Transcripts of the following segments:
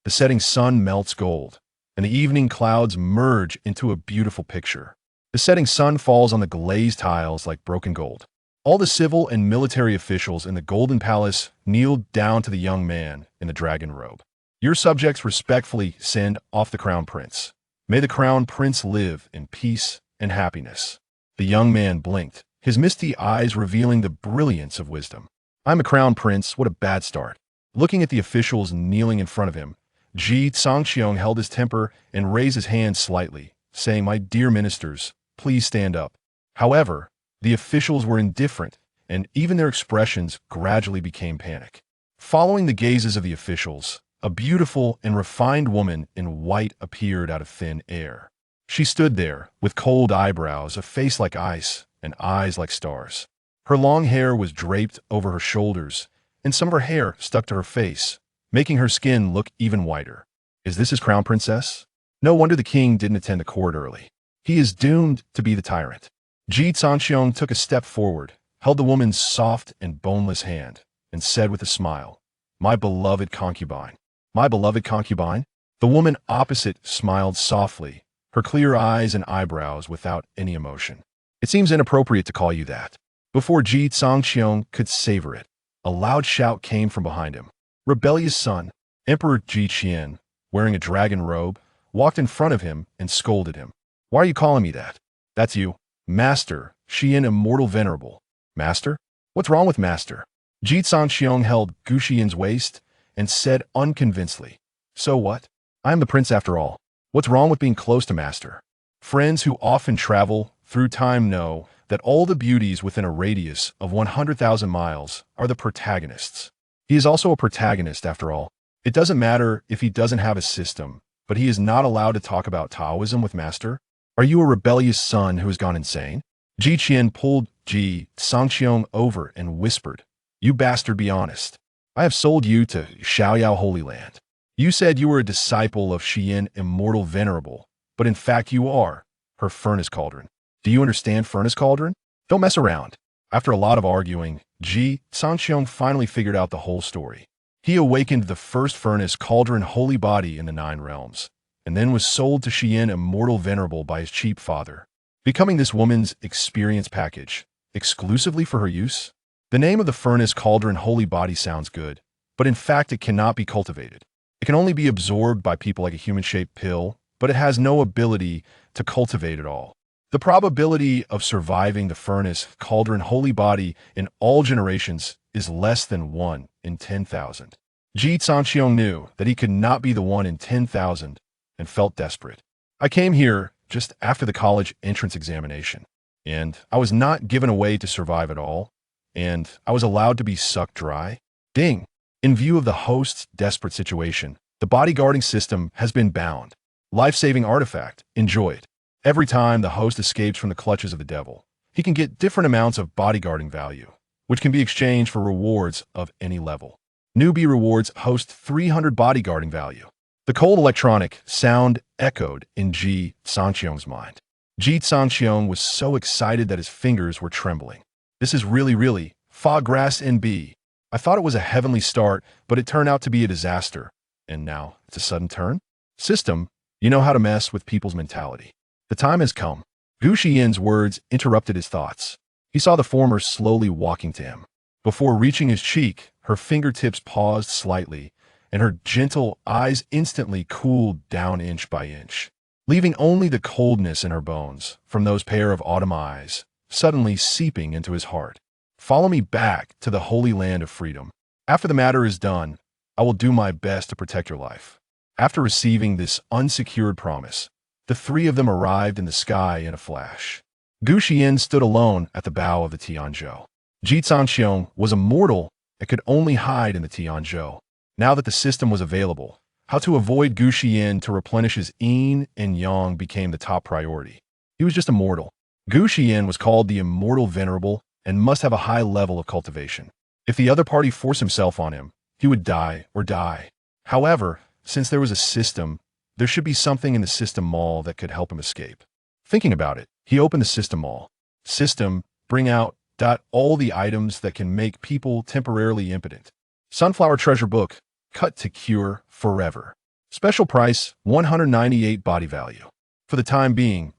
The setting sun melts gold, and the evening clouds merge into a beautiful picture. The setting sun falls on the glazed tiles like broken gold. All the civil and military officials in the Golden Palace kneeled down to the young man in the dragon robe. Your subjects respectfully send off the crown prince. May the crown prince live in peace and happiness. The young man blinked, his misty eyes revealing the brilliance of wisdom. I'm a crown prince, what a bad start. Looking at the officials kneeling in front of him, Ji Cangqiong held his temper and raised his hand slightly, saying, "My dear ministers, please stand up." However, the officials were indifferent, and even their expressions gradually became panic. Following the gazes of the officials, a beautiful and refined woman in white appeared out of thin air. She stood there, with cold eyebrows, a face like ice, and eyes like stars. Her long hair was draped over her shoulders, and some of her hair stuck to her face, making her skin look even whiter. Is this his crown princess? No wonder the king didn't attend the court early. He is doomed to be the tyrant. Ji Cangqiong took a step forward, held the woman's soft and boneless hand, and said with a smile, "My beloved concubine." My beloved concubine? The woman opposite smiled softly, her clear eyes and eyebrows without any emotion. It seems inappropriate to call you that. Before Ji Cangqiong could savor it, a loud shout came from behind him. Rebellious son, Emperor Gu Xiyan, wearing a dragon robe, walked in front of him and scolded him. Why are you calling me that? That's you. Master, Xiyan Immortal Venerable. Master? What's wrong with Master? Ji Cangqiong held Gu Xiyan's waist and said unconvincedly, "So what? I am the prince after all. What's wrong with being close to Master?" Friends who often travel through time know that all the beauties within a radius of 100,000 miles are the protagonists. He is also a protagonist after all. It doesn't matter if he doesn't have a system, but he is not allowed to talk about Taoism with Master. Are you a rebellious son who has gone insane? Ji Qian pulled Ji Cangqiong over and whispered, "You bastard, be honest. I have sold you to Xiaoyao Holy Land. You said you were a disciple of Xiyan Immortal Venerable, but in fact you are her furnace cauldron. Do you understand furnace cauldron? Don't mess around." After a lot of arguing, Ji Cangqiong finally figured out the whole story. He awakened the first furnace cauldron holy body in the 9 realms, and then was sold to Xiyan Immortal Venerable by his cheap father, becoming this woman's experience package, exclusively for her use. The name of the furnace cauldron holy body sounds good, but in fact it cannot be cultivated. It can only be absorbed by people like a human-shaped pill, but it has no ability to cultivate at all. The probability of surviving the furnace cauldron holy body in all generations is less than 1 in 10,000. Ji Cangqiong knew that he could not be the 1 in 10,000 and felt desperate. I came here just after the college entrance examination, and I was not given a way to survive at all, and I was allowed to be sucked dry. Ding! In view of the host's desperate situation, the bodyguarding system has been bound. Life-saving artifact. Enjoyed. Every time the host escapes from the clutches of the devil, he can get different amounts of bodyguarding value, which can be exchanged for rewards of any level. Newbie rewards host 300 bodyguarding value. The cold electronic sound echoed in Ji Cangqiong's mind. Ji Cangqiong was so excited that his fingers were trembling. This is really, foie gras NB. I thought it was a heavenly start, but it turned out to be a disaster. And now, it's a sudden turn? System, you know how to mess with people's mentality. The time has come. Gu Xiyan's words interrupted his thoughts. He saw the former slowly walking to him. Before reaching his cheek, her fingertips paused slightly, and her gentle eyes instantly cooled down inch by inch, leaving only the coldness in her bones from those pair of autumn eyes, suddenly seeping into his heart. Follow me back to the holy land of freedom. After the matter is done, I will do my best to protect your life. After receiving this unsecured promise, the 3 of them arrived in the sky in a flash. Gu Xiyan stood alone at the bow of the Tianzhou. Ji Cangqiong was a mortal and could only hide in the Tianzhou. Now that the system was available, how to avoid Gu Xiyan to replenish his yin and yang became the top priority. He was just a mortal. Gu Xiyan was called the Immortal Venerable and must have a high level of cultivation. If the other party forced himself on him, he would die or die. However, since there was a system, there should be something in the system mall that could help him escape. Thinking about it, he opened the system mall. System, bring out all the items that can make people temporarily impotent. Sunflower treasure book, cut to cure forever. Special price, 198 body value. For the time being.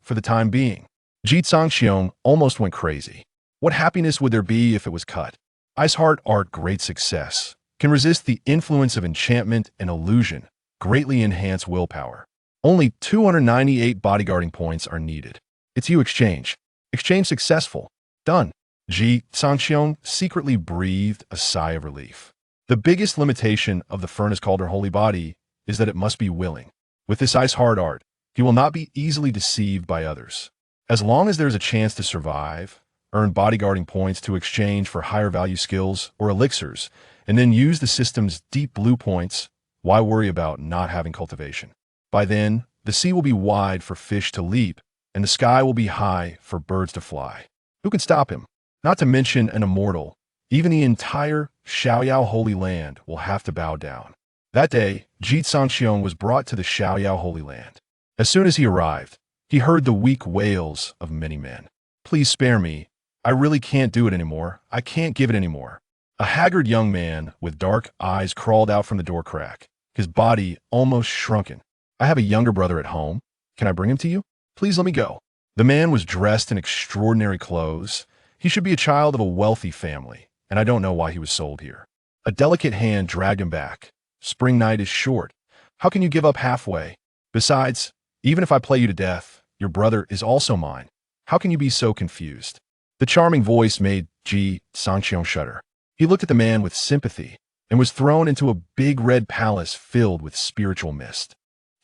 Ji Cangqiong almost went crazy. What happiness would there be if it was cut? Ice Heart Art great success. Can resist the influence of enchantment and illusion. Greatly enhance willpower. Only 298 bodyguarding points are needed. It's you exchange. Exchange successful. Done. Ji Cangqiong secretly breathed a sigh of relief. The biggest limitation of the furnace called her holy body is that it must be willing. With this Ice Heart Art, he will not be easily deceived by others. As long as there's a chance to survive, earn bodyguarding points to exchange for higher value skills or elixirs, and then use the system's deep blue points, why worry about not having cultivation? By then, the sea will be wide for fish to leap, and the sky will be high for birds to fly. Who can stop him? Not to mention an immortal. Even the entire Xiaoyao Holy Land will have to bow down. That day, Ji Cangqiong was brought to the Xiaoyao Holy Land. As soon as he arrived, he heard the weak wails of many men. Please spare me. I really can't do it anymore. I can't give it anymore. A haggard young man with dark eyes crawled out from the door crack, his body almost shrunken. I have a younger brother at home. Can I bring him to you? Please let me go. The man was dressed in extraordinary clothes. He should be a child of a wealthy family, and I don't know why he was sold here. A delicate hand dragged him back. Spring night is short. How can you give up halfway? Besides, even if I play you to death, your brother is also mine. How can you be so confused? The charming voice made Ji Cangqiong shudder. He looked at the man with sympathy and was thrown into a big red palace filled with spiritual mist.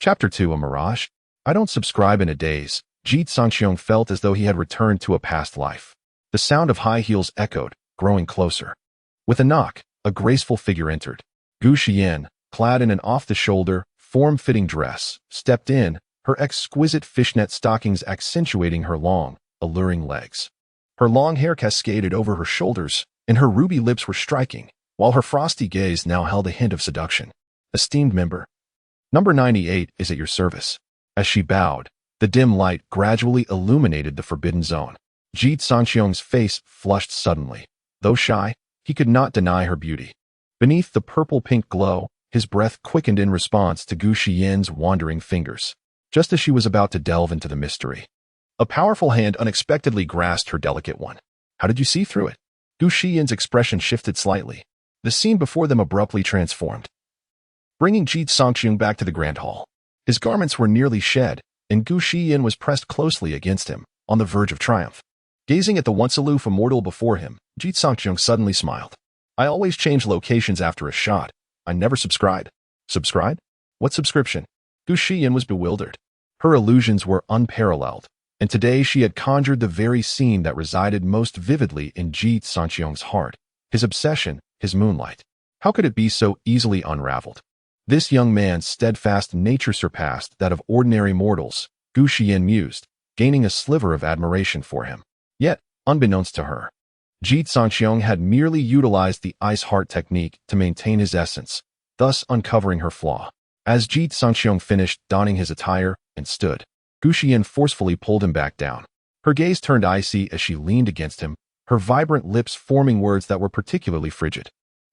Chapter 2, A Mirage. I don't subscribe in a daze. Ji Cangqiong felt as though he had returned to a past life. The sound of high heels echoed, growing closer. With a knock, a graceful figure entered. Gu Xiyan, clad in an off-the-shoulder, form-fitting dress, stepped in, her exquisite fishnet stockings accentuating her long, alluring legs. Her long hair cascaded over her shoulders, and her ruby lips were striking, while her frosty gaze now held a hint of seduction. Esteemed member, Number 98 is at your service. As she bowed, the dim light gradually illuminated the forbidden zone. Ji Cangqiong's face flushed suddenly. Though shy, he could not deny her beauty. Beneath the purple-pink glow, his breath quickened in response to Gu Xiyan's wandering fingers, just as she was about to delve into the mystery. A powerful hand unexpectedly grasped her delicate one. How did you see through it? Gu Xiyan's expression shifted slightly. The scene before them abruptly transformed, bringing Ji Cangqiong back to the grand hall. His garments were nearly shed, and Gu Xiyan was pressed closely against him, on the verge of triumph. Gazing at the once-aloof immortal before him, Ji Cangqiong suddenly smiled. I always change locations after a shot. I never subscribe. Subscribe? What subscription? Gu Xiyan was bewildered. Her illusions were unparalleled, and today she had conjured the very scene that resided most vividly in Ji Cangqiong's heart. His obsession, his moonlight. How could it be so easily unraveled? This young man's steadfast nature surpassed that of ordinary mortals, Gu Xiyan mused, gaining a sliver of admiration for him. Yet, unbeknownst to her, Ji Cangqiong had merely utilized the ice heart technique to maintain his essence, thus uncovering her flaw. As Ji Cangqiong finished donning his attire and stood, Gu Xiyan forcefully pulled him back down. Her gaze turned icy as she leaned against him, her vibrant lips forming words that were particularly frigid.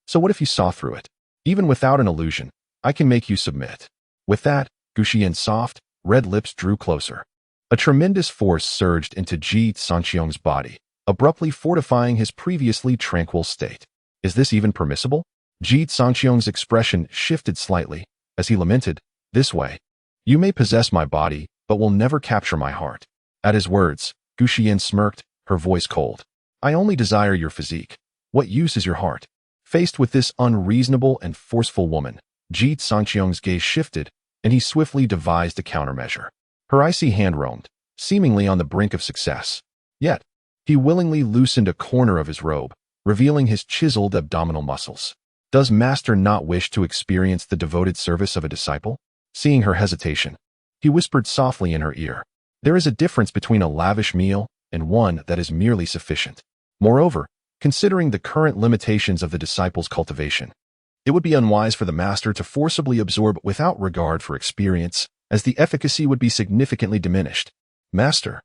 So what if you saw through it? Even without an illusion, I can make you submit. With that, Gu Xiyan's soft, red lips drew closer. A tremendous force surged into Ji Cangqiong's body, abruptly fortifying his previously tranquil state. Is this even permissible? Ji Cangqiong's expression shifted slightly, as he lamented, this way. You may possess my body, but will never capture my heart. At his words, Gu Xiyan smirked, her voice cold. I only desire your physique. What use is your heart? Faced with this unreasonable and forceful woman, Ji Cangqiong's gaze shifted, and he swiftly devised a countermeasure. Her icy hand roamed, seemingly on the brink of success. Yet, he willingly loosened a corner of his robe, revealing his chiseled abdominal muscles. Does Master not wish to experience the devoted service of a disciple? Seeing her hesitation, he whispered softly in her ear. There is a difference between a lavish meal and one that is merely sufficient. Moreover, considering the current limitations of the disciple's cultivation, it would be unwise for the master to forcibly absorb without regard for experience, as the efficacy would be significantly diminished. Master,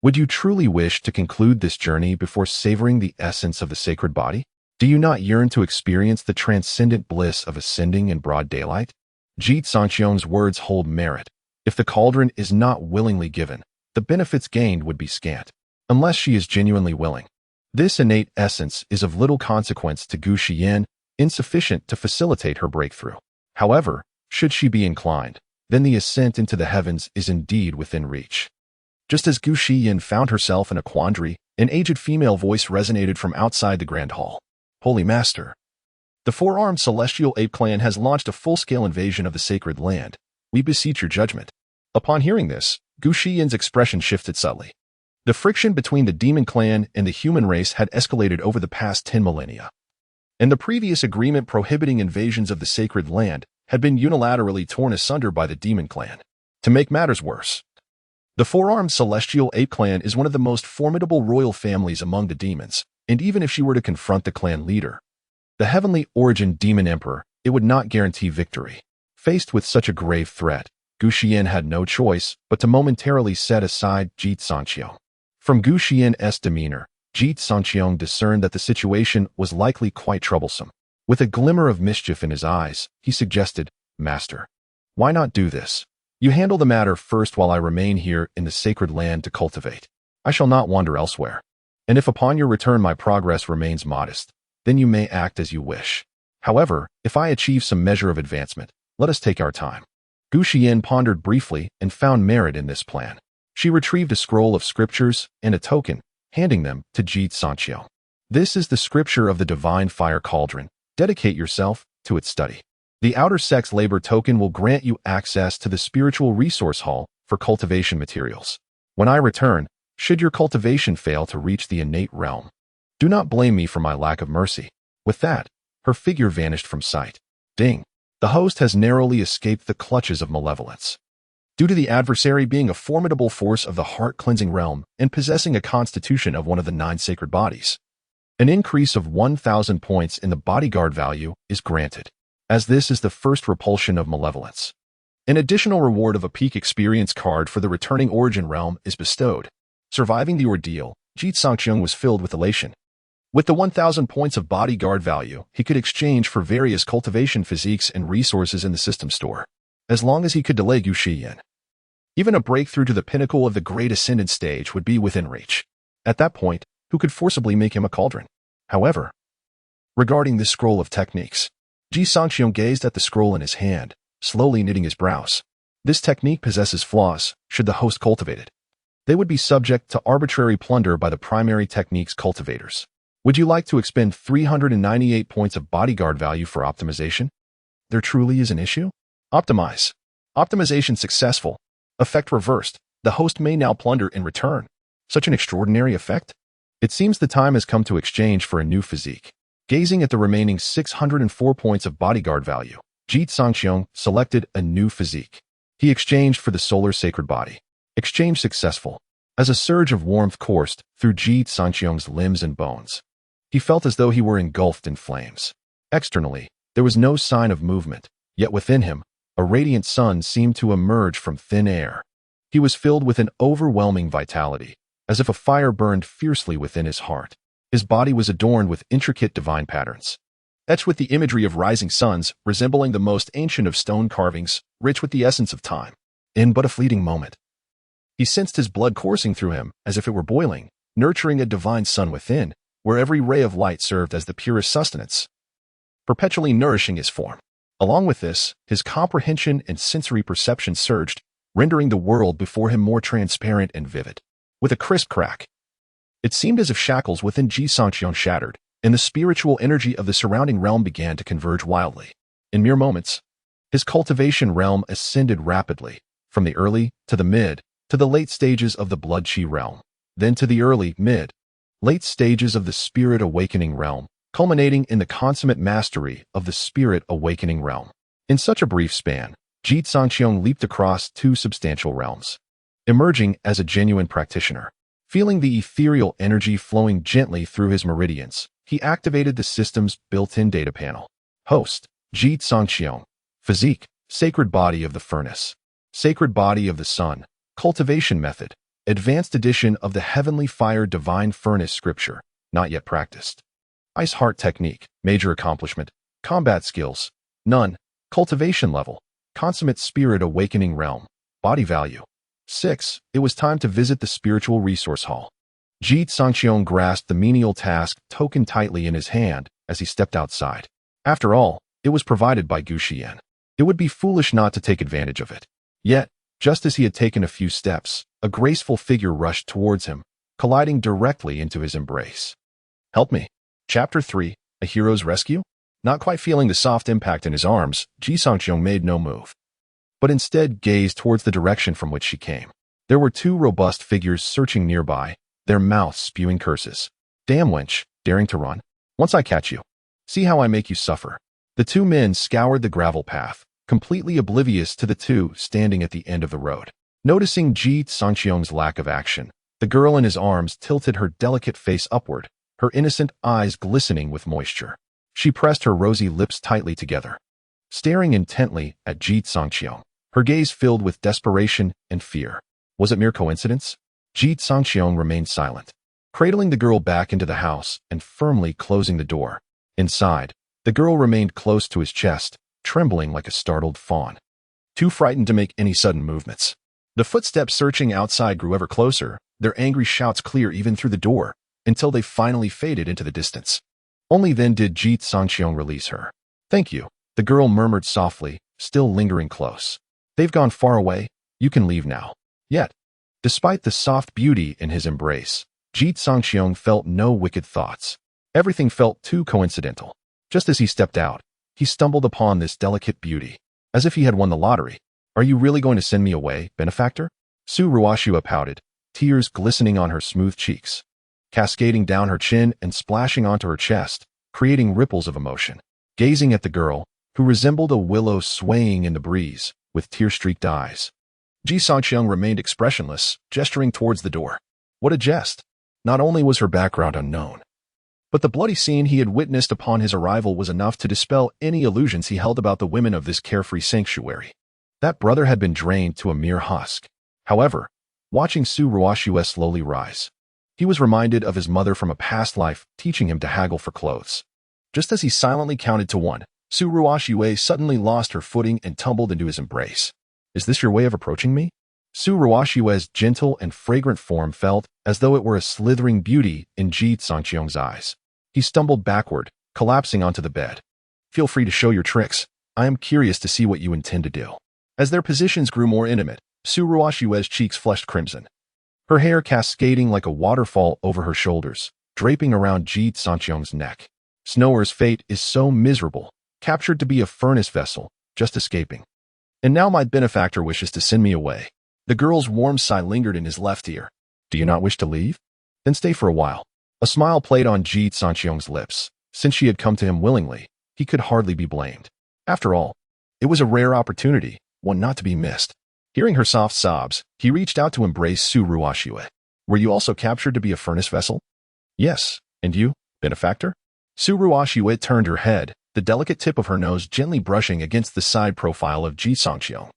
would you truly wish to conclude this journey before savoring the essence of the sacred body? Do you not yearn to experience the transcendent bliss of ascending in broad daylight? Ji Cangqiong's words hold merit. If the cauldron is not willingly given, the benefits gained would be scant, unless she is genuinely willing. This innate essence is of little consequence to Gu Xiyan, insufficient to facilitate her breakthrough. However, should she be inclined, then the ascent into the heavens is indeed within reach. Just as Gu Xiyan found herself in a quandary, an aged female voice resonated from outside the grand hall. Holy Master, the four-armed celestial ape clan has launched a full-scale invasion of the sacred land. We beseech your judgment. Upon hearing this, Gu Xiyan's expression shifted subtly. The friction between the demon clan and the human race had escalated over the past 10 millennia. And the previous agreement prohibiting invasions of the sacred land had been unilaterally torn asunder by the demon clan. To make matters worse, the four-armed celestial ape clan is one of the most formidable royal families among the demons, and even if she were to confront the clan leader, the heavenly origin demon emperor, it would not guarantee victory. Faced with such a grave threat, Gu Xiyan had no choice but to momentarily set aside Ji Cangqiong. From Gu Xiyan's demeanor, Ji Cangqiong discerned that the situation was likely quite troublesome. With a glimmer of mischief in his eyes, he suggested, Master, why not do this? You handle the matter first while I remain here in the sacred land to cultivate. I shall not wander elsewhere. And if upon your return my progress remains modest, then you may act as you wish. However, if I achieve some measure of advancement, let us take our time. Gu Xiyan pondered briefly and found merit in this plan. She retrieved a scroll of scriptures and a token, handing them to Ji Cangqiong. This is the scripture of the divine fire cauldron. Dedicate yourself to its study. The outer sex labor token will grant you access to the spiritual resource hall for cultivation materials. When I return, should your cultivation fail to reach the innate realm, do not blame me for my lack of mercy. With that, her figure vanished from sight. Ding! The host has narrowly escaped the clutches of malevolence. Due to the adversary being a formidable force of the heart-cleansing realm and possessing a constitution of one of the 9 sacred bodies, an increase of 1,000 points in the bodyguard value is granted, as this is the first repulsion of malevolence. An additional reward of a peak experience card for the returning origin realm is bestowed. Surviving the ordeal, Ji Cangqiong was filled with elation. With the 1,000 points of bodyguard value, he could exchange for various cultivation physiques and resources in the system store, as long as he could delay Gu Xiyan. Even a breakthrough to the pinnacle of the Great Ascendant stage would be within reach. At that point, who could forcibly make him a cauldron? However, regarding this scroll of techniques, Ji Cangqiong gazed at the scroll in his hand, slowly knitting his brows. This technique possesses flaws, should the host cultivate it. They would be subject to arbitrary plunder by the primary technique's cultivators. Would you like to expend 398 points of bodyguard value for optimization? There truly is an issue? Optimize. Optimization successful. Effect reversed. The host may now plunder in return. Such an extraordinary effect? It seems the time has come to exchange for a new physique. Gazing at the remaining 604 points of bodyguard value, Ji Cangqiong selected a new physique. He exchanged for the solar sacred body. Exchange successful. As a surge of warmth coursed through Ji Cangqiong's limbs and bones, he felt as though he were engulfed in flames. Externally, there was no sign of movement, yet within him, a radiant sun seemed to emerge from thin air. He was filled with an overwhelming vitality, as if a fire burned fiercely within his heart. His body was adorned with intricate divine patterns, etched with the imagery of rising suns, resembling the most ancient of stone carvings, rich with the essence of time. In but a fleeting moment, he sensed his blood coursing through him as if it were boiling, nurturing a divine sun within, where every ray of light served as the purest sustenance, perpetually nourishing his form. Along with this, his comprehension and sensory perception surged, rendering the world before him more transparent and vivid. With a crisp crack, it seemed as if shackles within Ji Cangqiong shattered, and the spiritual energy of the surrounding realm began to converge wildly. In mere moments, his cultivation realm ascended rapidly, from the early to the mid to the late stages of the blood chi realm, then to the early, mid, late stages of the spirit awakening realm, culminating in the consummate mastery of the spirit awakening realm. In such a brief span, Ji Cangqiong leaped across 2 substantial realms, emerging as a genuine practitioner. Feeling the ethereal energy flowing gently through his meridians, he activated the system's built-in data panel. Host, Ji Cangqiong. Physique, sacred body of the furnace. Sacred body of the sun. Cultivation method, advanced edition of the heavenly fire divine furnace scripture, not yet practiced. Ice heart technique, major accomplishment. Combat skills, none. Cultivation level, consummate spirit awakening realm, body value. 6. It was time to visit the spiritual resource hall. Ji Cangqiong grasped the menial task token tightly in his hand as he stepped outside. After all, it was provided by Gu Xiyan. It would be foolish not to take advantage of it. Yet, just as he had taken a few steps, a graceful figure rushed towards him, colliding directly into his embrace. Help me. Chapter 3, A Hero's Rescue? Not quite feeling the soft impact in his arms, Ji Cangqiong made no move, but instead gazed towards the direction from which she came. There were two robust figures searching nearby, their mouths spewing curses. Damn wench, daring to run. Once I catch you, see how I make you suffer. The two men scoured the gravel path, completely oblivious to the two standing at the end of the road. Noticing Ji Cangqiong's lack of action, the girl in his arms tilted her delicate face upward, her innocent eyes glistening with moisture. She pressed her rosy lips tightly together, staring intently at Ji Cangqiong, her gaze filled with desperation and fear. Was it mere coincidence? Ji Cangqiong remained silent, cradling the girl back into the house and firmly closing the door. Inside, the girl remained close to his chest, trembling like a startled fawn, too frightened to make any sudden movements. The footsteps searching outside grew ever closer, their angry shouts clear even through the door, until they finally faded into the distance. Only then did Ji Cangqiong release her. Thank you, the girl murmured softly, still lingering close. They've gone far away, you can leave now. Yet, despite the soft beauty in his embrace, Ji Cangqiong felt no wicked thoughts. Everything felt too coincidental. Just as he stepped out, he stumbled upon this delicate beauty, as if he had won the lottery. Are you really going to send me away, benefactor? Su Ruoxue pouted, tears glistening on her smooth cheeks, cascading down her chin and splashing onto her chest, creating ripples of emotion. Gazing at the girl, who resembled a willow swaying in the breeze, with tear-streaked eyes, Ji Cangqiong remained expressionless, gesturing towards the door. What a jest! Not only was her background unknown, but the bloody scene he had witnessed upon his arrival was enough to dispel any illusions he held about the women of this carefree sanctuary. That brother had been drained to a mere husk. However, watching Su Ruoxue slowly rise, he was reminded of his mother from a past life teaching him to haggle for clothes. Just as he silently counted to 1, Su Ruoxue suddenly lost her footing and tumbled into his embrace. Is this your way of approaching me? Su Ruoxue's gentle and fragrant form felt as though it were a slithering beauty in Ji Cangqiong's eyes. He stumbled backward, collapsing onto the bed. Feel free to show your tricks. I am curious to see what you intend to do. As their positions grew more intimate, Su Ruoxue's cheeks flushed crimson, her hair cascading like a waterfall over her shoulders, draping around Ji Cangqiong's neck. Snower's fate is so miserable, captured to be a furnace vessel, just escaping. And now my benefactor wishes to send me away. The girl's warm sigh lingered in his left ear. Do you not wish to leave? Then stay for a while. A smile played on Ji Cangqiong's lips. Since she had come to him willingly, he could hardly be blamed. After all, it was a rare opportunity, one not to be missed. Hearing her soft sobs, he reached out to embrace Su Ruoxue. Were you also captured to be a furnace vessel? Yes. And you, benefactor? Su Ruoxue turned her head, the delicate tip of her nose gently brushing against the side profile of Ji Cangqiong.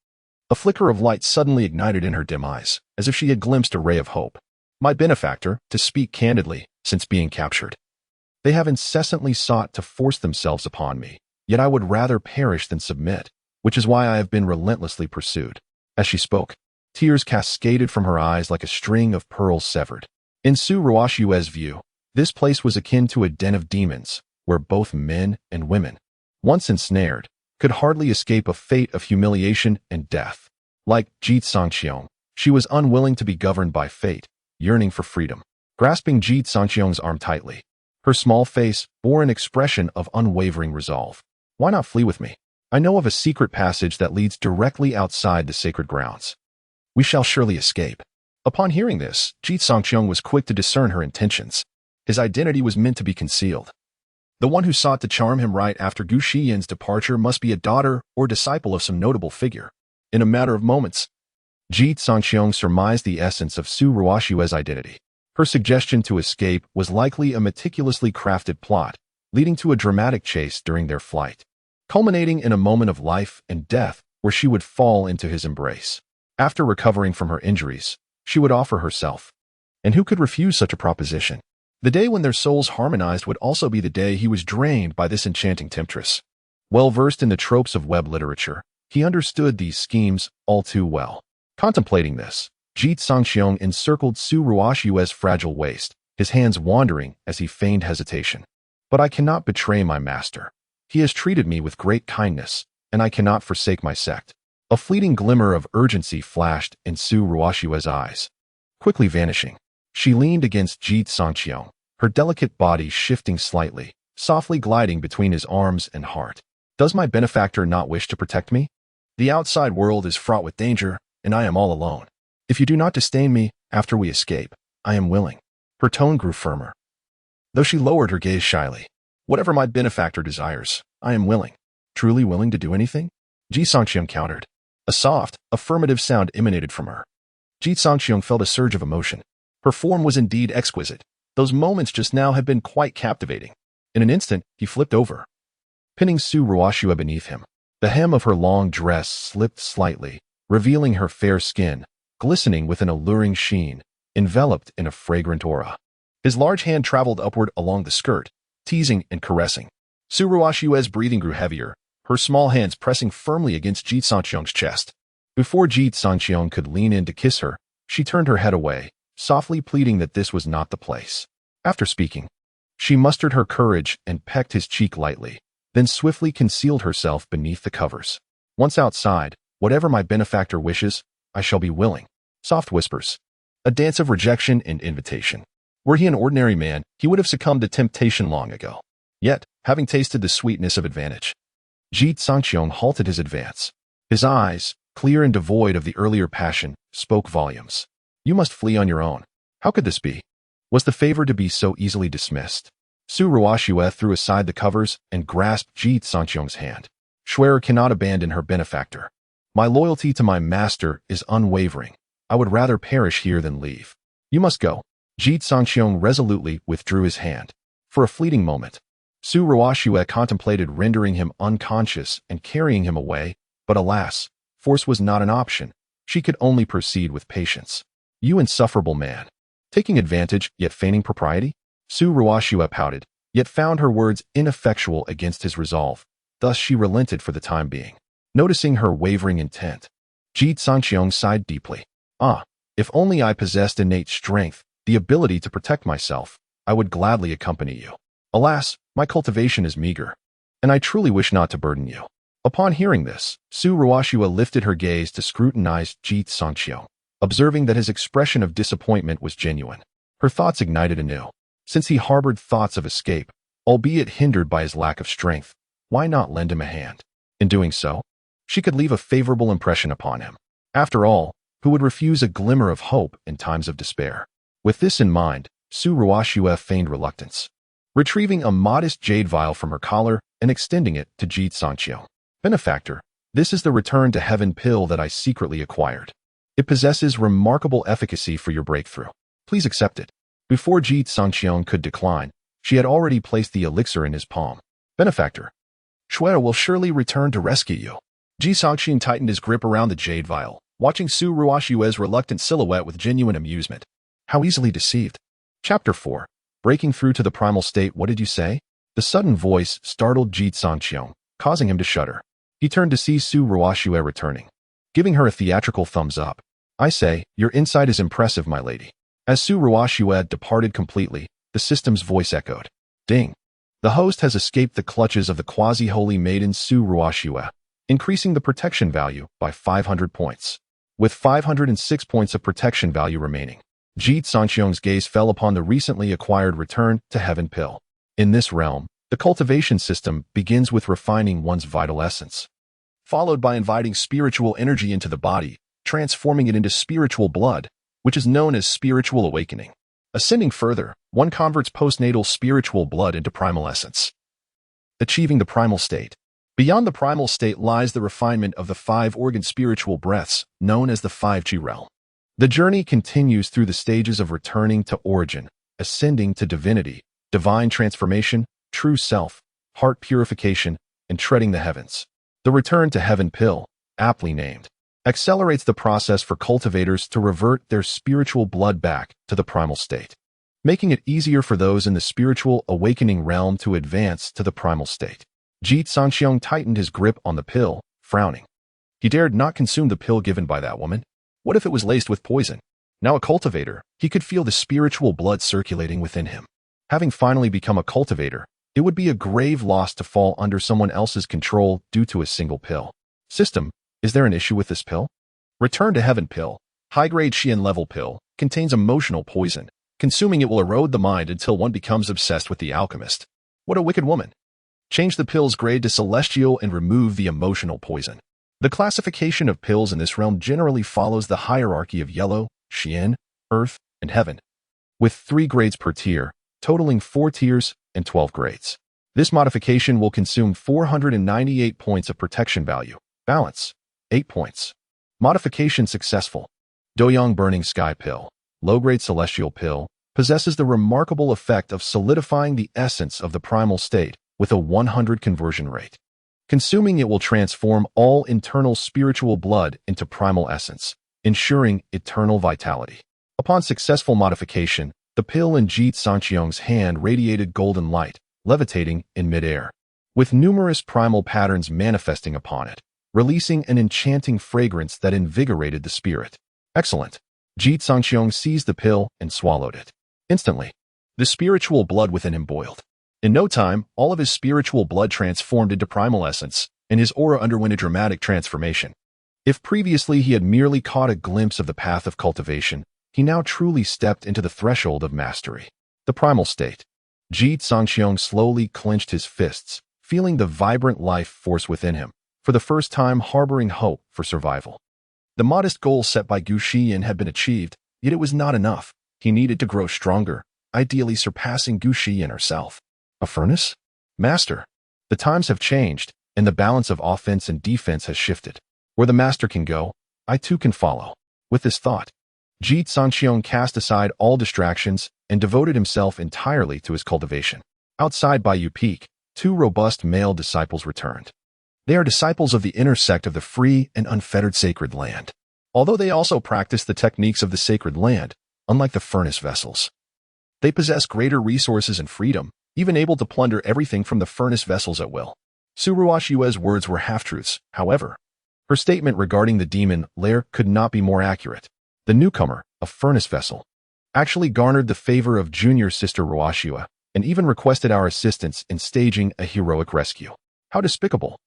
A flicker of light suddenly ignited in her dim eyes, as if she had glimpsed a ray of hope. My benefactor, to speak candidly, since being captured. They have incessantly sought to force themselves upon me, yet I would rather perish than submit, which is why I have been relentlessly pursued. As she spoke, tears cascaded from her eyes like a string of pearls severed. In Su Ruoxue's view, this place was akin to a den of demons, where both men and women, once ensnared, could hardly escape a fate of humiliation and death. Like Ji Cangqiong, she was unwilling to be governed by fate, yearning for freedom. Grasping Ji Cangqiong's arm tightly, her small face bore an expression of unwavering resolve. Why not flee with me? I know of a secret passage that leads directly outside the sacred grounds. We shall surely escape. Upon hearing this, Ji Cangqiong was quick to discern her intentions. His identity was meant to be concealed. The one who sought to charm him right after Gu Xiyan's departure must be a daughter or disciple of some notable figure. In a matter of moments, Ji Cangqiong surmised the essence of Su Ruoxue's identity. Her suggestion to escape was likely a meticulously crafted plot, leading to a dramatic chase during their flight, culminating in a moment of life and death where she would fall into his embrace. After recovering from her injuries, she would offer herself. And who could refuse such a proposition? The day when their souls harmonized would also be the day he was drained by this enchanting temptress. Well versed in the tropes of web literature, He understood these schemes all too well. Contemplating this, Ji Cangqiong encircled Su Ruoxue's fragile waist, his hands wandering as he feigned hesitation. But I cannot betray my master. He has treated me with great kindness, and I cannot forsake my sect. A fleeting glimmer of urgency flashed in Su Ruoxue's eyes. Quickly vanishing, she leaned against Ji Cangqiong, her delicate body shifting slightly, softly gliding between his arms and heart. Does my benefactor not wish to protect me? The outside world is fraught with danger, and I am all alone. If you do not disdain me after we escape, I am willing. Her tone grew firmer, though she lowered her gaze shyly. Whatever my benefactor desires, I am willing. Truly willing to do anything? Ji Cangqiong countered. A soft, affirmative sound emanated from her. Ji Cangqiong felt a surge of emotion. Her form was indeed exquisite. Those moments just now had been quite captivating. In an instant, he flipped over, pinning Su Ruoxue beneath him. The hem of her long dress slipped slightly, revealing her fair skin, glistening with an alluring sheen, enveloped in a fragrant aura. His large hand traveled upward along the skirt, teasing and caressing. Su Ruoxue's breathing grew heavier, her small hands pressing firmly against Ji Cangqiong's chest. Before Ji Cangqiong could lean in to kiss her, she turned her head away, softly pleading that this was not the place. After speaking, she mustered her courage and pecked his cheek lightly, then swiftly concealed herself beneath the covers. Once outside, whatever my benefactor wishes, I shall be willing. Soft whispers. A dance of rejection and invitation. Were he an ordinary man, he would have succumbed to temptation long ago. Yet, having tasted the sweetness of advantage, Ji Cangqiong halted his advance. His eyes, clear and devoid of the earlier passion, spoke volumes. You must flee on your own. How could this be? Was the favor to be so easily dismissed? Su Ruoxue threw aside the covers and grasped Ji Cangqiong's hand. Schwerer cannot abandon her benefactor. My loyalty to my master is unwavering. I would rather perish here than leave. You must go. Ji Cangqiong resolutely withdrew his hand. For a fleeting moment, Su Ruoxue contemplated rendering him unconscious and carrying him away, but alas, force was not an option. She could only proceed with patience. You insufferable man. Taking advantage, yet feigning propriety? Su Ruoxue pouted, yet found her words ineffectual against his resolve. Thus she relented for the time being. Noticing her wavering intent, Ji Cangqiong sighed deeply. Ah, if only I possessed innate strength, the ability to protect myself, I would gladly accompany you. Alas, my cultivation is meager, and I truly wish not to burden you. Upon hearing this, Su Ruoxue lifted her gaze to scrutinize Ji Cangqiong, observing that his expression of disappointment was genuine. Her thoughts ignited anew. Since he harbored thoughts of escape, albeit hindered by his lack of strength, why not lend him a hand? In doing so, she could leave a favorable impression upon him. After all, who would refuse a glimmer of hope in times of despair? With this in mind, Su Ruoxue feigned reluctance, retrieving a modest jade vial from her collar and extending it to Ji Cangqiong. Benefactor, this is the return to heaven pill that I secretly acquired. It possesses remarkable efficacy for your breakthrough. Please accept it. Before Ji Cangqiong could decline, she had already placed the elixir in his palm. Benefactor, Schwerer will surely return to rescue you. Ji Cangqiong tightened his grip around the jade vial, watching Su Ruoxue's reluctant silhouette with genuine amusement. How easily deceived. Chapter 4. Breaking through to the primal state. What did you say? The sudden voice startled Ji Cangqiong, causing him to shudder. He turned to see Su Ruoxue returning, giving her a theatrical thumbs up. I say, your insight is impressive, my lady. As Su Ruoxue departed completely, the system's voice echoed. Ding. The host has escaped the clutches of the quasi-holy maiden Su Ruoxue, increasing the protection value by 500 points. With 506 points of protection value remaining, Ji Cangqiong's gaze fell upon the recently acquired return to heaven pill. In this realm, the cultivation system begins with refining one's vital essence, followed by inviting spiritual energy into the body, transforming it into spiritual blood, which is known as spiritual awakening. Ascending further, one converts postnatal spiritual blood into primal essence, achieving the primal state. Beyond the primal state lies the refinement of the 5-organ spiritual breaths, known as the 5G realm. The journey continues through the stages of returning to origin, ascending to divinity, divine transformation, true self, heart purification, and treading the heavens. The return to heaven pill, aptly named, accelerates the process for cultivators to revert their spiritual blood back to the primal state, making it easier for those in the spiritual awakening realm to advance to the primal state. Ji Cangqiong tightened his grip on the pill, frowning. He dared not consume the pill given by that woman. What if it was laced with poison? Now a cultivator, he could feel the spiritual blood circulating within him. Having finally become a cultivator, it would be a grave loss to fall under someone else's control due to a single pill. System, is there an issue with this pill? Return to Heaven pill, high-grade Xian level pill, contains emotional poison. Consuming it will erode the mind until one becomes obsessed with the alchemist. What a wicked woman. Change the pill's grade to celestial and remove the emotional poison. The classification of pills in this realm generally follows the hierarchy of yellow, Xian, earth, and heaven, with 3 grades per tier, totaling 4 tiers and 12 grades. This modification will consume 498 points of protection value. Balance, 8 points. Modification successful. Doyang Burning Sky Pill, low-grade celestial pill, possesses the remarkable effect of solidifying the essence of the primal state with a 100 conversion rate. Consuming it will transform all internal spiritual blood into primal essence, ensuring eternal vitality. Upon successful modification, the pill in Ji Cangqiong's hand radiated golden light, levitating in midair, with numerous primal patterns manifesting upon it, releasing an enchanting fragrance that invigorated the spirit. Excellent. Ji Cangqiong seized the pill and swallowed it. Instantly, the spiritual blood within him boiled. In no time, all of his spiritual blood transformed into primal essence, and his aura underwent a dramatic transformation. If previously he had merely caught a glimpse of the path of cultivation, he now truly stepped into the threshold of mastery. The primal state. Ji Cangqiong slowly clenched his fists, feeling the vibrant life force within him, for the first time harboring hope for survival. The modest goal set by Gu Xiyan had been achieved, yet it was not enough. He needed to grow stronger, ideally surpassing Gu Xiyan herself. A furnace? Master. The times have changed, and the balance of offense and defense has shifted. Where the master can go, I too can follow. With this thought, Ji Cangqiong cast aside all distractions and devoted himself entirely to his cultivation. Outside Bayou Peak, 2 robust male disciples returned. They are disciples of the inner sect of the free and unfettered sacred land. Although they also practice the techniques of the sacred land, unlike the furnace vessels, they possess greater resources and freedom, even able to plunder everything from the furnace vessels at will. Su Ruoxue's words were half-truths, however. Her statement regarding the demon lair could not be more accurate. The newcomer, a furnace vessel, actually garnered the favor of junior sister Ruoxue, and even requested our assistance in staging a heroic rescue. How despicable.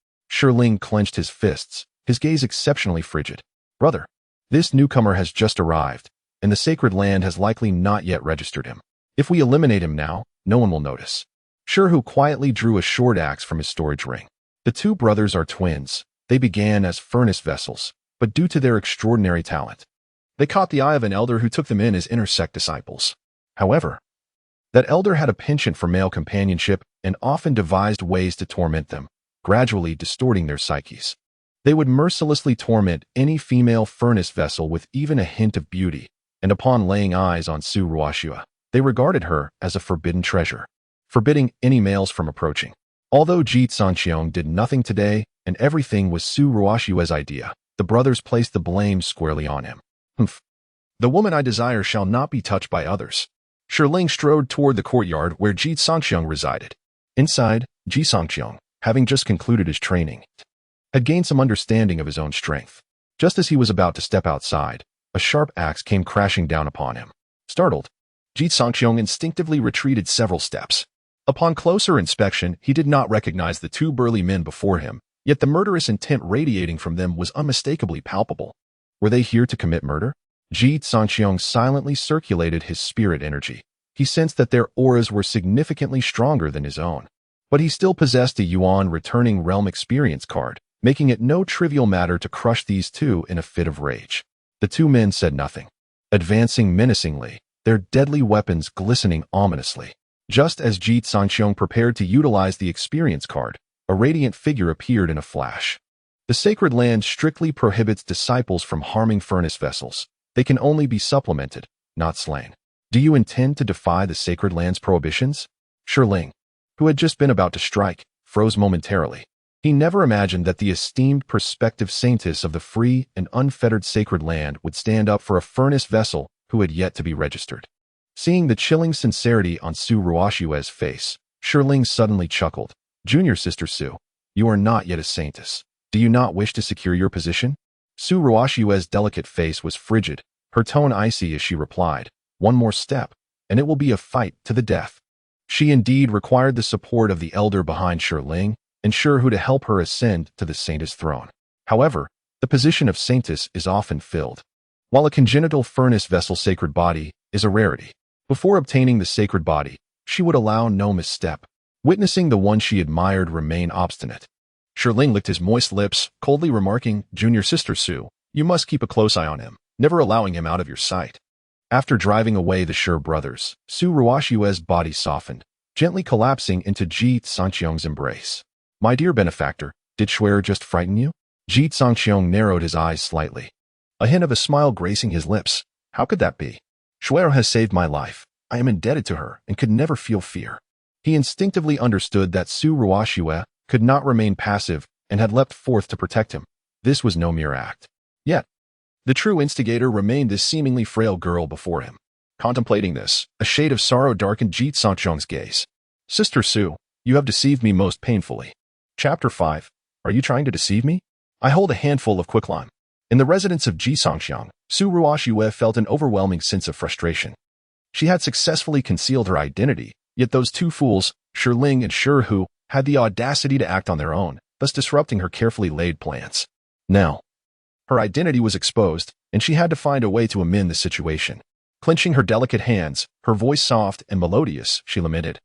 Ling clenched his fists, his gaze exceptionally frigid. Brother, this newcomer has just arrived, and the sacred land has likely not yet registered him. If we eliminate him now, no one will notice. Hu quietly drew a short axe from his storage ring. The 2 brothers are twins. They began as furnace vessels, but due to their extraordinary talent, they caught the eye of an elder who took them in as inner sect disciples. However, that elder had a penchant for male companionship and often devised ways to torment them, gradually distorting their psyches. They would mercilessly torment any female furnace vessel with even a hint of beauty, and upon laying eyes on Su Ruoxue, they regarded her as a forbidden treasure, forbidding any males from approaching. Although Ji Cangqiong did nothing today, and everything was Su Ruoxue's idea, the brothers placed the blame squarely on him. Humph. The woman I desire shall not be touched by others. Ling strode toward the courtyard where Ji Cangqiong resided. Inside, Ji Cangqiong, having just concluded his training, had gained some understanding of his own strength. Just as he was about to step outside, a sharp axe came crashing down upon him. Startled, Ji Cangqiong instinctively retreated several steps. Upon closer inspection, he did not recognize the 2 burly men before him, yet the murderous intent radiating from them was unmistakably palpable. Were they here to commit murder? Ji Cangqiong silently circulated his spirit energy. He sensed that their auras were significantly stronger than his own. But he still possessed a Yuan returning realm experience card, making it no trivial matter to crush these 2 in a fit of rage. The 2 men said nothing, advancing menacingly, their deadly weapons glistening ominously. Just as Ji Cangqiong prepared to utilize the experience card, a radiant figure appeared in a flash. The sacred land strictly prohibits disciples from harming furnace vessels. They can only be supplemented, not slain. Do you intend to defy the sacred land's prohibitions? Ling, who had just been about to strike, froze momentarily. He never imagined that the esteemed prospective saintess of the free and unfettered sacred land would stand up for a furnace vessel who had yet to be registered. Seeing the chilling sincerity on Su Ruoxue's face, Ling suddenly chuckled. Junior sister Su, you are not yet a saintess. Do you not wish to secure your position? Su Ruoxue's delicate face was frigid, her tone icy as she replied, one more step, and it will be a fight to the death. She indeed required the support of the elder behind Ling, and who to help her ascend to the saintess throne. However, the position of saintess is often filled, while a congenital furnace vessel sacred body is a rarity. Before obtaining the sacred body, she would allow no misstep, witnessing the one she admired remain obstinate. Ling licked his moist lips, coldly remarking, "Junior sister Su, you must keep a close eye on him, never allowing him out of your sight." After driving away the brothers, Su Ruoxue's body softened, gently collapsing into Ji Cangqiong's embrace. "My dear benefactor, did Shuer just frighten you?" Ji Cangqiong narrowed his eyes slightly, a hint of a smile gracing his lips. "How could that be? Shuer has saved my life. I am indebted to her and could never feel fear." He instinctively understood that Su Ruoxue could not remain passive and had leapt forth to protect him. This was no mere act. Yet, the true instigator remained this seemingly frail girl before him. Contemplating this, a shade of sorrow darkened Ji Cangqiong's gaze. "Sister Su, you have deceived me most painfully." Chapter 5. Are you trying to deceive me? I hold a handful of quicklime. In the residence of Ji Cangqiong, Su Ruoxue felt an overwhelming sense of frustration. She had successfully concealed her identity, yet those two fools, Ling and who, had the audacity to act on their own, thus disrupting her carefully laid plans. Now, her identity was exposed, and she had to find a way to amend the situation. Clenching her delicate hands, her voice soft and melodious, she lamented,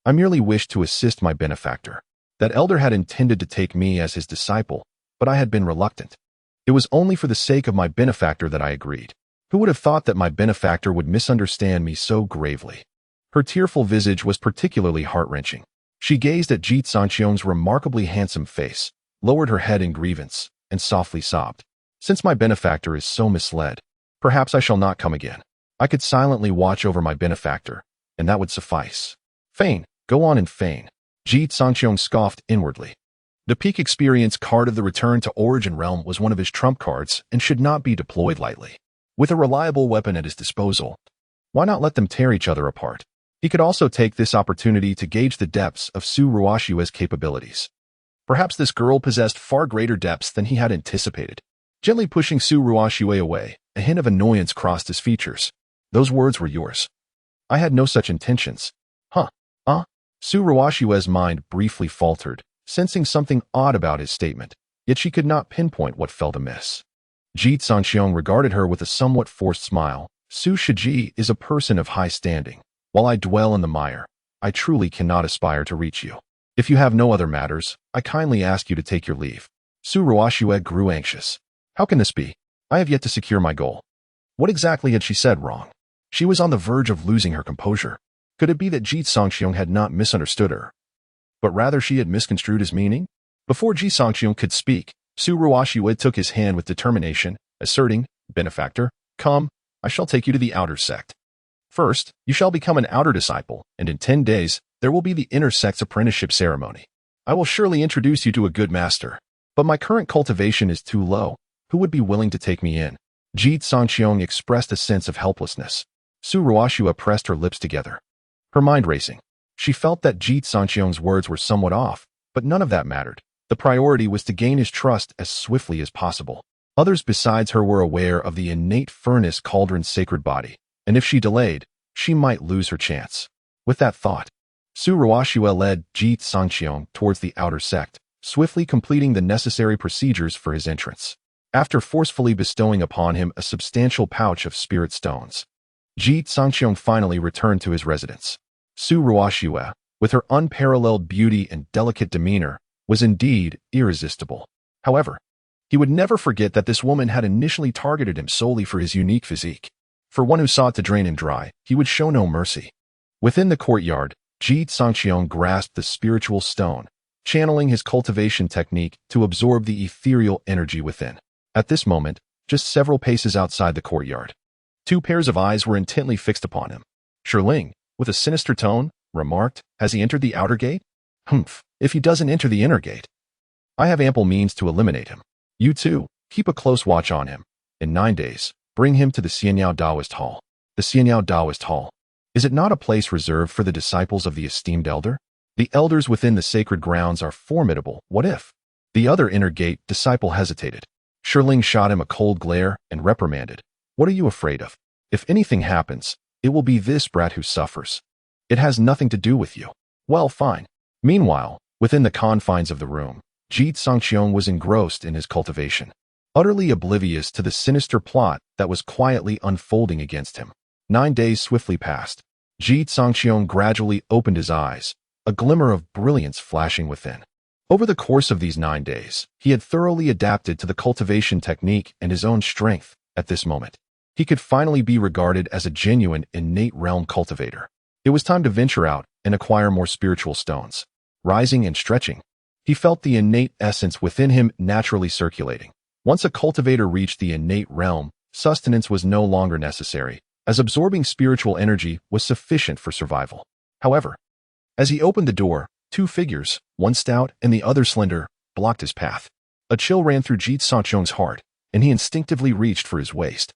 "I merely wished to assist my benefactor. That elder had intended to take me as his disciple, but I had been reluctant. It was only for the sake of my benefactor that I agreed. Who would have thought that my benefactor would misunderstand me so gravely?" Her tearful visage was particularly heart-wrenching. She gazed at Ji Cangqiong's remarkably handsome face, lowered her head in grievance, and softly sobbed. "Since my benefactor is so misled, perhaps I shall not come again. I could silently watch over my benefactor, and that would suffice." "Feign, go on and feign." Ji Cangqiong scoffed inwardly. The peak experience card of the Return to Origin Realm was one of his trump cards and should not be deployed lightly. With a reliable weapon at his disposal, why not let them tear each other apart? He could also take this opportunity to gauge the depths of Su Ruoxue's capabilities. Perhaps this girl possessed far greater depths than he had anticipated. Gently pushing Su Ruoxue away, a hint of annoyance crossed his features. "Those words were yours." "I had no such intentions." "Huh? Su Ruoxue's mind briefly faltered, sensing something odd about his statement, yet she could not pinpoint what felt amiss. Ji Cangqiong regarded her with a somewhat forced smile. "Su Shiji is a person of high standing. While I dwell in the mire, I truly cannot aspire to reach you. If you have no other matters, I kindly ask you to take your leave." Su Ruoxue grew anxious. How can this be? I have yet to secure my goal. What exactly had she said wrong? She was on the verge of losing her composure. Could it be that Ji Cangqiong had not misunderstood her, but rather she had misconstrued his meaning? Before Ji Cangqiong could speak, Su Ruoxue took his hand with determination, asserting, "Benefactor, come, I shall take you to the outer sect. First, you shall become an outer disciple, and in 10 days, there will be the inner sect's apprenticeship ceremony. I will surely introduce you to a good master, but my current cultivation is too low. Who would be willing to take me in?" Ji Cangqiong expressed a sense of helplessness. Su Ruoxue pressed her lips together, her mind racing. She felt that Ji Cangqiong's words were somewhat off, but none of that mattered. The priority was to gain his trust as swiftly as possible. Others besides her were aware of the innate furnace cauldron's sacred body, and if she delayed, she might lose her chance. With that thought, Su Ruoxue led Ji Cangqiong towards the outer sect, swiftly completing the necessary procedures for his entrance. After forcefully bestowing upon him a substantial pouch of spirit stones, Ji Cangqiong finally returned to his residence. Su Ruoxue, with her unparalleled beauty and delicate demeanor, was indeed irresistible. However, he would never forget that this woman had initially targeted him solely for his unique physique. For one who sought to drain him dry, he would show no mercy. Within the courtyard, Ji Cangqiong grasped the spiritual stone, channeling his cultivation technique to absorb the ethereal energy within. At this moment, just several paces outside the courtyard, two pairs of eyes were intently fixed upon him. Ling, with a sinister tone, remarked, "Has he entered the outer gate?" "Humph, if he doesn't enter the inner gate, I have ample means to eliminate him. You too, keep a close watch on him. In 9 days, bring him to the Xiaoyao Taoist Hall." The Xiaoyao Taoist Hall. Is it not a place reserved for the disciples of the esteemed elder? The elders within the sacred grounds are formidable. What if The other inner gate disciple hesitated. Shiling shot him a cold glare and reprimanded. What are you afraid of? If anything happens, it will be this brat who suffers. It has nothing to do with you. Well, fine. Meanwhile, within the confines of the room, Ji Cangqiong was engrossed in his cultivation, utterly oblivious to the sinister plot that was quietly unfolding against him. 9 days swiftly passed. Ji Cangqiong gradually opened his eyes, a glimmer of brilliance flashing within. Over the course of these 9 days, he had thoroughly adapted to the cultivation technique and his own strength. At this moment, he could finally be regarded as a genuine innate realm cultivator. It was time to venture out and acquire more spiritual stones. Rising and stretching, he felt the innate essence within him naturally circulating. Once a cultivator reached the innate realm, sustenance was no longer necessary, as absorbing spiritual energy was sufficient for survival. However, as he opened the door, 2 figures, one stout and the other slender, blocked his path. A chill ran through Ji Cangqiong's heart, and he instinctively reached for his waist.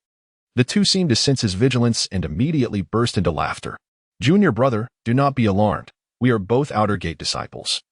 The 2 seemed to sense his vigilance and immediately burst into laughter. Junior brother, do not be alarmed. We are both Outer Gate disciples,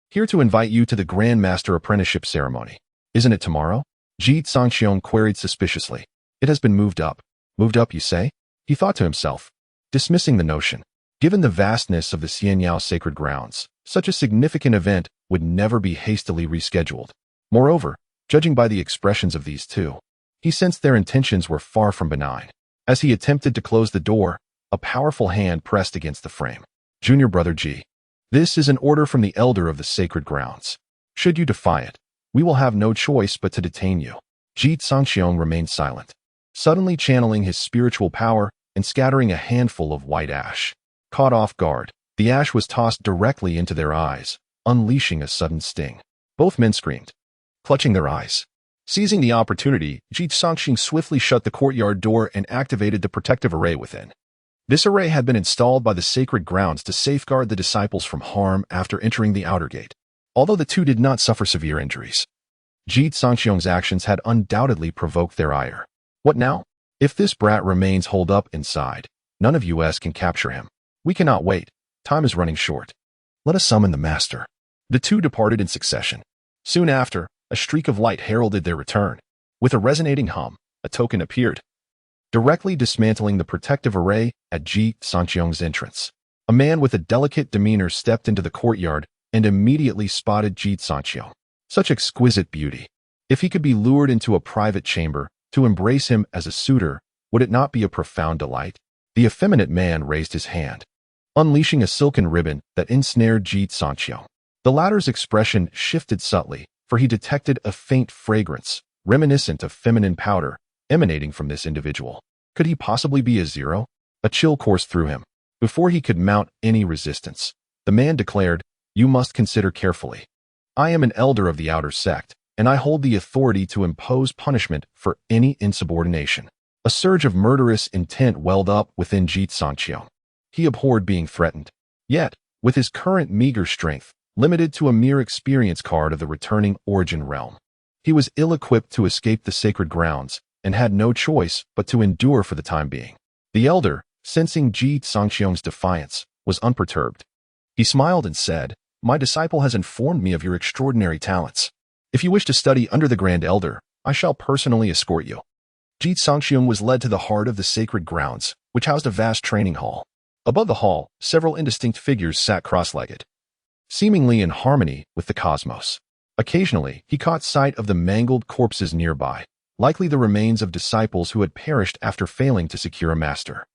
here to invite you to the Grand Master Apprenticeship ceremony. Isn't it tomorrow? Ji Cangqiong queried suspiciously. It has been moved up. Moved up, you say? He thought to himself, dismissing the notion. Given the vastness of the Xiaoyao sacred grounds, such a significant event would never be hastily rescheduled. Moreover, judging by the expressions of these 2, he sensed their intentions were far from benign. As he attempted to close the door, a powerful hand pressed against the frame. Junior brother Ji, this is an order from the elder of the sacred grounds. Should you defy it, we will have no choice but to detain you. Ji Cangqiong remained silent, suddenly channeling his spiritual power and scattering a handful of white ash. Caught off guard, the ash was tossed directly into their eyes, unleashing a sudden sting. Both men screamed, clutching their eyes. Seizing the opportunity, Ji Cangqiong swiftly shut the courtyard door and activated the protective array within. This array had been installed by the sacred grounds to safeguard the disciples from harm after entering the outer gate. Although the 2 did not suffer severe injuries, Ji Cangqiong's actions had undoubtedly provoked their ire. What now? If this brat remains holed up inside, none of us can capture him. We cannot wait. Time is running short. Let us summon the master. The 2 departed in succession. Soon after, a streak of light heralded their return. With a resonating hum, a token appeared, directly dismantling the protective array at Ji Cangqiong's entrance. A man with a delicate demeanor stepped into the courtyard and immediately spotted Ji Cangqiong. Such exquisite beauty. If he could be lured into a private chamber to embrace him as a suitor, would it not be a profound delight? The effeminate man raised his hand, unleashing a silken ribbon that ensnared Ji Cangqiong. The latter's expression shifted subtly, for he detected a faint fragrance, reminiscent of feminine powder, emanating from this individual. Could he possibly be a Zero? A chill coursed through him. Before he could mount any resistance, the man declared, "You must consider carefully. I am an elder of the outer sect, and I hold the authority to impose punishment for any insubordination." A surge of murderous intent welled up within Ji Cangqiong. He abhorred being threatened. Yet, with his current meager strength, limited to a mere experience card of the returning origin realm, he was ill-equipped to escape the sacred grounds and had no choice but to endure for the time being. The elder, sensing Ji Cangqiong's defiance, was unperturbed. He smiled and said, "My disciple has informed me of your extraordinary talents. If you wish to study under the Grand Elder, I shall personally escort you." Ji Cangqiong was led to the heart of the sacred grounds, which housed a vast training hall. Above the hall, several indistinct figures sat cross-legged, seemingly in harmony with the cosmos. Occasionally, he caught sight of the mangled corpses nearby, likely the remains of disciples who had perished after failing to secure a master.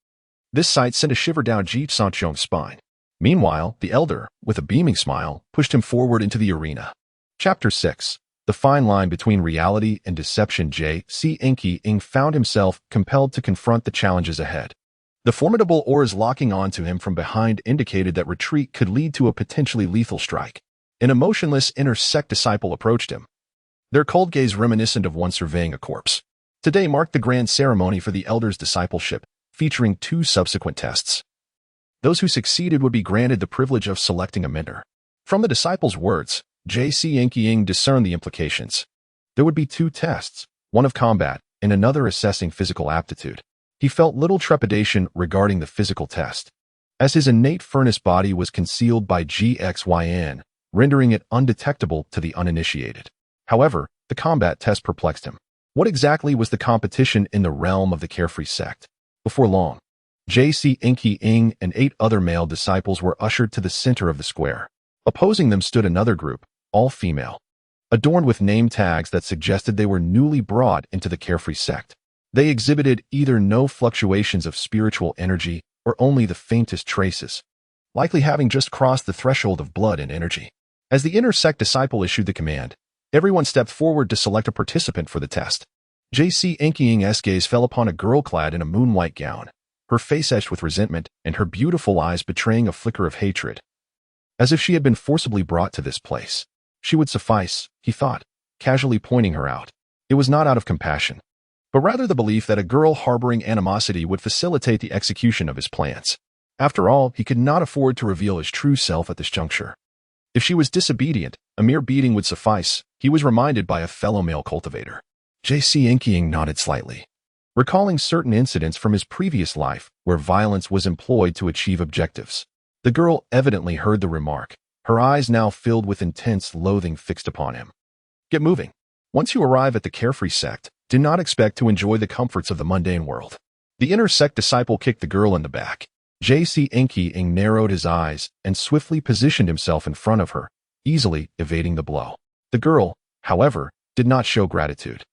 This sight sent a shiver down Ji Cangqiong's spine. Meanwhile, the elder, with a beaming smile, pushed him forward into the arena. Chapter 6. The fine line between reality and deception. Ji Cangqiong found himself compelled to confront the challenges ahead. The formidable auras locking onto him from behind indicated that retreat could lead to a potentially lethal strike. An emotionless inner sect disciple approached him, their cold gaze reminiscent of one surveying a corpse. Today marked the grand ceremony for the elder's discipleship, featuring 2 subsequent tests. Those who succeeded would be granted the privilege of selecting a mentor. From the disciple's words, Ji Cangqiong discerned the implications. There would be 2 tests, one of combat and another assessing physical aptitude. He felt little trepidation regarding the physical test, as his innate furnace body was concealed by Gu Xiyan, rendering it undetectable to the uninitiated. However, the combat test perplexed him. What exactly was the competition in the realm of the carefree sect? Before long, Ji Cangqiong and 8 other male disciples were ushered to the center of the square. Opposing them stood another group, all female, adorned with name tags that suggested they were newly brought into the carefree sect. They exhibited either no fluctuations of spiritual energy or only the faintest traces, likely having just crossed the threshold of blood and energy. As the inner sect disciple issued the command, everyone stepped forward to select a participant for the test. Ji Cangqiong's gaze fell upon a girl clad in a moon-white gown, her face etched with resentment and her beautiful eyes betraying a flicker of hatred. As if she had been forcibly brought to this place, she would suffice, he thought, casually pointing her out. It was not out of compassion, but rather the belief that a girl harboring animosity would facilitate the execution of his plans. After all, he could not afford to reveal his true self at this juncture. If she was disobedient, a mere beating would suffice, he was reminded by a fellow male cultivator. Ji Cangqiong nodded slightly, recalling certain incidents from his previous life where violence was employed to achieve objectives. The girl evidently heard the remark, her eyes now filled with intense loathing fixed upon him. Get moving. Once you arrive at the carefree sect, do not expect to enjoy the comforts of the mundane world. The inner sect disciple kicked the girl in the back. Ji Cangqiong narrowed his eyes and swiftly positioned himself in front of her, easily evading the blow. The girl, however, did not show gratitude.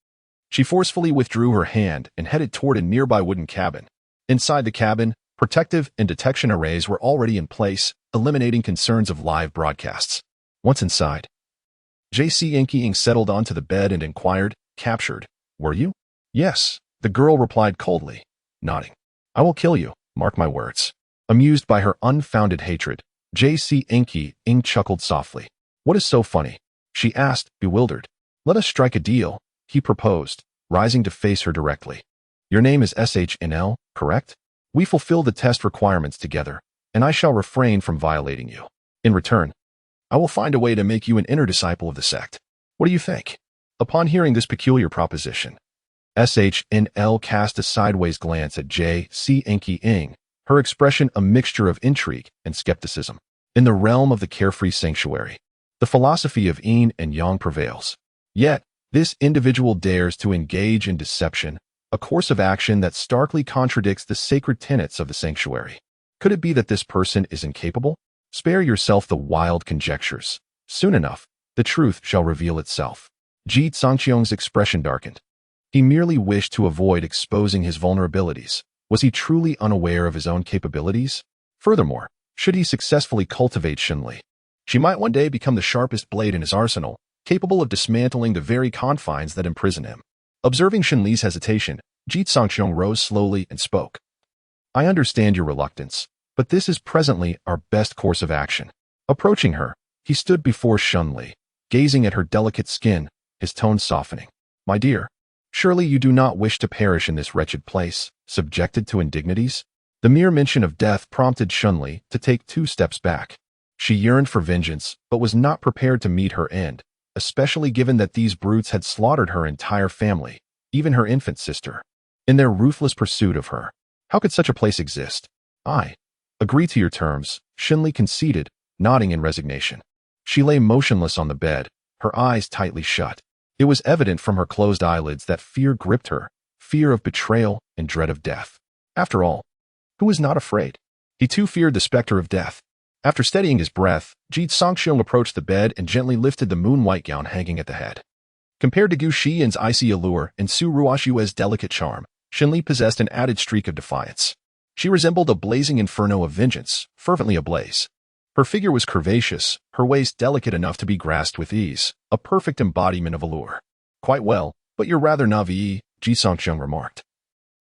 She forcefully withdrew her hand and headed toward a nearby wooden cabin. Inside the cabin, protective and detection arrays were already in place, eliminating concerns of live broadcasts. Once inside, Ji Cangqiong settled onto the bed and inquired, "Captured, were you?" "Yes," the girl replied coldly, nodding. "I will kill you, mark my words." Amused by her unfounded hatred, Ji Cangqiong chuckled softly. "What is so funny?" she asked, bewildered. "Let us strike a deal," he proposed, rising to face her directly. "Your name is SHNL, correct? We fulfill the test requirements together, and I shall refrain from violating you. In return, I will find a way to make you an inner disciple of the sect. What do you think?" Upon hearing this peculiar proposition, SHNL cast a sideways glance at Ji Cangqiong, her expression a mixture of intrigue and skepticism. In the realm of the carefree sanctuary, the philosophy of yin and yang prevails. Yet, this individual dares to engage in deception, a course of action that starkly contradicts the sacred tenets of the sanctuary. Could it be that this person is incapable? Spare yourself the wild conjectures. Soon enough, the truth shall reveal itself. Ji Cangqiong's expression darkened. He merely wished to avoid exposing his vulnerabilities. Was he truly unaware of his own capabilities? Furthermore, should he successfully cultivate Xinli, she might one day become the sharpest blade in his arsenal, capable of dismantling the very confines that imprison him. Observing Xinli's hesitation, Ji Cangqiong rose slowly and spoke. "I understand your reluctance, but this is presently our best course of action." Approaching her, he stood before Xinli, gazing at her delicate skin, his tone softening. "My dear, surely you do not wish to perish in this wretched place, subjected to indignities?" The mere mention of death prompted Xinli to take 2 steps back. She yearned for vengeance, but was not prepared to meet her end, especially given that these brutes had slaughtered her entire family, even her infant sister, in their ruthless pursuit of her. How could such a place exist? "I agree to your terms," Xinli conceded, nodding in resignation. She lay motionless on the bed, her eyes tightly shut. It was evident from her closed eyelids that fear gripped her, fear of betrayal and dread of death. After all, who is not afraid? He too feared the specter of death. After steadying his breath, Ji Cangqiong approached the bed and gently lifted the moon-white gown hanging at the head. Compared to Gu Xiyan's icy allure and Su Ruoxue's delicate charm, Xinli possessed an added streak of defiance. She resembled a blazing inferno of vengeance, fervently ablaze. Her figure was curvaceous, her waist delicate enough to be grasped with ease, a perfect embodiment of allure. "Quite well, but you're rather naïve," Ji Cangqiong remarked,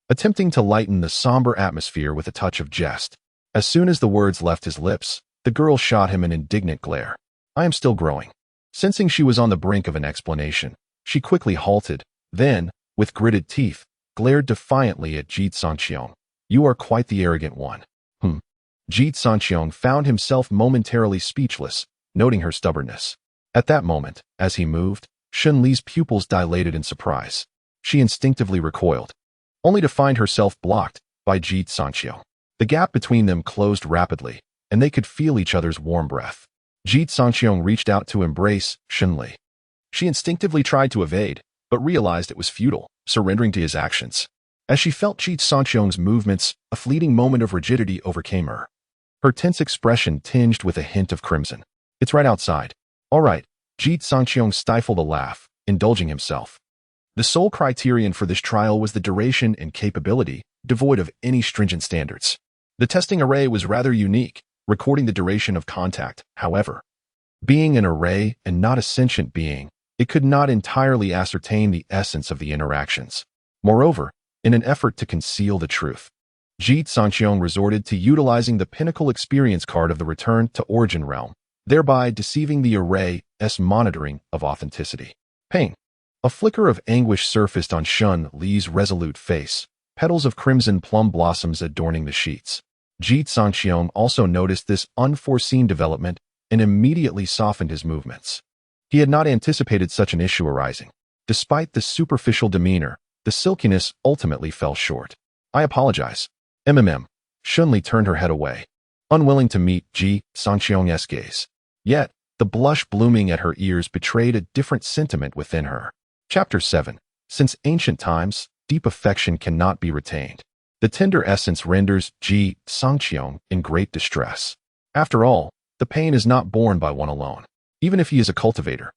attempting to lighten the somber atmosphere with a touch of jest. As soon as the words left his lips, the girl shot him an indignant glare. "I am still growing." Sensing she was on the brink of an explanation, she quickly halted, then, with gritted teeth, glared defiantly at Ji Cangqiong. "You are quite the arrogant one." Ji Cangqiong found himself momentarily speechless, noting her stubbornness. At that moment, as he moved, Xinli's pupils dilated in surprise. She instinctively recoiled, only to find herself blocked by Ji Cangqiong. The gap between them closed rapidly, and they could feel each other's warm breath. Ji Cangqiong reached out to embrace Xinli. She instinctively tried to evade, but realized it was futile, surrendering to his actions. As she felt Ji Cangqiong's movements, a fleeting moment of rigidity overcame her. Her tense expression tinged with a hint of crimson. "It's right outside." "All right." Ji Cangqiong stifled a laugh, indulging himself. The sole criterion for this trial was the duration and capability, devoid of any stringent standards. The testing array was rather unique, recording the duration of contact, however. Being an array and not a sentient being, it could not entirely ascertain the essence of the interactions. Moreover, in an effort to conceal the truth, Ji Cangqiong resorted to utilizing the pinnacle experience card of the Return to Origin realm, thereby deceiving the array's monitoring of authenticity. Pain. A flicker of anguish surfaced on Xun Li's resolute face, petals of crimson plum blossoms adorning the sheets. Ji Cangqiong also noticed this unforeseen development and immediately softened his movements. He had not anticipated such an issue arising. Despite the superficial demeanor, the silkiness ultimately fell short. "I apologize." Xun Li turned her head away, unwilling to meet Ji Cangqiong's gaze. Yet, the blush blooming at her ears betrayed a different sentiment within her. Chapter 7. Since ancient times, deep affection cannot be retained. The tender essence renders Ji Cangqiong in great distress. After all, the pain is not borne by one alone. Even if he is a cultivator,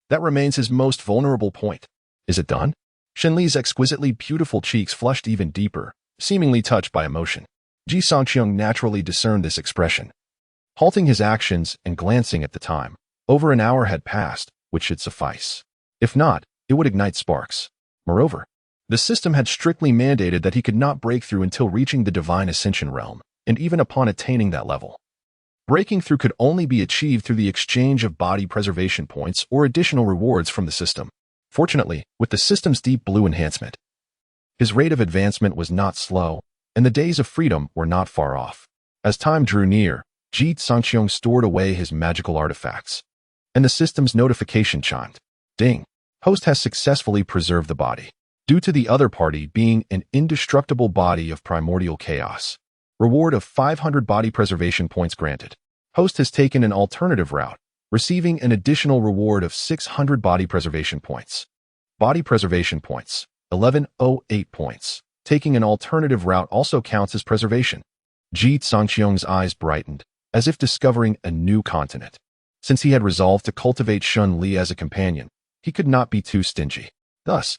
that remains his most vulnerable point. Is it done? Xun Li's exquisitely beautiful cheeks flushed even deeper, seemingly touched by emotion. Ji Cangqiong naturally discerned this expression. Halting his actions and glancing at the time, over an hour had passed, which should suffice. If not, it would ignite sparks. Moreover, the system had strictly mandated that he could not break through until reaching the divine ascension realm, and even upon attaining that level. Breaking through could only be achieved through the exchange of body preservation points or additional rewards from the system. Fortunately, with the system's deep blue enhancement, his rate of advancement was not slow, and the days of freedom were not far off. As time drew near, Ji Cangqiong stored away his magical artifacts, and the system's notification chimed. Ding! Host has successfully preserved the body, due to the other party being an indestructible body of primordial chaos. Reward of 500 body preservation points granted. Host has taken an alternative route, receiving an additional reward of 600 body preservation points. Body preservation points, 1108 points. Taking an alternative route also counts as preservation. Ji Cangqiong's eyes brightened, as if discovering a new continent. Since he had resolved to cultivate Xun Li as a companion, he could not be too stingy. Thus,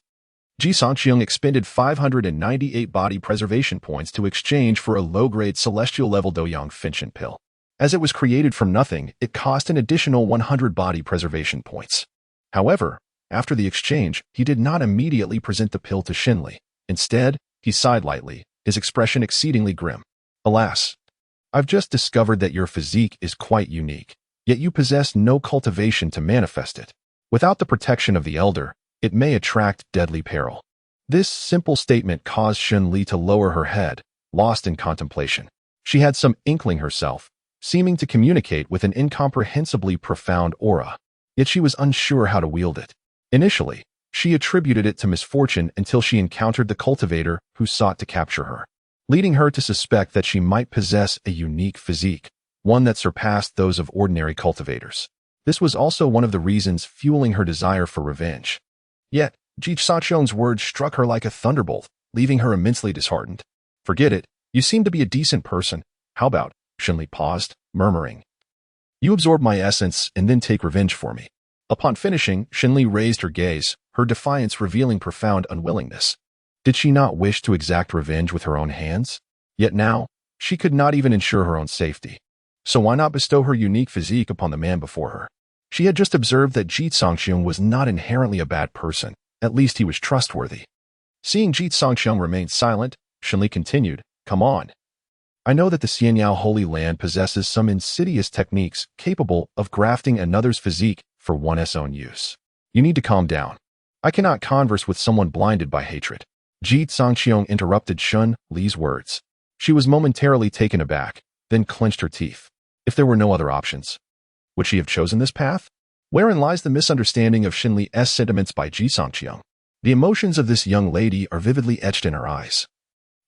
Ji Cangqiong expended 598 body preservation points to exchange for a low-grade celestial-level Doyang Finchen pill. As it was created from nothing, it cost an additional 100 body preservation points. However, after the exchange, he did not immediately present the pill to Xun Li. Instead, he sighed lightly, his expression exceedingly grim. "Alas, I've just discovered that your physique is quite unique, yet you possess no cultivation to manifest it. Without the protection of the Elder, it may attract deadly peril." This simple statement caused Xun Li to lower her head, lost in contemplation. She had some inkling herself, seeming to communicate with an incomprehensibly profound aura, yet she was unsure how to wield it. Initially, she attributed it to misfortune until she encountered the cultivator who sought to capture her, leading her to suspect that she might possess a unique physique, one that surpassed those of ordinary cultivators. This was also one of the reasons fueling her desire for revenge. Yet, Ji Cangqiong's words struck her like a thunderbolt, leaving her immensely disheartened. "Forget it. You seem to be a decent person. How about?" Xun Li paused, murmuring. "You absorb my essence and then take revenge for me." Upon finishing, Xun Li raised her gaze, her defiance revealing profound unwillingness. Did she not wish to exact revenge with her own hands? Yet now, she could not even ensure her own safety. So why not bestow her unique physique upon the man before her? She had just observed that Ji Cangqiong was not inherently a bad person. At least he was trustworthy. Seeing Ji Cangqiong remain silent, Xun Li continued, "Come on. I know that the Xiaoyao Holy Land possesses some insidious techniques capable of grafting another's physique for one's own use. You need to calm down. I cannot converse with someone blinded by hatred." Ji Cangqiong interrupted Xun Li's words. She was momentarily taken aback, then clenched her teeth. If there were no other options, would she have chosen this path? Wherein lies the misunderstanding of Xun Li's sentiments by Ji Cangqiong? The emotions of this young lady are vividly etched in her eyes,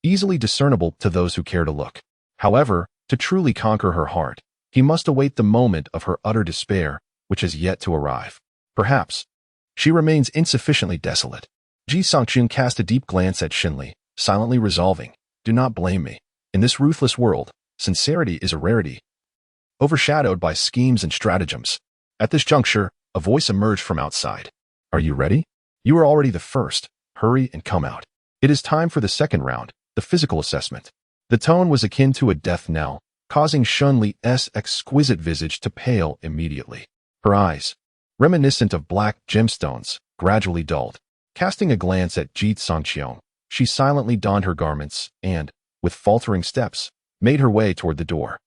easily discernible to those who care to look. However, to truly conquer her heart, he must await the moment of her utter despair, which has yet to arrive. Perhaps, She remains insufficiently desolate. Ji Cangqiong cast a deep glance at Xinli, silently resolving, do not blame me. In this ruthless world, sincerity is a rarity, overshadowed by schemes and stratagems. At this juncture, a voice emerged from outside. Are you ready? You are already the first. Hurry and come out. It is time for the second round, the physical assessment. The tone was akin to a death knell, causing Xunli's exquisite visage to pale immediately. Her eyes, reminiscent of black gemstones, gradually dulled. Casting a glance at Ji Cangqiong, she silently donned her garments and, with faltering steps, made her way toward the door.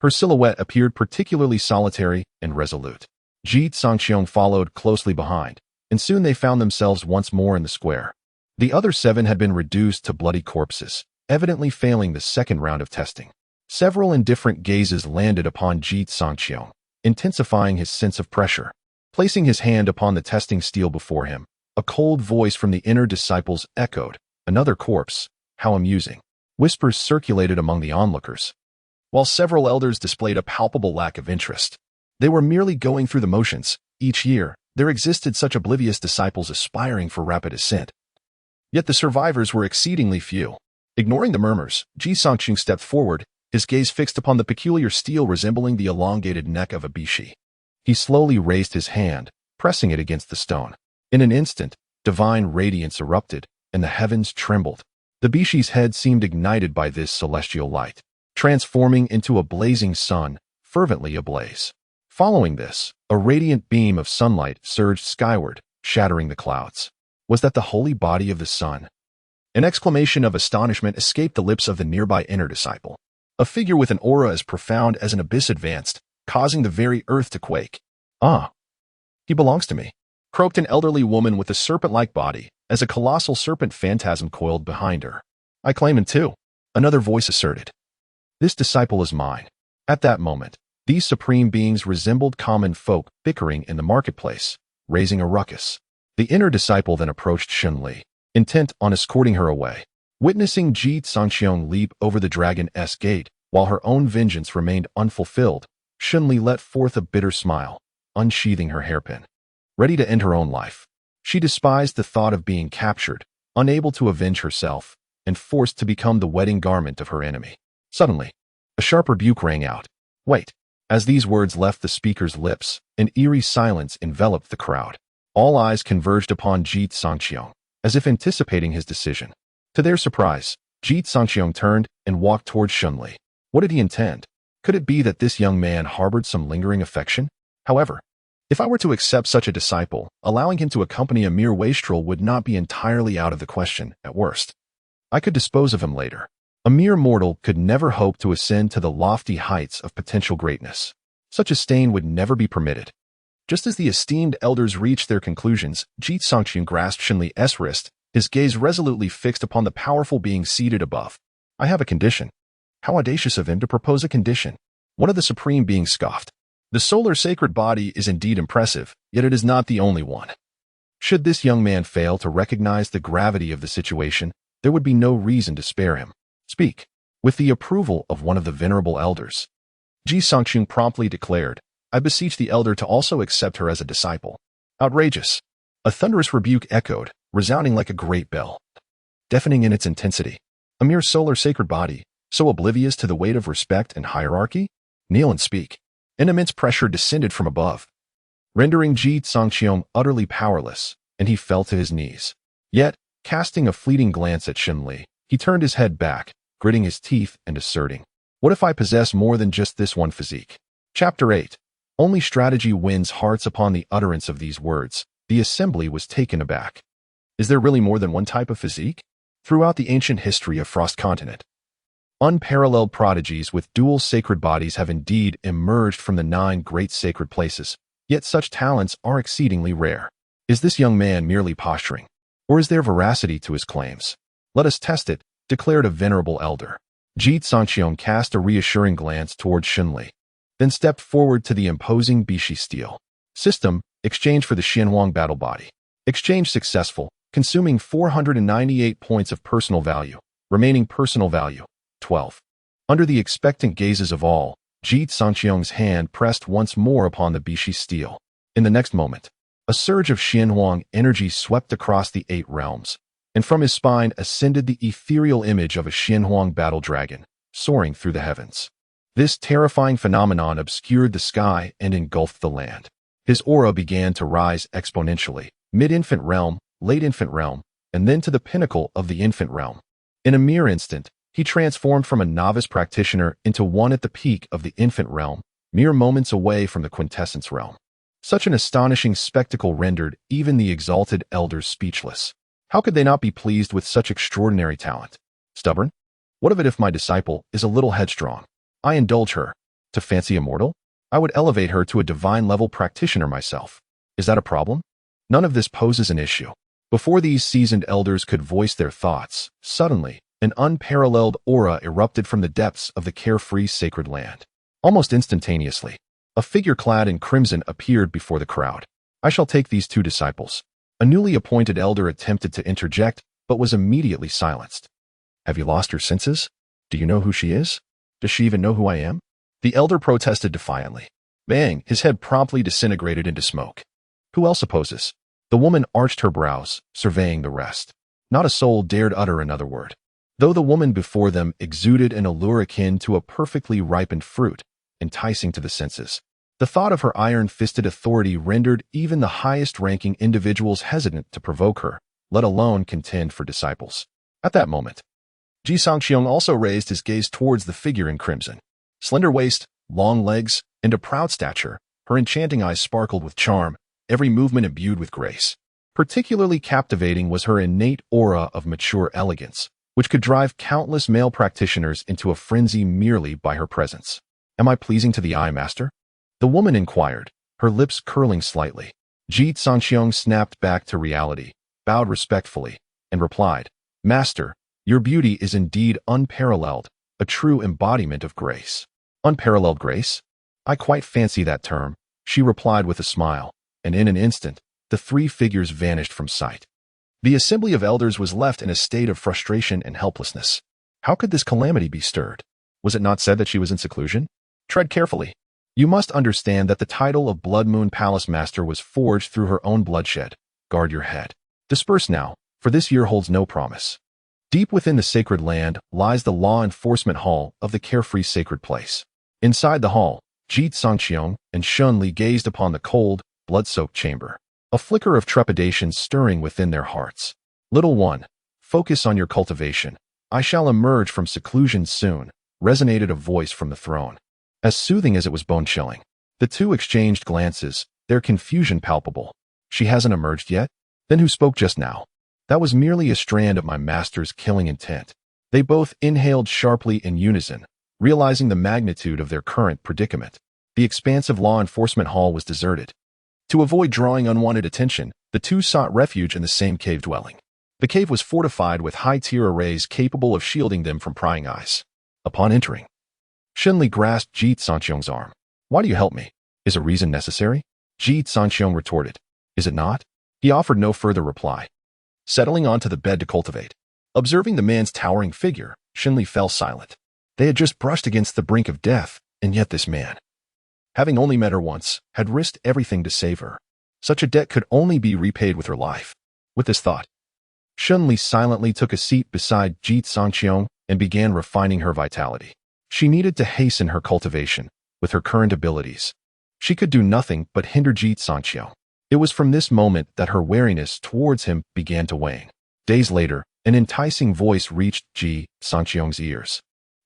Her silhouette appeared particularly solitary and resolute. Ji Cangqiong followed closely behind, and soon they found themselves once more in the square. The other 7 had been reduced to bloody corpses, evidently failing the second round of testing. Several indifferent gazes landed upon Ji Cangqiong, intensifying his sense of pressure. Placing his hand upon the testing steel before him, a cold voice from the inner disciples echoed, another corpse, how amusing. Whispers circulated among the onlookers, while several elders displayed a palpable lack of interest. They were merely going through the motions. Each year, there existed such oblivious disciples aspiring for rapid ascent. Yet the survivors were exceedingly few. Ignoring the murmurs, Ji Cangqiong stepped forward, his gaze fixed upon the peculiar steel resembling the elongated neck of a bishi. He slowly raised his hand, pressing it against the stone. In an instant, divine radiance erupted, and the heavens trembled. The bishi's head seemed ignited by this celestial light, transforming into a blazing sun, fervently ablaze. Following this, a radiant beam of sunlight surged skyward, shattering the clouds. Was that the holy body of the sun? An exclamation of astonishment escaped the lips of the nearby inner disciple. A figure with an aura as profound as an abyss advanced, causing the very earth to quake. Ah, he belongs to me, croaked an elderly woman with a serpent-like body, as a colossal serpent phantasm coiled behind her. I claim him too, another voice asserted. This disciple is mine. At that moment, these supreme beings resembled common folk bickering in the marketplace, raising a ruckus. The inner disciple then approached Xunli, intent on escorting her away. Witnessing Ji Cangqiong leap over the dragon's gate, while her own vengeance remained unfulfilled, Xunli let forth a bitter smile, unsheathing her hairpin. Ready to end her own life. She despised the thought of being captured, unable to avenge herself, and forced to become the wedding garment of her enemy. Suddenly, a sharp rebuke rang out. Wait. As these words left the speaker's lips, an eerie silence enveloped the crowd. All eyes converged upon Ji Cangqiong, as if anticipating his decision. To their surprise, Ji Cangqiong turned and walked towards Xunli. What did he intend? Could it be that this young man harbored some lingering affection? However, if I were to accept such a disciple, allowing him to accompany a mere wastrel would not be entirely out of the question, at worst. I could dispose of him later. A mere mortal could never hope to ascend to the lofty heights of potential greatness. Such a stain would never be permitted. Just as the esteemed elders reached their conclusions, Ji Cangqiong grasped Xunli's wrist, his gaze resolutely fixed upon the powerful being seated above. I have a condition. How audacious of him to propose a condition. One of the supreme beings scoffed. The solar sacred body is indeed impressive, yet it is not the only one. Should this young man fail to recognize the gravity of the situation, there would be no reason to spare him. Speak. With the approval of one of the venerable elders, Ji Cangqiong promptly declared, I beseech the elder to also accept her as a disciple. Outrageous. A thunderous rebuke echoed, resounding like a great bell, deafening in its intensity. A mere solar sacred body, so oblivious to the weight of respect and hierarchy? Kneel and speak. An immense pressure descended from above, rendering Ji Cangqiong utterly powerless, and he fell to his knees. Yet, casting a fleeting glance at Xunli, he turned his head back, gritting his teeth and asserting, what if I possess more than just this one physique? Chapter 8. Only strategy wins hearts. Upon the utterance of these words, the assembly was taken aback. Is there really more than one type of physique? Throughout the ancient history of Frost Continent, unparalleled prodigies with dual sacred bodies have indeed emerged from the 9 great sacred places, yet such talents are exceedingly rare. Is this young man merely posturing? Or is there veracity to his claims? Let us test it, declared a venerable elder. Ji Cangqiong cast a reassuring glance toward Xunli, then stepped forward to the imposing bishi steel. System, exchange for the Xianhuang battle body. Exchange successful, consuming 498 points of personal value. Remaining personal value, 12. Under the expectant gazes of all, Ji Cangqiong's hand pressed once more upon the bishi steel. In the next moment, A surge of Xianhuang energy swept across the 8 realms, and from his spine ascended the ethereal image of a Xianhuang battle dragon, soaring through the heavens. This terrifying phenomenon obscured the sky and engulfed the land. His aura began to rise exponentially, mid-infant realm, late infant realm, and then to the pinnacle of the infant realm. In a mere instant, he transformed from a novice practitioner into one at the peak of the infant realm, mere moments away from the quintessence realm. Such an astonishing spectacle rendered even the exalted elders speechless. How could they not be pleased with such extraordinary talent? Stubborn? What of it if my disciple is a little headstrong? I indulge her. To fancy immortal? I would elevate her to a divine-level practitioner myself. Is that a problem? None of this poses an issue. Before these seasoned elders could voice their thoughts, suddenly, an unparalleled aura erupted from the depths of the carefree sacred land. Almost instantaneously, a figure clad in crimson appeared before the crowd. I shall take these 2 disciples. A newly appointed elder attempted to interject, but was immediately silenced. Have you lost your senses? Do you know who she is? Does she even know who I am? The elder protested defiantly. Bang! His head promptly disintegrated into smoke. Who else opposes? The woman arched her brows, surveying the rest. Not a soul dared utter another word. Though the woman before them exuded an allure akin to a perfectly ripened fruit, enticing to the senses, the thought of her iron-fisted authority rendered even the highest-ranking individuals hesitant to provoke her, let alone contend for disciples. At that moment, Ji Cangqiong also raised his gaze towards the figure in crimson. Slender waist, long legs, and a proud stature, her enchanting eyes sparkled with charm, every movement imbued with grace. Particularly captivating was her innate aura of mature elegance, which could drive countless male practitioners into a frenzy merely by her presence. Am I pleasing to the eye, master? The woman inquired, her lips curling slightly. Ji Cangqiong snapped back to reality, bowed respectfully, and replied, Master, your beauty is indeed unparalleled, a true embodiment of grace. Unparalleled grace? I quite fancy that term, she replied with a smile, and in an instant, the 3 figures vanished from sight. The assembly of elders was left in a state of frustration and helplessness. How could this calamity be stirred? Was it not said that she was in seclusion? Tread carefully. You must understand that the title of Blood Moon Palace Master was forged through her own bloodshed. Guard your head. Disperse now, for this year holds no promise. Deep within the sacred land lies the law enforcement hall of the carefree sacred place. Inside the hall, Ji Cangqiong and Shun Li gazed upon the cold, blood-soaked chamber, a flicker of trepidation stirring within their hearts. Little one, focus on your cultivation. I shall emerge from seclusion soon, resonated a voice from the throne. As soothing as it was bone-chilling. The 2 exchanged glances, their confusion palpable. She hasn't emerged yet? Then who spoke just now? That was merely a strand of my master's killing intent. They both inhaled sharply in unison, realizing the magnitude of their current predicament. The expansive law enforcement hall was deserted. To avoid drawing unwanted attention, the 2 sought refuge in the same cave dwelling. The cave was fortified with high-tier arrays capable of shielding them from prying eyes. Upon entering, Shenli grasped Ji Cangqiong's arm. Why do you help me? Is a reason necessary? Ji Cangqiong retorted. Is it not? He offered no further reply, settling onto the bed to cultivate. Observing the man's towering figure, Shenli fell silent. They had just brushed against the brink of death, and yet this man, having only met her once, had risked everything to save her. Such a debt could only be repaid with her life. With this thought, Shenli silently took a seat beside Ji Cangqiong and began refining her vitality. She needed to hasten her cultivation. With her current abilities, she could do nothing but hinder Ji Cangqiong. It was from this moment that her wariness towards him began to wane. Days later, an enticing voice reached Ji Cangqiong's ears.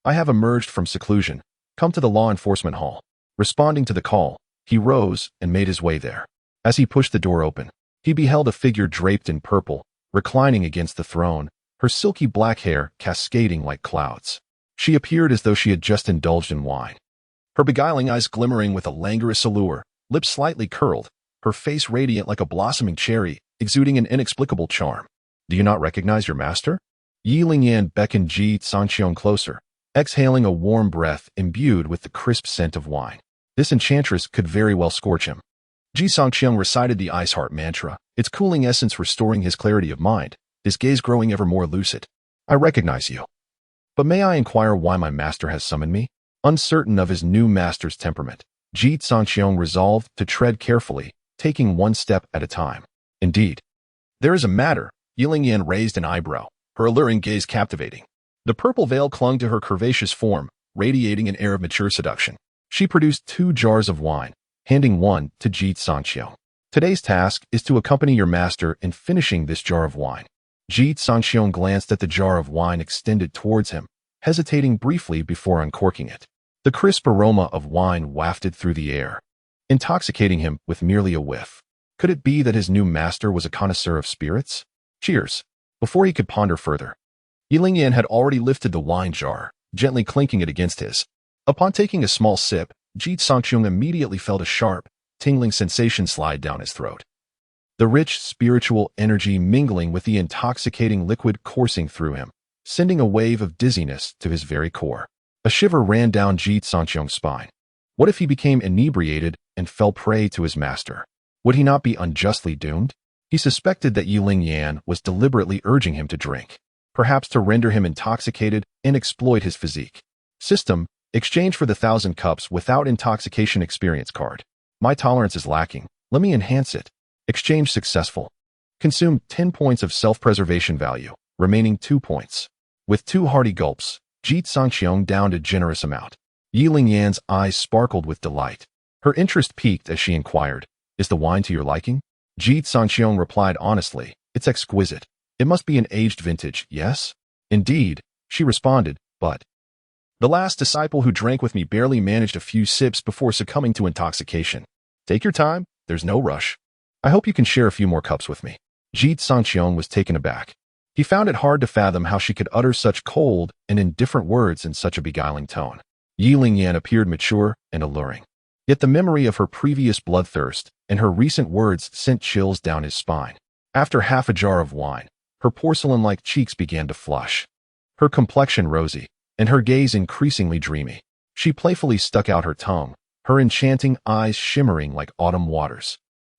I have emerged from seclusion. Come to the law enforcement hall. Responding to the call, he rose and made his way there. As he pushed the door open, he beheld a figure draped in purple, reclining against the throne, her silky black hair cascading like clouds. She appeared as though she had just indulged in wine. Her beguiling eyes glimmering with a languorous allure, lips slightly curled, her face radiant like a blossoming cherry, exuding an inexplicable charm. Do you not recognize your master? Ye Lingyan beckoned Ji Cangqiong closer, exhaling a warm breath imbued with the crisp scent of wine. This enchantress could very well scorch him. Ji Cangqiong recited the Ice Heart mantra, its cooling essence restoring his clarity of mind, his gaze growing ever more lucid. I recognize you. But may I inquire why my master has summoned me? Uncertain of his new master's temperament, Ji Cangqiong resolved to tread carefully, taking one step at a time. Indeed, there is a matter. Ye Lingyan raised an eyebrow, her alluring gaze captivating. The purple veil clung to her curvaceous form, radiating an air of mature seduction. She produced 2 jars of wine, handing one to Ji Cangqiong. Today's task is to accompany your master in finishing this jar of wine. Ji Cangqiong glanced at the jar of wine extended towards him, hesitating briefly before uncorking it. The crisp aroma of wine wafted through the air, intoxicating him with merely a whiff. Could it be that his new master was a connoisseur of spirits? Cheers! Before he could ponder further, Ye Lingyan had already lifted the wine jar, gently clinking it against his. Upon taking a small sip, Ji Cangqiong immediately felt a sharp, tingling sensation slide down his throat. The rich spiritual energy mingling with the intoxicating liquid coursing through him, sending a wave of dizziness to his very core. A shiver ran down Ji Cangqiong's spine. What if he became inebriated and fell prey to his master? Would he not be unjustly doomed? He suspected that Ye Lingyan was deliberately urging him to drink, perhaps to render him intoxicated and exploit his physique. System: exchange for the 1,000 cups without intoxication experience card. My tolerance is lacking. Let me enhance it. Exchange successful. Consume 10 points of self-preservation value, remaining 2 points. With 2 hearty gulps, Ji Cangqiong downed a generous amount. Ye Lingyan's eyes sparkled with delight. Her interest piqued as she inquired, "Is the wine to your liking?" Ji Cangqiong replied honestly, "It's exquisite. It must be an aged vintage, yes?" "Indeed," she responded, "but the last disciple who drank with me barely managed a few sips before succumbing to intoxication. Take your time, there's no rush. I hope you can share a few more cups with me." Ji Cangqiong was taken aback. He found it hard to fathom how she could utter such cold and indifferent words in such a beguiling tone. Ye Lingyan appeared mature and alluring. Yet the memory of her previous bloodthirst and her recent words sent chills down his spine. After half a jar of wine, her porcelain-like cheeks began to flush, her complexion rosy, and her gaze increasingly dreamy. She playfully stuck out her tongue, her enchanting eyes shimmering like autumn waters.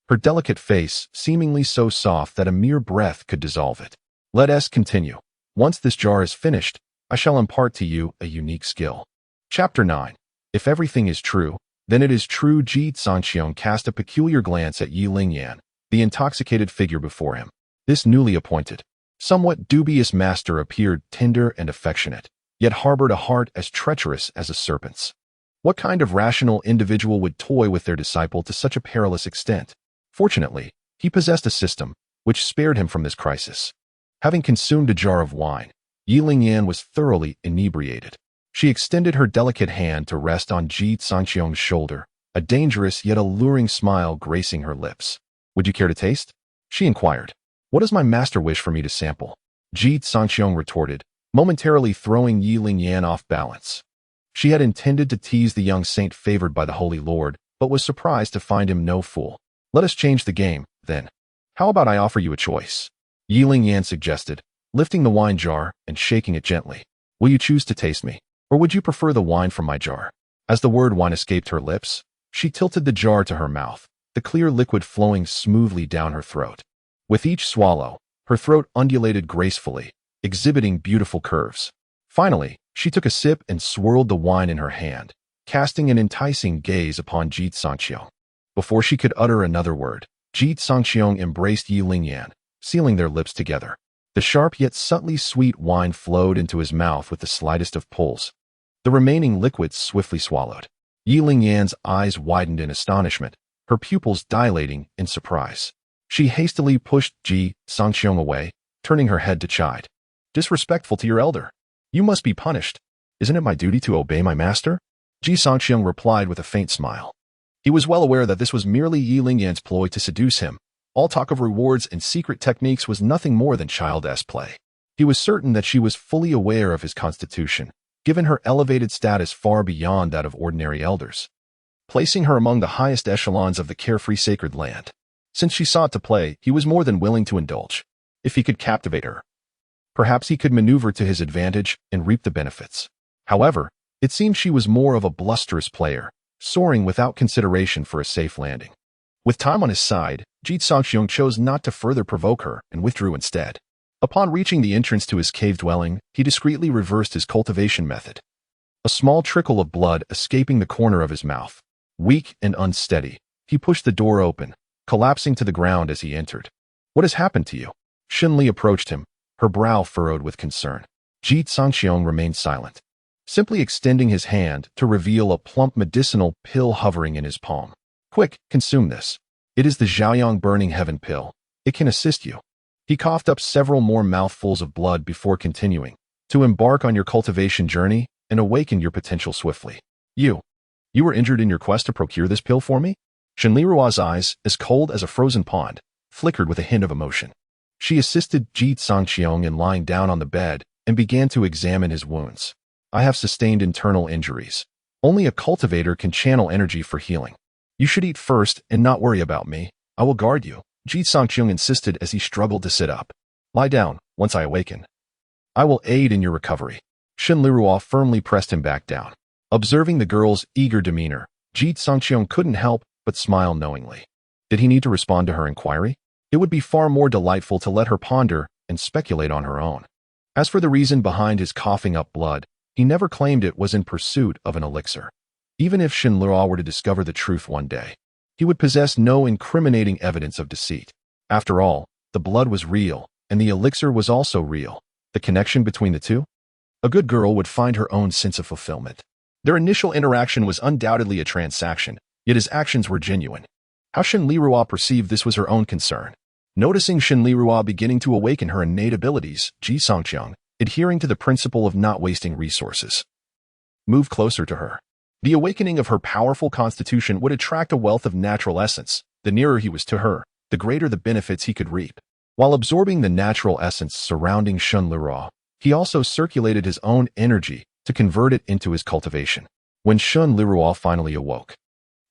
Her delicate face seemingly so soft that a mere breath could dissolve it. Let us continue. Once this jar is finished, I shall impart to you a unique skill. Chapter 9. If everything is true, then it is true. Ji Cangqiong cast a peculiar glance at Ye Lingyan, the intoxicated figure before him. This newly appointed, somewhat dubious master appeared tender and affectionate, yet harbored a heart as treacherous as a serpent's. What kind of rational individual would toy with their disciple to such a perilous extent? Fortunately, he possessed a system which spared him from this crisis. Having consumed a jar of wine, Ye Lingyan was thoroughly inebriated. She extended her delicate hand to rest on Ji Cangqiong's shoulder, a dangerous yet alluring smile gracing her lips. "Would you care to taste?" she inquired. "What does my master wish for me to sample?" Ji Cangqiong retorted, momentarily throwing Ye Lingyan off balance. She had intended to tease the young saint favored by the Holy Lord, but was surprised to find him no fool. "Let us change the game, then. How about I offer you a choice?" Ye Lingyan suggested, lifting the wine jar and shaking it gently. "Will you choose to taste me, or would you prefer the wine from my jar?" As the word wine escaped her lips, she tilted the jar to her mouth, the clear liquid flowing smoothly down her throat. With each swallow, her throat undulated gracefully, exhibiting beautiful curves. Finally, she took a sip and swirled the wine in her hand, casting an enticing gaze upon Ji Cangqiong. Before she could utter another word, Ji Cangqiong embraced Ye Lingyan, sealing their lips together. The sharp yet subtly sweet wine flowed into his mouth with the slightest of pulls. The remaining liquids swiftly swallowed. Ye Lingyan's eyes widened in astonishment, her pupils dilating in surprise. She hastily pushed Ji Cangqiong away, turning her head to chide. "Disrespectful to your elder. You must be punished. Isn't it my duty to obey my master?" Ji Cangqiong replied with a faint smile. He was well aware that this was merely Ye Lingyan's ploy to seduce him. All talk of rewards and secret techniques was nothing more than childish play. He was certain that she was fully aware of his constitution, given her elevated status far beyond that of ordinary elders, placing her among the highest echelons of the carefree sacred land. Since she sought to play, he was more than willing to indulge. If he could captivate her, perhaps he could maneuver to his advantage and reap the benefits. However, it seemed she was more of a blusterous player, soaring without consideration for a safe landing. With time on his side, Ji Cangqiong chose not to further provoke her and withdrew instead. Upon reaching the entrance to his cave dwelling, he discreetly reversed his cultivation method. A small trickle of blood escaping the corner of his mouth. Weak and unsteady, he pushed the door open, collapsing to the ground as he entered. "What has happened to you?" Xinli approached him, her brow furrowed with concern. Ji Cangqiong remained silent, simply extending his hand to reveal a plump medicinal pill hovering in his palm. "Quick, consume this. It is the Xiaoyao Burning Heaven pill. It can assist you." He coughed up several more mouthfuls of blood before continuing, "To embark on your cultivation journey and awaken your potential swiftly. You were injured in your quest to procure this pill for me?" Shenlirua's eyes, as cold as a frozen pond, flickered with a hint of emotion. She assisted Ji Cangqiong in lying down on the bed and began to examine his wounds. "I have sustained internal injuries. Only a cultivator can channel energy for healing. You should eat first and not worry about me. I will guard you," Ji Cangqiong insisted as he struggled to sit up. "Lie down. Once I awaken, I will aid in your recovery." Shenlirua firmly pressed him back down. Observing the girl's eager demeanor, Ji Cangqiong couldn't help but smile knowingly. Did he need to respond to her inquiry? It would be far more delightful to let her ponder and speculate on her own. As for the reason behind his coughing up blood, he never claimed it was in pursuit of an elixir. Even if Shenlirua were to discover the truth one day, he would possess no incriminating evidence of deceit. After all, the blood was real, and the elixir was also real. The connection between the two? A good girl would find her own sense of fulfillment. Their initial interaction was undoubtedly a transaction, yet his actions were genuine. How Shenlirua perceived this was her own concern. Noticing Shenlirua beginning to awaken her innate abilities, Ji Cangqiong, adhering to the principle of not wasting resources, moved closer to her. The awakening of her powerful constitution would attract a wealth of natural essence. The nearer he was to her, the greater the benefits he could reap. While absorbing the natural essence surrounding Shenlirua, he also circulated his own energy to convert it into his cultivation. When Shenlirua finally awoke,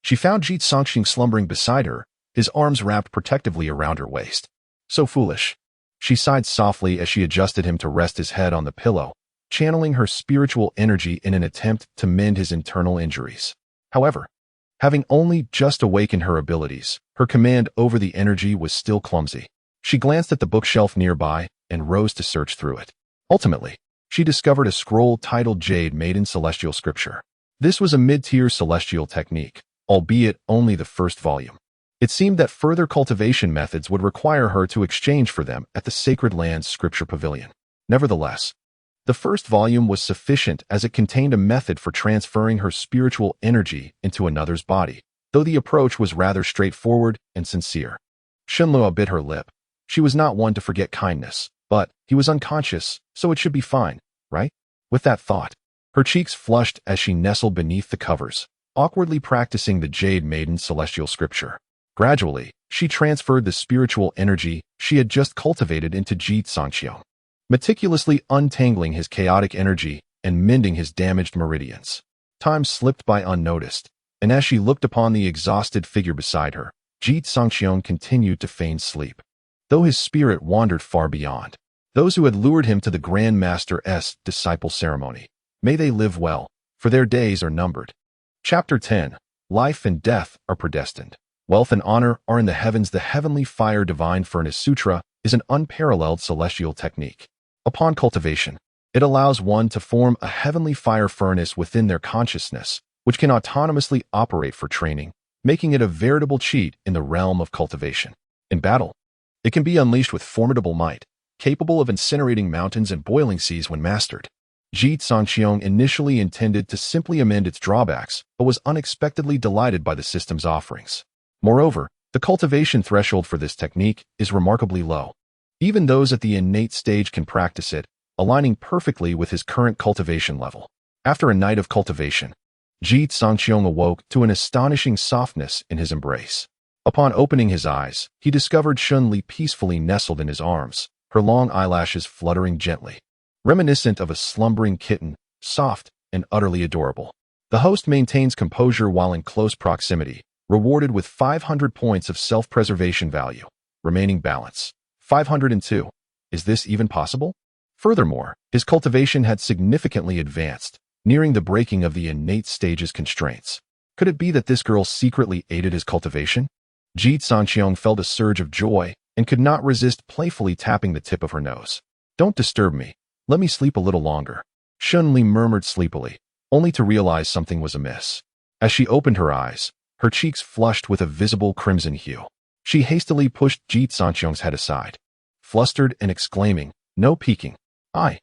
she found Ji Cangqiong slumbering beside her, his arms wrapped protectively around her waist. "So foolish." She sighed softly as she adjusted him to rest his head on the pillow, channeling her spiritual energy in an attempt to mend his internal injuries. However, having only just awakened her abilities, her command over the energy was still clumsy. She glanced at the bookshelf nearby and rose to search through it. Ultimately, she discovered a scroll titled Jade made in celestial scripture. This was a mid-tier celestial technique, albeit only the first volume. It seemed that further cultivation methods would require her to exchange for them at the Sacred Lands Scripture Pavilion. Nevertheless, the first volume was sufficient as it contained a method for transferring her spiritual energy into another's body, though the approach was rather straightforward and sincere. Shenlirua bit her lip. She was not one to forget kindness, but he was unconscious, so it should be fine, right? With that thought, her cheeks flushed as she nestled beneath the covers, awkwardly practicing the Jade Maiden celestial scripture. Gradually, she transferred the spiritual energy she had just cultivated into Ji Cangqiong, meticulously untangling his chaotic energy and mending his damaged meridians. Time slipped by unnoticed, and as she looked upon the exhausted figure beside her, Ji Cangqiong continued to feign sleep, though his spirit wandered far beyond. Those who had lured him to the Grand Master's disciple ceremony, may they live well, for their days are numbered. Chapter 10. Life and Death are Predestined. Wealth and honor are in the heavens. The heavenly fire divine furnace sutra is an unparalleled celestial technique. Upon cultivation, it allows one to form a heavenly fire furnace within their consciousness, which can autonomously operate for training, making it a veritable cheat in the realm of cultivation. In battle, it can be unleashed with formidable might, capable of incinerating mountains and boiling seas when mastered. Ji Cangqiong initially intended to simply amend its drawbacks, but was unexpectedly delighted by the system's offerings. Moreover, the cultivation threshold for this technique is remarkably low. Even those at the innate stage can practice it, aligning perfectly with his current cultivation level. After a night of cultivation, Ji Cangqiong awoke to an astonishing softness in his embrace. Upon opening his eyes, he discovered Xunli peacefully nestled in his arms, her long eyelashes fluttering gently, reminiscent of a slumbering kitten, soft and utterly adorable. The host maintains composure while in close proximity, rewarded with 500 points of self-preservation value. Remaining balance, 502. Is this even possible? Furthermore, his cultivation had significantly advanced, nearing the breaking of the innate stage's constraints. Could it be that this girl secretly aided his cultivation? Ji Cangqiong felt a surge of joy and could not resist playfully tapping the tip of her nose. "Don't disturb me. Let me sleep a little longer," Xunli murmured sleepily, only to realize something was amiss. As she opened her eyes, her cheeks flushed with a visible crimson hue. She hastily pushed Ji Cangqiong's head aside, flustered and exclaiming, "No peeking. I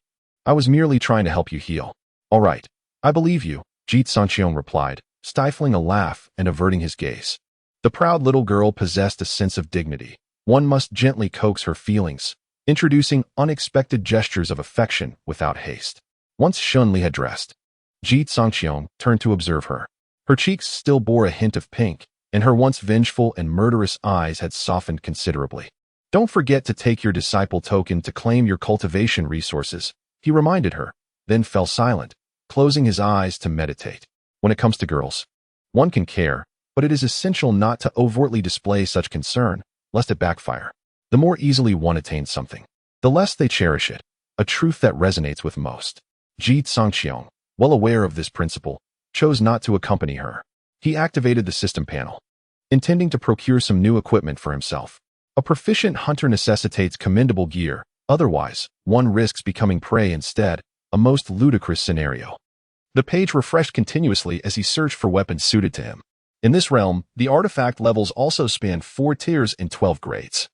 was merely trying to help you heal." "All right, I believe you," Ji Cangqiong replied, stifling a laugh and averting his gaze. The proud little girl possessed a sense of dignity. One must gently coax her feelings, introducing unexpected gestures of affection without haste. Once Shunli had dressed, Ji Cangqiong turned to observe her. Her cheeks still bore a hint of pink, and her once vengeful and murderous eyes had softened considerably. "Don't forget to take your disciple token to claim your cultivation resources," he reminded her, then fell silent, closing his eyes to meditate. When it comes to girls, one can care, but it is essential not to overtly display such concern, lest it backfire. The more easily one attains something, the less they cherish it, a truth that resonates with most. Ji Cangqiong, well aware of this principle, chose not to accompany her. He activated the system panel, intending to procure some new equipment for himself. A proficient hunter necessitates commendable gear, otherwise, one risks becoming prey instead, a most ludicrous scenario. The page refreshed continuously as he searched for weapons suited to him. In this realm, the artifact levels also span 4 tiers in 12 grades,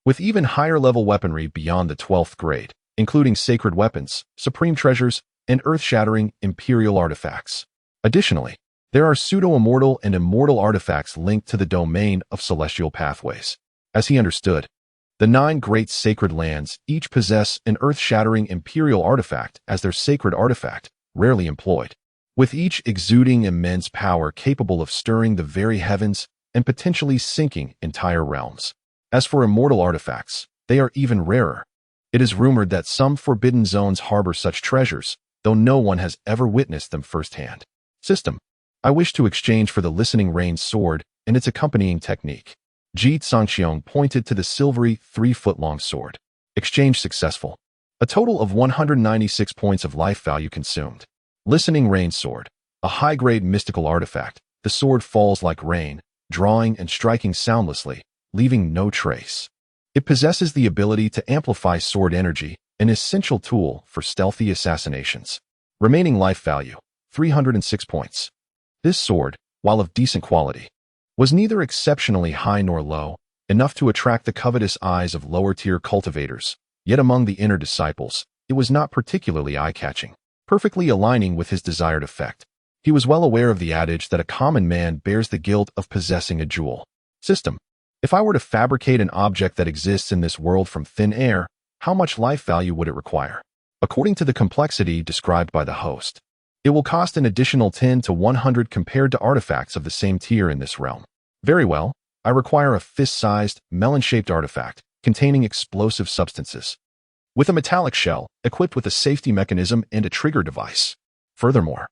with even higher level weaponry beyond the 12th grade, including sacred weapons, supreme treasures, and earth-shattering imperial artifacts. Additionally, there are pseudo-immortal and immortal artifacts linked to the domain of celestial pathways. As he understood, the 9 great sacred lands each possess an earth-shattering imperial artifact as their sacred artifact, rarely employed, with each exuding immense power capable of stirring the very heavens and potentially sinking entire realms. As for immortal artifacts, they are even rarer. It is rumored that some forbidden zones harbor such treasures, though no one has ever witnessed them firsthand. System: I wish to exchange for the Listening Rain sword and its accompanying technique. Ji Cangqiong pointed to the silvery 3-foot-long sword. Exchange successful. A total of 196 points of life value consumed. Listening Rain sword. A high-grade mystical artifact. The sword falls like rain, drawing and striking soundlessly, leaving no trace. It possesses the ability to amplify sword energy, an essential tool for stealthy assassinations. Remaining life value, 306 points. This sword, while of decent quality, was neither exceptionally high nor low, enough to attract the covetous eyes of lower-tier cultivators, yet among the inner disciples, it was not particularly eye-catching, perfectly aligning with his desired effect. He was well aware of the adage that a common man bears the guilt of possessing a jewel. System: if I were to fabricate an object that exists in this world from thin air, how much life value would it require? According to the complexity described by the host, it will cost an additional 10 to 100 compared to artifacts of the same tier in this realm. Very well, I require a fist-sized, melon-shaped artifact containing explosive substances, with a metallic shell, equipped with a safety mechanism and a trigger device. Furthermore,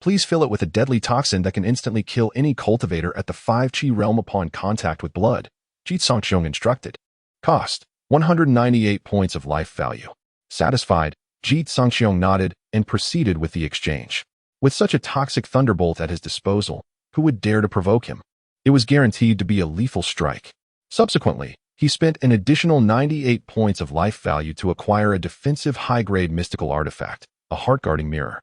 please fill it with a deadly toxin that can instantly kill any cultivator at the 5-Chi realm upon contact with blood, Ji Cangqiong instructed. Cost: 198 points of life value. Satisfied, Ji Cangqiong nodded and proceeded with the exchange. With such a toxic thunderbolt at his disposal, who would dare to provoke him? It was guaranteed to be a lethal strike. Subsequently, he spent an additional 98 points of life value to acquire a defensive high-grade mystical artifact, a heart-guarding mirror,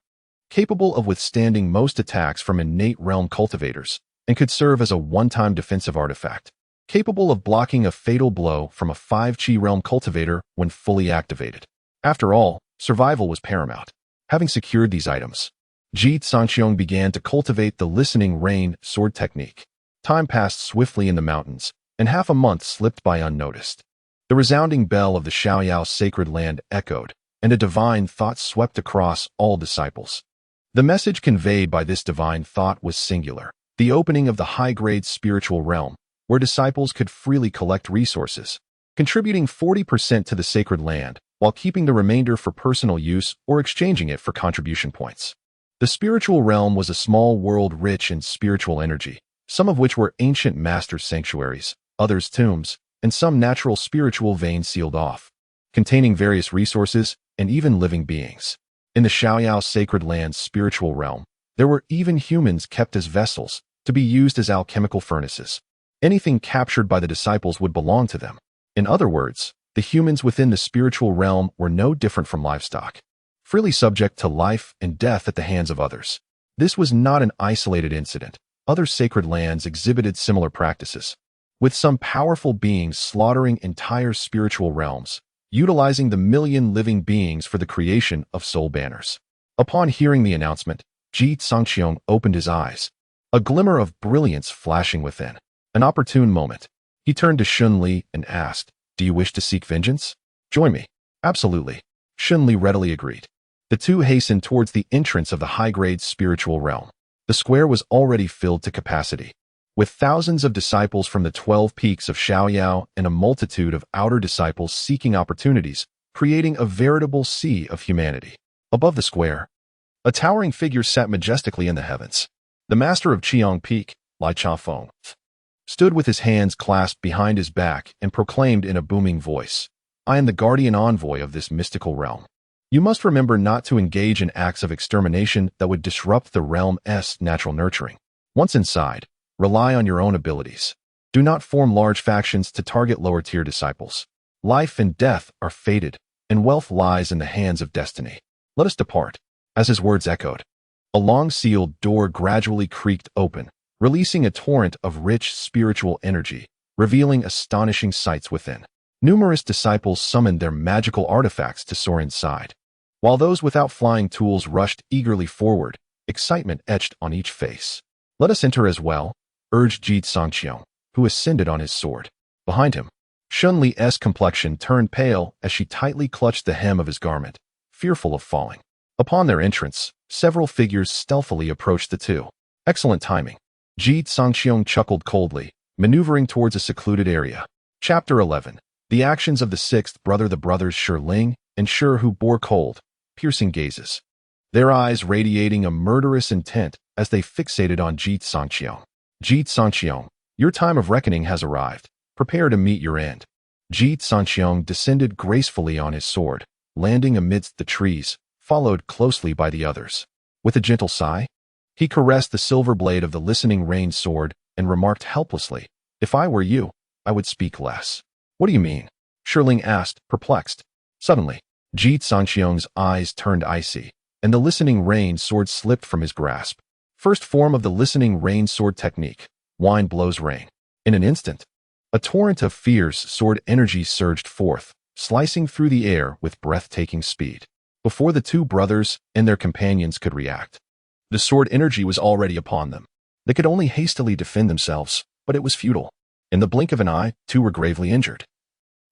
capable of withstanding most attacks from innate realm cultivators, and could serve as a one-time defensive artifact, capable of blocking a fatal blow from a 5-Chi realm cultivator when fully activated. After all, survival was paramount. Having secured these items, Ji Cangqiong began to cultivate the Listening Rain sword technique. Time passed swiftly in the mountains, and half a month slipped by unnoticed. The resounding bell of the Xiaoyao sacred land echoed, and a divine thought swept across all disciples. The message conveyed by this divine thought was singular: the opening of the high-grade spiritual realm, where disciples could freely collect resources, contributing 40% to the sacred land, while keeping the remainder for personal use or exchanging it for contribution points. The spiritual realm was a small world rich in spiritual energy, some of which were ancient master sanctuaries, others tombs, and some natural spiritual veins sealed off, containing various resources and even living beings. In the Xiaoyao sacred land's spiritual realm, there were even humans kept as vessels, to be used as alchemical furnaces. Anything captured by the disciples would belong to them. In other words, the humans within the spiritual realm were no different from livestock, freely subject to life and death at the hands of others. This was not an isolated incident. Other sacred lands exhibited similar practices. with some powerful beings slaughtering entire spiritual realms, utilizing the million living beings for the creation of soul banners. Upon hearing the announcement, Ji Cangqiong opened his eyes, a glimmer of brilliance flashing within. An opportune moment. He turned to Shunli and asked, "Do you wish to seek vengeance? Join me." "Absolutely." Shunli readily agreed. The two hastened towards the entrance of the high-grade spiritual realm. The square was already filled to capacity, with thousands of disciples from the 12 peaks of Xiaoyao and a multitude of outer disciples seeking opportunities, creating a veritable sea of humanity. Above the square, a towering figure sat majestically in the heavens. The master of Qiang Peak, Li Chafeng, stood with his hands clasped behind his back and proclaimed in a booming voice, "I am the guardian envoy of this mystical realm. You must remember not to engage in acts of extermination that would disrupt the realm's natural nurturing. Once inside, rely on your own abilities. Do not form large factions to target lower-tier disciples. Life and death are fated, and wealth lies in the hands of destiny. Let us depart." As his words echoed, a long-sealed door gradually creaked open, releasing a torrent of rich spiritual energy, revealing astonishing sights within. Numerous disciples summoned their magical artifacts to soar inside, while those without flying tools rushed eagerly forward, excitement etched on each face. "Let us enter as well," urged Ji Cangqiong, who ascended on his sword. Behind him, Shunli's complexion turned pale as she tightly clutched the hem of his garment, fearful of falling. Upon their entrance, several figures stealthily approached the two. Excellent timing. Ji Cangqiong chuckled coldly, maneuvering towards a secluded area. Chapter 11. The actions of the sixth brother, the brothers Shi Ling and Shi, who bore cold, piercing gazes, their eyes radiating a murderous intent as they fixated on Ji Cangqiong. "Ji Cangqiong, your time of reckoning has arrived. Prepare to meet your end." Ji Cangqiong descended gracefully on his sword, landing amidst the trees, followed closely by the others. With a gentle sigh, he caressed the silver blade of the listening rain sword and remarked helplessly, "If I were you, I would speak less." "What do you mean?" Shi Ling asked, perplexed. Suddenly, Ji Cangqiong's eyes turned icy, and the listening rain sword slipped from his grasp. First form of the listening rain sword technique, wind blows rain. In an instant, a torrent of fierce sword energy surged forth, slicing through the air with breathtaking speed. Before the two brothers and their companions could react, the sword energy was already upon them. They could only hastily defend themselves, but it was futile. In the blink of an eye, two were gravely injured,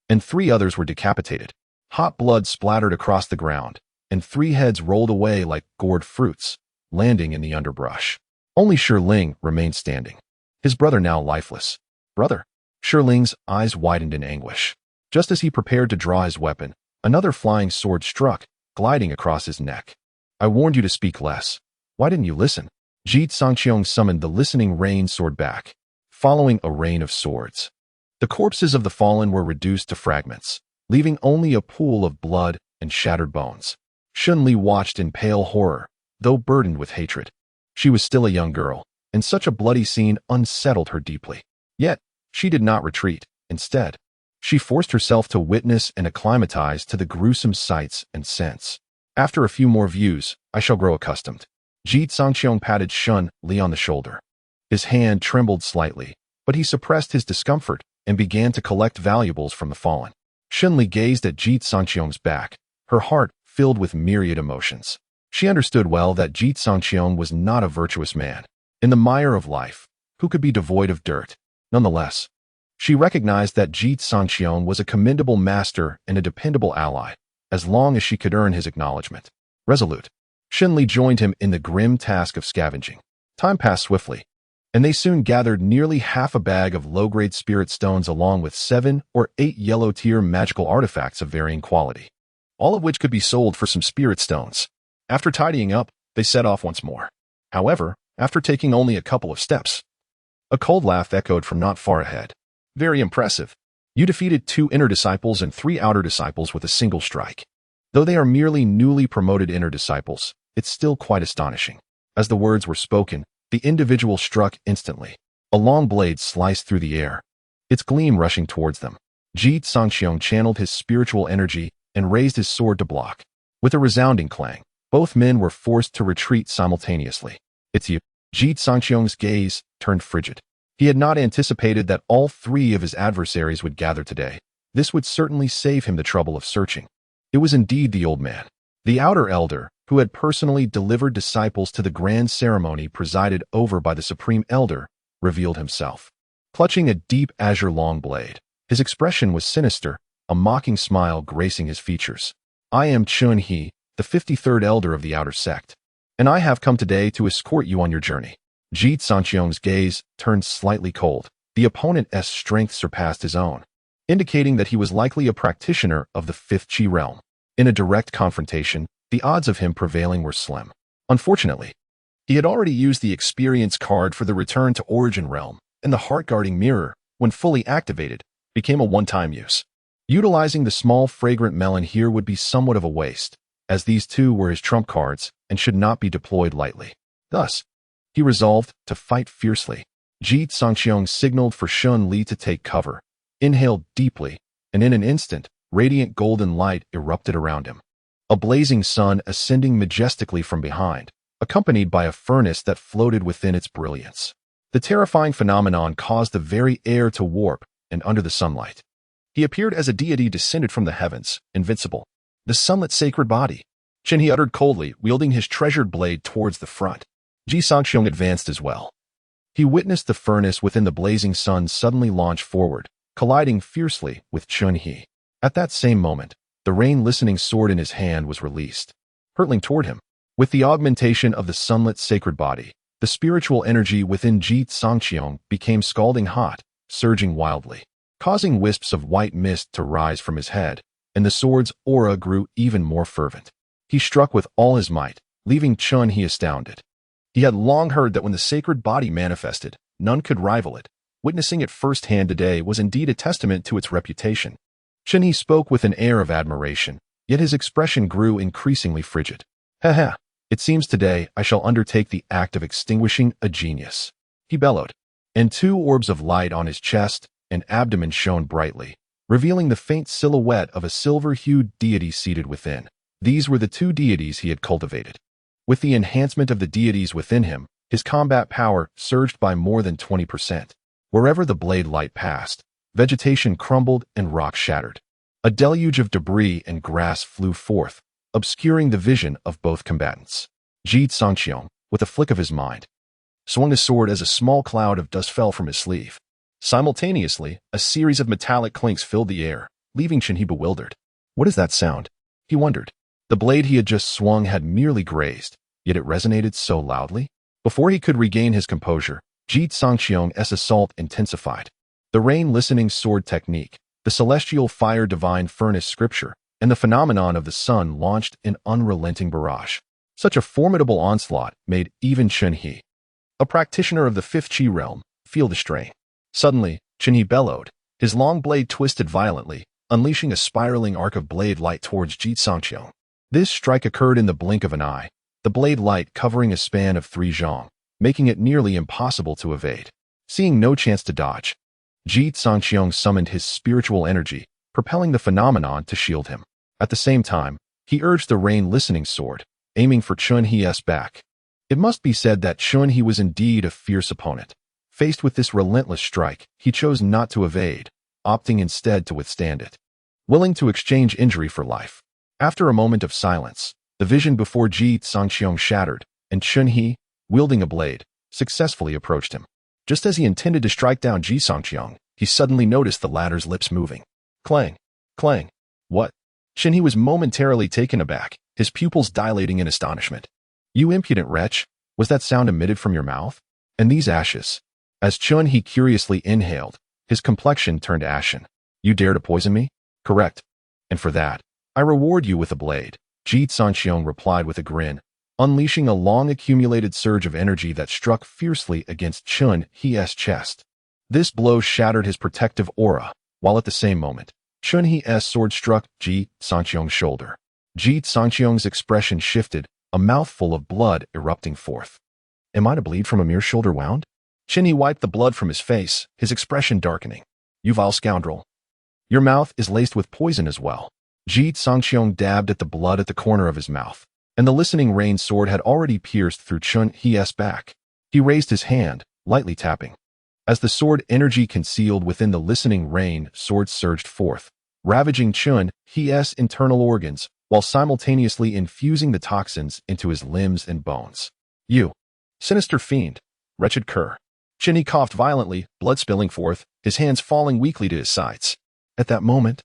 and three others were decapitated. Hot blood splattered across the ground, and three heads rolled away like gored fruits, landing in the underbrush. Only Shi Ling remained standing, his brother now lifeless. "Brother!" Shi Ling's eyes widened in anguish. Just as he prepared to draw his weapon, another flying sword struck, gliding across his neck. "I warned you to speak less. Why didn't you listen?" Ji Cangqiong summoned the listening rain sword back, following a rain of swords. The corpses of the fallen were reduced to fragments, leaving only a pool of blood and shattered bones. Shunli watched in pale horror, though burdened with hatred. She was still a young girl, and such a bloody scene unsettled her deeply. Yet, she did not retreat. Instead, she forced herself to witness and acclimatize to the gruesome sights and scents. "After a few more views, I shall grow accustomed." Ji Cangqiong patted Shun Li on the shoulder. His hand trembled slightly, but he suppressed his discomfort and began to collect valuables from the fallen. Shun Li gazed at Ji Cangqiong's back, her heart filled with myriad emotions. She understood well that Ji Cangqiong was not a virtuous man. In the mire of life, who could be devoid of dirt? Nonetheless, she recognized that Ji Cangqiong was a commendable master and a dependable ally, as long as she could earn his acknowledgement. Resolute, Shun Li joined him in the grim task of scavenging. Time passed swiftly, and they soon gathered nearly half a bag of low-grade spirit stones along with 7 or 8 yellow-tier magical artifacts of varying quality, all of which could be sold for some spirit stones. After tidying up, they set off once more. However, after taking only a couple of steps, a cold laugh echoed from not far ahead. "Very impressive. You defeated 2 inner disciples and 3 outer disciples with a single strike. Though they are merely newly promoted inner disciples, it's still quite astonishing." As the words were spoken, the individual struck instantly. A long blade sliced through the air, its gleam rushing towards them. Ji Cangqiong channeled his spiritual energy and raised his sword to block. With a resounding clang, both men were forced to retreat simultaneously. "It's you." Ji Cangqiong's gaze turned frigid. He had not anticipated that all three of his adversaries would gather today. This would certainly save him the trouble of searching. It was indeed the old man, the outer elder, who had personally delivered disciples to the grand ceremony presided over by the supreme elder, revealed himself. Clutching a deep azure long blade, his expression was sinister, a mocking smile gracing his features. I am Chun He, the 53rd elder of the outer sect, and I have come today to escort you on your journey. Ji Cangqiong's gaze turned slightly cold. The opponent's strength surpassed his own, indicating that he was likely a practitioner of the fifth Qi realm. In a direct confrontation, the odds of him prevailing were slim. Unfortunately, he had already used the experience card for the return to Origin Realm, and the heart-guarding mirror, when fully activated, became a one-time use. Utilizing the small fragrant melon here would be somewhat of a waste, as these two were his trump cards and should not be deployed lightly. Thus, he resolved to fight fiercely. Ji Cangqiong signaled for Xun Li to take cover, inhaled deeply, and in an instant, radiant golden light erupted around him. A blazing sun ascending majestically from behind, accompanied by a furnace that floated within its brilliance. The terrifying phenomenon caused the very air to warp, and under the sunlight, he appeared as a deity descended from the heavens, invincible. The sunlit sacred body. Chen He uttered coldly, wielding his treasured blade towards the front. Ji Cangqiong advanced as well. He witnessed the furnace within the blazing sun suddenly launch forward, colliding fiercely with Chun He. At that same moment, the rain-listening sword in his hand was released, hurtling toward him. With the augmentation of the sunlit sacred body, the spiritual energy within Ji Cangqiong became scalding hot, surging wildly, causing wisps of white mist to rise from his head, and the sword's aura grew even more fervent. He struck with all his might, leaving Chun He astounded. He had long heard that when the sacred body manifested, none could rival it. Witnessing it firsthand today was indeed a testament to its reputation. Chun He spoke with an air of admiration, yet his expression grew increasingly frigid. Ha! It seems today I shall undertake the act of extinguishing a genius. He bellowed, and two orbs of light on his chest and abdomen shone brightly, revealing the faint silhouette of a silver-hued deity seated within. These were the two deities he had cultivated. With the enhancement of the deities within him, his combat power surged by more than 20%. Wherever the blade light passed, vegetation crumbled and rocks shattered. A deluge of debris and grass flew forth, obscuring the vision of both combatants. Ji Cangqiong, with a flick of his mind, swung his sword as a small cloud of dust fell from his sleeve. Simultaneously, a series of metallic clinks filled the air, leaving Chen He bewildered. What is that sound? He wondered. The blade he had just swung had merely grazed, yet it resonated so loudly. Before he could regain his composure, Ji Cangqiong's assault intensified. The rain-listening sword technique, the celestial fire divine furnace scripture, and the phenomenon of the sun launched an unrelenting barrage. Such a formidable onslaught made even Chun He, a practitioner of the fifth Qi realm, feel the strain. Suddenly, Chun He bellowed. His long blade twisted violently, unleashing a spiraling arc of blade light towards Ji Cangqiong. This strike occurred in the blink of an eye, the blade light covering a span of 3 zhong, making it nearly impossible to evade. Seeing no chance to dodge, Ji Cangqiong summoned his spiritual energy, propelling the phenomenon to shield him. At the same time, he urged the rain-listening sword, aiming for Chun He's back. It must be said that Chun He was indeed a fierce opponent. Faced with this relentless strike, he chose not to evade, opting instead to withstand it, willing to exchange injury for life. After a moment of silence, the vision before Ji Cangqiong shattered, and Chun He, wielding a blade, successfully approached him. Just as he intended to strike down Ji Cangqiong, he suddenly noticed the latter's lips moving. Clang! Clang! What? Chun He was momentarily taken aback, his pupils dilating in astonishment. You impudent wretch, was that sound emitted from your mouth? And these ashes? As Chun He curiously inhaled, his complexion turned ashen. You dare to poison me? Correct. And for that, I reward you with a blade. Ji Cangqiong replied with a grin, unleashing a long-accumulated surge of energy that struck fiercely against Chun He's chest. This blow shattered his protective aura, while at the same moment, Chun He's sword struck Ji Cangqiong's shoulder. Ji Cangqiong's expression shifted, a mouthful of blood erupting forth. Am I to bleed from a mere shoulder wound? Chun He wiped the blood from his face, his expression darkening. You vile scoundrel. Your mouth is laced with poison as well. Ji Cangqiong dabbed at the blood at the corner of his mouth, and the listening rain sword had already pierced through Chun He's back. He raised his hand, lightly tapping. As the sword energy concealed within the listening rain, swords surged forth, ravaging Chun's internal organs, while simultaneously infusing the toxins into his limbs and bones. You, sinister fiend, wretched cur. Chun coughed violently, blood spilling forth, his hands falling weakly to his sides. At that moment,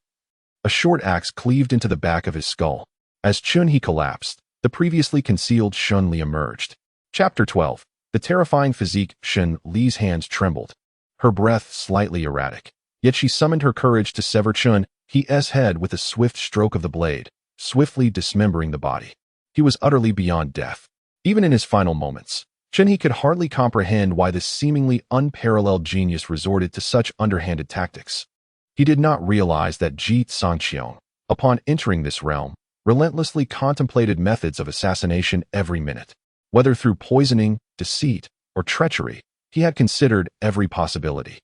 a short axe cleaved into the back of his skull. As Chun collapsed, the previously concealed Shun Li emerged. Chapter 12. The terrifying physique. Shun Li's hands trembled, her breath slightly erratic. Yet she summoned her courage to sever Chun's head with a swift stroke of the blade, swiftly dismembering the body. He was utterly beyond death. Even in his final moments, Chun could hardly comprehend why this seemingly unparalleled genius resorted to such underhanded tactics. He did not realize that Ji Cangqiong, upon entering this realm, relentlessly contemplated methods of assassination every minute. Whether through poisoning, deceit, or treachery, he had considered every possibility,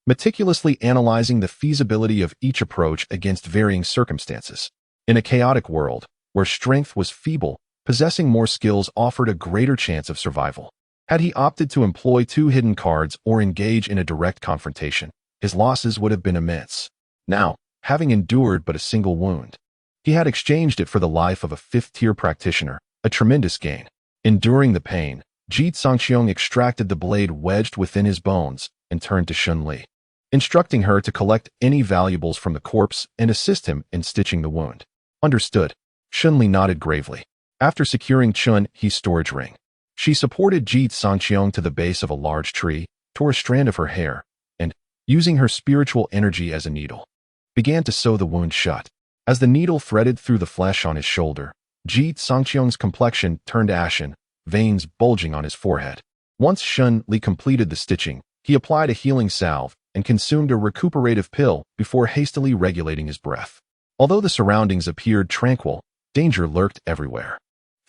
meticulously analyzing the feasibility of each approach against varying circumstances. In a chaotic world, where strength was feeble, possessing more skills offered a greater chance of survival. Had he opted to employ two hidden cards or engage in a direct confrontation, his losses would have been immense. Now, having endured but a single wound, he had exchanged it for the life of a fifth-tier practitioner, a tremendous gain. Enduring the pain, Ji Cangqiong extracted the blade wedged within his bones and turned to Shun Li, instructing her to collect any valuables from the corpse and assist him in stitching the wound. Understood. Shun Li nodded gravely. After securing Chun's storage ring, she supported Ji Cangqiong to the base of a large tree, tore a strand of her hair, and, using her spiritual energy as a needle, began to sew the wound shut. As the needle threaded through the flesh on his shoulder, Ji Cangqiong's complexion turned ashen, veins bulging on his forehead. Once Shun Li completed the stitching, he applied a healing salve and consumed a recuperative pill before hastily regulating his breath. Although the surroundings appeared tranquil, danger lurked everywhere.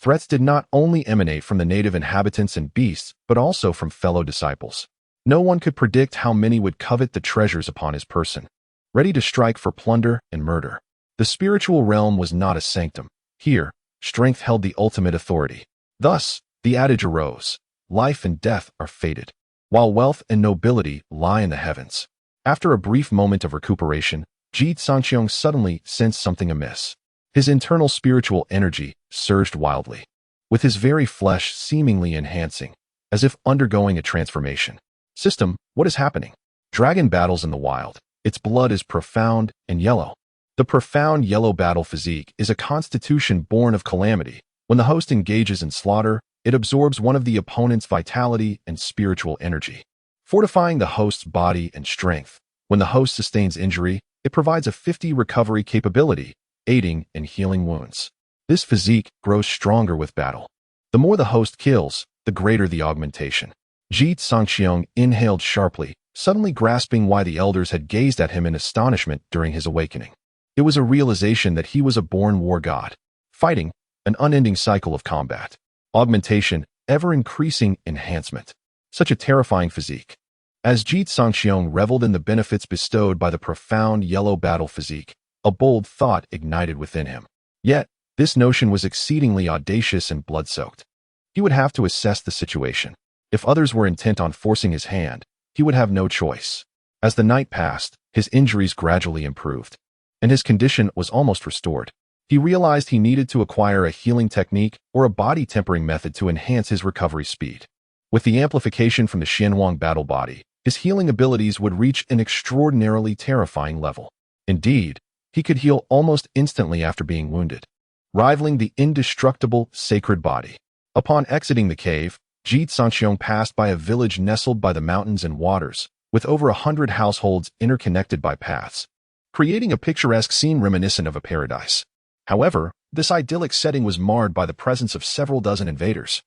Threats did not only emanate from the native inhabitants and beasts, but also from fellow disciples. No one could predict how many would covet the treasures upon his person, ready to strike for plunder and murder. The spiritual realm was not a sanctum. Here, strength held the ultimate authority. Thus, the adage arose, life and death are fated, while wealth and nobility lie in the heavens. After a brief moment of recuperation, Ji Cangqiong suddenly sensed something amiss. His internal spiritual energy surged wildly, with his very flesh seemingly enhancing, as if undergoing a transformation. System, what is happening? Dragon battles in the wild. Its blood is profound and yellow. The profound yellow battle physique is a constitution born of calamity. When the host engages in slaughter, it absorbs one of the opponent's vitality and spiritual energy, fortifying the host's body and strength. When the host sustains injury, it provides a 50 recovery capability, aiding in healing wounds. This physique grows stronger with battle. The more the host kills, the greater the augmentation. Ji Cangqiong inhaled sharply, suddenly grasping why the elders had gazed at him in astonishment during his awakening. It was a realization that he was a born war god, fighting an unending cycle of combat, augmentation, ever-increasing enhancement. Such a terrifying physique. As Ji Cangqiong reveled in the benefits bestowed by the profound yellow battle physique, a bold thought ignited within him. Yet, this notion was exceedingly audacious and blood-soaked. He would have to assess the situation. If others were intent on forcing his hand, he would have no choice. As the night passed, his injuries gradually improved, and his condition was almost restored. He realized he needed to acquire a healing technique or a body-tempering method to enhance his recovery speed. With the amplification from the Xianwang battle body, his healing abilities would reach an extraordinarily terrifying level. Indeed, he could heal almost instantly after being wounded, rivaling the indestructible sacred body. Upon exiting the cave, Ji Cangqiong passed by a village nestled by the mountains and waters, with over 100 households interconnected by paths, creating a picturesque scene reminiscent of a paradise. However, this idyllic setting was marred by the presence of several dozen invaders.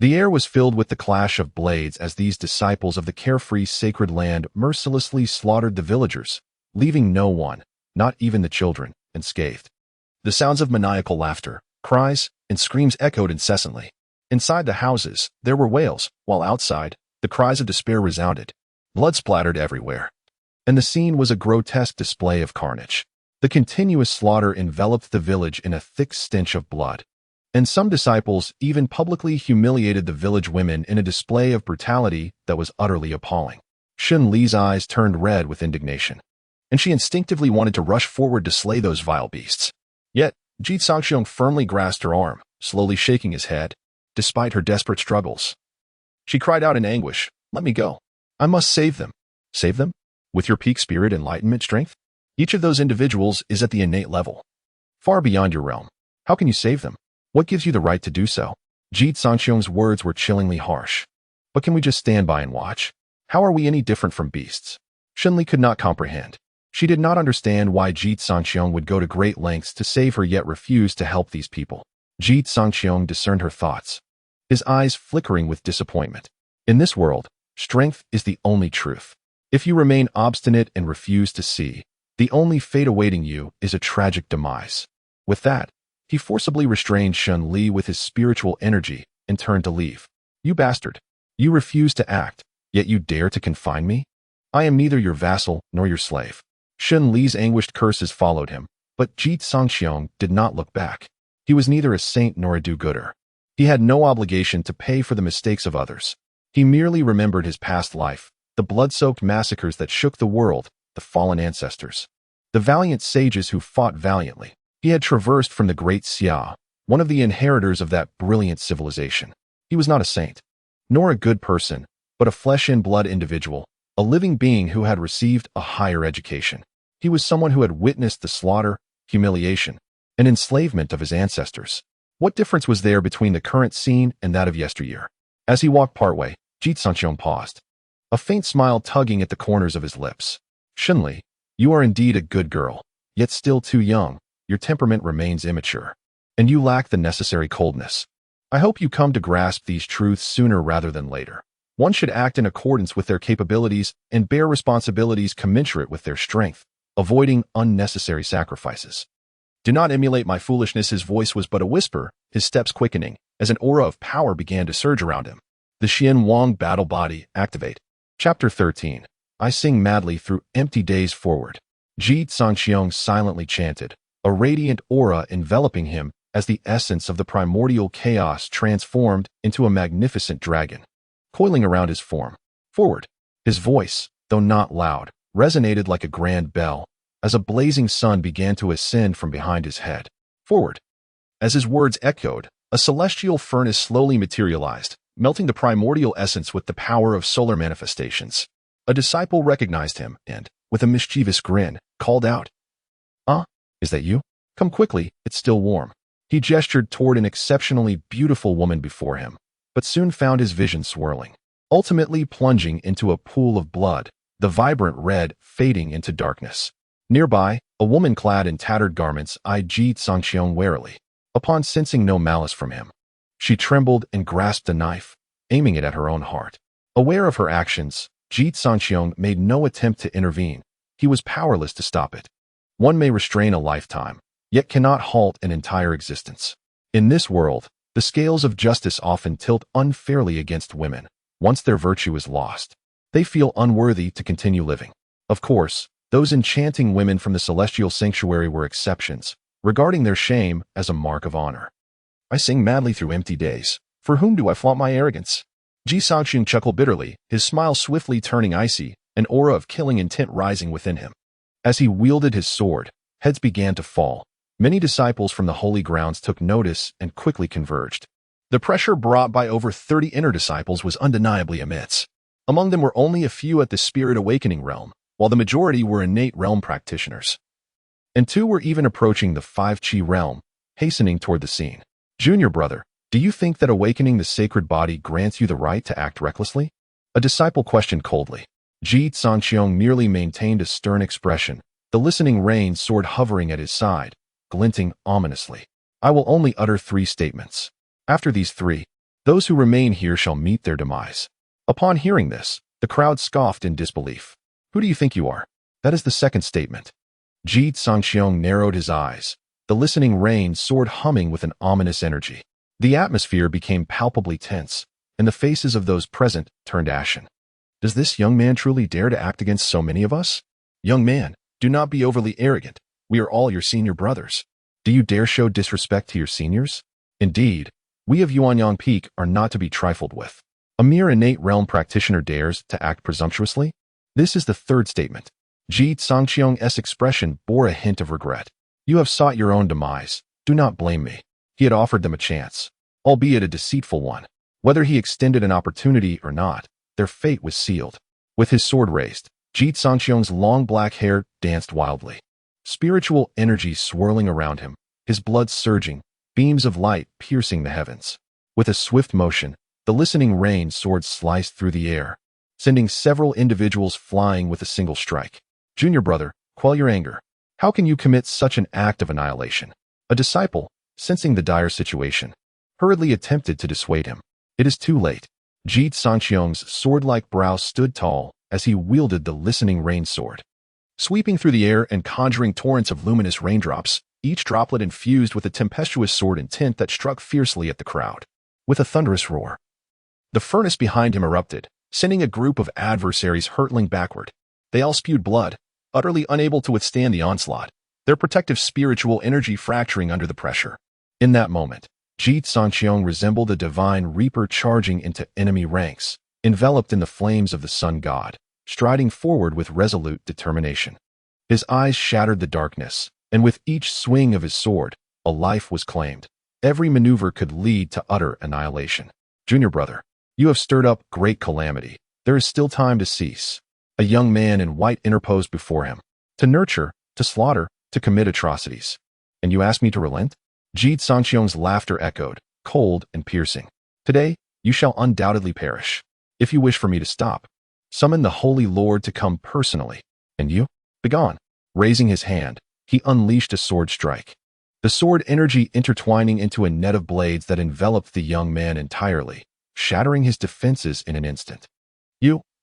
The air was filled with the clash of blades as these disciples of the carefree sacred land mercilessly slaughtered the villagers, leaving no one, not even the children, unscathed. The sounds of maniacal laughter, cries, and screams echoed incessantly. Inside the houses, there were wails, while outside, the cries of despair resounded. Blood splattered everywhere, and the scene was a grotesque display of carnage. The continuous slaughter enveloped the village in a thick stench of blood, and some disciples even publicly humiliated the village women in a display of brutality that was utterly appalling. Xun Li's eyes turned red with indignation, and she instinctively wanted to rush forward to slay those vile beasts. Yet, Ji Cangqiong firmly grasped her arm, slowly shaking his head, despite her desperate struggles. She cried out in anguish, "Let me go. I must save them." Save them? With your peak spirit enlightenment strength? Each of those individuals is at the innate level, far beyond your realm. How can you save them? What gives you the right to do so? Ji Cangqiong's words were chillingly harsh. But can we just stand by and watch? How are we any different from beasts? Xun Li could not comprehend. She did not understand why Ji Cangqiong would go to great lengths to save her yet refuse to help these people. Ji Cangqiong discerned her thoughts, his eyes flickering with disappointment. In this world, strength is the only truth. If you remain obstinate and refuse to see, the only fate awaiting you is a tragic demise. With that, he forcibly restrained Xun Li with his spiritual energy and turned to leave. You bastard! You refuse to act, yet you dare to confine me? I am neither your vassal nor your slave. Xun Li's anguished curses followed him, but Ji Cangqiong did not look back. He was neither a saint nor a do-gooder. He had no obligation to pay for the mistakes of others. He merely remembered his past life, the blood-soaked massacres that shook the world, the fallen ancestors, the valiant sages who fought valiantly. He had traversed from the great Xia, one of the inheritors of that brilliant civilization. He was not a saint, nor a good person, but a flesh-and-blood individual, a living being who had received a higher education. He was someone who had witnessed the slaughter, humiliation, and enslavement of his ancestors. What difference was there between the current scene and that of yesteryear? As he walked partway, Ji Cangqiong paused, a faint smile tugging at the corners of his lips. Xun Li, you are indeed a good girl, yet still too young. Your temperament remains immature, and you lack the necessary coldness. I hope you come to grasp these truths sooner rather than later. One should act in accordance with their capabilities and bear responsibilities commensurate with their strength, avoiding unnecessary sacrifices. Do not emulate my foolishness. His voice was but a whisper, his steps quickening, as an aura of power began to surge around him. The Xian Wang battle body activate. Chapter 13. I sing madly through empty days forward. Ji Cangqiong silently chanted, a radiant aura enveloping him as the essence of the primordial chaos transformed into a magnificent dragon, coiling around his form. Forward. His voice, though not loud, resonated like a grand bell, as a blazing sun began to ascend from behind his head. Forward. As his words echoed, a celestial furnace slowly materialized, melting the primordial essence with the power of solar manifestations. A disciple recognized him and, with a mischievous grin, called out, "Ah, is that you? Come quickly, it's still warm." He gestured toward an exceptionally beautiful woman before him, but soon found his vision swirling, ultimately plunging into a pool of blood, the vibrant red fading into darkness. Nearby, a woman clad in tattered garments eyed Ji Cangqiong warily. Upon sensing no malice from him, she trembled and grasped a knife, aiming it at her own heart. Aware of her actions, Ji Cangqiong made no attempt to intervene. He was powerless to stop it. One may restrain a lifetime, yet cannot halt an entire existence. In this world, the scales of justice often tilt unfairly against women. Once their virtue is lost, they feel unworthy to continue living. Of course, those enchanting women from the celestial sanctuary were exceptions, regarding their shame as a mark of honor. I sing madly through empty days. For whom do I flaunt my arrogance? Ji Cangqiong chuckled bitterly, his smile swiftly turning icy, an aura of killing intent rising within him. As he wielded his sword, heads began to fall. Many disciples from the holy grounds took notice and quickly converged. The pressure brought by over 30 inner disciples was undeniably immense. Among them were only a few at the spirit awakening realm, while the majority were innate realm practitioners. And 2 were even approaching the 5-chi realm, hastening toward the scene. Junior brother, do you think that awakening the sacred body grants you the right to act recklessly? A disciple questioned coldly. Ji Cangqiong merely maintained a stern expression, the listening rein sword hovering at his side, glinting ominously. I will only utter 3 statements. After these 3, those who remain here shall meet their demise. Upon hearing this, the crowd scoffed in disbelief. Who do you think you are? That is the second statement. Ji Cangqiong narrowed his eyes, the listening rein sword humming with an ominous energy. The atmosphere became palpably tense, and the faces of those present turned ashen. Does this young man truly dare to act against so many of us? Young man, do not be overly arrogant. We are all your senior brothers. Do you dare show disrespect to your seniors? Indeed, we of Yuanyang Peak are not to be trifled with. A mere innate realm practitioner dares to act presumptuously? This is the third statement. Ji Cangqiong's expression bore a hint of regret. You have sought your own demise. Do not blame me. He had offered them a chance, albeit a deceitful one. Whether he extended an opportunity or not, their fate was sealed. With his sword raised, Ji Cangqiong's long black hair danced wildly. Spiritual energy swirling around him, his blood surging, beams of light piercing the heavens. With a swift motion, the listening rain sword sliced through the air, sending several individuals flying with a single strike. Junior brother, quell your anger. How can you commit such an act of annihilation? A disciple, sensing the dire situation, hurriedly attempted to dissuade him. It is too late. Ji Cangqiong's sword-like brow stood tall as he wielded the listening rain sword. Sweeping through the air and conjuring torrents of luminous raindrops, each droplet infused with a tempestuous sword intent that struck fiercely at the crowd. With a thunderous roar, the furnace behind him erupted, sending a group of adversaries hurtling backward. They all spewed blood, utterly unable to withstand the onslaught, their protective spiritual energy fracturing under the pressure. In that moment, Ji Cangqiong resembled a divine reaper charging into enemy ranks, enveloped in the flames of the sun god, striding forward with resolute determination. His eyes shattered the darkness, and with each swing of his sword, a life was claimed. Every maneuver could lead to utter annihilation. Junior brother, you have stirred up great calamity. There is still time to cease. A young man in white interposed before him. To nurture, to slaughter, to commit atrocities. And you ask me to relent? Ji Cangqiong's laughter echoed, cold and piercing. Today, you shall undoubtedly perish. If you wish for me to stop, summon the Holy Lord to come personally. And you? Begone. Raising his hand, he unleashed a sword strike. The sword energy intertwining into a net of blades that enveloped the young man entirely, shattering his defenses in an instant.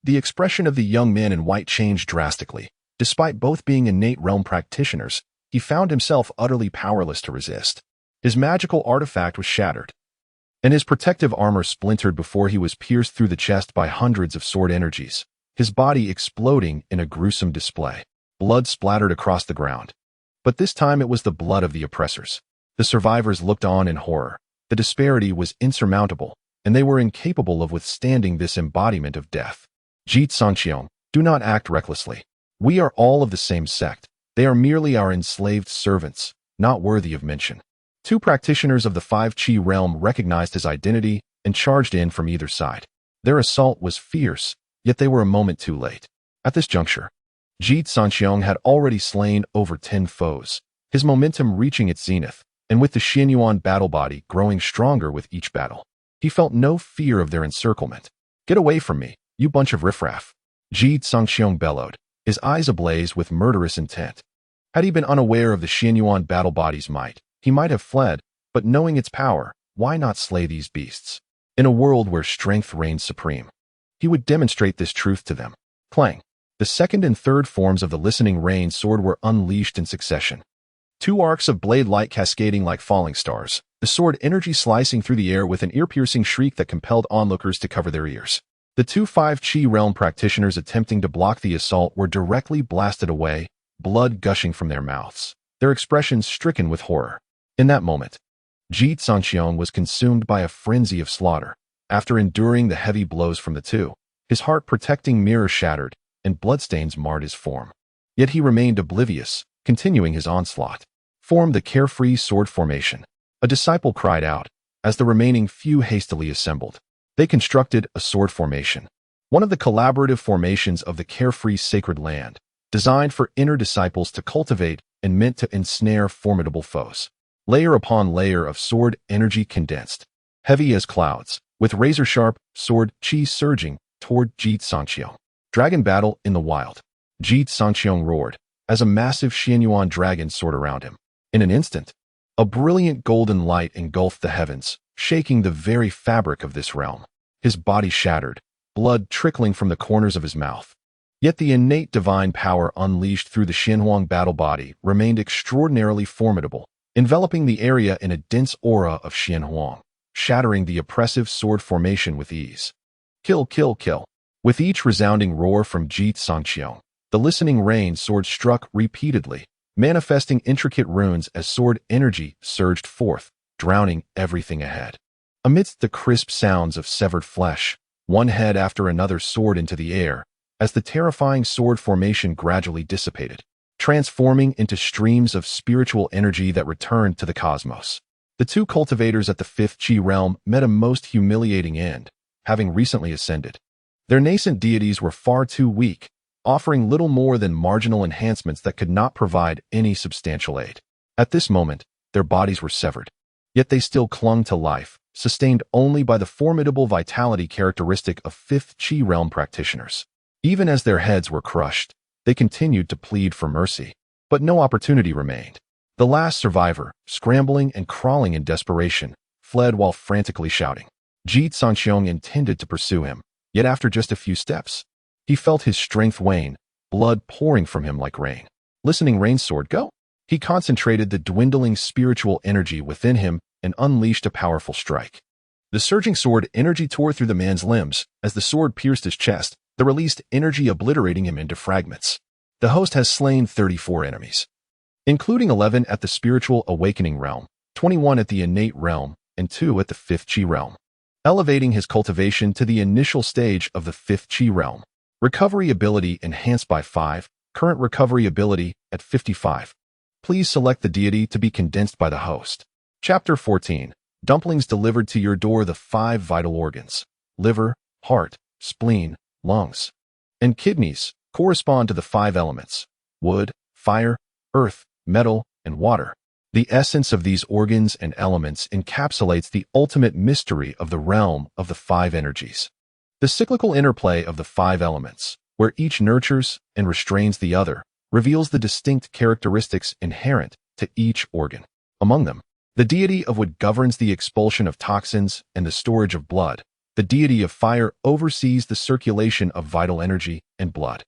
The expression of the young man in white changed drastically. Despite both being innate realm practitioners, he found himself utterly powerless to resist. His magical artifact was shattered, and his protective armor splintered before he was pierced through the chest by hundreds of sword energies, his body exploding in a gruesome display. Blood splattered across the ground. But this time it was the blood of the oppressors. The survivors looked on in horror. The disparity was insurmountable, and they were incapable of withstanding this embodiment of death. Ji Cangqiong, do not act recklessly. We are all of the same sect. They are merely our enslaved servants, not worthy of mention. Two practitioners of the 5 Qi realm recognized his identity and charged in from either side. Their assault was fierce, yet they were a moment too late. At this juncture, Ji Cangqiong had already slain over 10 foes, his momentum reaching its zenith, and with the Xianyuan battle body growing stronger with each battle. He felt no fear of their encirclement. Get away from me, you bunch of riffraff. Ji Cangqiong bellowed, his eyes ablaze with murderous intent. Had he been unaware of the Xianyuan battle body's might, he might have fled, but knowing its power, why not slay these beasts? In a world where strength reigns supreme, he would demonstrate this truth to them. Clang. The second and third forms of the listening rain sword were unleashed in succession. 2 arcs of blade light cascading like falling stars, the sword energy slicing through the air with an ear-piercing shriek that compelled onlookers to cover their ears. The 2 5 Qi realm practitioners attempting to block the assault were directly blasted away, blood gushing from their mouths, their expressions stricken with horror. In that moment, Ji Cangqiong was consumed by a frenzy of slaughter. After enduring the heavy blows from the 2, his heart-protecting mirror shattered, and bloodstains marred his form. Yet he remained oblivious, continuing his onslaught. Form the carefree sword formation. A disciple cried out, as the remaining few hastily assembled. They constructed a sword formation, one of the collaborative formations of the carefree sacred land, designed for inner disciples to cultivate and meant to ensnare formidable foes. Layer upon layer of sword energy condensed, heavy as clouds, with razor-sharp sword qi surging toward Ji Cangqiong. Dragon battle in the wild. Ji Cangqiong roared, as a massive Xianyuan dragon soared around him. In an instant, a brilliant golden light engulfed the heavens, shaking the very fabric of this realm. His body shattered, blood trickling from the corners of his mouth. Yet the innate divine power unleashed through the Xianhuang battle body remained extraordinarily formidable, enveloping the area in a dense aura of Xianhuang, shattering the oppressive sword formation with ease. Kill, kill, kill. With each resounding roar from Ji Cangqiong, the listening rain sword struck repeatedly, manifesting intricate runes as sword energy surged forth, drowning everything ahead. Amidst the crisp sounds of severed flesh, one head after another soared into the air, as the terrifying sword formation gradually dissipated, transforming into streams of spiritual energy that returned to the cosmos. The two cultivators at the fifth Qi realm met a most humiliating end, having recently ascended. Their nascent deities were far too weak, offering little more than marginal enhancements that could not provide any substantial aid. At this moment, their bodies were severed, yet they still clung to life, sustained only by the formidable vitality characteristic of fifth Qi realm practitioners. Even as their heads were crushed, they continued to plead for mercy, but no opportunity remained. The last survivor, scrambling and crawling in desperation, fled while frantically shouting. Ji Cangqiong intended to pursue him, yet after just a few steps, he felt his strength wane, blood pouring from him like rain. Listening Rain's sword go, he concentrated the dwindling spiritual energy within him and unleashed a powerful strike. The surging sword energy tore through the man's limbs. As the sword pierced his chest, the released energy obliterating him into fragments. The host has slain 34 enemies, including 11 at the spiritual awakening realm, 21 at the innate realm, and 2 at the fifth Qi realm, elevating his cultivation to the initial stage of the fifth Qi realm. Recovery ability enhanced by 5, current recovery ability at 55. Please select the deity to be condensed by the host. Chapter 14. Dumplings delivered to your door. The 5 vital organs, liver, heart, spleen, lungs, and kidneys, correspond to the 5 elements: wood, fire, earth, metal, and water. The essence of these organs and elements encapsulates the ultimate mystery of the realm of the 5 energies. The cyclical interplay of the 5 elements, where each nurtures and restrains the other, reveals the distinct characteristics inherent to each organ. Among them, the deity of wood governs the expulsion of toxins and the storage of blood. The deity of fire oversees the circulation of vital energy and blood.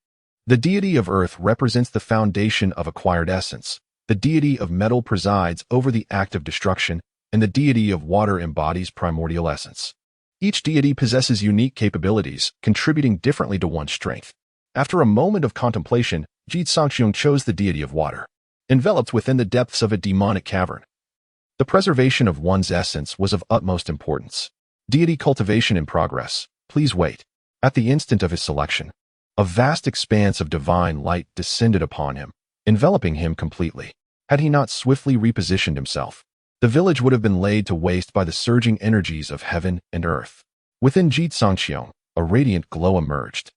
The deity of earth represents the foundation of acquired essence. The deity of metal presides over the act of destruction, and the deity of water embodies primordial essence. Each deity possesses unique capabilities, contributing differently to one's strength. After a moment of contemplation, Ji Cangqiong chose the deity of water. Enveloped within the depths of a demonic cavern, the preservation of one's essence was of utmost importance. Deity cultivation in progress. Please wait. At the instant of his selection, a vast expanse of divine light descended upon him, enveloping him completely. Had he not swiftly repositioned himself, the village would have been laid to waste by the surging energies of heaven and earth. Within Ji Cangqiong, a radiant glow emerged.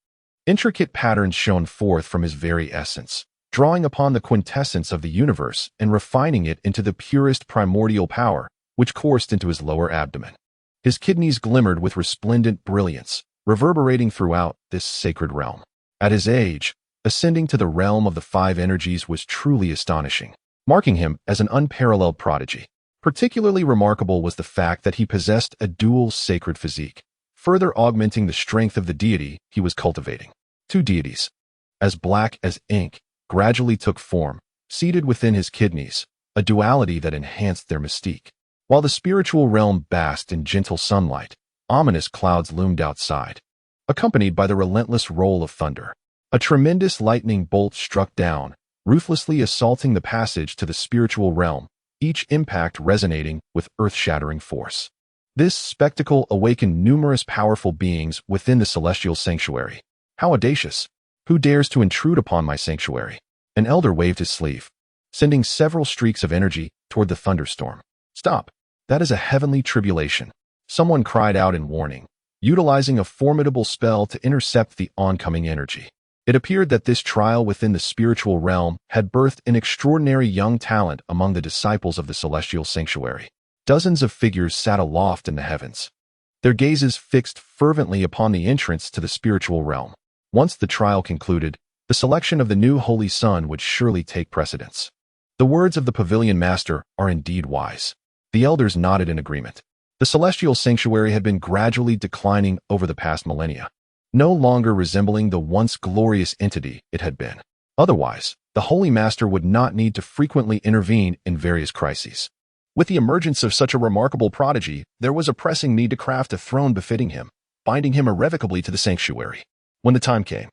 Intricate patterns shone forth from his very essence, drawing upon the quintessence of the universe and refining it into the purest primordial power, which coursed into his lower abdomen. His kidneys glimmered with resplendent brilliance, reverberating throughout this sacred realm. At his age, ascending to the realm of the 5 energies was truly astonishing, marking him as an unparalleled prodigy. Particularly remarkable was the fact that he possessed a dual sacred physique, further augmenting the strength of the deity he was cultivating. 2 deities, as black as ink, gradually took form, seated within his kidneys, a duality that enhanced their mystique. While the spiritual realm basked in gentle sunlight, ominous clouds loomed outside, accompanied by the relentless roll of thunder. A tremendous lightning bolt struck down, ruthlessly assaulting the passage to the spiritual realm, each impact resonating with earth-shattering force. This spectacle awakened numerous powerful beings within the celestial sanctuary. How audacious! Who dares to intrude upon my sanctuary? An elder waved his sleeve, sending several streaks of energy toward the thunderstorm. Stop! That is a heavenly tribulation. Someone cried out in warning, utilizing a formidable spell to intercept the oncoming energy. It appeared that this trial within the spiritual realm had birthed an extraordinary young talent among the disciples of the celestial sanctuary. Dozens of figures sat aloft in the heavens, their gazes fixed fervently upon the entrance to the spiritual realm. Once the trial concluded, the selection of the new holy son would surely take precedence. The words of the pavilion master are indeed wise. The elders nodded in agreement. The celestial sanctuary had been gradually declining over the past millennia, no longer resembling the once glorious entity it had been. Otherwise, the holy master would not need to frequently intervene in various crises. With the emergence of such a remarkable prodigy, there was a pressing need to craft a throne befitting him, binding him irrevocably to the sanctuary. When the time came,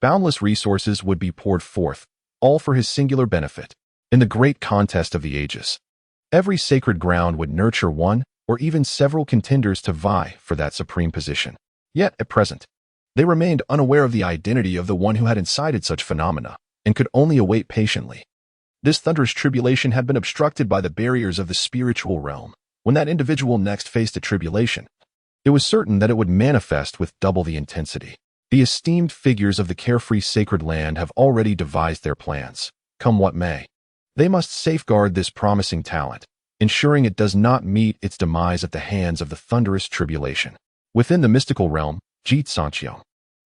boundless resources would be poured forth, all for his singular benefit. In the great contest of the ages, every sacred ground would nurture one or even several contenders to vie for that supreme position. Yet, at present, They remained unaware of the identity of the one who had incited such phenomena, and could only await patiently. This thunderous tribulation had been obstructed by the barriers of the spiritual realm. When that individual next faced a tribulation, it was certain that it would manifest with double the intensity. The esteemed figures of the carefree sacred land have already devised their plans, come what may. They must safeguard this promising talent, ensuring it does not meet its demise at the hands of the thunderous tribulation. Within the mystical realm, Ji Cangqiong,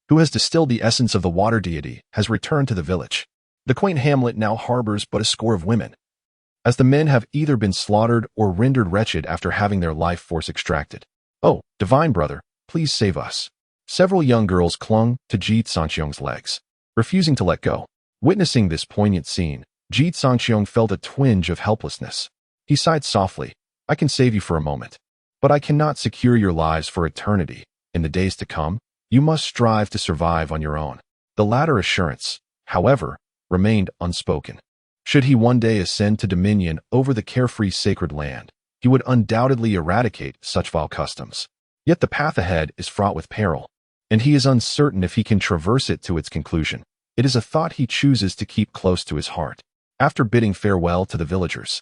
who has distilled the essence of the water deity, has returned to the village. The quaint hamlet now harbors but a score of women, as the men have either been slaughtered or rendered wretched after having their life force extracted. "Oh, divine brother, please save us." Several young girls clung to Ji Cangqiong's legs, refusing to let go. Witnessing this poignant scene, Ji Cangqiong felt a twinge of helplessness. He sighed softly. "I can save you for a moment, but I cannot secure your lives for eternity. In the days to come, you must strive to survive on your own." The latter assurance, however, remained unspoken. Should he one day ascend to dominion over the carefree sacred land, he would undoubtedly eradicate such vile customs. Yet the path ahead is fraught with peril, and he is uncertain if he can traverse it to its conclusion. It is a thought he chooses to keep close to his heart. After bidding farewell to the villagers,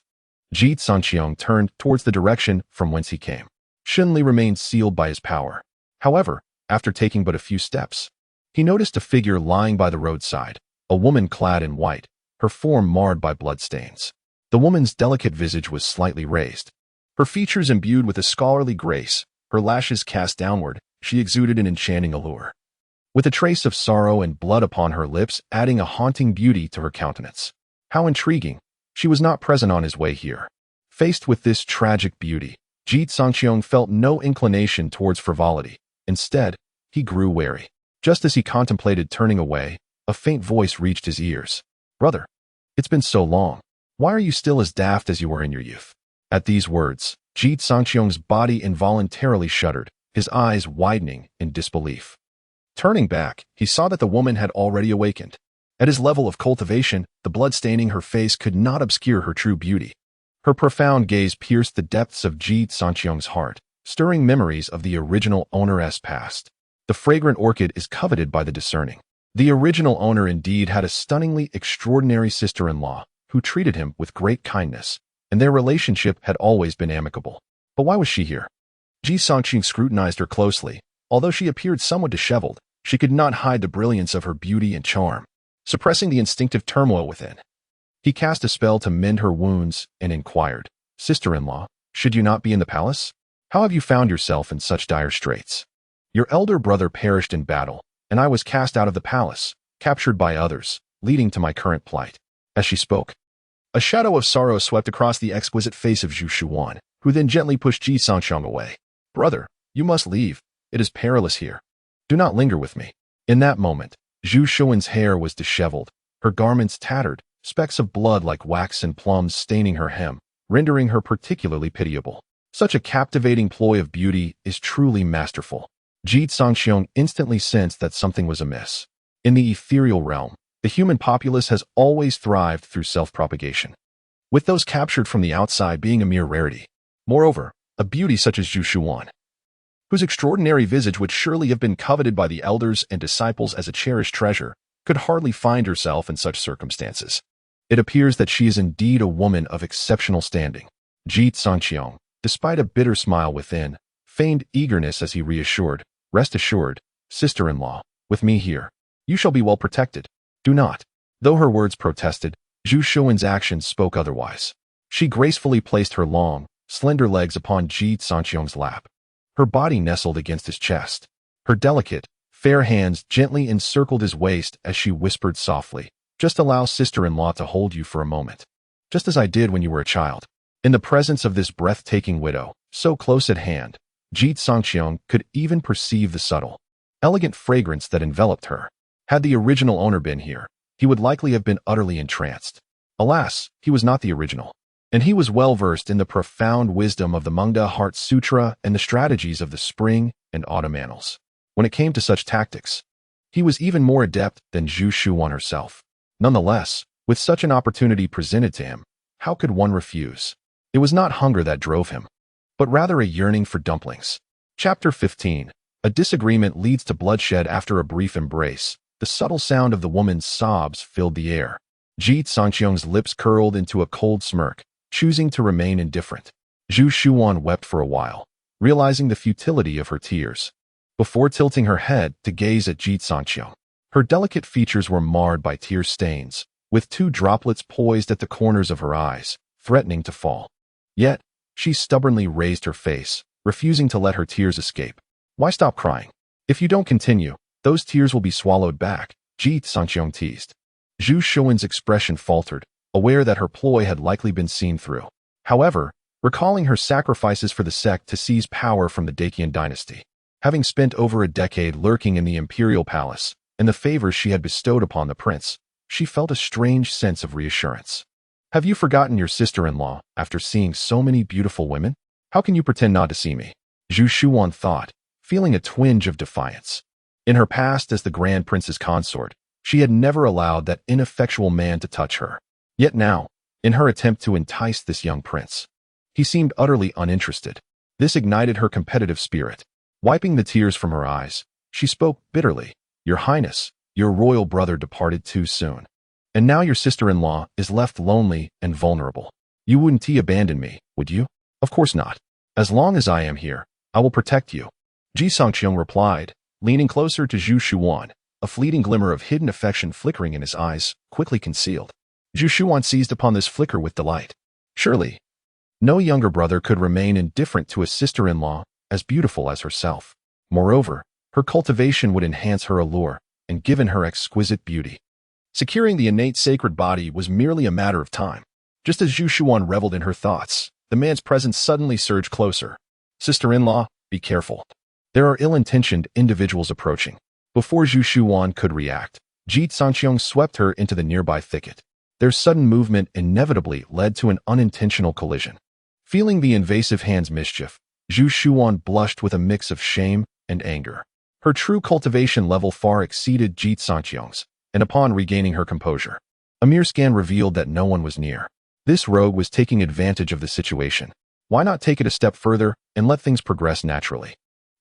Ji Cangqiong turned towards the direction from whence he came. Xunli remained sealed by his power. However, after taking but a few steps, he noticed a figure lying by the roadside, a woman clad in white, her form marred by bloodstains. The woman's delicate visage was slightly raised, her features imbued with a scholarly grace, her lashes cast downward. She exuded an enchanting allure, with a trace of sorrow and blood upon her lips, adding a haunting beauty to her countenance. How intriguing! She was not present on his way here. Faced with this tragic beauty, Ji Cangqiong felt no inclination towards frivolity. Instead, he grew wary. Just as he contemplated turning away, a faint voice reached his ears. "Brother, it's been so long. Why are you still as daft as you were in your youth?" At these words, Ji Cangqiong's body involuntarily shuddered, his eyes widening in disbelief. Turning back, he saw that the woman had already awakened. At his level of cultivation, the blood staining her face could not obscure her true beauty. Her profound gaze pierced the depths of Ji Cangqiong's heart, stirring memories of the original owner's past. The fragrant orchid is coveted by the discerning. The original owner indeed had a stunningly extraordinary sister-in-law who treated him with great kindness, and their relationship had always been amicable. But why was she here? Ji Cangqiong scrutinized her closely. Although she appeared somewhat disheveled, she could not hide the brilliance of her beauty and charm, suppressing the instinctive turmoil within. He cast a spell to mend her wounds and inquired, "Sister-in-law, should you not be in the palace? How have you found yourself in such dire straits?" "Your elder brother perished in battle, and I was cast out of the palace, captured by others, leading to my current plight." As she spoke, a shadow of sorrow swept across the exquisite face of Gu Xiyan, who then gently pushed Ji Cangqiong away. "Brother, you must leave. It is perilous here. Do not linger with me." In that moment, Gu Xiyan's hair was disheveled, her garments tattered, specks of blood like wax and plums staining her hem, rendering her particularly pitiable. Such a captivating ploy of beauty is truly masterful. Ji Cangqiong instantly sensed that something was amiss. In the ethereal realm, the human populace has always thrived through self-propagation, with those captured from the outside being a mere rarity. Moreover, a beauty such as Gu Xiyan, whose extraordinary visage would surely have been coveted by the elders and disciples as a cherished treasure, could hardly find herself in such circumstances. It appears that she is indeed a woman of exceptional standing. Ji Cangqiong, despite a bitter smile within, feigned eagerness as he reassured, "Rest assured, sister-in-law, with me here, you shall be well protected. Do not." Though her words protested, Gu Xiyan's actions spoke otherwise. She gracefully placed her long, slender legs upon Ji Cangqiong's lap. Her body nestled against his chest. Her delicate, fair hands gently encircled his waist as she whispered softly, "Just allow sister-in-law to hold you for a moment, just as I did when you were a child." In the presence of this breathtaking widow, so close at hand, Ji Cangqiong could even perceive the subtle, elegant fragrance that enveloped her. Had the original owner been here, he would likely have been utterly entranced. Alas, he was not the original, and he was well versed in the profound wisdom of the Mengda Heart Sutra and the strategies of the spring and autumn annals. When it came to such tactics, he was even more adept than Gu Xiyan herself. Nonetheless, with such an opportunity presented to him, how could one refuse? It was not hunger that drove him, but rather a yearning for dumplings. Chapter 15. A disagreement leads to bloodshed after a brief embrace. The subtle sound of the woman's sobs filled the air. Ji Cangqiong's lips curled into a cold smirk, choosing to remain indifferent. Zhu Shuan wept for a while, realizing the futility of her tears, before tilting her head to gaze at Ji Cangqiong. Her delicate features were marred by tear stains, with 2 droplets poised at the corners of her eyes, threatening to fall. Yet, she stubbornly raised her face, refusing to let her tears escape. Why stop crying? If you don't continue, those tears will be swallowed back, Ji Cangqiong teased. Zhu Shuan's expression faltered, aware that her ploy had likely been seen through. However, recalling her sacrifices for the sect to seize power from the Daqian dynasty, having spent over a decade lurking in the imperial palace, and the favors she had bestowed upon the prince, she felt a strange sense of reassurance. Have you forgotten your sister-in-law after seeing so many beautiful women? How can you pretend not to see me? Zhu Shuan thought, feeling a twinge of defiance. In her past as the Grand Prince's consort, she had never allowed that ineffectual man to touch her. Yet now, in her attempt to entice this young prince, he seemed utterly uninterested. This ignited her competitive spirit. Wiping the tears from her eyes, she spoke bitterly. Your Highness, your royal brother departed too soon. And now your sister-in-law is left lonely and vulnerable. You wouldn't abandon me, would you? Of course not. As long as I am here, I will protect you. Ji Cangqiong replied, leaning closer to Zhu Shuan, a fleeting glimmer of hidden affection flickering in his eyes, quickly concealed. Zhu Shuan seized upon this flicker with delight. Surely, no younger brother could remain indifferent to a sister-in-law as beautiful as herself. Moreover, her cultivation would enhance her allure, and given her exquisite beauty, securing the innate sacred body was merely a matter of time. Just as Zhu Shuan reveled in her thoughts, the man's presence suddenly surged closer. Sister-in-law, be careful. There are ill-intentioned individuals approaching. Before Zhu Shuan could react, Ji Cangqiong swept her into the nearby thicket. Their sudden movement inevitably led to an unintentional collision. Feeling the invasive hand's mischief, Zhu Shuan blushed with a mix of shame and anger. Her true cultivation level far exceeded Ji Cangqiong's, and upon regaining her composure, a mere scan revealed that no one was near. This rogue was taking advantage of the situation. Why not take it a step further and let things progress naturally?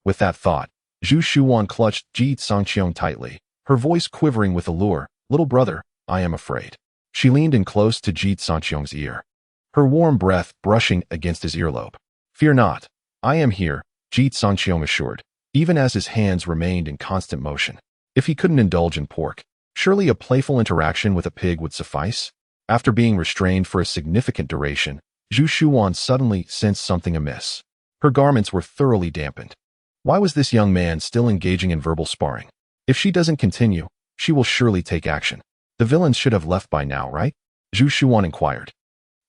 With that thought, Zhu Shuan clutched Ji Cangqiong tightly, her voice quivering with allure. Little brother, I am afraid. She leaned in close to Ji Cangqiong's ear, her warm breath brushing against his earlobe. Fear not, I am here, Ji Cangqiong assured, even as his hands remained in constant motion. If he couldn't indulge in pork, surely a playful interaction with a pig would suffice? After being restrained for a significant duration, Zhu Shuan suddenly sensed something amiss. Her garments were thoroughly dampened. Why was this young man still engaging in verbal sparring? If she doesn't continue, she will surely take action. The villains should have left by now, right? Zhu Shuan inquired,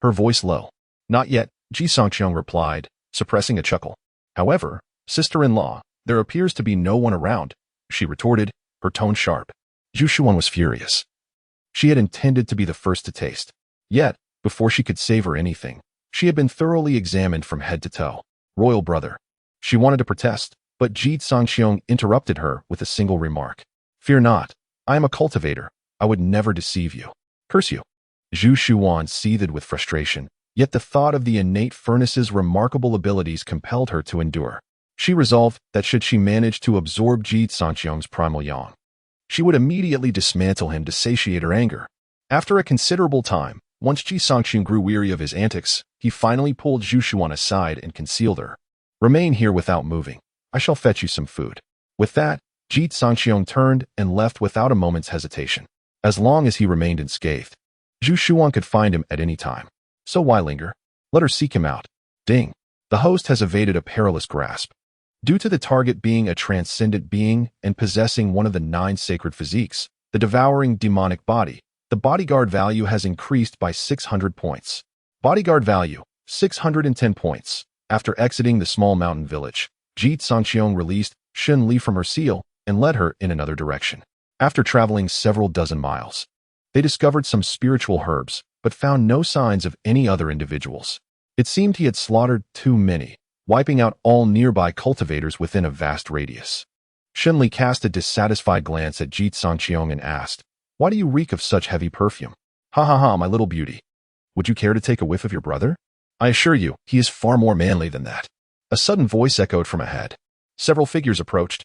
her voice low. Not yet, Ji Cangqiong replied, suppressing a chuckle. However, sister-in-law, there appears to be no one around, she retorted, her tone sharp. Zhu Shuan was furious. She had intended to be the first to taste. Yet, before she could savor anything, she had been thoroughly examined from head to toe. Royal brother. She wanted to protest, but Ji Cangqiong interrupted her with a single remark. Fear not, I am a cultivator. I would never deceive you. Curse you. Zhu Shuan seethed with frustration, yet the thought of the innate furnace's remarkable abilities compelled her to endure. She resolved that should she manage to absorb Ji Cangqiong's primal yang, she would immediately dismantle him to satiate her anger. After a considerable time, once Ji Cangqiong grew weary of his antics, he finally pulled Zhu Shuan aside and concealed her. Remain here without moving. I shall fetch you some food. With that, Ji Cangqiong turned and left without a moment's hesitation. As long as he remained unscathed, Zhu Shuan could find him at any time. So why linger? Let her seek him out. Ding. The host has evaded a perilous grasp. Due to the target being a transcendent being and possessing one of the 9 sacred physiques, the devouring demonic body, the bodyguard value has increased by 600 points. Bodyguard value, 610 points. After exiting the small mountain village, Ji Cangqiong released Shen Li from her seal and led her in another direction. After traveling several dozen miles, they discovered some spiritual herbs, but found no signs of any other individuals. It seemed he had slaughtered too many, wiping out all nearby cultivators within a vast radius. Shen Li cast a dissatisfied glance at Ji Cangqiong and asked, Why do you reek of such heavy perfume? Ha ha ha, my little beauty. Would you care to take a whiff of your brother? I assure you, he is far more manly than that. A sudden voice echoed from ahead. Several figures approached,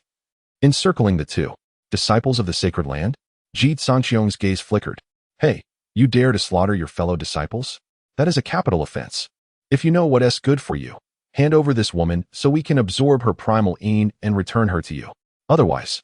encircling the two. Disciples of the sacred land? Ji Cangqiong's gaze flickered. Hey, you dare to slaughter your fellow disciples? That is a capital offense. If you know what's good for you, hand over this woman so we can absorb her primal Yin and return her to you. Otherwise.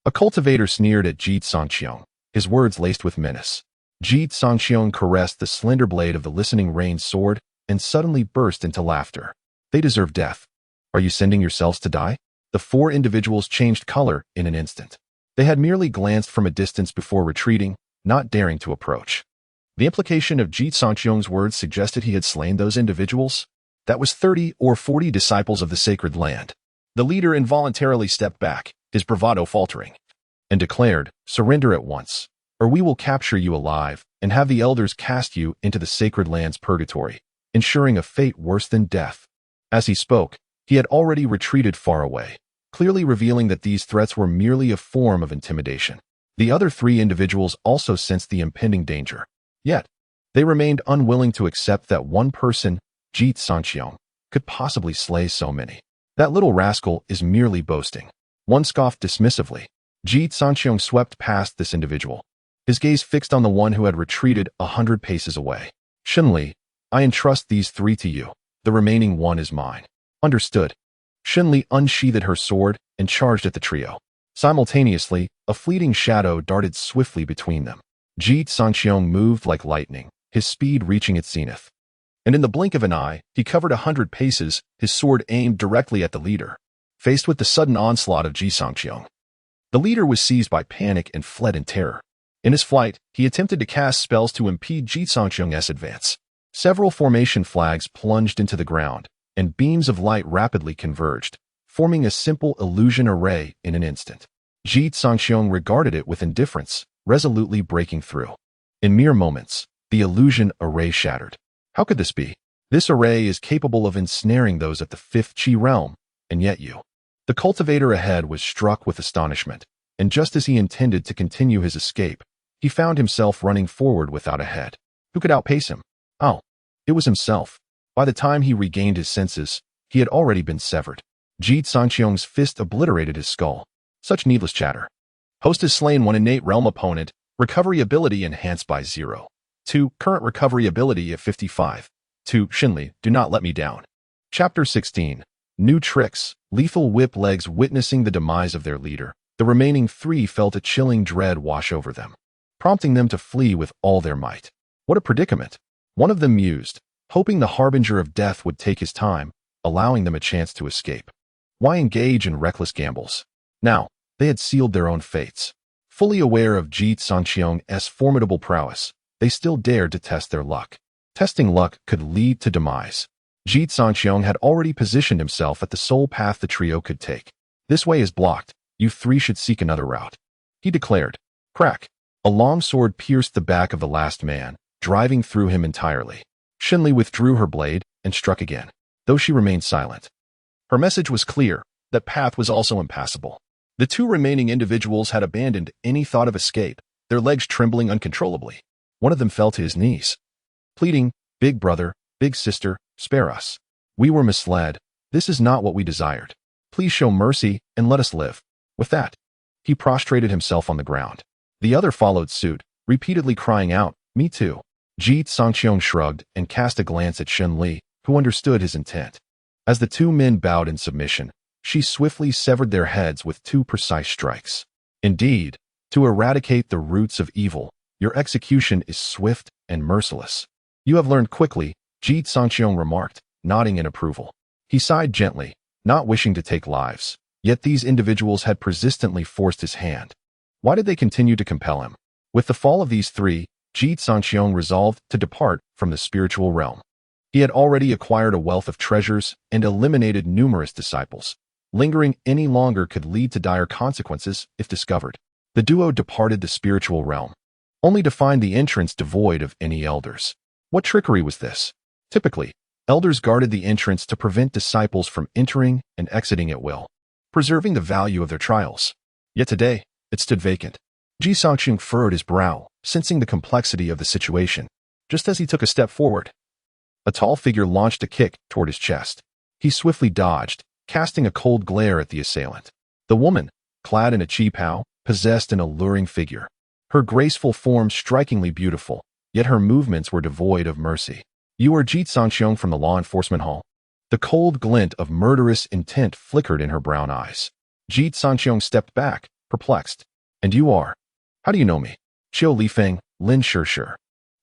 A cultivator sneered at Ji Cangqiong, his words laced with menace. Ji Cangqiong caressed the slender blade of the listening rain's sword and suddenly burst into laughter. They deserve death. Are you sending yourselves to die? The four individuals changed color in an instant. They had merely glanced from a distance before retreating, not daring to approach. The implication of Ji Cangqiong's words suggested he had slain those individuals. That was 30 or 40 disciples of the sacred land. The leader involuntarily stepped back, his bravado faltering, and declared, "Surrender at once, or we will capture you alive and have the elders cast you into the sacred land's purgatory, ensuring a fate worse than death." As he spoke, he had already retreated far away, clearly revealing that these threats were merely a form of intimidation. The other three individuals also sensed the impending danger. Yet, they remained unwilling to accept that one person, Ji Cangqiong, could possibly slay so many. That little rascal is merely boasting. One scoffed dismissively. Ji Cangqiong swept past this individual, his gaze fixed on the one who had retreated 100 paces away. Shenli, I entrust these three to you. The remaining one is mine. Understood. Shenli unsheathed her sword and charged at the trio. Simultaneously, a fleeting shadow darted swiftly between them. Ji Cangqiong moved like lightning, his speed reaching its zenith. And in the blink of an eye, he covered 100 paces, his sword aimed directly at the leader. Faced with the sudden onslaught of Ji Cangqiong, the leader was seized by panic and fled in terror. In his flight, he attempted to cast spells to impede Ji Cangqiong's advance. Several formation flags plunged into the ground, and beams of light rapidly converged, forming a simple illusion array in an instant. Ji Cangqiong regarded it with indifference, resolutely breaking through. In mere moments, the illusion array shattered. How could this be? This array is capable of ensnaring those at the fifth Qi realm, and yet you. The cultivator ahead was struck with astonishment, and just as he intended to continue his escape, he found himself running forward without a head. Who could outpace him? Oh, it was himself. By the time he regained his senses, he had already been severed. Ji Cangqiong's fist obliterated his skull. Such needless chatter. Host has slain one innate realm opponent, recovery ability enhanced by 0. 2. Current recovery ability at 55. 2. Shenli, do not let me down. Chapter 16. New tricks. Lethal whip legs. Witnessing the demise of their leader, the remaining three felt a chilling dread wash over them, prompting them to flee with all their might. What a predicament. One of them mused, hoping the harbinger of death would take his time, allowing them a chance to escape. Why engage in reckless gambles? Now, they had sealed their own fates. Fully aware of Ji Cangqiong's formidable prowess, they still dared to test their luck. Testing luck could lead to demise. Ji Cangqiong had already positioned himself at the sole path the trio could take. This way is blocked. You three should seek another route, he declared. Crack. A long sword pierced the back of the last man, driving through him entirely. Shenli withdrew her blade and struck again, though she remained silent. Her message was clear. That path was also impassable. The two remaining individuals had abandoned any thought of escape, their legs trembling uncontrollably. One of them fell to his knees, pleading, "Big brother, big sister, spare us. We were misled. This is not what we desired. Please show mercy and let us live." With that, he prostrated himself on the ground. The other followed suit, repeatedly crying out, "Me too." Ji Cangqiong shrugged and cast a glance at Shenli, who understood his intent. As the two men bowed in submission, she swiftly severed their heads with 2 precise strikes. Indeed, to eradicate the roots of evil, your execution is swift and merciless. You have learned quickly, Ji Cangqiong remarked, nodding in approval. He sighed gently, not wishing to take lives, yet these individuals had persistently forced his hand. Why did they continue to compel him? With the fall of these three, Ji Cangqiong resolved to depart from the spiritual realm. He had already acquired a wealth of treasures and eliminated numerous disciples. Lingering any longer could lead to dire consequences if discovered. The duo departed the spiritual realm, only to find the entrance devoid of any elders. What trickery was this? Typically, elders guarded the entrance to prevent disciples from entering and exiting at will, preserving the value of their trials. Yet today, it stood vacant. Ji Cangqiong furrowed his brow, sensing the complexity of the situation. Just as he took a step forward, a tall figure launched a kick toward his chest. He swiftly dodged, casting a cold glare at the assailant. The woman, clad in a qipao, possessed an alluring figure. Her graceful form strikingly beautiful, yet her movements were devoid of mercy. "You are Ji Cangqiong from the law enforcement hall?" The cold glint of murderous intent flickered in her brown eyes. Ji Cangqiong stepped back, perplexed. "And you are? How do you know me?" "Qiu Lifeng, Lin Shishir."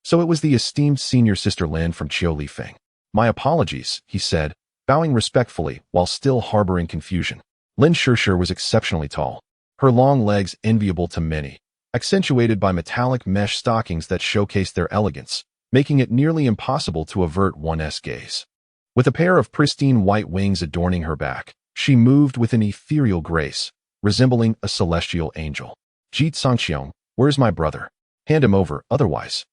So it was the esteemed senior sister Lin from Qiu Lifeng. "My apologies," he said, bowing respectfully while still harboring confusion. Lin Shishir was exceptionally tall, her long legs enviable to many, accentuated by metallic mesh stockings that showcased their elegance, making it nearly impossible to avert one's gaze. With a pair of pristine white wings adorning her back, she moved with an ethereal grace, resembling a celestial angel. "Ji Cangqiong, where's my brother? Hand him over, otherwise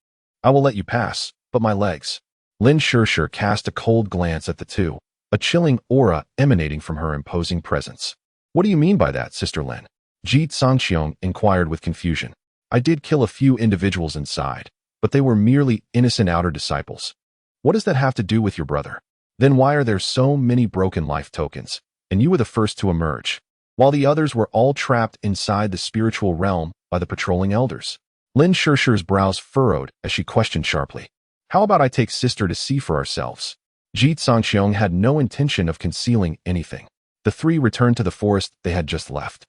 I will let you pass, but my legs." Lin Shishir cast a cold glance at the two, a chilling aura emanating from her imposing presence. "What do you mean by that, Sister Lin?" Ji Cangqiong inquired with confusion. "I did kill a few individuals inside, but they were merely innocent outer disciples. What does that have to do with your brother? Then why are there so many broken life tokens, and you were the first to emerge, while the others were all trapped inside the spiritual realm by the patrolling elders?" Lin Shishir's brows furrowed as she questioned sharply. "How about I take sister to see for ourselves?" Ji Cangqiong had no intention of concealing anything. The three returned to the forest they had just left,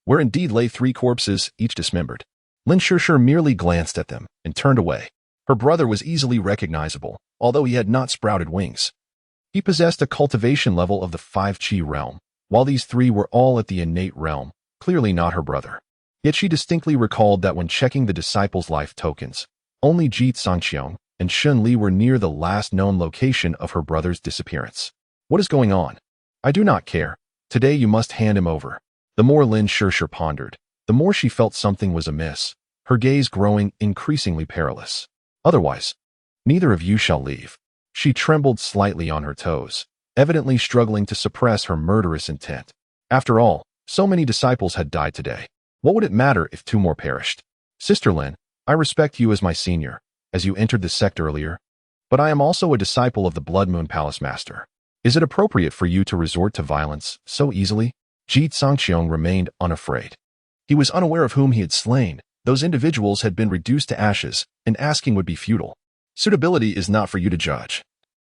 where indeed lay three corpses, each dismembered. Lin Shishir merely glanced at them and turned away. Her brother was easily recognizable, although he had not sprouted wings. He possessed a cultivation level of the 5 Qi realm, while these three were all at the innate realm, clearly not her brother. Yet she distinctly recalled that when checking the disciples' life tokens, only Ji Cangqiong and Shun Li were near the last known location of her brother's disappearance. "What is going on?" "I do not care. Today you must hand him over." The more Lin Shishir pondered, the more she felt something was amiss, her gaze growing increasingly perilous. "Otherwise, neither of you shall leave." She trembled slightly on her toes, evidently struggling to suppress her murderous intent. After all, so many disciples had died today. What would it matter if 2 more perished? "Sister Lin, I respect you as my senior, as you entered the sect earlier, but I am also a disciple of the Blood Moon Palace Master. Is it appropriate for you to resort to violence so easily?" Ji Cangqiong remained unafraid. He was unaware of whom he had slain. Those individuals had been reduced to ashes, and asking would be futile. "Suitability is not for you to judge.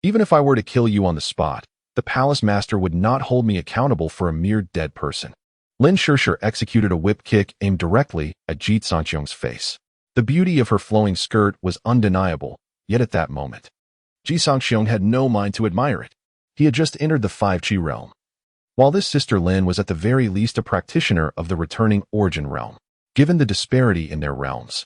Even if I were to kill you on the spot, the Palace Master would not hold me accountable for a mere dead person." Lin Shishir executed a whip kick aimed directly at Ji Cangqiong's face. The beauty of her flowing skirt was undeniable, yet at that moment, Ji Cangqiong had no mind to admire it. He had just entered the 5 Qi realm, while this sister Lin was at the very least a practitioner of the returning origin realm. Given the disparity in their realms,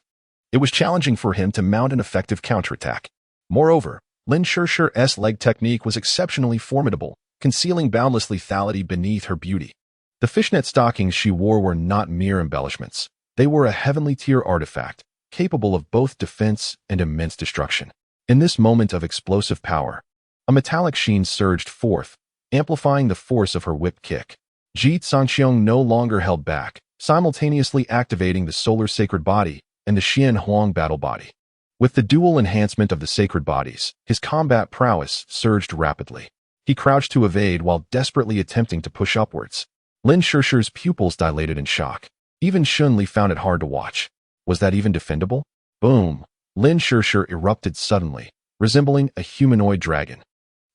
it was challenging for him to mount an effective counterattack. Moreover, Lin Shishir's leg technique was exceptionally formidable, concealing boundless lethality beneath her beauty. The fishnet stockings she wore were not mere embellishments. They were a heavenly tier artifact, capable of both defense and immense destruction. In this moment of explosive power, a metallic sheen surged forth, amplifying the force of her whip kick. Ji Cangqiong no longer held back, simultaneously activating the solar sacred body and the Xian Huang battle body. With the dual enhancement of the sacred bodies, his combat prowess surged rapidly. He crouched to evade while desperately attempting to push upwards. Lin Shishir's pupils dilated in shock. Even Shun Li found it hard to watch. Was that even defendable? Boom! Lin Shishir erupted suddenly, resembling a humanoid dragon,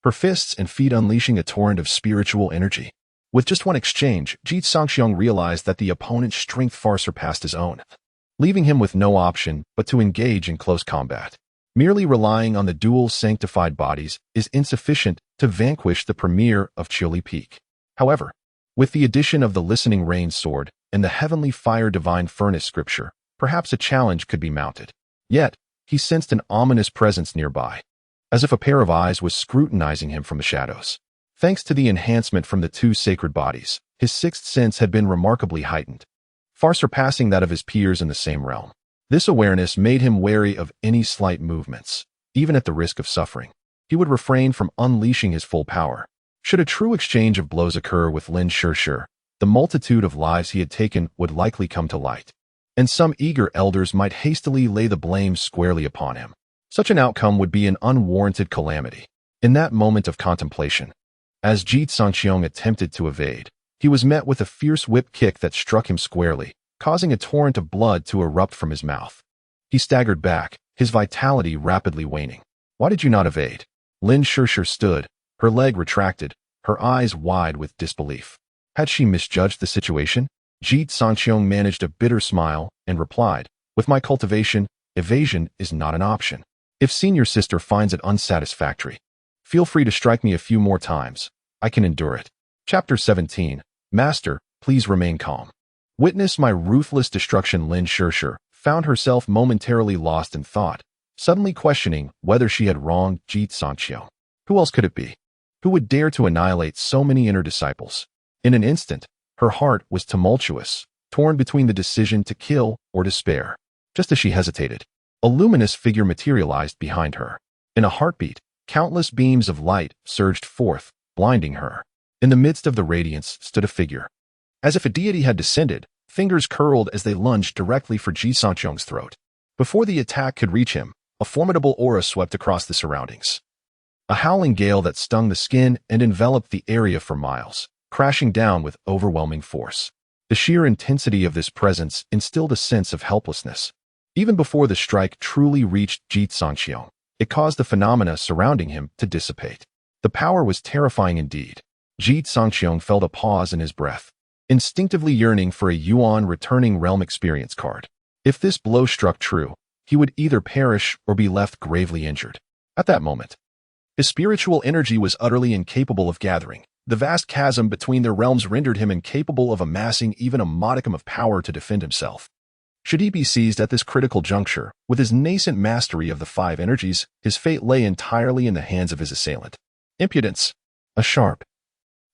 her fists and feet unleashing a torrent of spiritual energy. With just one exchange, Ji Cangqiong realized that the opponent's strength far surpassed his own, leaving him with no option but to engage in close combat. Merely relying on the dual sanctified bodies is insufficient to vanquish the premier of Chili Peak. However, with the addition of the listening rain sword and the heavenly fire divine furnace scripture, perhaps a challenge could be mounted. Yet, he sensed an ominous presence nearby, as if a pair of eyes was scrutinizing him from the shadows. Thanks to the enhancement from the 2 sacred bodies, his sixth sense had been remarkably heightened, far surpassing that of his peers in the same realm. This awareness made him wary of any slight movements, even at the risk of suffering. He would refrain from unleashing his full power. Should a true exchange of blows occur with Lin Shishir, the multitude of lives he had taken would likely come to light, and some eager elders might hastily lay the blame squarely upon him. Such an outcome would be an unwarranted calamity. In that moment of contemplation, As Ji Cangqiong attempted to evade, he was met with a fierce whip kick that struck him squarely, causing a torrent of blood to erupt from his mouth. He staggered back, his vitality rapidly waning. "Why did you not evade?" Lin Shirshir stood, her leg retracted, her eyes wide with disbelief. Had she misjudged the situation? Ji Cangqiong managed a bitter smile and replied, "With my cultivation, evasion is not an option. If senior sister finds it unsatisfactory, feel free to strike me a few more times. I can endure it." Chapter 17. Master, please remain calm. Witness my ruthless destruction. Lin Shirshir found herself momentarily lost in thought, suddenly questioning whether she had wronged Ji Cangqiong. Who else could it be? Who would dare to annihilate so many inner disciples? In an instant, her heart was tumultuous, torn between the decision to kill or despair. Just as she hesitated, a luminous figure materialized behind her. In a heartbeat, countless beams of light surged forth, blinding her. In the midst of the radiance stood a figure. As if a deity had descended, fingers curled as they lunged directly for Ji Cangqiong's throat. Before the attack could reach him, a formidable aura swept across the surroundings. A howling gale that stung the skin and enveloped the area for miles, crashing down with overwhelming force. The sheer intensity of this presence instilled a sense of helplessness. Even before the strike truly reached Ji Cangqiong, it caused the phenomena surrounding him to dissipate. The power was terrifying indeed. Ji Cangqiong felt a pause in his breath, instinctively yearning for a Yuan returning realm experience card. If this blow struck true, he would either perish or be left gravely injured. At that moment, his spiritual energy was utterly incapable of gathering. The vast chasm between their realms rendered him incapable of amassing even a modicum of power to defend himself. Should he be seized at this critical juncture, with his nascent mastery of the five energies, his fate lay entirely in the hands of his assailant. Impudence! A sharp,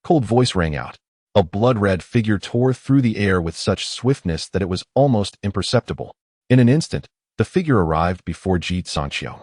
cold voice rang out. A blood-red figure tore through the air with such swiftness that it was almost imperceptible. In an instant, the figure arrived before Ji Cangqiong,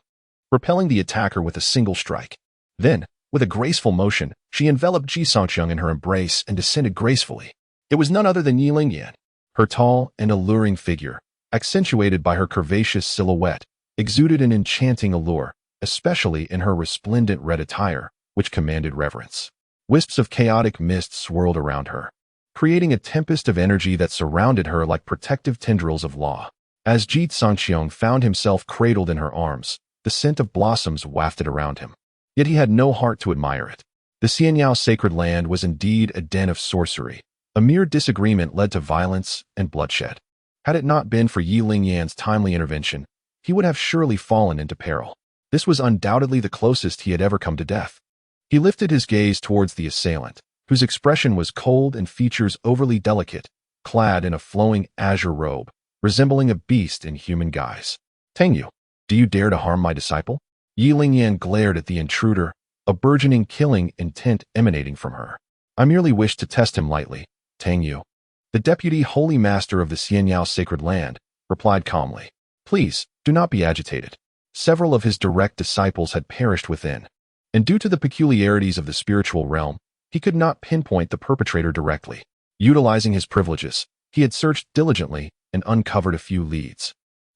repelling the attacker with a single strike. Then, with a graceful motion, she enveloped Ji Cangqiong in her embrace and descended gracefully. It was none other than Ye Lingyan. Her tall and alluring figure, accentuated by her curvaceous silhouette, exuded an enchanting allure, especially in her resplendent red attire, which commanded reverence. Wisps of chaotic mist swirled around her, creating a tempest of energy that surrounded her like protective tendrils of law. As Ji Cangqiong found himself cradled in her arms, the scent of blossoms wafted around him. Yet he had no heart to admire it. The Xiaoyao sacred land was indeed a den of sorcery. A mere disagreement led to violence and bloodshed. Had it not been for Ye Lingyan's timely intervention, he would have surely fallen into peril. This was undoubtedly the closest he had ever come to death. He lifted his gaze towards the assailant, whose expression was cold and features overly delicate, clad in a flowing azure robe, resembling a beast in human guise. "Tangyu, do you dare to harm my disciple?" Ye Lingyan glared at the intruder, a burgeoning killing intent emanating from her. "I merely wished to test him lightly," Tangyu, the deputy holy master of the Xiaoyao sacred land, replied calmly. "Please, do not be agitated." Several of his direct disciples had perished within, and due to the peculiarities of the spiritual realm, he could not pinpoint the perpetrator directly. Utilizing his privileges, he had searched diligently and uncovered a few leads.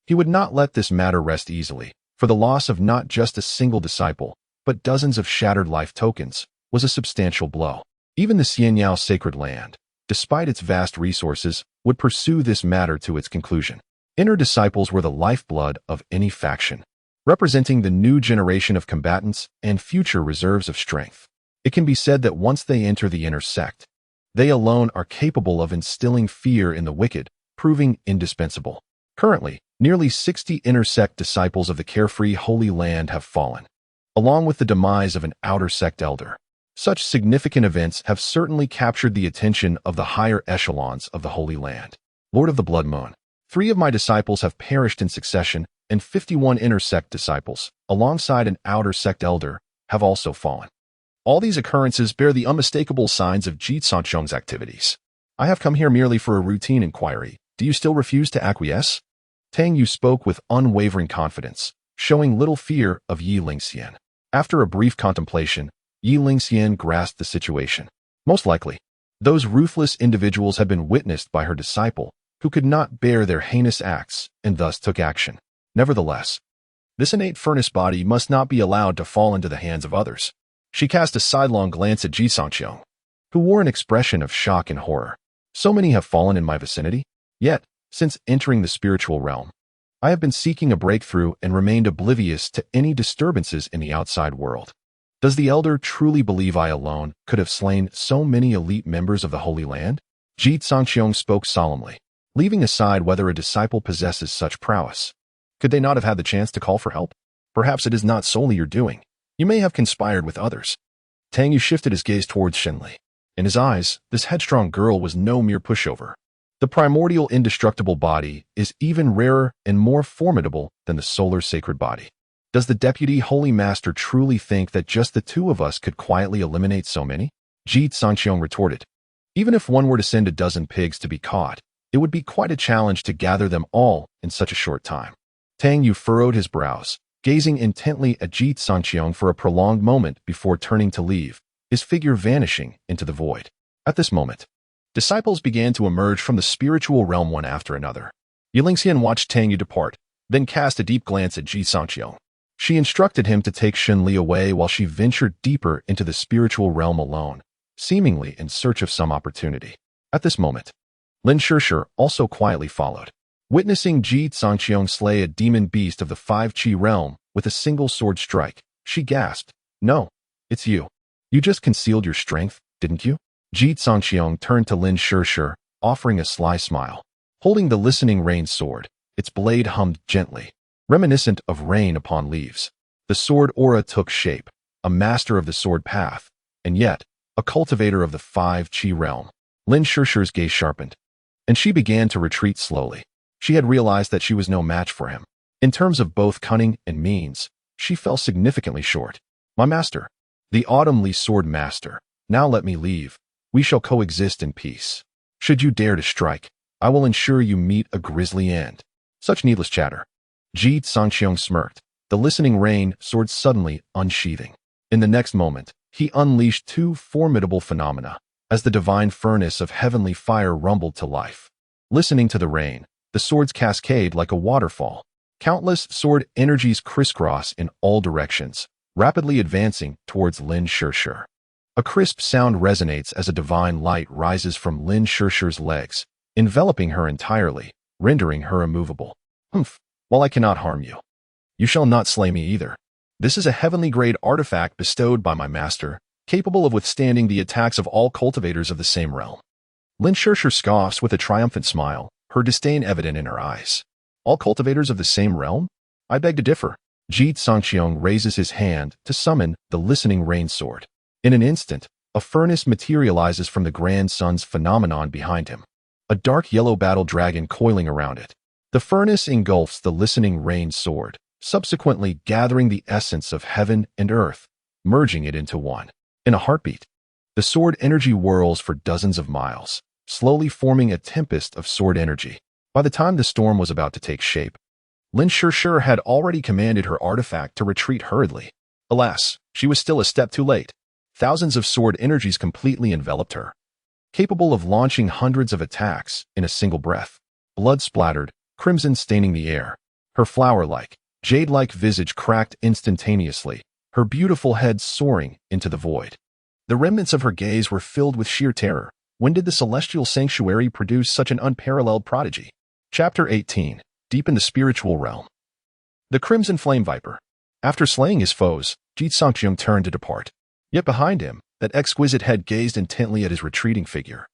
He would not let this matter rest easily, for the loss of not just a single disciple, but dozens of shattered life tokens, was a substantial blow. Even the Xiaoyao sacred land, despite its vast resources, would pursue this matter to its conclusion. Inner disciples were the lifeblood of any faction, representing the new generation of combatants and future reserves of strength. It can be said that once they enter the inner sect, they alone are capable of instilling fear in the wicked, proving indispensable. Currently, nearly 60 inner sect disciples of the carefree Holy Land have fallen, along with the demise of an outer sect elder. Such significant events have certainly captured the attention of the higher echelons of the Holy Land. Lord of the Blood Moon, 3 of my disciples have perished in succession, and 51 inner sect disciples, alongside an outer sect elder, have also fallen. All these occurrences bear the unmistakable signs of Ji Cangqiong's activities. "I have come here merely for a routine inquiry. Do you still refuse to acquiesce?" Tangyu spoke with unwavering confidence, showing little fear of Ye Lingyan. After a brief contemplation, Ye Lingyan grasped the situation. Most likely, those ruthless individuals had been witnessed by her disciple, who could not bear their heinous acts and thus took action. Nevertheless, this innate furnace body must not be allowed to fall into the hands of others. She cast a sidelong glance at Ji Cangqiong, who wore an expression of shock and horror. So many have fallen in my vicinity? Yet, since entering the spiritual realm, I have been seeking a breakthrough and remained oblivious to any disturbances in the outside world. Does the elder truly believe I alone could have slain so many elite members of the Holy Land? Ji Cangqiong spoke solemnly, leaving aside whether a disciple possesses such prowess. Could they not have had the chance to call for help? Perhaps it is not solely your doing. You may have conspired with others. Tang Yu shifted his gaze towards Xinli. In his eyes, this headstrong girl was no mere pushover. The primordial indestructible body is even rarer and more formidable than the solar sacred body. Does the deputy holy master truly think that just the two of us could quietly eliminate so many? Ji Cangqiong retorted. Even if one were to send a dozen pigs to be caught, it would be quite a challenge to gather them all in such a short time. Tang Yu furrowed his brows, gazing intently at Ji Cangqiong for a prolonged moment before turning to leave, his figure vanishing into the void. At this moment, disciples began to emerge from the spiritual realm one after another. Ye Lingyan watched Tang Yu depart, then cast a deep glance at Ji Cangqiong. She instructed him to take Xinli away while she ventured deeper into the spiritual realm alone, seemingly in search of some opportunity. At this moment, Lin Shishir also quietly followed. Witnessing Ji Cangqiong slay a demon beast of the 5-Qi realm with a single sword strike, she gasped, "No, it's you. You just concealed your strength, didn't you?" Ji Cangqiong turned to Lin Shishir, offering a sly smile. Holding the listening rain sword, its blade hummed gently, reminiscent of rain upon leaves. The sword aura took shape, a master of the sword path, and yet a cultivator of the 5-Qi realm. Lin Shishir's gaze sharpened, and she began to retreat slowly. She had realized that she was no match for him. In terms of both cunning and means, she fell significantly short. "My master, the Autumn Lee Sword Master, now let me leave. We shall coexist in peace. Should you dare to strike, I will ensure you meet a grisly end." Such needless chatter. Ji Cangqiong smirked, the listening rain sword suddenly unsheathing. In the next moment, he unleashed two formidable phenomena, as the divine furnace of heavenly fire rumbled to life. Listening to the rain, the swords cascade like a waterfall. Countless sword energies crisscross in all directions, rapidly advancing towards Lin Shishir. A crisp sound resonates as a divine light rises from Lin Shishir's legs, enveloping her entirely, rendering her immovable. "Humph, while I cannot harm you, you shall not slay me either. This is a heavenly-grade artifact bestowed by my master, capable of withstanding the attacks of all cultivators of the same realm." Lin Shishir scoffs with a triumphant smile, her disdain evident in her eyes. "All cultivators of the same realm? I beg to differ." Ji Cangqiong raises his hand to summon the listening rain sword. In an instant, a furnace materializes from the grand sun's phenomenon behind him, a dark yellow battle dragon coiling around it. The furnace engulfs the listening rain sword, subsequently gathering the essence of heaven and earth, merging it into one. In a heartbeat, the sword energy whirls for dozens of miles, slowly forming a tempest of sword energy. By the time the storm was about to take shape, Lin Shishir had already commanded her artifact to retreat hurriedly. Alas, she was still a step too late. Thousands of sword energies completely enveloped her, capable of launching hundreds of attacks in a single breath. Blood splattered, crimson staining the air. Her flower-like, jade-like visage cracked instantaneously, her beautiful head soaring into the void. The remnants of her gaze were filled with sheer terror. When did the celestial sanctuary produce such an unparalleled prodigy? Chapter 18. Deep in the Spiritual Realm. The Crimson Flame Viper. After slaying his foes, Ji Cangqiong turned to depart. Yet behind him, that exquisite head gazed intently at his retreating figure,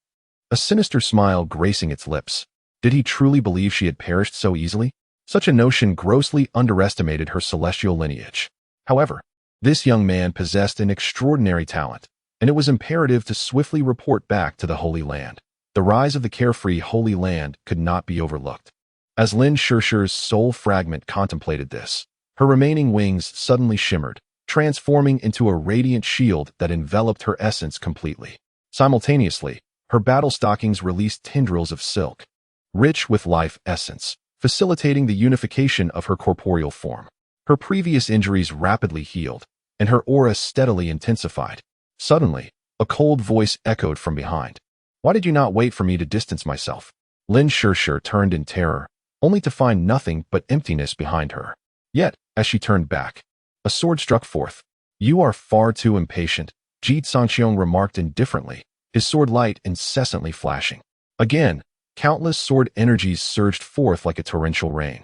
a sinister smile gracing its lips. Did he truly believe she had perished so easily? Such a notion grossly underestimated her celestial lineage. However, this young man possessed an extraordinary talent, and it was imperative to swiftly report back to the Holy Land. The rise of the carefree Holy Land could not be overlooked. As Lin Shishir's soul fragment contemplated this, her remaining wings suddenly shimmered, transforming into a radiant shield that enveloped her essence completely. Simultaneously, her battle stockings released tendrils of silk, rich with life essence, facilitating the unification of her corporeal form. Her previous injuries rapidly healed, and her aura steadily intensified. Suddenly, a cold voice echoed from behind. "Why did you not wait for me to distance myself?" Lin Shishir turned in terror, only to find nothing but emptiness behind her. Yet, as she turned back, a sword struck forth. You are far too impatient, Ji Cangqiong remarked indifferently, his sword light incessantly flashing. Again, countless sword energies surged forth like a torrential rain,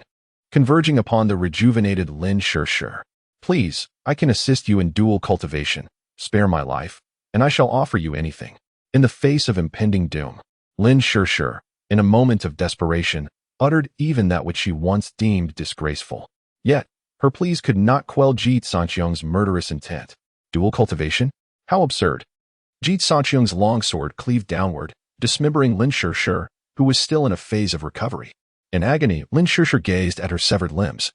converging upon the rejuvenated Lin Shishir. Please, I can assist you in dual cultivation. Spare my life, and I shall offer you anything. In the face of impending doom, Lin Shishir, in a moment of desperation, uttered even that which she once deemed disgraceful. Yet, her pleas could not quell Ji Cangqiong's murderous intent. Dual cultivation? How absurd! Ji Cangqiong's longsword cleaved downward, dismembering Lin Shishir, who was still in a phase of recovery. In agony, Lin Shishir gazed at her severed limbs,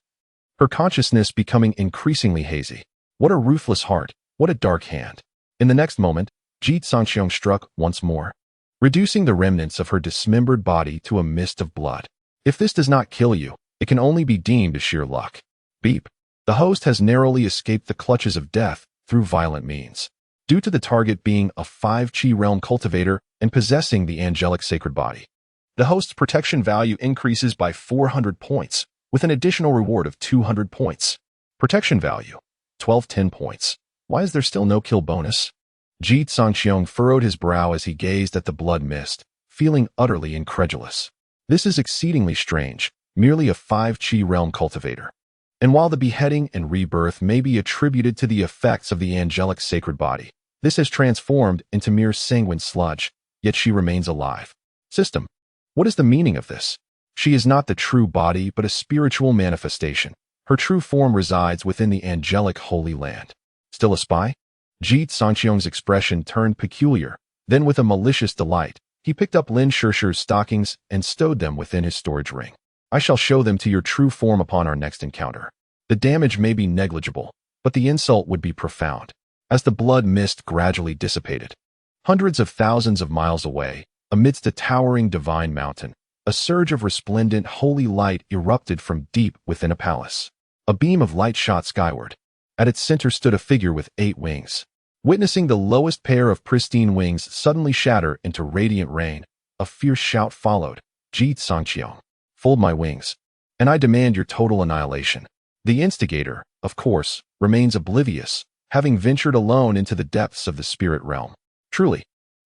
her consciousness becoming increasingly hazy. What a ruthless heart, what a dark hand. In the next moment, Ji Cangqiong struck once more, reducing the remnants of her dismembered body to a mist of blood. If this does not kill you, it can only be deemed as sheer luck. Beep. The host has narrowly escaped the clutches of death through violent means, due to the target being a 5-chi realm cultivator and possessing the angelic sacred body. The host's protection value increases by 400 points, with an additional reward of 200 points. Protection value, 1210 points. Why is there still no kill bonus? Ji Cangqiong furrowed his brow as he gazed at the blood mist, feeling utterly incredulous. This is exceedingly strange, merely a 5-chi realm cultivator. And while the beheading and rebirth may be attributed to the effects of the angelic sacred body, this has transformed into mere sanguine sludge, yet she remains alive. System. What is the meaning of this? She is not the true body but a spiritual manifestation. Her true form resides within the angelic Holy Land. Still a spy? Ji Cangqiong's expression turned peculiar. Then with a malicious delight, he picked up Lin Shishir's stockings and stowed them within his storage ring. I shall show them to your true form upon our next encounter. The damage may be negligible, but the insult would be profound. As the blood mist gradually dissipated, hundreds of thousands of miles away, amidst a towering divine mountain, a surge of resplendent holy light erupted from deep within a palace. A beam of light shot skyward. At its center stood a figure with 8 wings. Witnessing the lowest pair of pristine wings suddenly shatter into radiant rain, a fierce shout followed. Ji Cangqiong, fold my wings, and I demand your total annihilation. The instigator, of course, remains oblivious, having ventured alone into the depths of the spirit realm. Truly,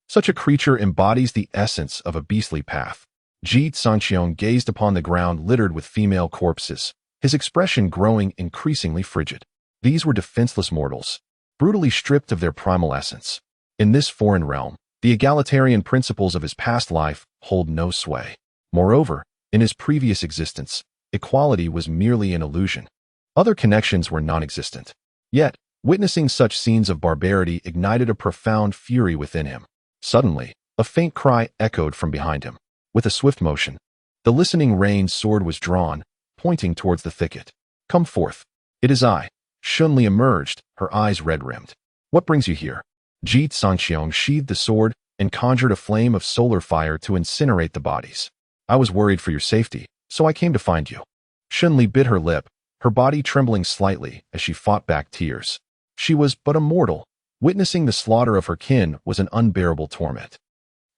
such a creature embodies the essence of a beastly path. Ji Cangqiong gazed upon the ground littered with female corpses, his expression growing increasingly frigid. These were defenseless mortals, brutally stripped of their primal essence. In this foreign realm, the egalitarian principles of his past life hold no sway. Moreover, in his previous existence, equality was merely an illusion. Other connections were non-existent. Yet, witnessing such scenes of barbarity ignited a profound fury within him. Suddenly, a faint cry echoed from behind him. With a swift motion, the listening rain's sword was drawn, pointing towards the thicket. Come forth. It is I. Shunli emerged, her eyes red-rimmed. What brings you here? Ji Cangqiong sheathed the sword and conjured a flame of solar fire to incinerate the bodies. I was worried for your safety, so I came to find you. Shunli bit her lip, her body trembling slightly as she fought back tears. She was but a mortal. Witnessing the slaughter of her kin was an unbearable torment.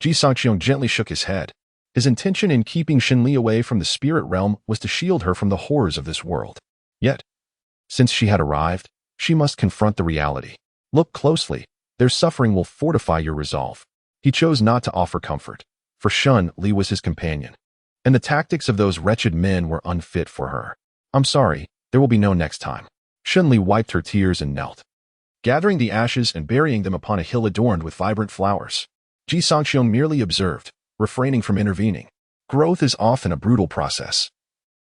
Ji Cangqiong gently shook his head. His intention in keeping Shunli away from the spirit realm was to shield her from the horrors of this world. Yet, since she had arrived, she must confront the reality. Look closely. Their suffering will fortify your resolve. He chose not to offer comfort, for Shunli was his companion, and the tactics of those wretched men were unfit for her. I'm sorry, there will be no next time. Shunli wiped her tears and knelt, gathering the ashes and burying them upon a hill adorned with vibrant flowers. Ji Cangqiong merely observed, refraining from intervening. Growth is often a brutal process.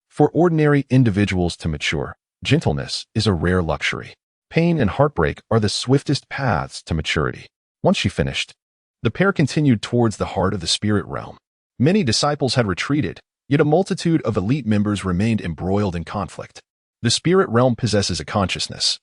For ordinary individuals to mature, gentleness is a rare luxury. Pain and heartbreak are the swiftest paths to maturity. Once she finished, the pair continued towards the heart of the spirit realm. Many disciples had retreated, yet a multitude of elite members remained embroiled in conflict. The spirit realm possesses a consciousness,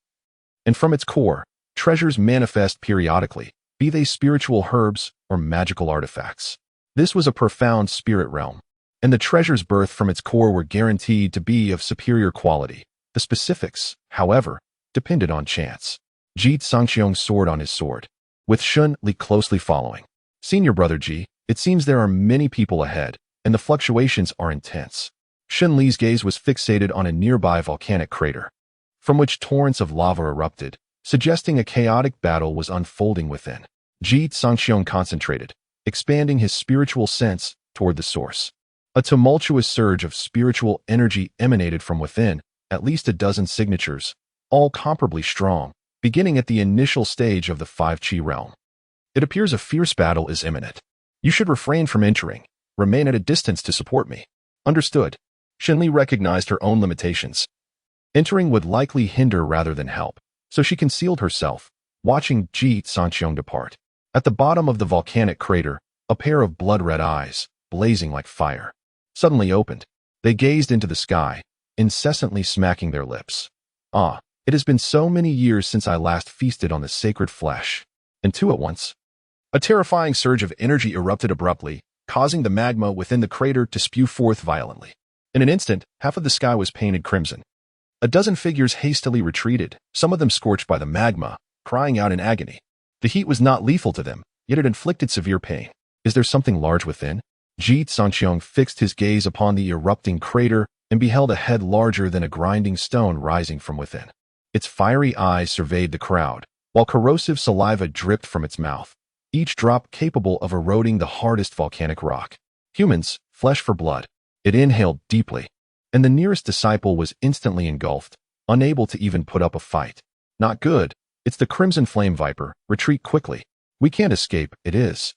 and from its core, treasures manifest periodically, be they spiritual herbs or magical artifacts. This was a profound spirit realm, and the treasures birthed from its core were guaranteed to be of superior quality. The specifics, however, depended on chance. Ji Cangqiong soared on his sword, with Shunli closely following. Senior brother Ji, it seems there are many people ahead, and the fluctuations are intense. Shunli's gaze was fixated on a nearby volcanic crater, from which torrents of lava erupted, suggesting a chaotic battle was unfolding within. Ji Cangqiong concentrated, expanding his spiritual sense toward the source. A tumultuous surge of spiritual energy emanated from within, at least a dozen signatures, all comparably strong, beginning at the initial stage of the 5-Qi realm. It appears a fierce battle is imminent. You should refrain from entering. Remain at a distance to support me. Understood. Shenli recognized her own limitations. Entering would likely hinder rather than help, so she concealed herself, watching Ji Cangqiong depart. At the bottom of the volcanic crater, a pair of blood-red eyes, blazing like fire, suddenly opened. They gazed into the sky, incessantly smacking their lips. Ah, it has been so many years since I last feasted on the sacred flesh. And two at once. A terrifying surge of energy erupted abruptly, causing the magma within the crater to spew forth violently. In an instant, half of the sky was painted crimson. A dozen figures hastily retreated, some of them scorched by the magma, crying out in agony. The heat was not lethal to them, yet it inflicted severe pain. Is there something large within? Ji Cangqiong fixed his gaze upon the erupting crater and beheld a head larger than a grinding stone rising from within. Its fiery eyes surveyed the crowd, while corrosive saliva dripped from its mouth, each drop capable of eroding the hardest volcanic rock. Humans, flesh for blood. It inhaled deeply, and the nearest disciple was instantly engulfed, unable to even put up a fight. Not good. It's the Crimson Flame Viper. Retreat quickly. We can't escape, it is.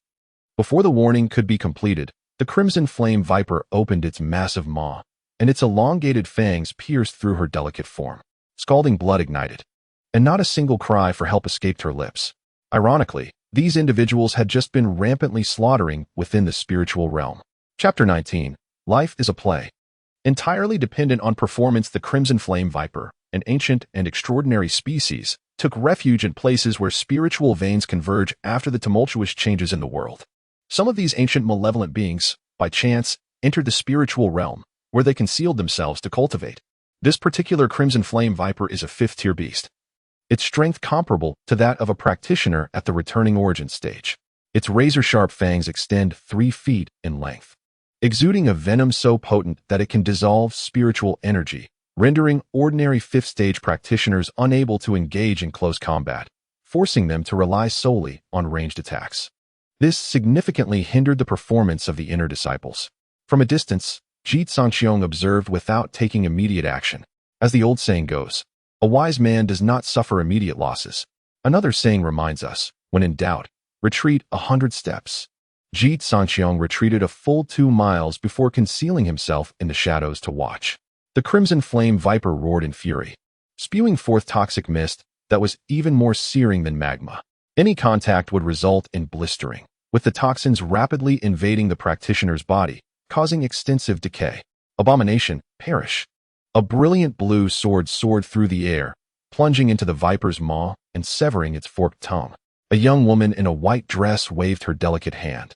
Before the warning could be completed, the Crimson Flame Viper opened its massive maw, and its elongated fangs pierced through her delicate form. Scalding blood ignited, and not a single cry for help escaped her lips. Ironically, these individuals had just been rampantly slaughtering within the spiritual realm. Chapter 19. Life is a play. Entirely dependent on performance, the Crimson Flame Viper, an ancient and extraordinary species, took refuge in places where spiritual veins converge after the tumultuous changes in the world. Some of these ancient malevolent beings, by chance, entered the spiritual realm, where they concealed themselves to cultivate. This particular Crimson Flame Viper is a 5th-tier beast. Its strength comparable to that of a practitioner at the returning origin stage. Its razor-sharp fangs extend 3 feet in length, exuding a venom so potent that it can dissolve spiritual energy, rendering ordinary 5th-stage practitioners unable to engage in close combat, forcing them to rely solely on ranged attacks. This significantly hindered the performance of the inner disciples. From a distance, Ji Cangqiong observed without taking immediate action. As the old saying goes, a wise man does not suffer immediate losses. Another saying reminds us, when in doubt, retreat 100 steps. Ji Cangqiong retreated a full 2 miles before concealing himself in the shadows to watch. The Crimson Flame Viper roared in fury, spewing forth toxic mist that was even more searing than magma. Any contact would result in blistering, with the toxins rapidly invading the practitioner's body, causing extensive decay. Abomination, perish. A brilliant blue sword soared through the air, plunging into the viper's maw and severing its forked tongue. A young woman in a white dress waved her delicate hand,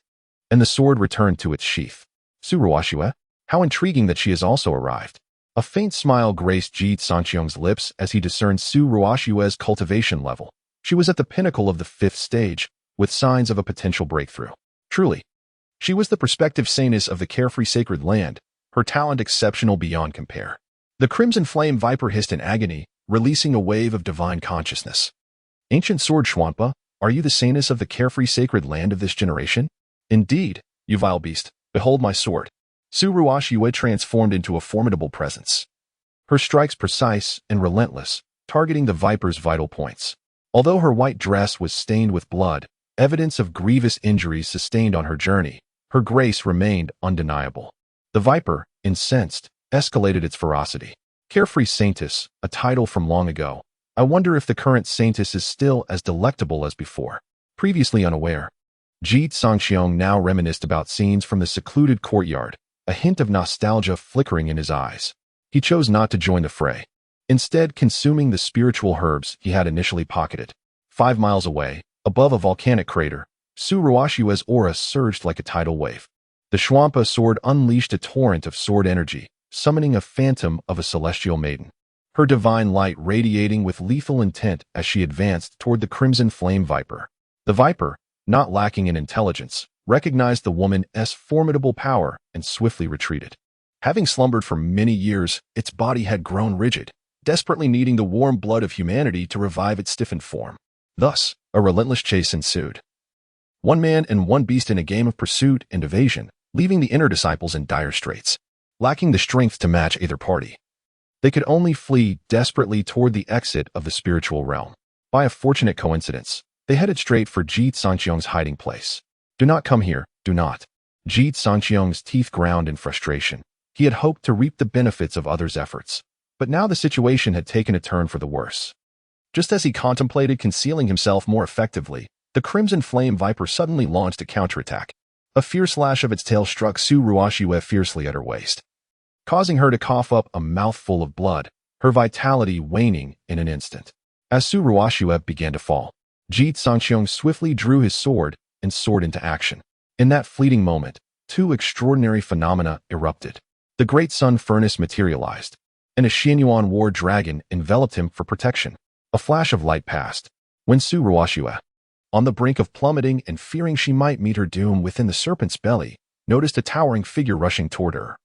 and the sword returned to its sheath. Su Ruoxue, how intriguing that she has also arrived. A faint smile graced Ji Cangqiong's lips as he discerned Su Ruoxue's cultivation level. She was at the pinnacle of the 5th stage, with signs of a potential breakthrough. Truly, she was the prospective saintess of the carefree sacred land, her talent exceptional beyond compare. The Crimson Flame Viper hissed in agony, releasing a wave of divine consciousness. Ancient Sword Xuanpa, are you the saintess of the carefree sacred land of this generation? Indeed, you vile beast, behold my sword. Su Ruoxue transformed into a formidable presence. Her strikes precise and relentless, targeting the viper's vital points. Although her white dress was stained with blood, evidence of grievous injuries sustained on her journey, her grace remained undeniable. The viper, incensed, escalated its ferocity. Carefree Saintess, a title from long ago. I wonder if the current Saintess is still as delectable as before. Previously unaware, Ji Cangqiong now reminisced about scenes from the secluded courtyard, a hint of nostalgia flickering in his eyes. He chose not to join the fray, instead consuming the spiritual herbs he had initially pocketed. 5 miles away, above a volcanic crater, Su Ruoxue's aura surged like a tidal wave. The Xuanpa sword unleashed a torrent of sword energy, summoning a phantom of a celestial maiden, her divine light radiating with lethal intent as she advanced toward the Crimson Flame Viper. The Viper, not lacking in intelligence, recognized the woman's formidable power and swiftly retreated. Having slumbered for many years, its body had grown rigid, desperately needing the warm blood of humanity to revive its stiffened form. Thus, a relentless chase ensued. One man and one beast in a game of pursuit and evasion, leaving the inner disciples in dire straits, lacking the strength to match either party. They could only flee desperately toward the exit of the spiritual realm. By a fortunate coincidence, they headed straight for Ji Cangqiong's hiding place. "Do not come here, do not." Ji Cangqiong's teeth ground in frustration. He had hoped to reap the benefits of others' efforts, but now the situation had taken a turn for the worse. Just as he contemplated concealing himself more effectively, the Crimson Flame Viper suddenly launched a counterattack. A fierce lash of its tail struck Su Ruoxue fiercely at her waist, causing her to cough up a mouthful of blood, her vitality waning in an instant. As Su Ruoxue began to fall, Ji Cangqiong swiftly drew his sword and soared into action. In that fleeting moment, two extraordinary phenomena erupted. The great sun furnace materialized, and a Xianyuan war dragon enveloped him for protection. A flash of light passed, when Su Ruoxue, on the brink of plummeting and fearing she might meet her doom within the serpent's belly, noticed a towering figure rushing toward her.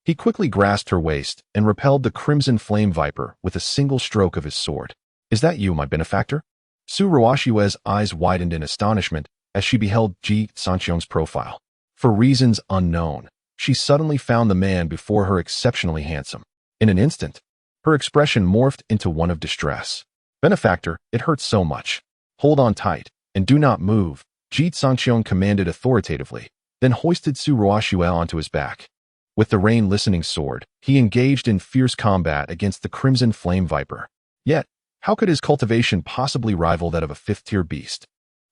He quickly grasped her waist and repelled the Crimson Flame Viper with a single stroke of his sword. "Is that you, my benefactor?" Su Ruoxue's eyes widened in astonishment as she beheld Ji Cangqiong's profile. For reasons unknown, she suddenly found the man before her exceptionally handsome. In an instant, her expression morphed into one of distress. "Benefactor, it hurts so much. Hold on tight, and do not move," Ji Cangqiong commanded authoritatively, then hoisted Su Ruoxue onto his back. With the rain-listening sword, he engaged in fierce combat against the Crimson Flame Viper. Yet, how could his cultivation possibly rival that of a fifth-tier beast?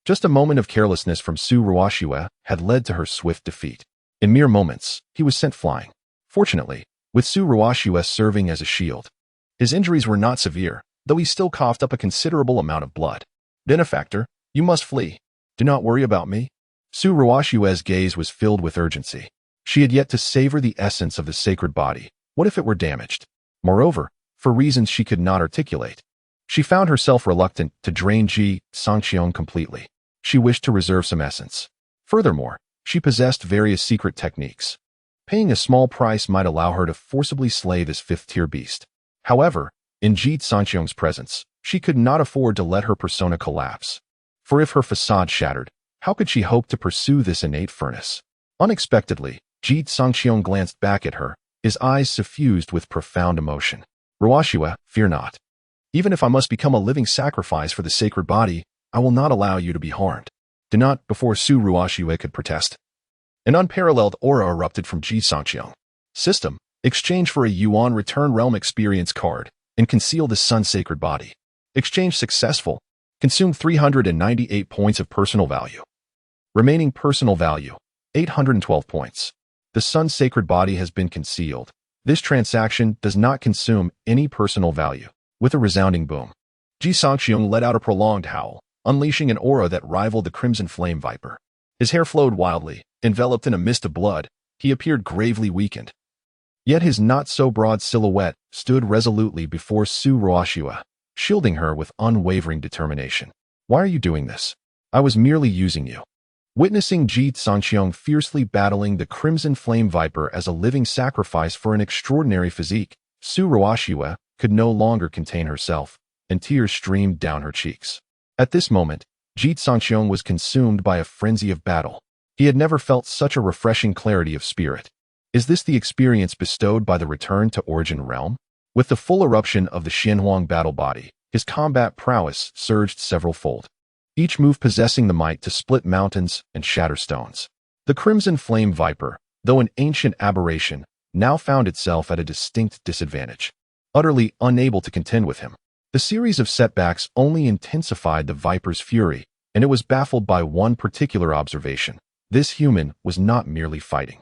Just a moment of carelessness from Su Ruoxue had led to her swift defeat. In mere moments, he was sent flying. Fortunately, with Su Ruoxue serving as a shield, his injuries were not severe, though he still coughed up a considerable amount of blood. "Benefactor, you must flee. Do not worry about me." Su Ruoxue's gaze was filled with urgency. She had yet to savor the essence of the sacred body. What if it were damaged? Moreover, for reasons she could not articulate, she found herself reluctant to drain Ji Cangqiong completely. She wished to reserve some essence. Furthermore, she possessed various secret techniques. Paying a small price might allow her to forcibly slay this fifth-tier beast. However, in Ji Cangqiong's presence, she could not afford to let her persona collapse. For if her facade shattered, how could she hope to pursue this innate furnace? Unexpectedly, Ji Cangqiong glanced back at her, his eyes suffused with profound emotion. "Ruoxue, fear not. Even if I must become a living sacrifice for the sacred body, I will not allow you to be harmed." "Do not," before Su Ruoxue could protest. An unparalleled aura erupted from Ji Cangqiong. "System, exchange for a Yuan Return Realm Experience card, and conceal the sun's sacred body. Exchange successful. Consume 398 points of personal value. Remaining personal value, 812 points. The sun's sacred body has been concealed. This transaction does not consume any personal value." With a resounding boom, Ji Cangqiong let out a prolonged howl, unleashing an aura that rivaled the Crimson Flame Viper. His hair flowed wildly, enveloped in a mist of blood. He appeared gravely weakened. Yet his not-so-broad silhouette stood resolutely before Su Ruoxue, shielding her with unwavering determination. "Why are you doing this? I was merely using you." Witnessing Ji Cangqiong fiercely battling the Crimson Flame Viper as a living sacrifice for an extraordinary physique, Su Ruoxue could no longer contain herself, and tears streamed down her cheeks. At this moment, Ji Cangqiong was consumed by a frenzy of battle. He had never felt such a refreshing clarity of spirit. Is this the experience bestowed by the return to Origin Realm? With the full eruption of the Xianhuang battle body, his combat prowess surged several-fold, each move possessing the might to split mountains and shatter stones. The Crimson Flame Viper, though an ancient aberration, now found itself at a distinct disadvantage, utterly unable to contend with him. The series of setbacks only intensified the Viper's fury, and it was baffled by one particular observation. This human was not merely fighting.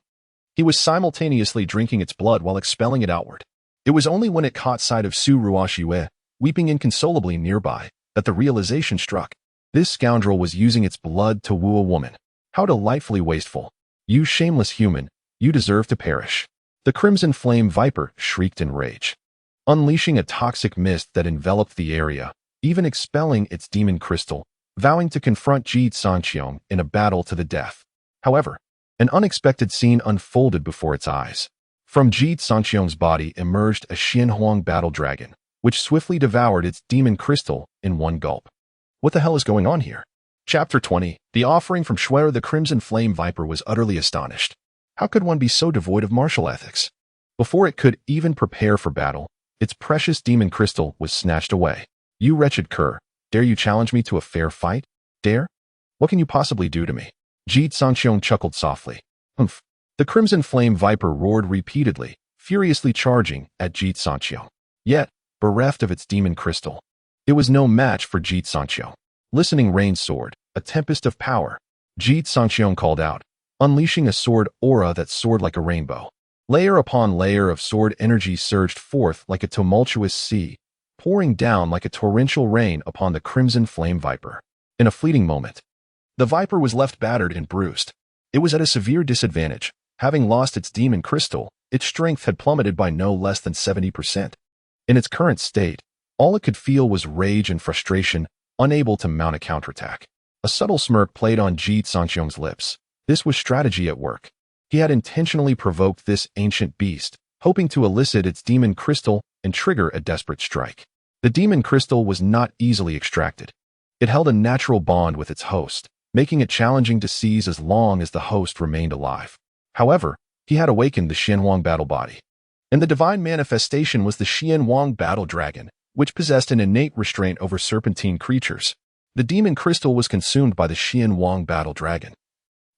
He was simultaneously drinking its blood while expelling it outward. It was only when it caught sight of Su Ruoxue, weeping inconsolably nearby, that the realization struck. This scoundrel was using its blood to woo a woman. How delightfully wasteful. "You shameless human, you deserve to perish." The Crimson Flame Viper shrieked in rage, unleashing a toxic mist that enveloped the area, even expelling its demon crystal, vowing to confront Ji Cangqiong in a battle to the death. However, an unexpected scene unfolded before its eyes. From Ji Cangqiong's body emerged a Xianhuang battle dragon, which swiftly devoured its demon crystal in one gulp. What the hell is going on here? Chapter 20. The offering from Shuer. The Crimson Flame Viper was utterly astonished. How could one be so devoid of martial ethics? Before it could even prepare for battle, its precious demon crystal was snatched away. You wretched cur, dare you challenge me to a fair fight? Dare? What can you possibly do to me? Ji Cangqiong chuckled softly. Humph. The Crimson Flame Viper roared repeatedly, furiously charging at Ji Cangqiong. Yet, bereft of its demon crystal, it was no match for Ji Cangqiong. Listening rain sword, a tempest of power. Ji Cangqiong called out, unleashing a sword aura that soared like a rainbow. Layer upon layer of sword energy surged forth like a tumultuous sea, pouring down like a torrential rain upon the Crimson Flame Viper. In a fleeting moment, the Viper was left battered and bruised. It was at a severe disadvantage. Having lost its demon crystal, its strength had plummeted by no less than 70%. In its current state, all it could feel was rage and frustration, unable to mount a counterattack. A subtle smirk played on Ji Cangqiong's lips. This was strategy at work. He had intentionally provoked this ancient beast, hoping to elicit its demon crystal and trigger a desperate strike. The demon crystal was not easily extracted. It held a natural bond with its host, making it challenging to seize as long as the host remained alive. However, he had awakened the Xianwang battle body. And the divine manifestation was the Xianwang battle dragon, which possessed an innate restraint over serpentine creatures. The demon crystal was consumed by the Xianwang battle dragon,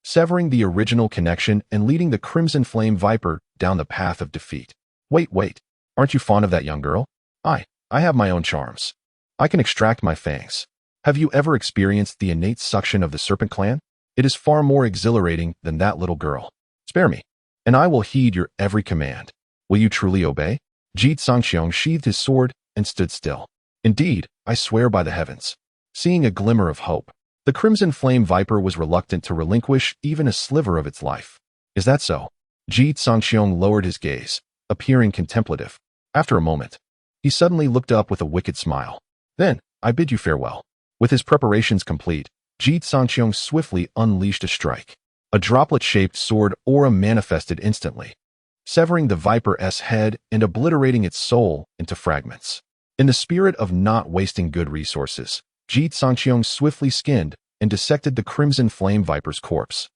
severing the original connection and leading the Crimson Flame Viper down the path of defeat. Wait, aren't you fond of that young girl? I have my own charms. I can extract my fangs. Have you ever experienced the innate suction of the serpent clan? It is far more exhilarating than that little girl. Spare me, and I will heed your every command. Will you truly obey? Ji Cangqiong sheathed his sword and stood still. Indeed, I swear by the heavens. Seeing a glimmer of hope, the Crimson Flame Viper was reluctant to relinquish even a sliver of its life. Is that so? Ji Cangqiong lowered his gaze, appearing contemplative. After a moment, he suddenly looked up with a wicked smile. Then, I bid you farewell. With his preparations complete, Ji Cangqiong swiftly unleashed a strike. A droplet-shaped sword aura manifested instantly, severing the Viper's head and obliterating its soul into fragments. In the spirit of not wasting good resources, Ji Cangqiong swiftly skinned and dissected the Crimson Flame Viper's corpse,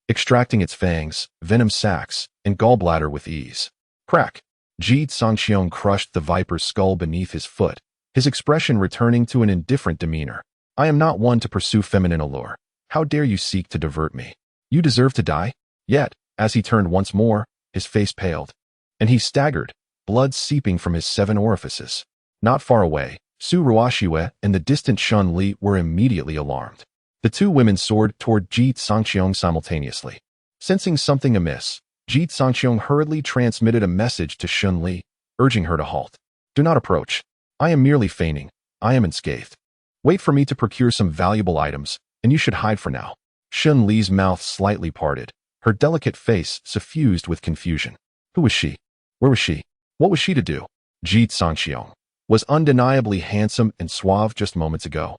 extracting its fangs, venom sacs, and gallbladder with ease. Crack! Ji Cangqiong crushed the Viper's skull beneath his foot, his expression returning to an indifferent demeanor. I am not one to pursue feminine allure. How dare you seek to divert me? You deserve to die. Yet, as he turned once more, his face paled, and he staggered, blood seeping from his 7 orifices. Not far away, Su Ruoxue and the distant Shun Li were immediately alarmed. The two women soared toward Ji Cangqiong simultaneously. Sensing something amiss, Ji Cangqiong hurriedly transmitted a message to Shun Li, urging her to halt. Do not approach. I am merely feigning. I am unscathed. Wait for me to procure some valuable items, and you should hide for now. Shun Li's mouth slightly parted, her delicate face suffused with confusion. Who was she? Where was she? What was she to do? Ji Cangqiong was undeniably handsome and suave just moments ago.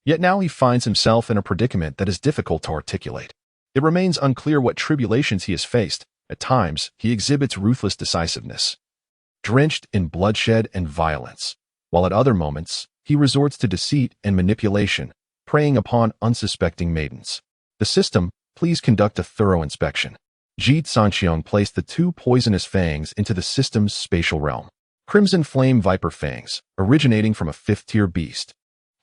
Yet now he finds himself in a predicament that is difficult to articulate. It remains unclear what tribulations he has faced. At times, he exhibits ruthless decisiveness, drenched in bloodshed and violence, while at other moments, he resorts to deceit and manipulation, preying upon unsuspecting maidens. The system, please conduct a thorough inspection. Ji Cangqiong placed the 2 poisonous fangs into the system's spatial realm. Crimson Flame Viper fangs, originating from a 5th-tier beast,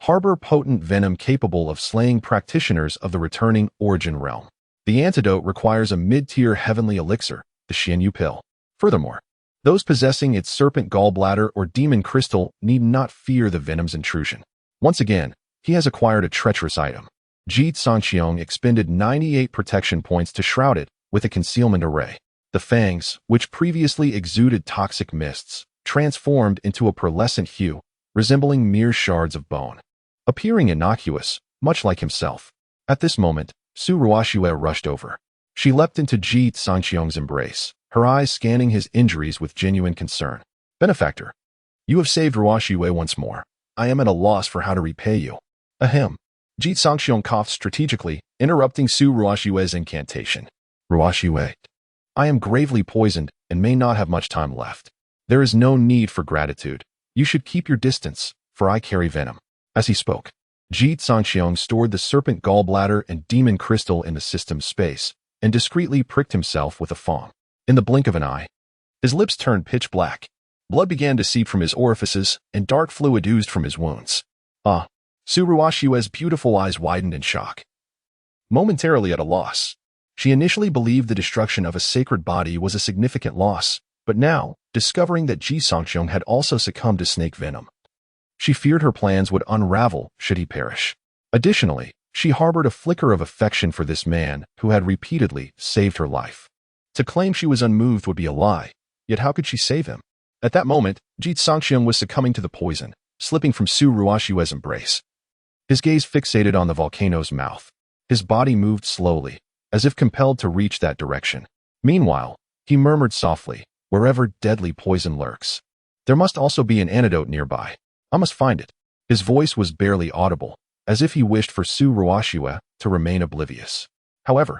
harbor potent venom capable of slaying practitioners of the returning origin realm. The antidote requires a mid-tier heavenly elixir, the Xianyu pill. Furthermore, those possessing its serpent gallbladder or demon crystal need not fear the venom's intrusion. Once again, he has acquired a treacherous item. Ji Cangqiong expended 98 protection points to shroud it with a concealment array. The fangs, which previously exuded toxic mists, transformed into a pearlescent hue, resembling mere shards of bone, appearing innocuous, much like himself. At this moment, Su Ruoxue rushed over. She leapt into Ji Cangqiong's embrace, her eyes scanning his injuries with genuine concern. Benefactor, you have saved Ruoxue once more. I am at a loss for how to repay you. Ahem. Ji Cangqiong coughed strategically, interrupting Su Ruoxue's incantation. Ruoxue, I am gravely poisoned and may not have much time left. There is no need for gratitude. You should keep your distance, for I carry venom." As he spoke, Ji Cangqiong stored the serpent gallbladder and demon crystal in the system's space, and discreetly pricked himself with a fong. In the blink of an eye, his lips turned pitch black. Blood began to seep from his orifices, and dark fluid oozed from his wounds. Su Ruoxue's beautiful eyes widened in shock. Momentarily at a loss, she initially believed the destruction of a sacred body was a significant loss, but now, discovering that Ji Cangqiong had also succumbed to snake venom, she feared her plans would unravel should he perish. Additionally, she harbored a flicker of affection for this man who had repeatedly saved her life. To claim she was unmoved would be a lie, yet how could she save him? At that moment, Ji Cangqiong was succumbing to the poison, slipping from Su Ruoxue's embrace. His gaze fixated on the volcano's mouth. His body moved slowly, as if compelled to reach that direction. Meanwhile, he murmured softly, "Wherever deadly poison lurks, there must also be an antidote nearby. I must find it." His voice was barely audible, as if he wished for Su Ruoxue to remain oblivious. However,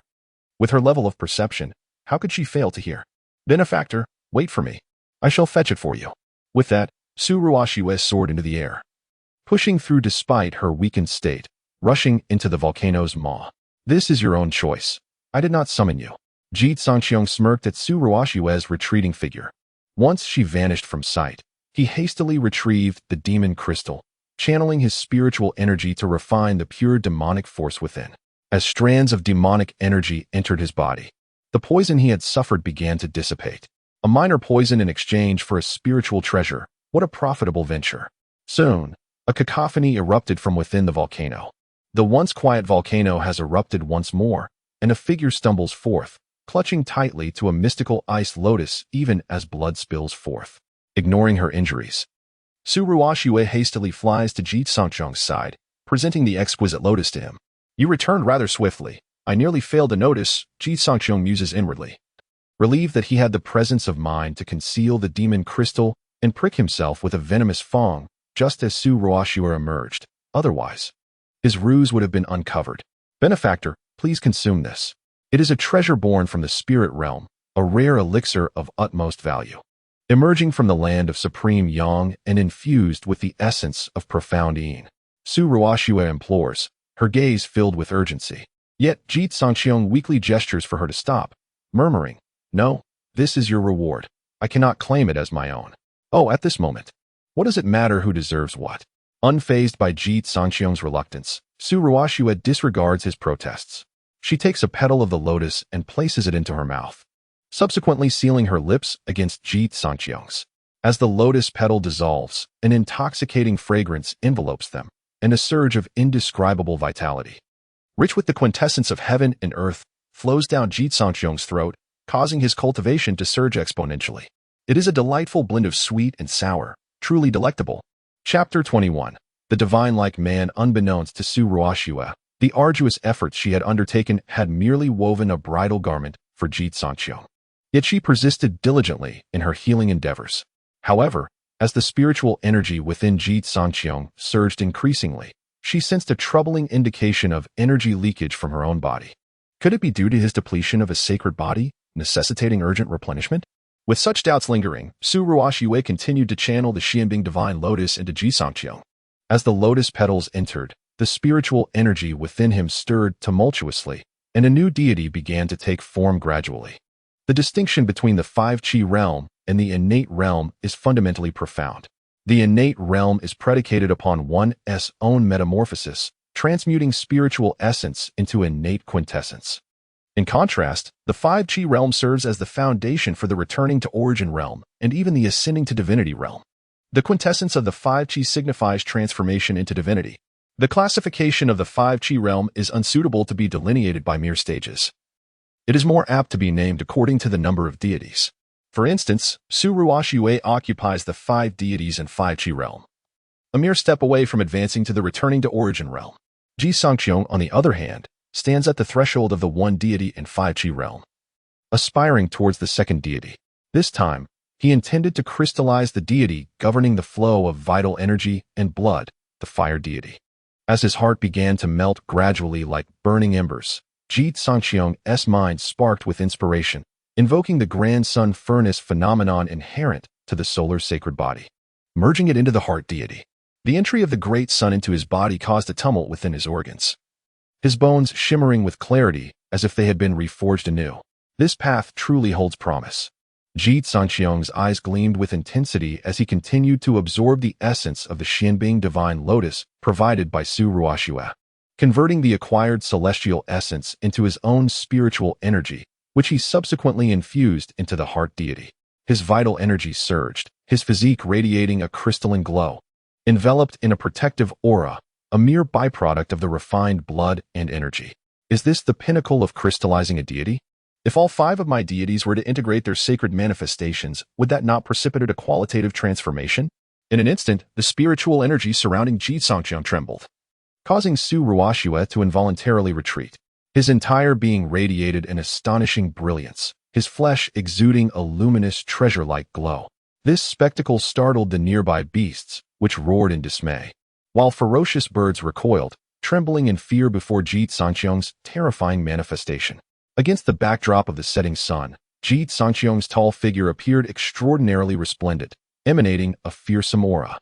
with her level of perception, how could she fail to hear? "Benefactor, wait for me. I shall fetch it for you." With that, Su Ruoxue soared into the air, pushing through despite her weakened state, rushing into the volcano's maw. "This is your own choice. I did not summon you." Ji Cangqiong smirked at Su Ruoxue's retreating figure. Once she vanished from sight, he hastily retrieved the demon crystal, channeling his spiritual energy to refine the pure demonic force within. As strands of demonic energy entered his body, the poison he had suffered began to dissipate. A minor poison in exchange for a spiritual treasure. What a profitable venture. Soon, a cacophony erupted from within the volcano. The once quiet volcano has erupted once more, and a figure stumbles forth, clutching tightly to a mystical ice lotus even as blood spills forth. Ignoring her injuries, Su Ruoxue hastily flies to Ji Cangqiong's side, presenting the exquisite lotus to him. "You returned rather swiftly. I nearly failed to notice," Ji Cangqiong muses inwardly, relieved that he had the presence of mind to conceal the demon crystal and prick himself with a venomous fong just as Su Ruoxue emerged. Otherwise, his ruse would have been uncovered. "Benefactor, please consume this. It is a treasure born from the spirit realm, a rare elixir of utmost value, emerging from the land of supreme yang and infused with the essence of profound yin." Su Ruoxue implores, her gaze filled with urgency. Yet Ji Cangqiong weakly gestures for her to stop, murmuring, "No, this is your reward. I cannot claim it as my own." At this moment, what does it matter who deserves what? Unfazed by Ji Cangqiong's reluctance, Su Ruoxue disregards his protests. She takes a petal of the lotus and places it into her mouth, subsequently sealing her lips against Ji Cangqiong's. As the lotus petal dissolves, an intoxicating fragrance envelopes them, and a surge of indescribable vitality, rich with the quintessence of heaven and earth, flows down Ji Cangqiong's throat, causing his cultivation to surge exponentially. It is a delightful blend of sweet and sour, truly delectable. Chapter 21. The divine-like man. Unbeknownst to Su Ruoxue, the arduous efforts she had undertaken had merely woven a bridal garment for Ji Cangqiong. Yet she persisted diligently in her healing endeavors. However, as the spiritual energy within Ji Cangqiong surged increasingly, she sensed a troubling indication of energy leakage from her own body. Could it be due to his depletion of a sacred body, necessitating urgent replenishment? With such doubts lingering, Su Ruoxue continued to channel the Xianbing divine lotus into Ji Cangqiong. As the lotus petals entered, the spiritual energy within him stirred tumultuously, and a new deity began to take form gradually. The distinction between the 5 Qi realm and the innate realm is fundamentally profound. The innate realm is predicated upon one's own metamorphosis, transmuting spiritual essence into innate quintessence. In contrast, the 5 Qi realm serves as the foundation for the returning to origin realm and even the ascending to divinity realm. The quintessence of the 5 Qi signifies transformation into divinity. The classification of the 5 Qi realm is unsuitable to be delineated by mere stages. It is more apt to be named according to the number of deities. For instance, Su Ruoxue occupies the 5 deities in 5 Qi realm, a mere step away from advancing to the returning to origin realm. Ji Cangqiong, on the other hand, stands at the threshold of the 1 deity in 5 Qi realm, aspiring towards the 2nd deity. This time, he intended to crystallize the deity governing the flow of vital energy and blood, the fire deity. As his heart began to melt gradually like burning embers, Ji Cangqiong's mind sparked with inspiration, invoking the grand sun furnace phenomenon inherent to the solar sacred body. merging it into the heart deity. The entry of the great sun into his body caused a tumult within his organs, his bones shimmering with clarity as if they had been reforged anew. This path truly holds promise. Ji Cangqiong's eyes gleamed with intensity as he continued to absorb the essence of the Xianbing divine lotus provided by Su Ruoxue, converting the acquired celestial essence into his own spiritual energy, which he subsequently infused into the heart deity. His vital energy surged, his physique radiating a crystalline glow, enveloped in a protective aura, a mere byproduct of the refined blood and energy. Is this the pinnacle of crystallizing a deity? If all 5 of my deities were to integrate their sacred manifestations, would that not precipitate a qualitative transformation? In an instant, the spiritual energy surrounding Ji Cangqiong trembled, causing Su Ruoxue to involuntarily retreat. His entire being radiated an astonishing brilliance, his flesh exuding a luminous treasure-like glow. This spectacle startled the nearby beasts, which roared in dismay, while ferocious birds recoiled, trembling in fear before Ji Cangqiong's terrifying manifestation. Against the backdrop of the setting sun, Ji Cangqiong's tall figure appeared extraordinarily resplendent, emanating a fearsome aura,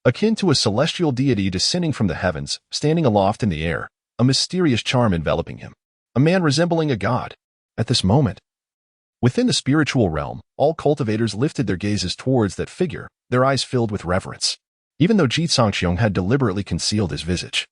akin to a celestial deity descending from the heavens, standing aloft in the air, a mysterious charm enveloping him, a man resembling a god. At this moment, within the spiritual realm, all cultivators lifted their gazes towards that figure, their eyes filled with reverence. Even though Ji Cangqiong had deliberately concealed his visage,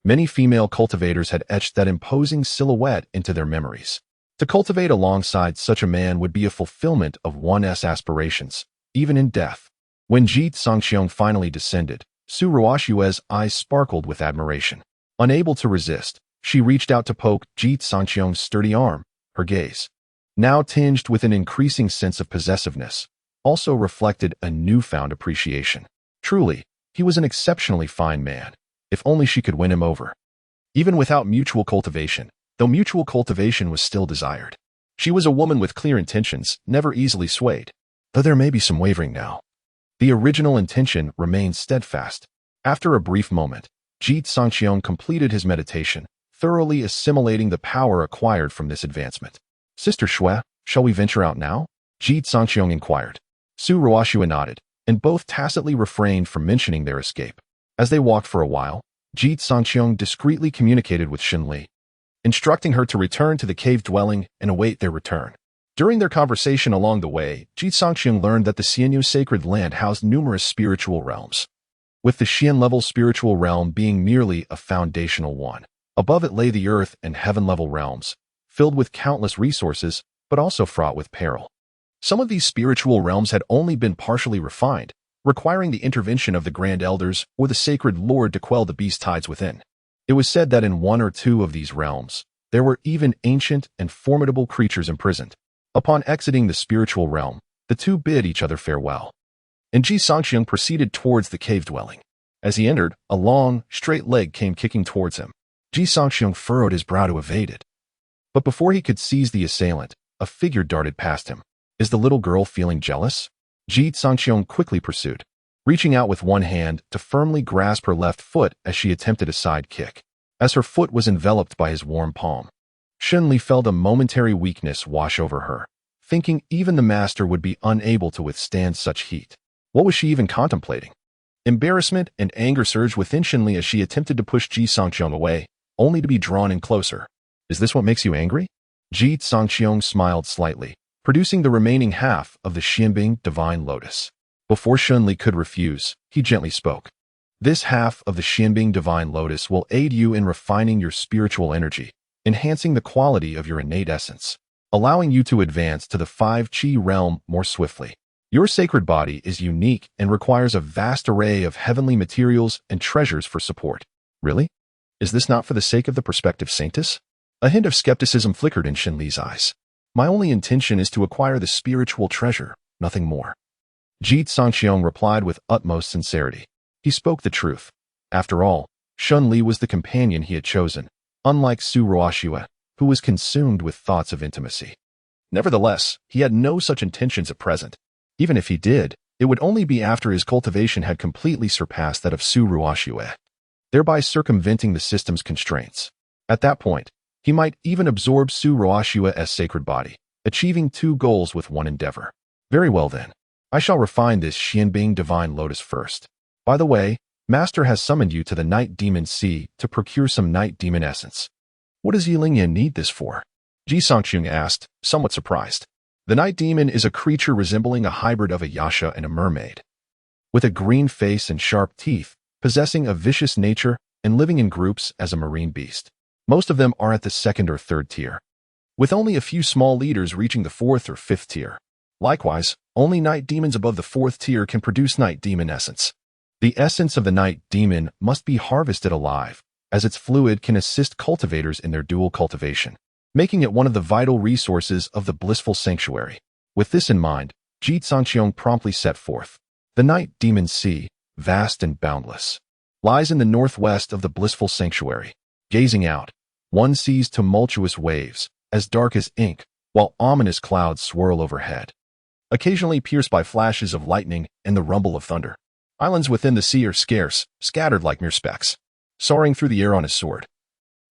many female cultivators had etched that imposing silhouette into their memories. To cultivate alongside such a man would be a fulfillment of one's aspirations, even in death. When Ji Cangqiong finally descended, Su Ruoxue's eyes sparkled with admiration. Unable to resist, she reached out to poke Ji Cangqiong's sturdy arm. Her gaze, now tinged with an increasing sense of possessiveness, also reflected a newfound appreciation. Truly, he was an exceptionally fine man. If only she could win him over. Even without mutual cultivation, though mutual cultivation was still desired. She was a woman with clear intentions, never easily swayed. Though there may be some wavering now, the original intention remained steadfast. After a brief moment, Ji Cangqiong completed his meditation, thoroughly assimilating the power acquired from this advancement. Sister Shui, shall we venture out now? Ji Cangqiong inquired. Su Ruoxue nodded, and both tacitly refrained from mentioning their escape. As they walked for a while, Ji Cangqiong discreetly communicated with Xinli, instructing her to return to the cave dwelling and await their return. During their conversation along the way, Ji Cangqiong learned that the Xianyu sacred land housed numerous spiritual realms, with the Xian-level spiritual realm being merely a foundational one. Above it lay the earth and heaven-level realms, filled with countless resources, but also fraught with peril. Some of these spiritual realms had only been partially refined, requiring the intervention of the Grand Elders or the Sacred Lord to quell the beast tides within. It was said that in 1 or 2 of these realms, there were even ancient and formidable creatures imprisoned. Upon exiting the spiritual realm, the two bid each other farewell, and Ji Cangqiong proceeded towards the cave dwelling. As he entered, a long, straight leg came kicking towards him. Ji Cangqiong furrowed his brow to evade it. But before he could seize the assailant, a figure darted past him. Is the little girl feeling jealous? Ji Cangqiong quickly pursued, reaching out with one hand to firmly grasp her left foot as she attempted a side kick. As her foot was enveloped by his warm palm, Xinli felt a momentary weakness wash over her, thinking even the master would be unable to withstand such heat. What was she even contemplating? Embarrassment and anger surged within Xinli as she attempted to push Ji Cangqiong away, only to be drawn in closer. Is this what makes you angry? Ji Cangqiong smiled slightly, producing the remaining half of the Xianbing divine lotus. Before Xinli could refuse, he gently spoke. This half of the Xianbing divine lotus will aid you in refining your spiritual energy, enhancing the quality of your innate essence, allowing you to advance to the 5 Qi realm more swiftly. Your sacred body is unique and requires a vast array of heavenly materials and treasures for support. Really? Is this not for the sake of the prospective saintess? A hint of skepticism flickered in Xinli's eyes. My only intention is to acquire the spiritual treasure, nothing more. Ji Cangqiong replied with utmost sincerity. He spoke the truth. After all, Xinli was the companion he had chosen, unlike Su Ruoxue, who was consumed with thoughts of intimacy. Nevertheless, he had no such intentions at present. Even if he did, it would only be after his cultivation had completely surpassed that of Su Ruoxue, thereby circumventing the system's constraints. At that point, he might even absorb Su Ruoxue's sacred body, achieving 2 goals with one endeavor. Very well then. I shall refine this Xianbing divine lotus first. By the way, Master has summoned you to the Night Demon Sea to procure some Night Demon essence. What does Ye Lingyan need this for? Ji Cangqiong asked, somewhat surprised. The Night Demon is a creature resembling a hybrid of a Yasha and a mermaid. With a green face and sharp teeth, possessing a vicious nature and living in groups as a marine beast. Most of them are at the 2nd or 3rd tier, with only a few small leaders reaching the 4th or 5th tier. Likewise, only night demons above the 4th tier can produce night demon essence. The essence of the night demon must be harvested alive, as its fluid can assist cultivators in their dual cultivation, making it one of the vital resources of the blissful sanctuary. With this in mind, Ji Cangqiong promptly set forth. The Night Demon Sea, vast and boundless, lies in the northwest of the blissful sanctuary. Gazing out, one sees tumultuous waves, as dark as ink, while ominous clouds swirl overhead, occasionally pierced by flashes of lightning and the rumble of thunder. Islands within the sea are scarce, scattered like mere specks. Soaring through the air on his sword,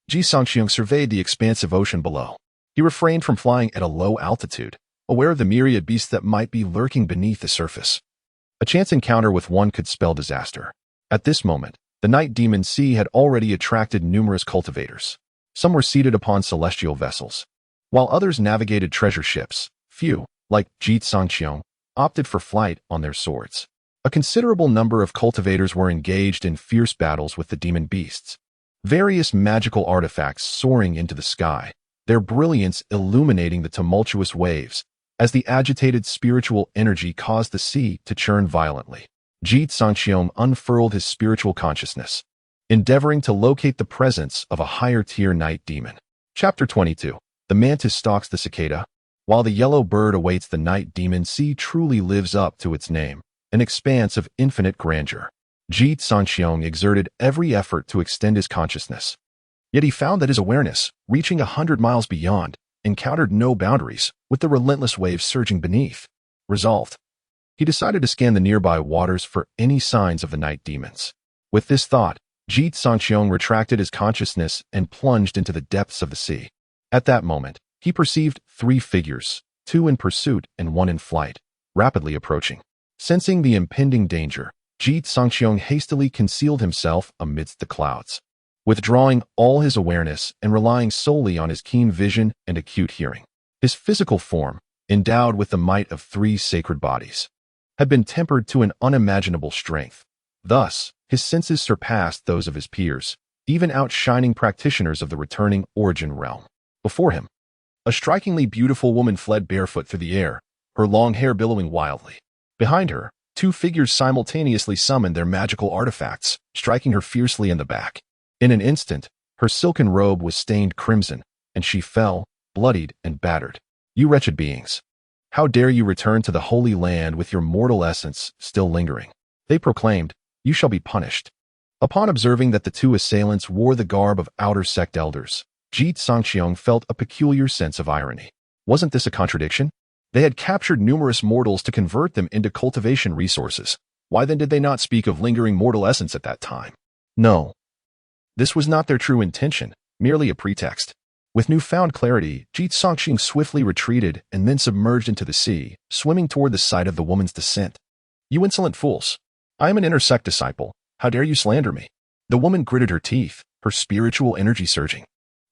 Ji Cangqiong surveyed the expansive ocean below. He refrained from flying at a low altitude, aware of the myriad beasts that might be lurking beneath the surface. A chance encounter with one could spell disaster. At this moment, the Night Demon Sea had already attracted numerous cultivators. Some were seated upon celestial vessels, while others navigated treasure ships. Few, like Ji Cangqiong, opted for flight on their swords. A considerable number of cultivators were engaged in fierce battles with the demon beasts. Various magical artifacts soaring into the sky, their brilliance illuminating the tumultuous waves, as the agitated spiritual energy caused the sea to churn violently. Ji Cangqiong unfurled his spiritual consciousness, endeavoring to locate the presence of a higher-tier night demon. Chapter 22. The mantis stalks the cicada. While the yellow bird awaits the night demon sea truly lives up to its name, an expanse of infinite grandeur. Ji Cangqiong exerted every effort to extend his consciousness. Yet he found that his awareness, reaching 100 miles beyond, encountered no boundaries, with the relentless waves surging beneath. Resolved, he decided to scan the nearby waters for any signs of the night demons. With this thought, Ji Cangqiong retracted his consciousness and plunged into the depths of the sea. At that moment, he perceived 3 figures, 2 in pursuit and 1 in flight, rapidly approaching. Sensing the impending danger, Ji Cangqiong hastily concealed himself amidst the clouds, withdrawing all his awareness and relying solely on his keen vision and acute hearing. His physical form, endowed with the might of 3 sacred bodies, had been tempered to an unimaginable strength. Thus, his senses surpassed those of his peers, even outshining practitioners of the returning origin realm. Before him, a strikingly beautiful woman fled barefoot through the air, her long hair billowing wildly. Behind her, 2 figures simultaneously summoned their magical artifacts, striking her fiercely in the back. In an instant, her silken robe was stained crimson, and she fell, bloodied and battered. You wretched beings! How dare you return to the Holy Land with your mortal essence still lingering? They proclaimed, you shall be punished. Upon observing that the 2 assailants wore the garb of outer sect elders, Ji Cangqiong felt a peculiar sense of irony. Wasn't this a contradiction? They had captured numerous mortals to convert them into cultivation resources. Why then did they not speak of lingering mortal essence at that time? No. This was not their true intention, merely a pretext. With newfound clarity, Ji Cangqiong swiftly retreated and then submerged into the sea, swimming toward the site of the woman's descent. You insolent fools! I am an inner sect disciple. How dare you slander me? The woman gritted her teeth, her spiritual energy surging.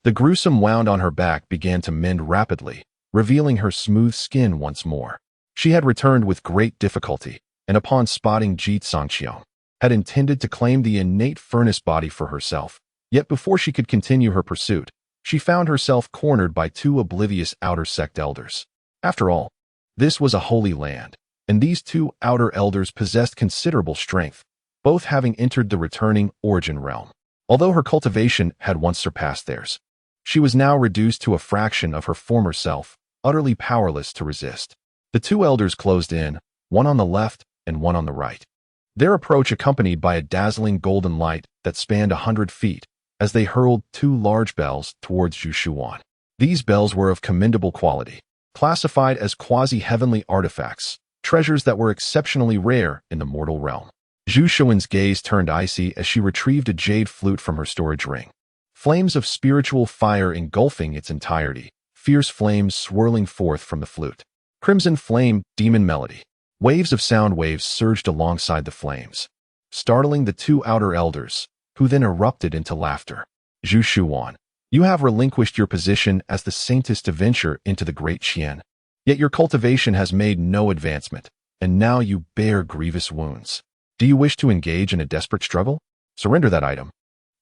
The gruesome wound on her back began to mend rapidly, revealing her smooth skin once more. She had returned with great difficulty, and upon spotting Ji Cangqiong, had intended to claim the innate furnace body for herself. Yet before she could continue her pursuit, she found herself cornered by 2 oblivious outer sect elders. After all, this was a holy land, and these 2 outer elders possessed considerable strength, both having entered the returning origin realm. Although her cultivation had once surpassed theirs, she was now reduced to a fraction of her former self, utterly powerless to resist. The 2 elders closed in, one on the left and one on the right. Their approach accompanied by a dazzling golden light that spanned 100 feet, as they hurled 2 large bells towards Gu Xiyan. These bells were of commendable quality, classified as quasi-heavenly artifacts, treasures that were exceptionally rare in the mortal realm. Gu Xiyan's gaze turned icy as she retrieved a jade flute from her storage ring. Flames of spiritual fire engulfing its entirety, fierce flames swirling forth from the flute. Crimson flame, demon melody. Waves of sound waves surged alongside the flames, startling the two outer elders, who then erupted into laughter. Zhu Shuwan, you have relinquished your position as the saintess to venture into the Great Qian. Yet your cultivation has made no advancement, and now you bear grievous wounds. Do you wish to engage in a desperate struggle? Surrender that item,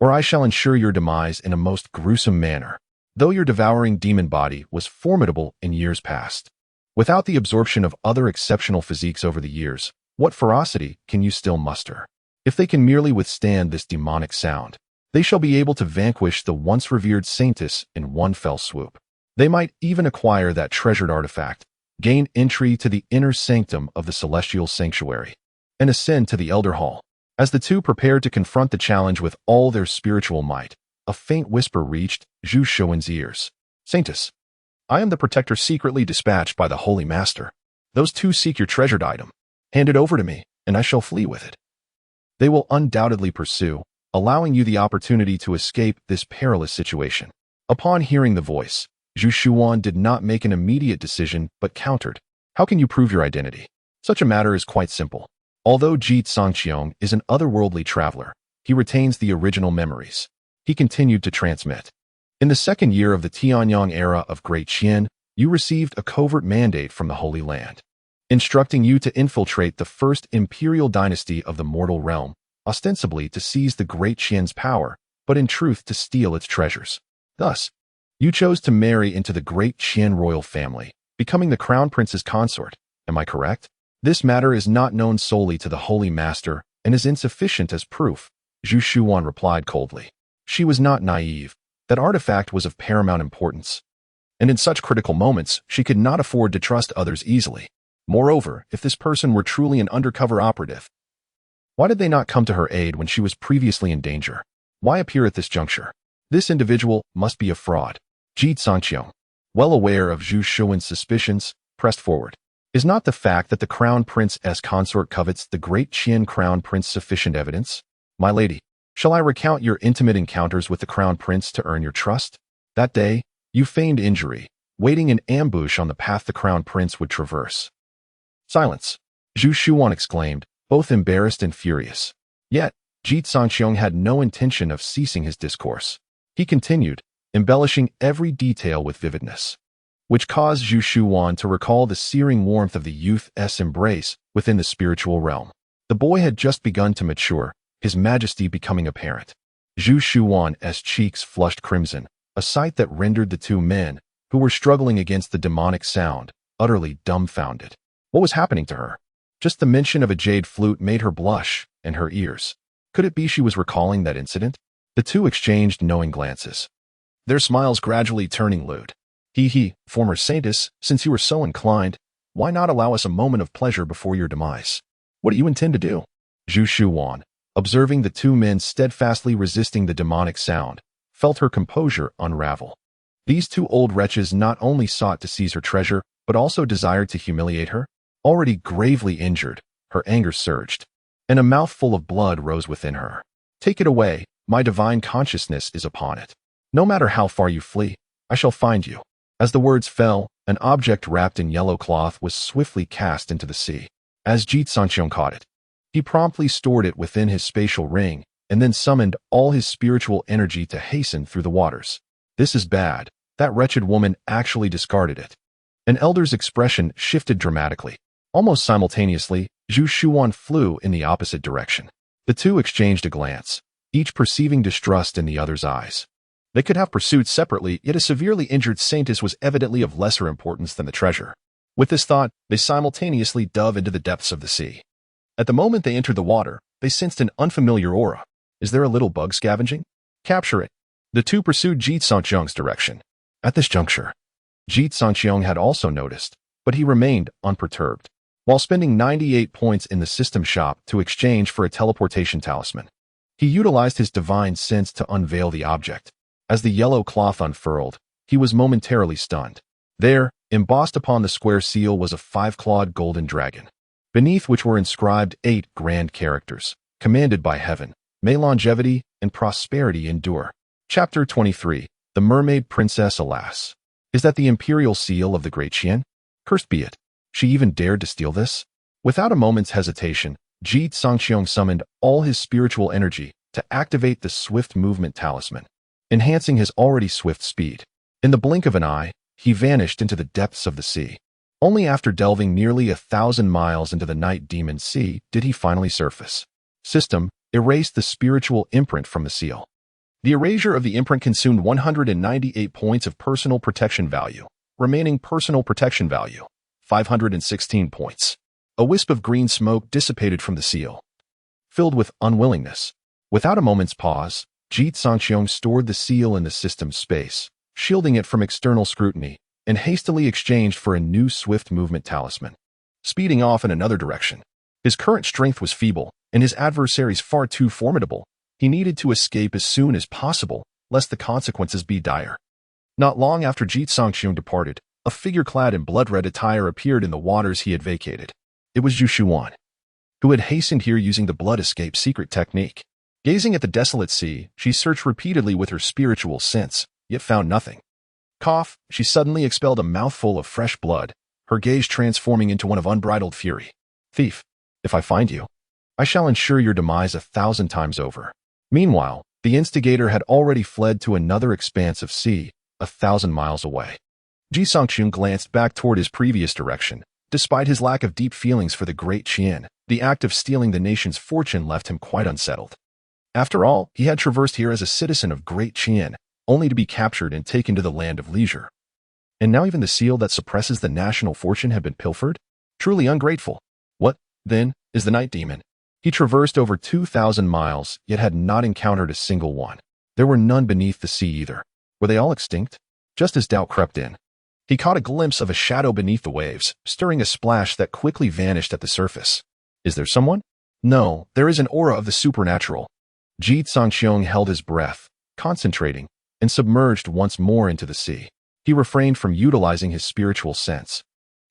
or I shall ensure your demise in a most gruesome manner. Though your devouring demon body was formidable in years past, without the absorption of other exceptional physiques over the years, what ferocity can you still muster? If they can merely withstand this demonic sound, they shall be able to vanquish the once revered saintess in one fell swoop. They might even acquire that treasured artifact, gain entry to the inner sanctum of the celestial sanctuary, and ascend to the Elder Hall. As the two prepared to confront the challenge with all their spiritual might, a faint whisper reached Zhu Shuwan's ears. Saintess, I am the protector secretly dispatched by the Holy Master. Those two seek your treasured item. Hand it over to me, and I shall flee with it. They will undoubtedly pursue, allowing you the opportunity to escape this perilous situation. Upon hearing the voice, Zhu Shuwan did not make an immediate decision but countered. How can you prove your identity? Such a matter is quite simple. Although Ji Cangqiong is an otherworldly traveler, he retains the original memories. He continued to transmit. In the second year of the Tianyong era of Great Qian, you received a covert mandate from the Holy Land, instructing you to infiltrate the first imperial dynasty of the mortal realm, ostensibly to seize the Great Qian's power, but in truth to steal its treasures. Thus, you chose to marry into the Great Qian royal family, becoming the crown prince's consort. Am I correct? This matter is not known solely to the Holy Master and is insufficient as proof, Zhu Shuwan replied coldly. She was not naive. That artifact was of paramount importance, and in such critical moments, she could not afford to trust others easily. Moreover, if this person were truly an undercover operative, why did they not come to her aid when she was previously in danger? Why appear at this juncture? This individual must be a fraud. Ji Cangqiong, well aware of Zhu Shuwan's suspicions, pressed forward. Is not the fact that the Crown Prince's consort covets the Great Qian Crown Prince sufficient evidence? My lady, shall I recount your intimate encounters with the Crown Prince to earn your trust? That day, you feigned injury, waiting in ambush on the path the Crown Prince would traverse. Silence, Zhu Shuwan exclaimed, both embarrassed and furious. Yet, Ji Cangqiong had no intention of ceasing his discourse. He continued, embellishing every detail with vividness, which caused Zhu Shuwan to recall the searing warmth of the youth's embrace within the spiritual realm. The boy had just begun to mature, his majesty becoming apparent. Zhu Shuwan's cheeks flushed crimson, a sight that rendered the two men, who were struggling against the demonic sound, utterly dumbfounded. What was happening to her? Just the mention of a jade flute made her blush, and her ears. Could it be she was recalling that incident? The two exchanged knowing glances, their smiles gradually turning lewd. Former saintess, since you were so inclined, why not allow us a moment of pleasure before your demise? What do you intend to do? Zhu Shuwan, observing the two men steadfastly resisting the demonic sound, felt her composure unravel. These two old wretches not only sought to seize her treasure, but also desired to humiliate her. Already gravely injured, her anger surged, and a mouthful of blood rose within her. Take it away, my divine consciousness is upon it. No matter how far you flee, I shall find you. As the words fell, an object wrapped in yellow cloth was swiftly cast into the sea. As Ji Cangqiong caught it, he promptly stored it within his spatial ring, and then summoned all his spiritual energy to hasten through the waters. This is bad. That wretched woman actually discarded it. An elder's expression shifted dramatically. Almost simultaneously, Zhu Shuwan flew in the opposite direction. The two exchanged a glance, each perceiving distrust in the other's eyes. They could have pursued separately, yet a severely injured saintess was evidently of lesser importance than the treasure. With this thought, they simultaneously dove into the depths of the sea. At the moment they entered the water, they sensed an unfamiliar aura. Is there a little bug scavenging? Capture it. The two pursued Ji Cangqiong's direction. At this juncture, Ji Cangqiong had also noticed, but he remained unperturbed. While spending 98 points in the system shop to exchange for a teleportation talisman, he utilized his divine sense to unveil the object. As the yellow cloth unfurled, he was momentarily stunned. There, embossed upon the square seal, was a 5-clawed golden dragon, beneath which were inscribed 8 grand characters, commanded by heaven, may longevity and prosperity endure. Chapter 23, The Mermaid Princess. Alas, is that the imperial seal of the Great Qian? Cursed be it. She even dared to steal this? Without a moment's hesitation, Ji Cangqiong summoned all his spiritual energy to activate the swift movement talisman, enhancing his already swift speed. In the blink of an eye, he vanished into the depths of the sea. Only after delving nearly 1,000 miles into the night demon sea did he finally surface. System erased the spiritual imprint from the seal. The erasure of the imprint consumed 198 points of personal protection value. Remaining personal protection value, 516 points. A wisp of green smoke dissipated from the seal. Filled with unwillingness, without a moment's pause, Ji Cangqiong stored the seal in the system's space, shielding it from external scrutiny, and hastily exchanged for a new swift movement talisman. Speeding off in another direction. His current strength was feeble, and his adversaries far too formidable. He needed to escape as soon as possible, lest the consequences be dire. Not long after Ji Cangqiong departed, a figure clad in blood-red attire appeared in the waters he had vacated. It was Gu Xiyan, who had hastened here using the blood escape secret technique. Gazing at the desolate sea, she searched repeatedly with her spiritual sense, yet found nothing. Cough, she suddenly expelled a mouthful of fresh blood, her gaze transforming into one of unbridled fury. Thief, if I find you, I shall ensure your demise 1,000 times over. Meanwhile, the instigator had already fled to another expanse of sea, 1,000 miles away. Ji Cangqiong glanced back toward his previous direction. Despite his lack of deep feelings for the great Qian, the act of stealing the nation's fortune left him quite unsettled. After all, he had traversed here as a citizen of great Qian, only to be captured and taken to the land of leisure. And now even the seal that suppresses the national fortune had been pilfered? Truly ungrateful. What, then, is the night demon? He traversed over 2,000 miles, yet had not encountered a single one. There were none beneath the sea either. Were they all extinct? Just as doubt crept in, he caught a glimpse of a shadow beneath the waves, stirring a splash that quickly vanished at the surface. Is there someone? No, there is an aura of the supernatural. Ji Cangqiong held his breath, concentrating, and submerged once more into the sea. He refrained from utilizing his spiritual sense,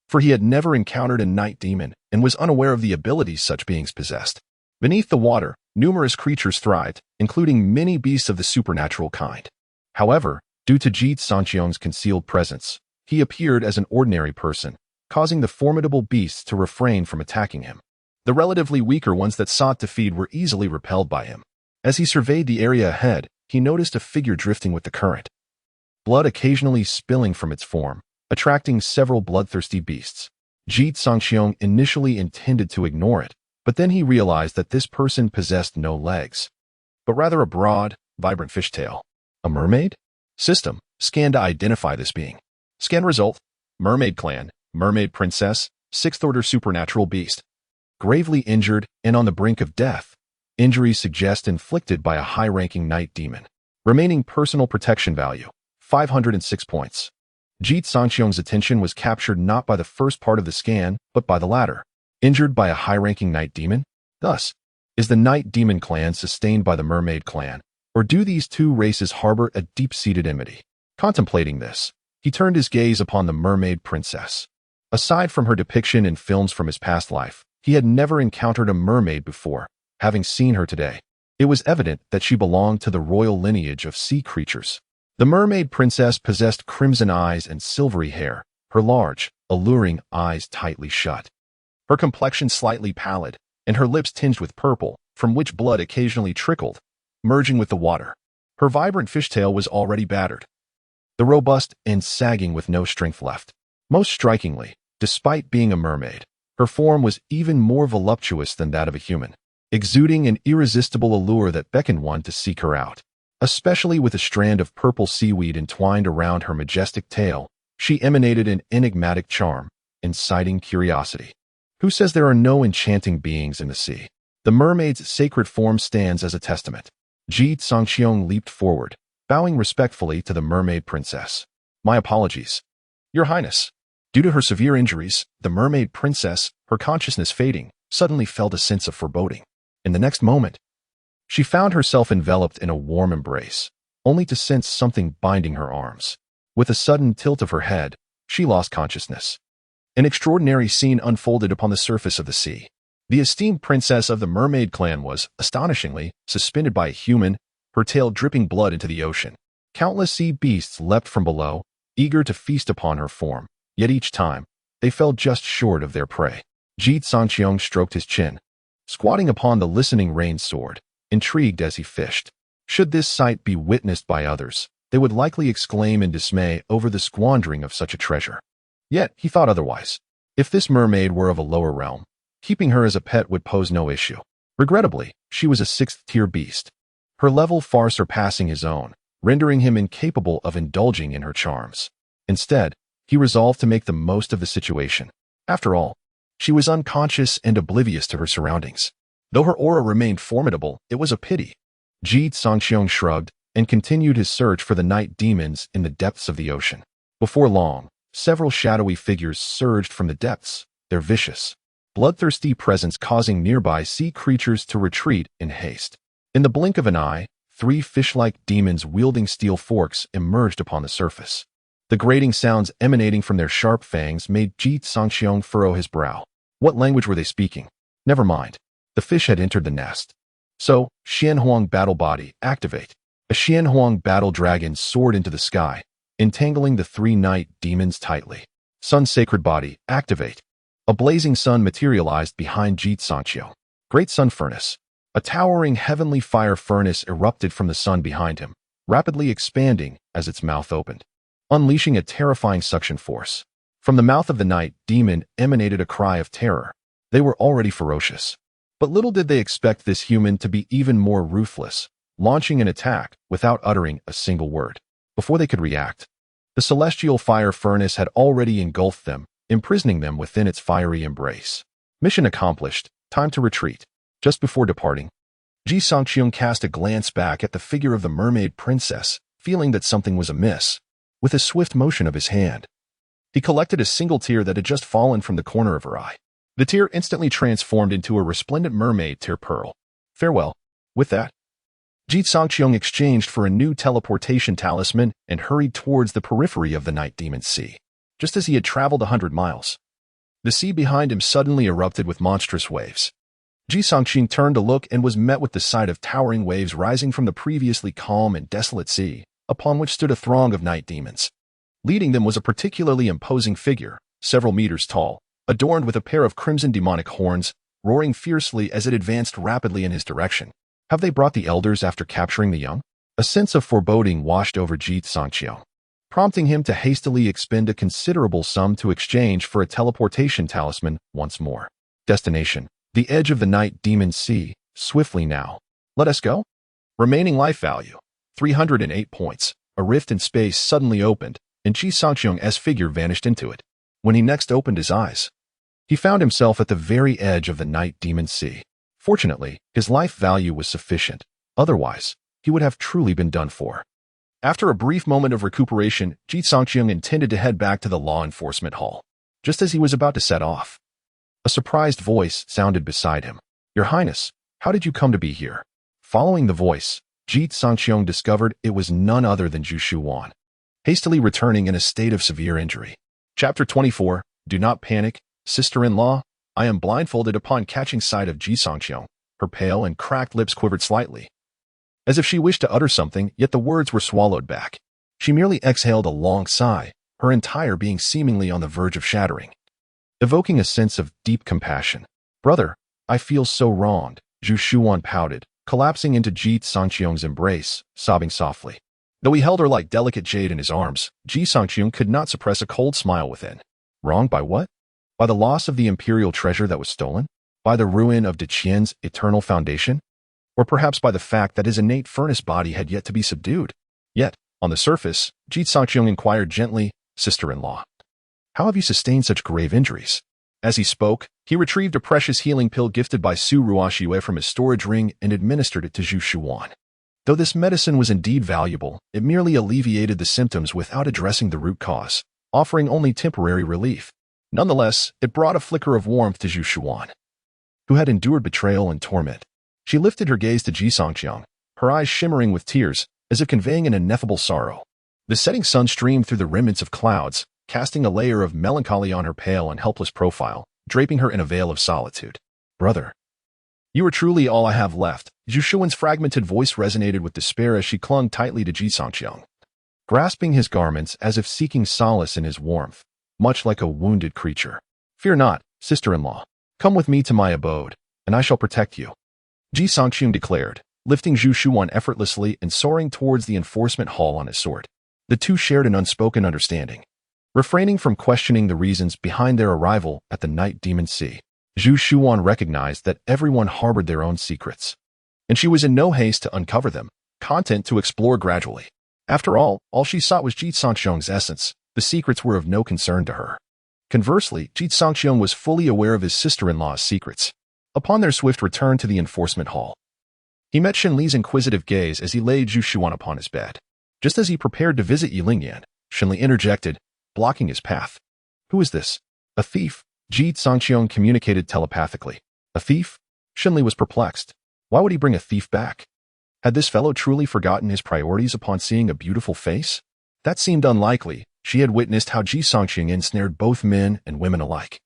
for he had never encountered a night demon and was unaware of the abilities such beings possessed. Beneath the water, numerous creatures thrived, including many beasts of the supernatural kind. However, due to Ji Cangqiong's concealed presence, he appeared as an ordinary person, causing the formidable beasts to refrain from attacking him. The relatively weaker ones that sought to feed were easily repelled by him. As he surveyed the area ahead, he noticed a figure drifting with the current, blood occasionally spilling from its form, attracting several bloodthirsty beasts. Ji Cangqiong initially intended to ignore it, but then he realized that this person possessed no legs, but rather a broad, vibrant fishtail. A mermaid? System, scan to identify this being. Scan result, Mermaid Clan, Mermaid Princess, 6th Order Supernatural Beast. Gravely injured and on the brink of death. Injuries suggest inflicted by a high-ranking night demon. Remaining personal protection value, 506 points. Ji Cangqiong's attention was captured not by the first part of the scan, but by the latter. Injured by a high-ranking night demon? Thus, is the Night Demon Clan sustained by the Mermaid Clan, or do these two races harbor a deep-seated enmity? Contemplating this, he turned his gaze upon the Mermaid Princess. Aside from her depiction in films from his past life, he had never encountered a mermaid before. Having seen her today, it was evident that she belonged to the royal lineage of sea creatures. The Mermaid Princess possessed crimson eyes and silvery hair, her large, alluring eyes tightly shut. Her complexion slightly pallid, and her lips tinged with purple, from which blood occasionally trickled, merging with the water. Her vibrant fishtail was already battered, the robust and sagging with no strength left. Most strikingly, despite being a mermaid, her form was even more voluptuous than that of a human, exuding an irresistible allure that beckoned one to seek her out. Especially with a strand of purple seaweed entwined around her majestic tail, she emanated an enigmatic charm, inciting curiosity. Who says there are no enchanting beings in the sea? The mermaid's sacred form stands as a testament. Ji Cangqiong leaped forward, bowing respectfully to the Mermaid Princess. My apologies, Your Highness. Due to her severe injuries, the Mermaid Princess, her consciousness fading, suddenly felt a sense of foreboding. In the next moment, she found herself enveloped in a warm embrace, only to sense something binding her arms. With a sudden tilt of her head, she lost consciousness. An extraordinary scene unfolded upon the surface of the sea. The esteemed princess of the Mermaid Clan was, astonishingly, suspended by a human, her tail dripping blood into the ocean. Countless sea beasts leapt from below, eager to feast upon her form, yet each time, they fell just short of their prey. Ji Cangqiong stroked his chin, squatting upon the listening rain sword, intrigued as he fished. Should this sight be witnessed by others, they would likely exclaim in dismay over the squandering of such a treasure. Yet he thought otherwise. If this mermaid were of a lower realm, keeping her as a pet would pose no issue. Regrettably, she was a 6th-tier beast, her level far surpassing his own, rendering him incapable of indulging in her charms. Instead, he resolved to make the most of the situation. After all, she was unconscious and oblivious to her surroundings. Though her aura remained formidable, it was a pity. Ji Cangqiong shrugged and continued his search for the night demons in the depths of the ocean. Before long, several shadowy figures surged from the depths, their vicious, bloodthirsty presence causing nearby sea creatures to retreat in haste. In the blink of an eye, 3 fish-like demons wielding steel forks emerged upon the surface. The grating sounds emanating from their sharp fangs made Ji Cangqiong furrow his brow. What language were they speaking? Never mind. The fish had entered the nest. So, Xianhuang Battle Body, activate. A Xianhuang Battle Dragon soared into the sky, entangling the 3 night demons tightly. Sun Sacred Body, activate. A blazing sun materialized behind Ji Cangqiong. Great Sun Furnace. A towering heavenly fire furnace erupted from the sun behind him, rapidly expanding as its mouth opened, unleashing a terrifying suction force. From the mouth of the night demon emanated a cry of terror. They were already ferocious. But little did they expect this human to be even more ruthless, launching an attack without uttering a single word. Before they could react, the celestial fire furnace had already engulfed them, imprisoning them within its fiery embrace. Mission accomplished. Time to retreat. Just before departing, Ji Cangqiong cast a glance back at the figure of the mermaid princess, feeling that something was amiss. With a swift motion of his hand, he collected a single tear that had just fallen from the corner of her eye. The tear instantly transformed into a resplendent mermaid tear pearl. Farewell. With that, Ji Cangqiong exchanged for a new teleportation talisman and hurried towards the periphery of the night demon sea. Just as he had traveled 100 miles, the sea behind him suddenly erupted with monstrous waves. Ji Cangqiong turned to look and was met with the sight of towering waves rising from the previously calm and desolate sea, upon which stood a throng of night demons. Leading them was a particularly imposing figure, several meters tall, adorned with a pair of crimson demonic horns, roaring fiercely as it advanced rapidly in his direction. Have they brought the elders after capturing the young? A sense of foreboding washed over Ji Cangqiong, prompting him to hastily expend a considerable sum to exchange for a teleportation talisman once more. Destination: the edge of the night demon sea. Swiftly now. Let us go? Remaining life value: 308 points. A rift in space suddenly opened, and Ji Cangqiong's figure vanished into it. When he next opened his eyes, he found himself at the very edge of the night demon sea. Fortunately, his life value was sufficient. Otherwise, he would have truly been done for. After a brief moment of recuperation, Ji Cangqiong intended to head back to the law enforcement hall. Just as he was about to set off, a surprised voice sounded beside him. Your Highness, how did you come to be here? Following the voice, Ji Cangqiong discovered it was none other than Zhu Shuwan, hastily returning in a state of severe injury. Chapter 24, Do Not Panic, Sister-in-Law. I am blindfolded upon catching sight of Ji Cangqiong. Her pale and cracked lips quivered slightly, as if she wished to utter something, yet the words were swallowed back. She merely exhaled a long sigh, her entire being seemingly on the verge of shattering, evoking a sense of deep compassion. Brother, I feel so wronged, Zhu Shuwan pouted, collapsing into Ji Cangqiong's embrace, sobbing softly. Though he held her like delicate jade in his arms, Ji Cangqiong could not suppress a cold smile within. Wronged by what? By the loss of the imperial treasure that was stolen? By the ruin of Daqian's eternal foundation? Or perhaps by the fact that his innate furnace body had yet to be subdued? Yet, on the surface, Ji Cangqiong inquired gently, Sister-in-law, how have you sustained such grave injuries? As he spoke, he retrieved a precious healing pill gifted by Su Ruoxue from his storage ring and administered it to Zhu Shuwan. Though this medicine was indeed valuable, it merely alleviated the symptoms without addressing the root cause, offering only temporary relief. Nonetheless, it brought a flicker of warmth to Zhu Shuwan, who had endured betrayal and torment. She lifted her gaze to Ji Cangqiong, her eyes shimmering with tears, as if conveying an ineffable sorrow. The setting sun streamed through the remnants of clouds, casting a layer of melancholy on her pale and helpless profile, draping her in a veil of solitude. Brother, you are truly all I have left. Zhu Shuwan's fragmented voice resonated with despair as she clung tightly to Ji Cangqiong, grasping his garments as if seeking solace in his warmth, much like a wounded creature. Fear not, sister-in-law. Come with me to my abode, and I shall protect you, Ji Cangqiong declared, lifting Gu Xiyan effortlessly and soaring towards the enforcement hall on his sword. The two shared an unspoken understanding. Refraining from questioning the reasons behind their arrival at the Night Demon Sea, Gu Xiyan recognized that everyone harbored their own secrets, and she was in no haste to uncover them, content to explore gradually. After all she sought was Ji Cangqiong's essence. The secrets were of no concern to her. Conversely, Ji Cangqiong was fully aware of his sister-in-law's secrets. Upon their swift return to the enforcement hall, he met Shenli's inquisitive gaze as he laid Gu Xiyan upon his bed. Just as he prepared to visit Ye Lingyan, Shenli interjected, blocking his path. Who is this? A thief, Ji Cangqiong communicated telepathically. A thief? Shenli was perplexed. Why would he bring a thief back? Had this fellow truly forgotten his priorities upon seeing a beautiful face? That seemed unlikely. She had witnessed how Ji Cangqiong ensnared both men and women alike,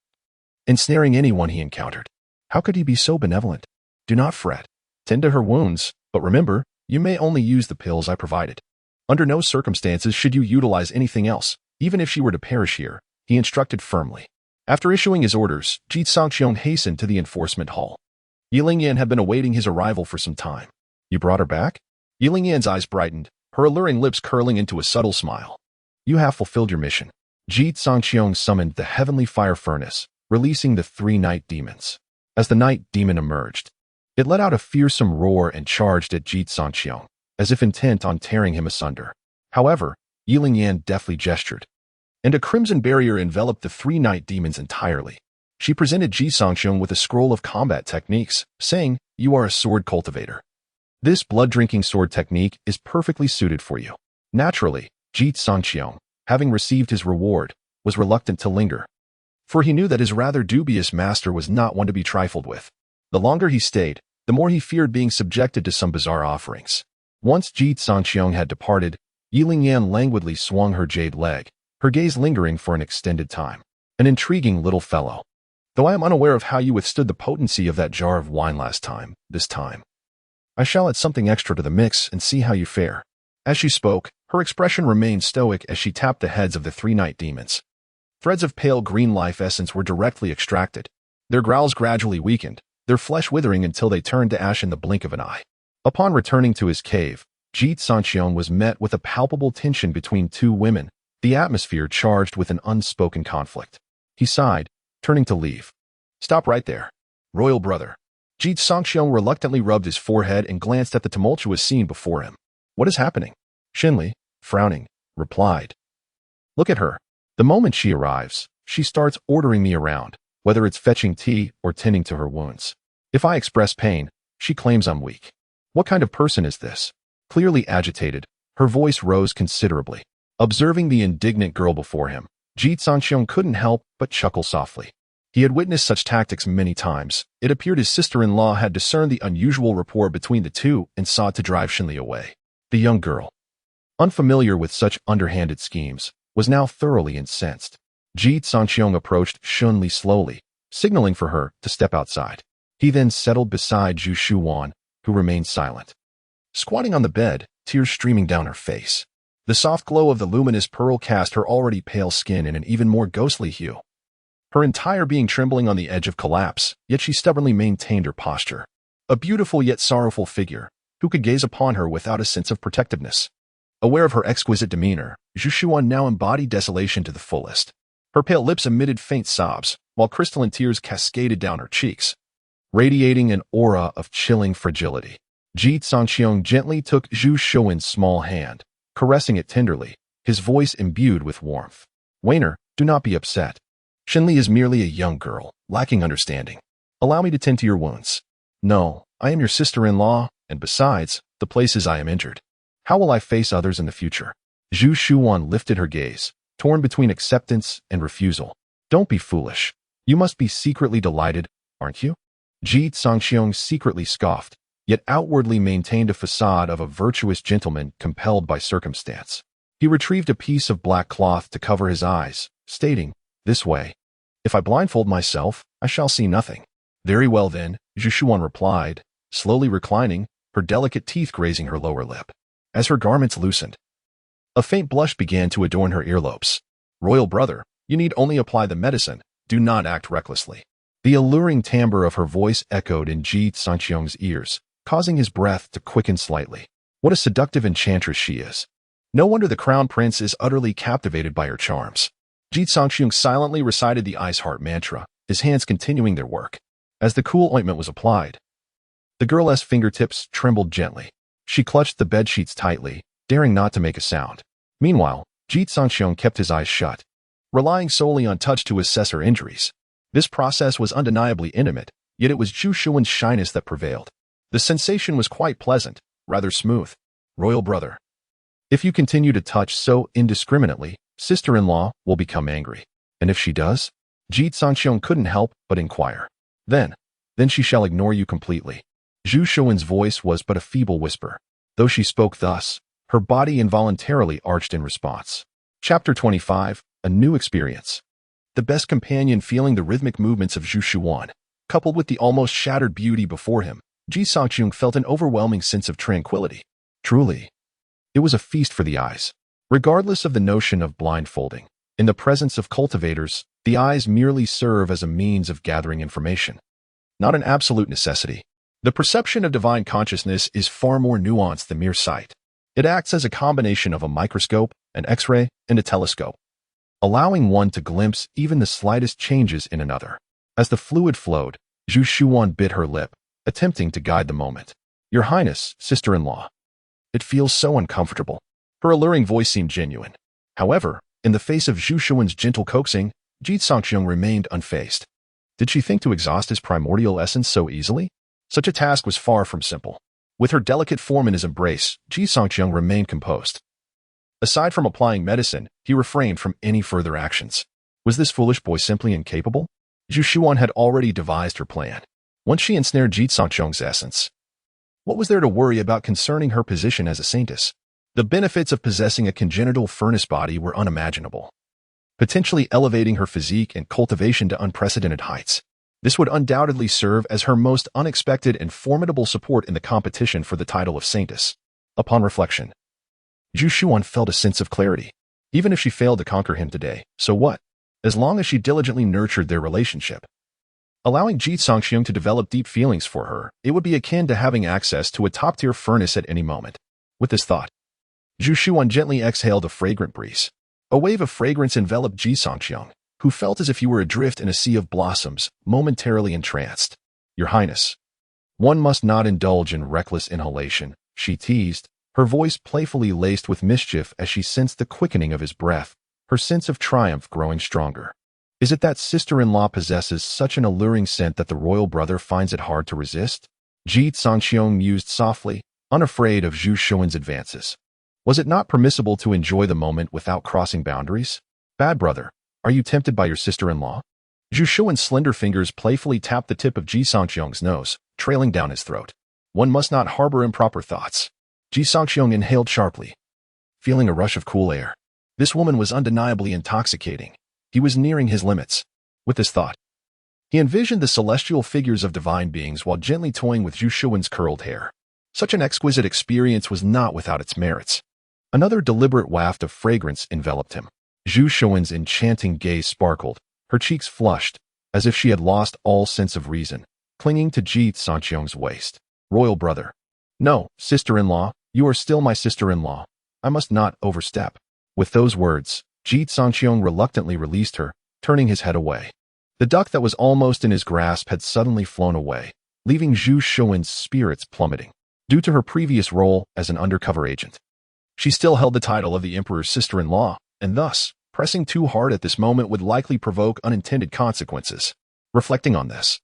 ensnaring anyone he encountered. How could he be so benevolent? Do not fret. Tend to her wounds, but remember, you may only use the pills I provided. Under no circumstances should you utilize anything else, even if she were to perish here, he instructed firmly. After issuing his orders, Ji Cangqiong hastened to the enforcement hall. Ye Lingyan had been awaiting his arrival for some time. You brought her back? Ye Lingyan's eyes brightened, her alluring lips curling into a subtle smile. You have fulfilled your mission. Ji Cangqiong summoned the heavenly fire furnace, releasing the 3 night demons. As the night demon emerged, it let out a fearsome roar and charged at Ji Cangqiong, as if intent on tearing him asunder. However, Ye Lingyan deftly gestured, and a crimson barrier enveloped the 3 night demons entirely. She presented Ji Cangqiong with a scroll of combat techniques, saying, You are a sword cultivator. This blood-drinking sword technique is perfectly suited for you. Naturally, Ji Cangqiong, having received his reward, was reluctant to linger, for he knew that his rather dubious master was not one to be trifled with. The longer he stayed, the more he feared being subjected to some bizarre offerings. Once Ji Cangqiong had departed, Ye Lingyan languidly swung her jade leg, her gaze lingering for an extended time. An intriguing little fellow. Though I am unaware of how you withstood the potency of that jar of wine last time, this time I shall add something extra to the mix and see how you fare. As she spoke, her expression remained stoic as she tapped the heads of the 3 night demons. Threads of pale green life essence were directly extracted. Their growls gradually weakened, their flesh withering until they turned to ash in the blink of an eye. Upon returning to his cave, Ji Cangqiong was met with a palpable tension between 2 women, the atmosphere charged with an unspoken conflict. He sighed, turning to leave. Stop right there, royal brother. Ji Cangqiong reluctantly rubbed his forehead and glanced at the tumultuous scene before him. What is happening? Shenli, frowning, replied. Look at her. The moment she arrives, she starts ordering me around, whether it's fetching tea or tending to her wounds. If I express pain, she claims I'm weak. What kind of person is this? Clearly agitated, her voice rose considerably. Observing the indignant girl before him, Ji Cangqiong couldn't help but chuckle softly. He had witnessed such tactics many times. It appeared his sister-in-law had discerned the unusual rapport between the two and sought to drive Shenli away. The young girl, unfamiliar with such underhanded schemes, was now thoroughly incensed. Ji Cangqiong approached Shenli slowly, signaling for her to step outside. He then settled beside Gu Xiyan, who remained silent. Squatting on the bed, tears streaming down her face. The soft glow of the luminous pearl cast her already pale skin in an even more ghostly hue. Her entire being trembling on the edge of collapse, yet she stubbornly maintained her posture. A beautiful yet sorrowful figure, who could gaze upon her without a sense of protectiveness. Aware of her exquisite demeanor, Gu Xiyan now embodied desolation to the fullest. Her pale lips emitted faint sobs, while crystalline tears cascaded down her cheeks, radiating an aura of chilling fragility. Ji Cangqiong gently took Gu Xiyan's small hand, caressing it tenderly, his voice imbued with warmth. Wainer, do not be upset. Shenli is merely a young girl, lacking understanding. Allow me to tend to your wounds. No, I am your sister-in-law, and besides, the places I am injured. How will I face others in the future? Gu Xiyan lifted her gaze, torn between acceptance and refusal. Don't be foolish. You must be secretly delighted, aren't you? Ji Cangqiong secretly scoffed, yet outwardly maintained a facade of a virtuous gentleman compelled by circumstance. He retrieved a piece of black cloth to cover his eyes, stating, This way. If I blindfold myself, I shall see nothing. Very well then, Gu Xiyan replied, slowly reclining, her delicate teeth grazing her lower lip. As her garments loosened, a faint blush began to adorn her earlobes. Royal brother, you need only apply the medicine, do not act recklessly. The alluring timbre of her voice echoed in Ji Cangqiong's ears, causing his breath to quicken slightly. What a seductive enchantress she is. No wonder the crown prince is utterly captivated by her charms. Ji Cangqiong silently recited the Ice Heart mantra, his hands continuing their work. As the cool ointment was applied, the girl's fingertips trembled gently. She clutched the bedsheets tightly, daring not to make a sound. Meanwhile, Ji Cangqiong kept his eyes shut, relying solely on touch to assess her injuries. This process was undeniably intimate, yet it was Gu Xiyan's shyness that prevailed. The sensation was quite pleasant, rather smooth. Royal brother, if you continue to touch so indiscriminately, sister-in-law will become angry. And if she does? Ji Cangqiong couldn't help but inquire. Then she shall ignore you completely. Gu Xiyan's voice was but a feeble whisper. Though she spoke thus, her body involuntarily arched in response. Chapter 25, A New Experience. The best companion feeling the rhythmic movements of Gu Xiyan, coupled with the almost shattered beauty before him, Ji Cangqiong felt an overwhelming sense of tranquility. Truly, it was a feast for the eyes. Regardless of the notion of blindfolding, in the presence of cultivators, the eyes merely serve as a means of gathering information, not an absolute necessity. The perception of divine consciousness is far more nuanced than mere sight. It acts as a combination of a microscope, an X-ray, and a telescope, allowing one to glimpse even the slightest changes in another. As the fluid flowed, Gu Xiyan bit her lip, attempting to guide the moment. Your Highness, sister-in-law. It feels so uncomfortable. Her alluring voice seemed genuine. However, in the face of Gu Xiyan's gentle coaxing, Ji Cangqiong remained unfazed. Did she think to exhaust his primordial essence so easily? Such a task was far from simple. With her delicate form in his embrace, Ji Cangqiong remained composed. Aside from applying medicine, he refrained from any further actions. Was this foolish boy simply incapable? Gu Xiyan had already devised her plan. Once she ensnared Ji Cangqiong's essence, what was there to worry about concerning her position as a saintess? The benefits of possessing a congenital furnace body were unimaginable, potentially elevating her physique and cultivation to unprecedented heights. This would undoubtedly serve as her most unexpected and formidable support in the competition for the title of saintess. Upon reflection, Gu Xiyan felt a sense of clarity. Even if she failed to conquer him today, so what? As long as she diligently nurtured their relationship, allowing Ji Cangqiong to develop deep feelings for her, it would be akin to having access to a top-tier furnace at any moment. With this thought, Gu Xiyan gently exhaled a fragrant breeze. A wave of fragrance enveloped Ji Cangqiong, who felt as if he were adrift in a sea of blossoms, momentarily entranced. Your Highness, one must not indulge in reckless inhalation, she teased, her voice playfully laced with mischief as she sensed the quickening of his breath, her sense of triumph growing stronger. Is it that sister-in-law possesses such an alluring scent that the royal brother finds it hard to resist? Ji Cangqiong mused softly, unafraid of Gu Xiyan's advances. Was it not permissible to enjoy the moment without crossing boundaries? Bad brother, are you tempted by your sister-in-law? Gu Xiyan's slender fingers playfully tapped the tip of Ji Cangqiong's nose, trailing down his throat. One must not harbor improper thoughts. Ji Cangqiong inhaled sharply, feeling a rush of cool air. This woman was undeniably intoxicating. He was nearing his limits. With this thought, he envisioned the celestial figures of divine beings while gently toying with Gu Xiyan's curled hair. Such an exquisite experience was not without its merits. Another deliberate waft of fragrance enveloped him. Gu Xiyan's enchanting gaze sparkled, her cheeks flushed, as if she had lost all sense of reason, clinging to Ji Cangqiong's waist. Royal brother. No, sister-in-law, you are still my sister-in-law. I must not overstep. With those words, Ji Cangqiong reluctantly released her, turning his head away. The duck that was almost in his grasp had suddenly flown away, leaving Gu Xiyan's spirits plummeting. Due to her previous role as an undercover agent, she still held the title of the emperor's sister-in-law, and thus, pressing too hard at this moment would likely provoke unintended consequences. Reflecting on this,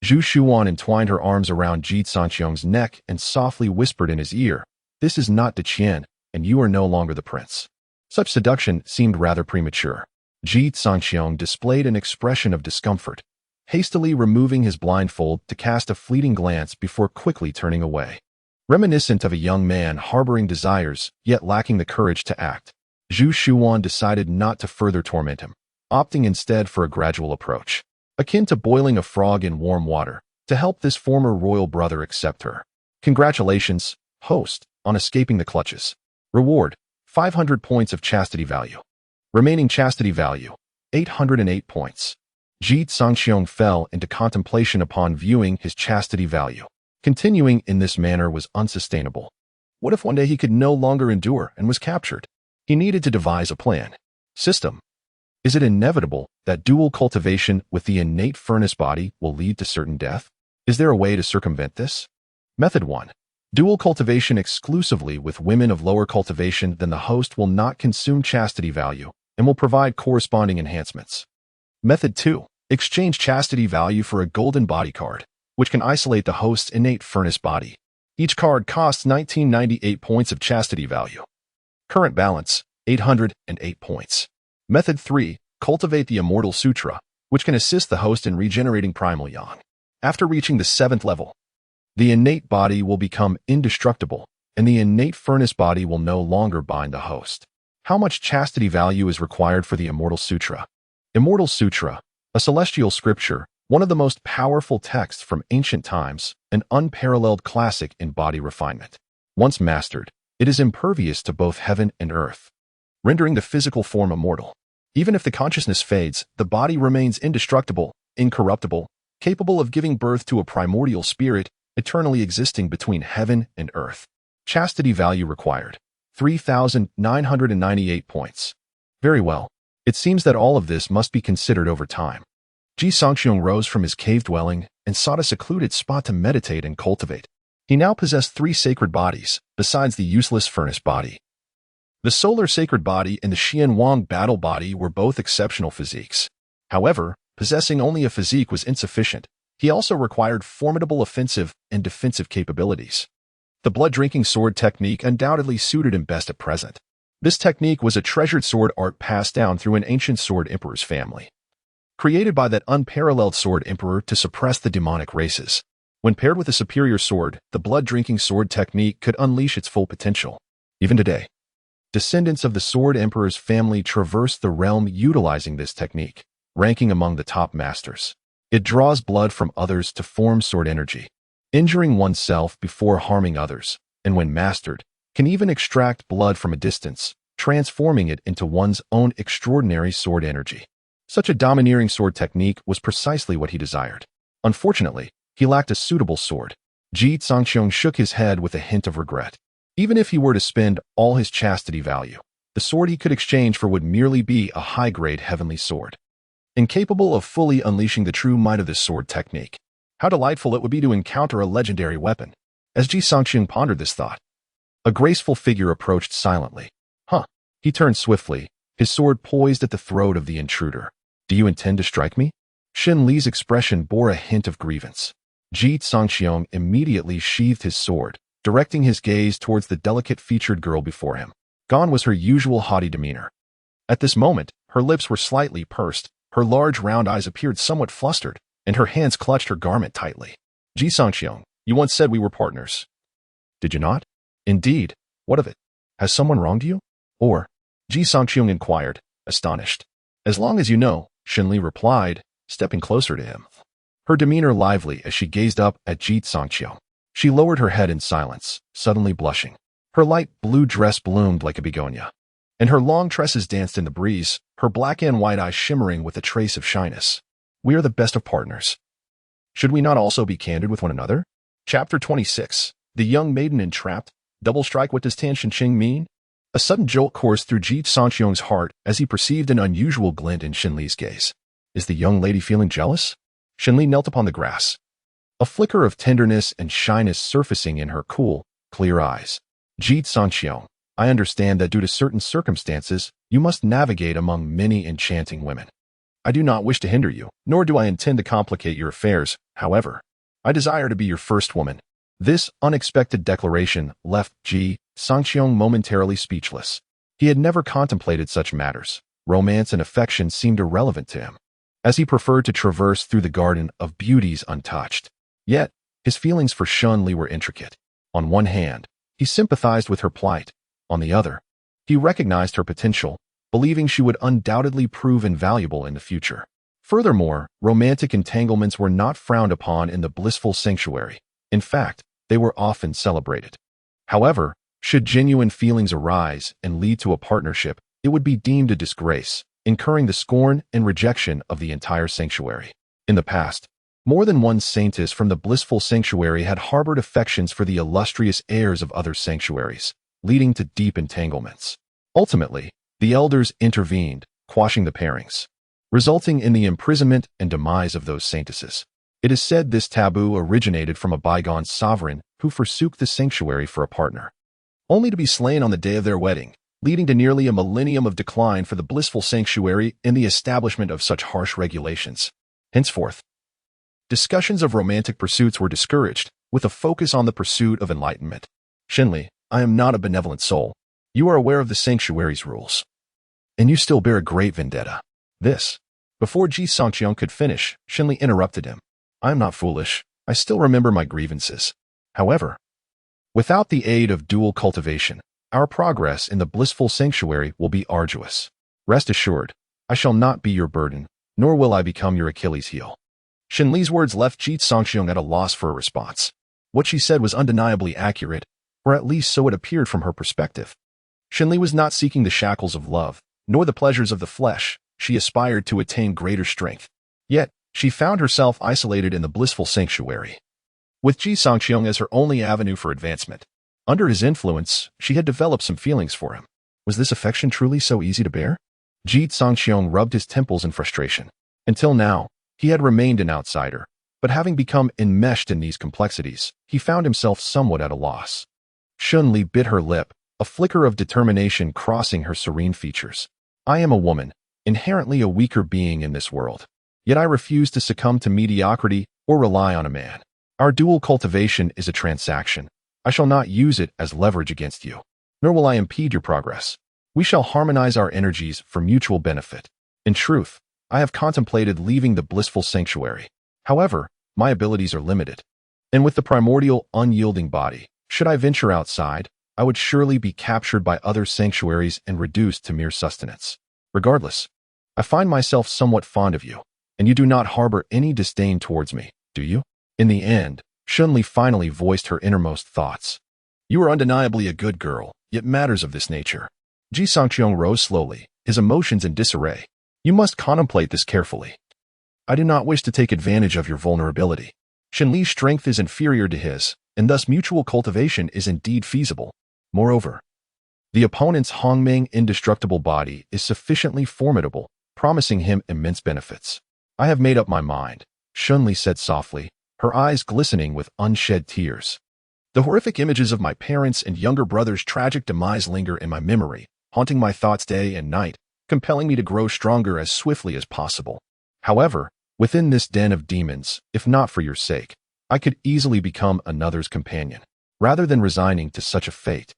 Gu Xiyan entwined her arms around Ji Cangqiong's neck and softly whispered in his ear, "This is not Daqian, and you are no longer the prince." Such seduction seemed rather premature. Ji Cangqiong displayed an expression of discomfort, hastily removing his blindfold to cast a fleeting glance before quickly turning away. Reminiscent of a young man harboring desires, yet lacking the courage to act, Gu Xiyan decided not to further torment him, opting instead for a gradual approach, akin to boiling a frog in warm water, to help this former royal brother accept her. Congratulations, host, on escaping the clutches. Reward, 500 points of chastity value. Remaining chastity value, 808 points. Ji Cangqiong fell into contemplation upon viewing his chastity value. Continuing in this manner was unsustainable. What if one day he could no longer endure and was captured? He needed to devise a plan. System. Is it inevitable that dual cultivation with the innate furnace body will lead to certain death? Is there a way to circumvent this? Method 1. Dual cultivation exclusively with women of lower cultivation than the host will not consume chastity value and will provide corresponding enhancements. Method 2. Exchange chastity value for a golden body card, which can isolate the host's innate furnace body. Each card costs 1998 points of chastity value. Current balance, 808 points. Method 3. Cultivate the Immortal Sutra, which can assist the host in regenerating primal yang. After reaching the 7th level, the innate body will become indestructible, and the innate furnace body will no longer bind the host. How much chastity value is required for the Immortal Sutra? Immortal Sutra, a celestial scripture, one of the most powerful texts from ancient times, an unparalleled classic in body refinement. Once mastered, it is impervious to both heaven and earth, rendering the physical form immortal. Even if the consciousness fades, the body remains indestructible, incorruptible, capable of giving birth to a primordial spirit, eternally existing between heaven and earth. Chastity value required, 3,998 points. Very well. It seems that all of this must be considered over time. Ji Cangqiong rose from his cave dwelling and sought a secluded spot to meditate and cultivate. He now possessed 3 sacred bodies, besides the useless furnace body. The solar sacred body and the Xian Wang battle body were both exceptional physiques. However, possessing only a physique was insufficient. He also required formidable offensive and defensive capabilities. The blood-drinking sword technique undoubtedly suited him best at present. This technique was a treasured sword art passed down through an ancient sword emperor's family, created by that unparalleled sword emperor to suppress the demonic races. When paired with a superior sword, the blood-drinking sword technique could unleash its full potential. Even today, descendants of the sword emperor's family traverse the realm utilizing this technique, ranking among the top masters. It draws blood from others to form sword energy, injuring oneself before harming others, and when mastered, can even extract blood from a distance, transforming it into one's own extraordinary sword energy. Such a domineering sword technique was precisely what he desired. Unfortunately, he lacked a suitable sword. Ji Cangqiong shook his head with a hint of regret. Even if he were to spend all his chastity value, the sword he could exchange for would merely be a high-grade heavenly sword, incapable of fully unleashing the true might of this sword technique. How delightful it would be to encounter a legendary weapon. As Ji Cangqiong pondered this thought, a graceful figure approached silently. He turned swiftly, his sword poised at the throat of the intruder. Do you intend to strike me? Xin Li's expression bore a hint of grievance. Ji Cangqiong immediately sheathed his sword, directing his gaze towards the delicate-featured girl before him. Gone was her usual haughty demeanor. At this moment, her lips were slightly pursed, her large round eyes appeared somewhat flustered, and her hands clutched her garment tightly. Ji Cangqiong, you once said we were partners. Did you not? Indeed. What of it? Has someone wronged you? Or? Ji Cangqiong inquired, astonished. As long as you know, Xin Li replied, stepping closer to him. Her demeanor lively as she gazed up at Ji Cangqiong. She lowered her head in silence, suddenly blushing. Her light blue dress bloomed like a begonia, and her long tresses danced in the breeze, her black and white eyes shimmering with a trace of shyness. We are the best of partners. Should we not also be candid with one another? Chapter 26. The Young Maiden Entrapped. Double strike. What does Tan Shenqing mean? A sudden jolt coursed through Ji Cangqiong's heart as he perceived an unusual glint in Xin Li's gaze. Is the young lady feeling jealous? Xin Li knelt upon the grass, a flicker of tenderness and shyness surfacing in her cool, clear eyes. Ji Cangqiong, I understand that due to certain circumstances, you must navigate among many enchanting women. I do not wish to hinder you, nor do I intend to complicate your affairs. However, I desire to be your first woman. This unexpected declaration left Ji Cangqiong momentarily speechless. He had never contemplated such matters. Romance and affection seemed irrelevant to him, as he preferred to traverse through the garden of beauties untouched. Yet, his feelings for Xin Li were intricate. On one hand, he sympathized with her plight. On the other, he recognized her potential, believing she would undoubtedly prove invaluable in the future. Furthermore, romantic entanglements were not frowned upon in the blissful sanctuary. In fact, they were often celebrated. However, should genuine feelings arise and lead to a partnership, it would be deemed a disgrace, incurring the scorn and rejection of the entire sanctuary. In the past, more than one saintess from the blissful sanctuary had harbored affections for the illustrious heirs of other sanctuaries, leading to deep entanglements. Ultimately, the elders intervened, quashing the pairings, resulting in the imprisonment and demise of those saintesses. It is said this taboo originated from a bygone sovereign who forsook the sanctuary for a partner, only to be slain on the day of their wedding, leading to nearly a millennium of decline for the blissful sanctuary in the establishment of such harsh regulations. Henceforth, discussions of romantic pursuits were discouraged, with a focus on the pursuit of enlightenment. Shenli, I am not a benevolent soul. You are aware of the sanctuary's rules, and you still bear a great vendetta. Before Ji Cangqiong could finish, Shenli interrupted him. I am not foolish. I still remember my grievances. However, without the aid of dual cultivation, our progress in the blissful sanctuary will be arduous. Rest assured, I shall not be your burden, nor will I become your Achilles' heel. Shenli's words left Ji Cangqiong at a loss for a response. What she said was undeniably accurate, or at least so it appeared from her perspective. Shenli was not seeking the shackles of love, nor the pleasures of the flesh. She aspired to attain greater strength. Yet, she found herself isolated in the blissful sanctuary, with Ji Cangqiong as her only avenue for advancement. Under his influence, she had developed some feelings for him. Was this affection truly so easy to bear? Ji Cangqiong rubbed his temples in frustration. Until now, he had remained an outsider, but having become enmeshed in these complexities, he found himself somewhat at a loss. Shenli bit her lip, a flicker of determination crossing her serene features. I am a woman, inherently a weaker being in this world. Yet I refuse to succumb to mediocrity or rely on a man. Our dual cultivation is a transaction. I shall not use it as leverage against you, nor will I impede your progress. We shall harmonize our energies for mutual benefit. In truth, I have contemplated leaving the blissful sanctuary. However, my abilities are limited. And with the primordial, unyielding body, should I venture outside, I would surely be captured by other sanctuaries and reduced to mere sustenance. Regardless, I find myself somewhat fond of you, and you do not harbor any disdain towards me, do you? In the end, Shenli finally voiced her innermost thoughts. You are undeniably a good girl, yet matters of this nature. Ji Cangqiong rose slowly, his emotions in disarray. You must contemplate this carefully. I do not wish to take advantage of your vulnerability. Shenli's strength is inferior to his, and thus mutual cultivation is indeed feasible. Moreover, the opponent's Hongming indestructible body is sufficiently formidable, promising him immense benefits. I have made up my mind, Shenli said softly, her eyes glistening with unshed tears. The horrific images of my parents' and younger brother's tragic demise linger in my memory, haunting my thoughts day and night, compelling me to grow stronger as swiftly as possible. However, within this den of demons, if not for your sake, I could easily become another's companion. Rather than resigning to such a fate,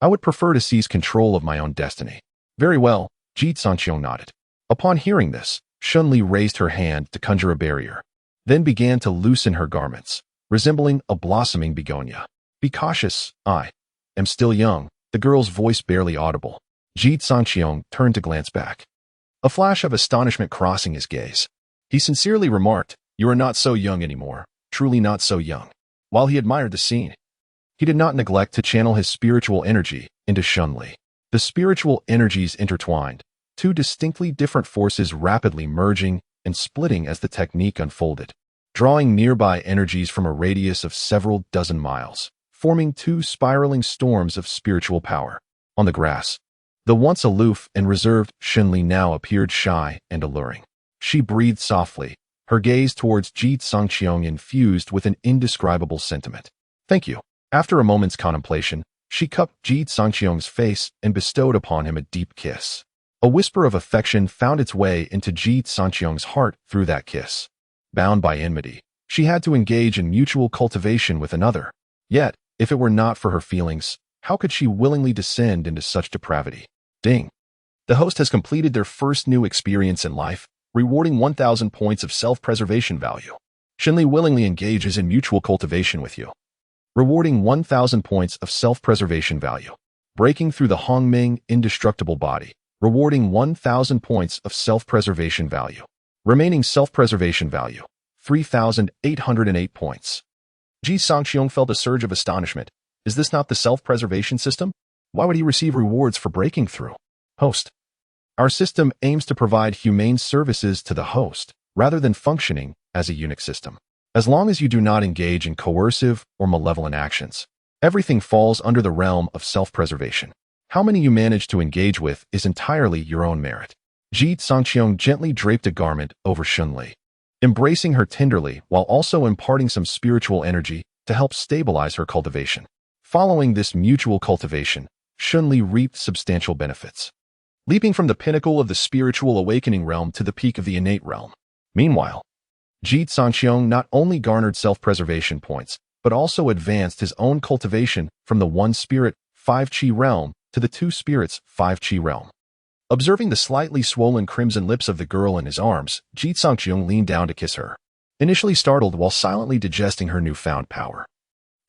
I would prefer to seize control of my own destiny. Very well, Ji Cangqiong nodded. Upon hearing this, Shenli raised her hand to conjure a barrier, then began to loosen her garments, resembling a blossoming begonia. Be cautious, I am still young, the girl's voice barely audible. Ji Cangqiong turned to glance back, a flash of astonishment crossing his gaze. He sincerely remarked, You are not so young anymore, truly not so young. While he admired the scene, he did not neglect to channel his spiritual energy into Shenli. The spiritual energies intertwined, two distinctly different forces rapidly merging and splitting as the technique unfolded, drawing nearby energies from a radius of several dozen miles, forming two spiraling storms of spiritual power. On the grass, the once aloof and reserved Shenli now appeared shy and alluring. She breathed softly, her gaze towards Ji Cangqiong infused with an indescribable sentiment. Thank you. After a moment's contemplation, she cupped Ji Cangqiong's face and bestowed upon him a deep kiss. A whisper of affection found its way into Ji Cangqiong's heart through that kiss. Bound by enmity, she had to engage in mutual cultivation with another. Yet, if it were not for her feelings, how could she willingly descend into such depravity? Ding. The host has completed their first new experience in life, rewarding 1,000 points of self-preservation value. Shenli willingly engages in mutual cultivation with you, rewarding 1,000 points of self-preservation value. Breaking through the Hongming indestructible body, rewarding 1,000 points of self-preservation value. Remaining self-preservation value, 3,808 points. Ji Cangqiong felt a surge of astonishment. Is this not the self-preservation system? Why would he receive rewards for breaking through? Host. Our system aims to provide humane services to the host, rather than functioning as a eunuch system. As long as you do not engage in coercive or malevolent actions, everything falls under the realm of self-preservation. How many you manage to engage with is entirely your own merit. Ji Cangqiong gently draped a garment over Shunli, embracing her tenderly while also imparting some spiritual energy to help stabilize her cultivation. Following this mutual cultivation, Shunli reaped substantial benefits, leaping from the pinnacle of the spiritual awakening realm to the peak of the innate realm. Meanwhile, Ji Cangqiong not only garnered self-preservation points, but also advanced his own cultivation from the 1-spirit, 5-chi realm to the 2-spirits, 5-chi realm. Observing the slightly swollen crimson lips of the girl in his arms, Ji Cangqiong leaned down to kiss her, initially startled while silently digesting her newfound power.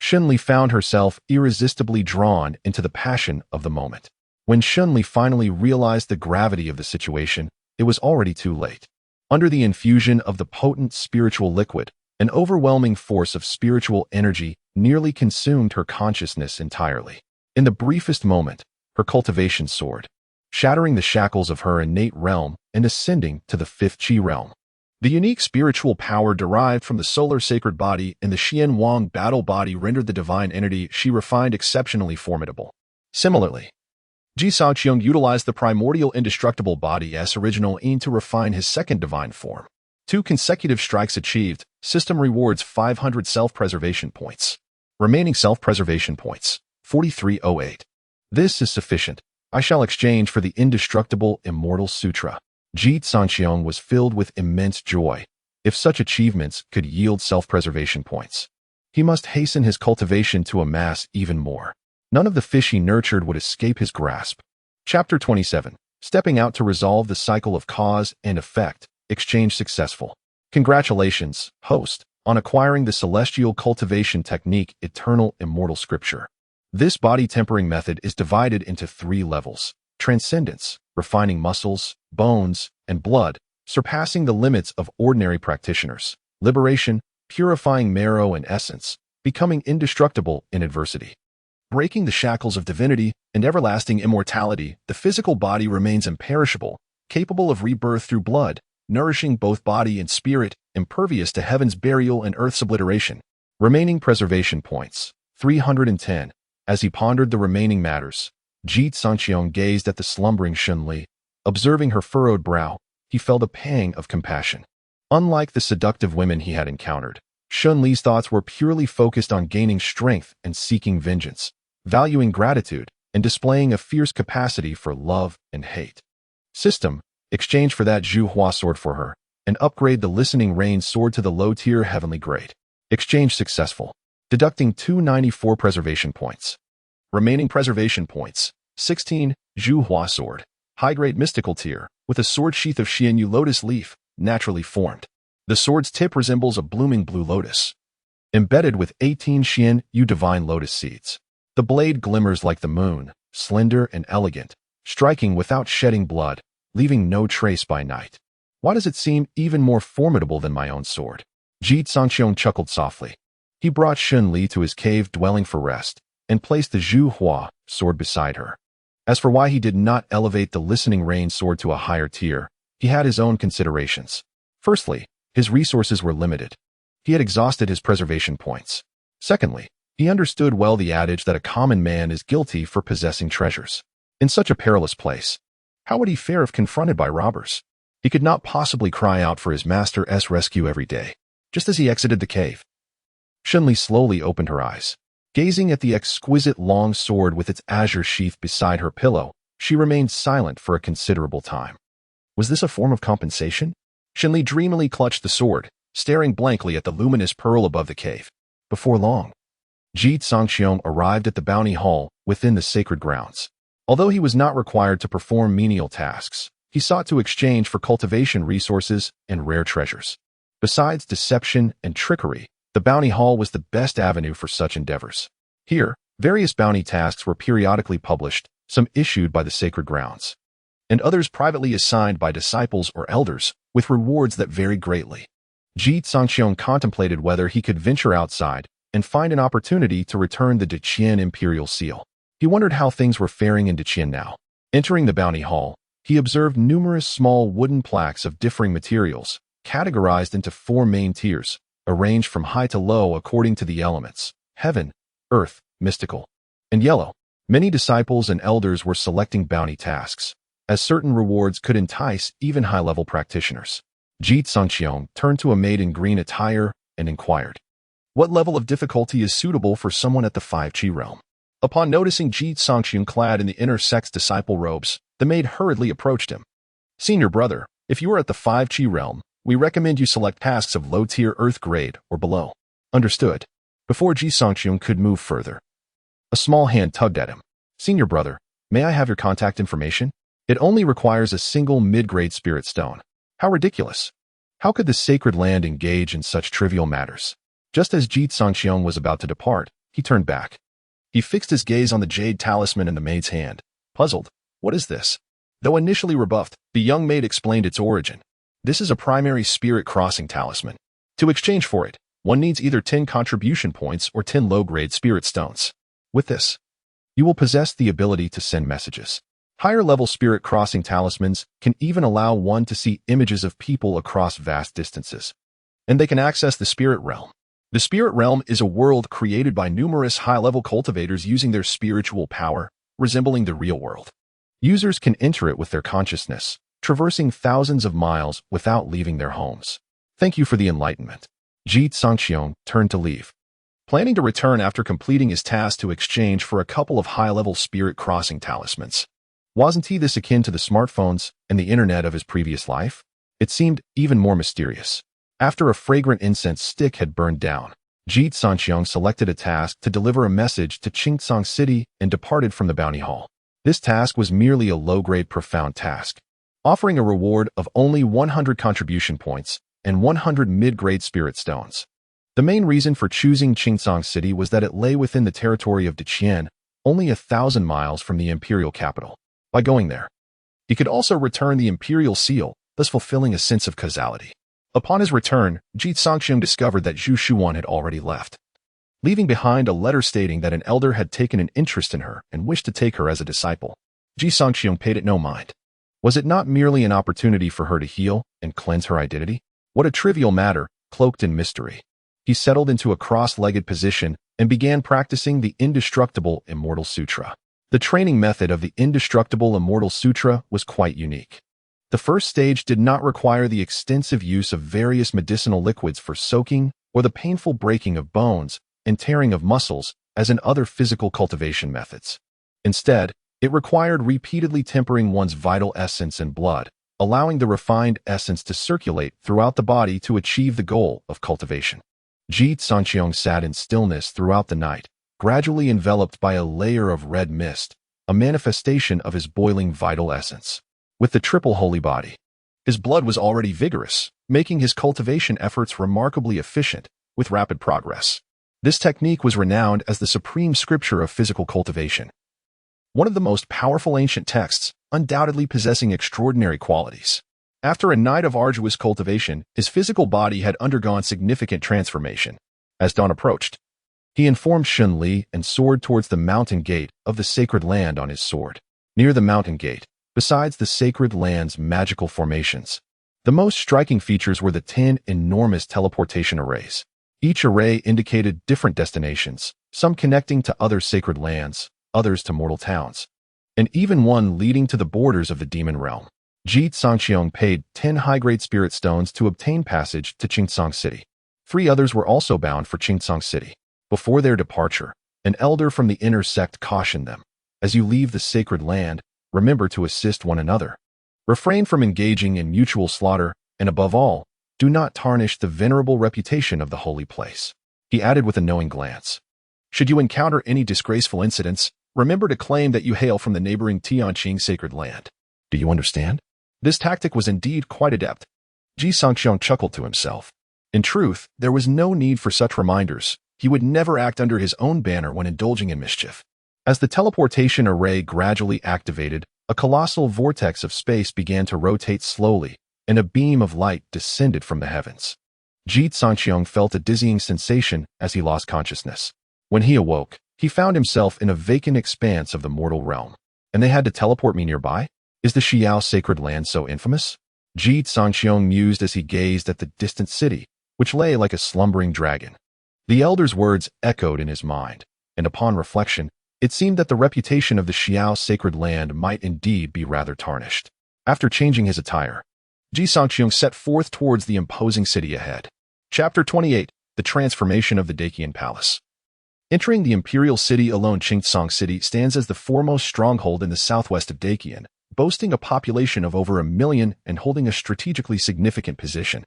Shunli found herself irresistibly drawn into the passion of the moment. When Shunli finally realized the gravity of the situation, it was already too late. Under the infusion of the potent spiritual liquid, an overwhelming force of spiritual energy nearly consumed her consciousness entirely. In the briefest moment, her cultivation soared, shattering the shackles of her innate realm and ascending to the 5th chi realm. The unique spiritual power derived from the solar sacred body and the Xian Wang battle body rendered the divine entity she refined exceptionally formidable. Similarly, Ji Cangqiong utilized the primordial indestructible body as original in to refine his second divine form. 2 consecutive strikes achieved, system rewards 500 self-preservation points. Remaining self-preservation points, 4308. This is sufficient. I shall exchange for the indestructible Immortal Sutra. Ji Cangqiong was filled with immense joy. If such achievements could yield self-preservation points, he must hasten his cultivation to amass even more. None of the fish he nurtured would escape his grasp. Chapter 27. Stepping out to resolve the cycle of cause and effect. Exchange successful. Congratulations, host, on acquiring the celestial cultivation technique Eternal Immortal Scripture. This body tempering method is divided into 3 levels: transcendence, refining muscles, bones, and blood, surpassing the limits of ordinary practitioners; liberation, purifying marrow and essence, becoming indestructible in adversity; breaking the shackles of divinity; and everlasting immortality. The physical body remains imperishable, capable of rebirth through blood, nourishing both body and spirit, impervious to heaven's burial and earth's obliteration. Remaining preservation points, 310. As he pondered the remaining matters, Ji Cangqiong gazed at the slumbering Shunli. Observing her furrowed brow, he felt a pang of compassion. Unlike the seductive women he had encountered, Shunli's thoughts were purely focused on gaining strength and seeking vengeance, valuing gratitude, and displaying a fierce capacity for love and hate. System: exchange for that Zhu Hua sword for her, and upgrade the Listening Rain sword to the low-tier heavenly grade. Exchange successful. Deducting 294 preservation points. Remaining preservation points, 16, Zhu Hua sword. High-grade mystical tier, with a sword sheath of Xian Yu lotus leaf, naturally formed. The sword's tip resembles a blooming blue lotus, embedded with 18 Xian Yu divine lotus seeds. The blade glimmers like the moon, slender and elegant, striking without shedding blood, leaving no trace by night. Why does it seem even more formidable than my own sword? Ji Cangqiong chuckled softly. He brought Shunli to his cave dwelling for rest, and placed the Zhu Hua sword beside her. As for why he did not elevate the Listening Rain sword to a higher tier, he had his own considerations. Firstly, his resources were limited. He had exhausted his preservation points. Secondly, he understood well the adage that a common man is guilty for possessing treasures. In such a perilous place, how would he fare if confronted by robbers? He could not possibly cry out for his master's rescue every day. Just as he exited the cave, Shunli slowly opened her eyes. Gazing at the exquisite long sword with its azure sheath beside her pillow, she remained silent for a considerable time. Was this a form of compensation? Shunli dreamily clutched the sword, staring blankly at the luminous pearl above the cave. Before long, Ji Cangqiong arrived at the bounty hall within the sacred grounds. Although he was not required to perform menial tasks, he sought to exchange for cultivation resources and rare treasures. Besides deception and trickery, the bounty hall was the best avenue for such endeavors. Here, various bounty tasks were periodically published, some issued by the sacred grounds, and others privately assigned by disciples or elders, with rewards that varied greatly. Ji Cangqiong contemplated whether he could venture outside and find an opportunity to return the Daqian imperial seal. He wondered how things were faring in Daqian now. Entering the bounty hall, he observed numerous small wooden plaques of differing materials, categorized into 4 main tiers, arranged from high to low according to the elements: heaven, earth, mystical, and yellow. Many disciples and elders were selecting bounty tasks, as certain rewards could entice even high-level practitioners. Ji Cangqiong turned to a maid in green attire and inquired, "What level of difficulty is suitable for someone at the 5 Qi realm?" Upon noticing Ji Cangqiong clad in the inner sect's disciple robes, the maid hurriedly approached him. "Senior brother, if you are at the 5 Qi realm, we recommend you select tasks of low-tier earth grade or below." "Understood." Before Ji Cangqiong could move further, a small hand tugged at him. "Senior brother, may I have your contact information? It only requires a single mid-grade spirit stone." How ridiculous! How could the sacred land engage in such trivial matters? Just as Ji Cangqiong was about to depart, he turned back. He fixed his gaze on the jade talisman in the maid's hand, puzzled. What is this? Though initially rebuffed, the young maid explained its origin. This is a primary spirit crossing talisman. To exchange for it, one needs either 10 contribution points or 10 low-grade spirit stones. With this, you will possess the ability to send messages. Higher-level spirit crossing talismans can even allow one to see images of people across vast distances, and they can access the spirit realm. The spirit realm is a world created by numerous high-level cultivators using their spiritual power, resembling the real world. Users can enter it with their consciousness, traversing thousands of miles without leaving their homes. Thank you for the enlightenment. Ji Cangqiong turned to leave, planning to return after completing his task to exchange for a couple of high-level spirit crossing talismans. Wasn't he this akin to the smartphones and the internet of his previous life? It seemed even more mysterious. After a fragrant incense stick had burned down, Ji Cangqiong selected a task to deliver a message to Qingcang City and departed from the bounty hall. This task was merely a low-grade profound task, offering a reward of only 100 contribution points and 100 mid-grade spirit stones. The main reason for choosing Qingcang City was that it lay within the territory of Daqian, only 1,000 miles from the imperial capital. By going there, he could also return the imperial seal, thus fulfilling a sense of causality. Upon his return, Ji Cangqiong discovered that Zhu Xuan had already left, leaving behind a letter stating that an elder had taken an interest in her and wished to take her as a disciple. Ji Cangqiong paid it no mind. Was it not merely an opportunity for her to heal and cleanse her identity? What a trivial matter, cloaked in mystery. He settled into a cross-legged position and began practicing the indestructible Immortal Sutra. The training method of the Indestructible Immortal Sutra was quite unique. The first stage did not require the extensive use of various medicinal liquids for soaking or the painful breaking of bones and tearing of muscles as in other physical cultivation methods. Instead, it required repeatedly tempering one's vital essence and blood, allowing the refined essence to circulate throughout the body to achieve the goal of cultivation. Ji Cangqiong sat in stillness throughout the night, gradually enveloped by a layer of red mist, a manifestation of his boiling vital essence. With the triple holy body, his blood was already vigorous, making his cultivation efforts remarkably efficient, with rapid progress. This technique was renowned as the supreme scripture of physical cultivation, one of the most powerful ancient texts, undoubtedly possessing extraordinary qualities. After a night of arduous cultivation, his physical body had undergone significant transformation. As dawn approached, he informed Shun Li and soared towards the mountain gate of the sacred land on his sword. Near the mountain gate, besides the sacred land's magical formations, the most striking features were the 10 enormous teleportation arrays. Each array indicated different destinations, some connecting to other sacred lands, others to mortal towns, and even one leading to the borders of the demon realm. Ji Cangqiong paid 10 high-grade spirit stones to obtain passage to Qingcang City. 3 others were also bound for Qingcang City. Before their departure, an elder from the inner sect cautioned them, "As you leave the sacred land, remember to assist one another. Refrain from engaging in mutual slaughter, and above all, do not tarnish the venerable reputation of the holy place." He added with a knowing glance, "Should you encounter any disgraceful incidents, remember to claim that you hail from the neighboring Tianqing sacred land." Do you understand? This tactic was indeed quite adept. Ji Cangqiong chuckled to himself. In truth, there was no need for such reminders. He would never act under his own banner when indulging in mischief. As the teleportation array gradually activated, a colossal vortex of space began to rotate slowly, and a beam of light descended from the heavens. Ji Cangqiong felt a dizzying sensation as he lost consciousness. When he awoke, he found himself in a vacant expanse of the mortal realm. And they had to teleport me nearby? Is the Xiao sacred land so infamous? Ji Cangqiong mused as he gazed at the distant city, which lay like a slumbering dragon. The elder's words echoed in his mind, and upon reflection, it seemed that the reputation of the Xiao sacred land might indeed be rather tarnished. After changing his attire, Ji Cangqiong set forth towards the imposing city ahead. Chapter 28: The Transformation of the Daqian Palace. Entering the imperial city alone, Qingcang City stands as the foremost stronghold in the southwest of Daqian, boasting a population of over 1 million and holding a strategically significant position,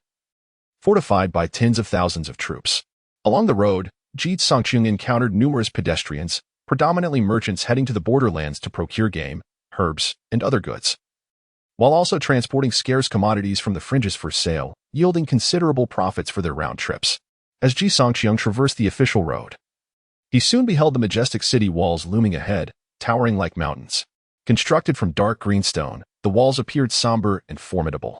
fortified by tens of thousands of troops. Along the road, Ji Cangqiong encountered numerous pedestrians, predominantly merchants heading to the borderlands to procure game, herbs, and other goods, while also transporting scarce commodities from the fringes for sale, yielding considerable profits for their round trips. As Ji Cangqiong traversed the official road, he soon beheld the majestic city walls looming ahead, towering like mountains. Constructed from dark green stone, the walls appeared somber and formidable,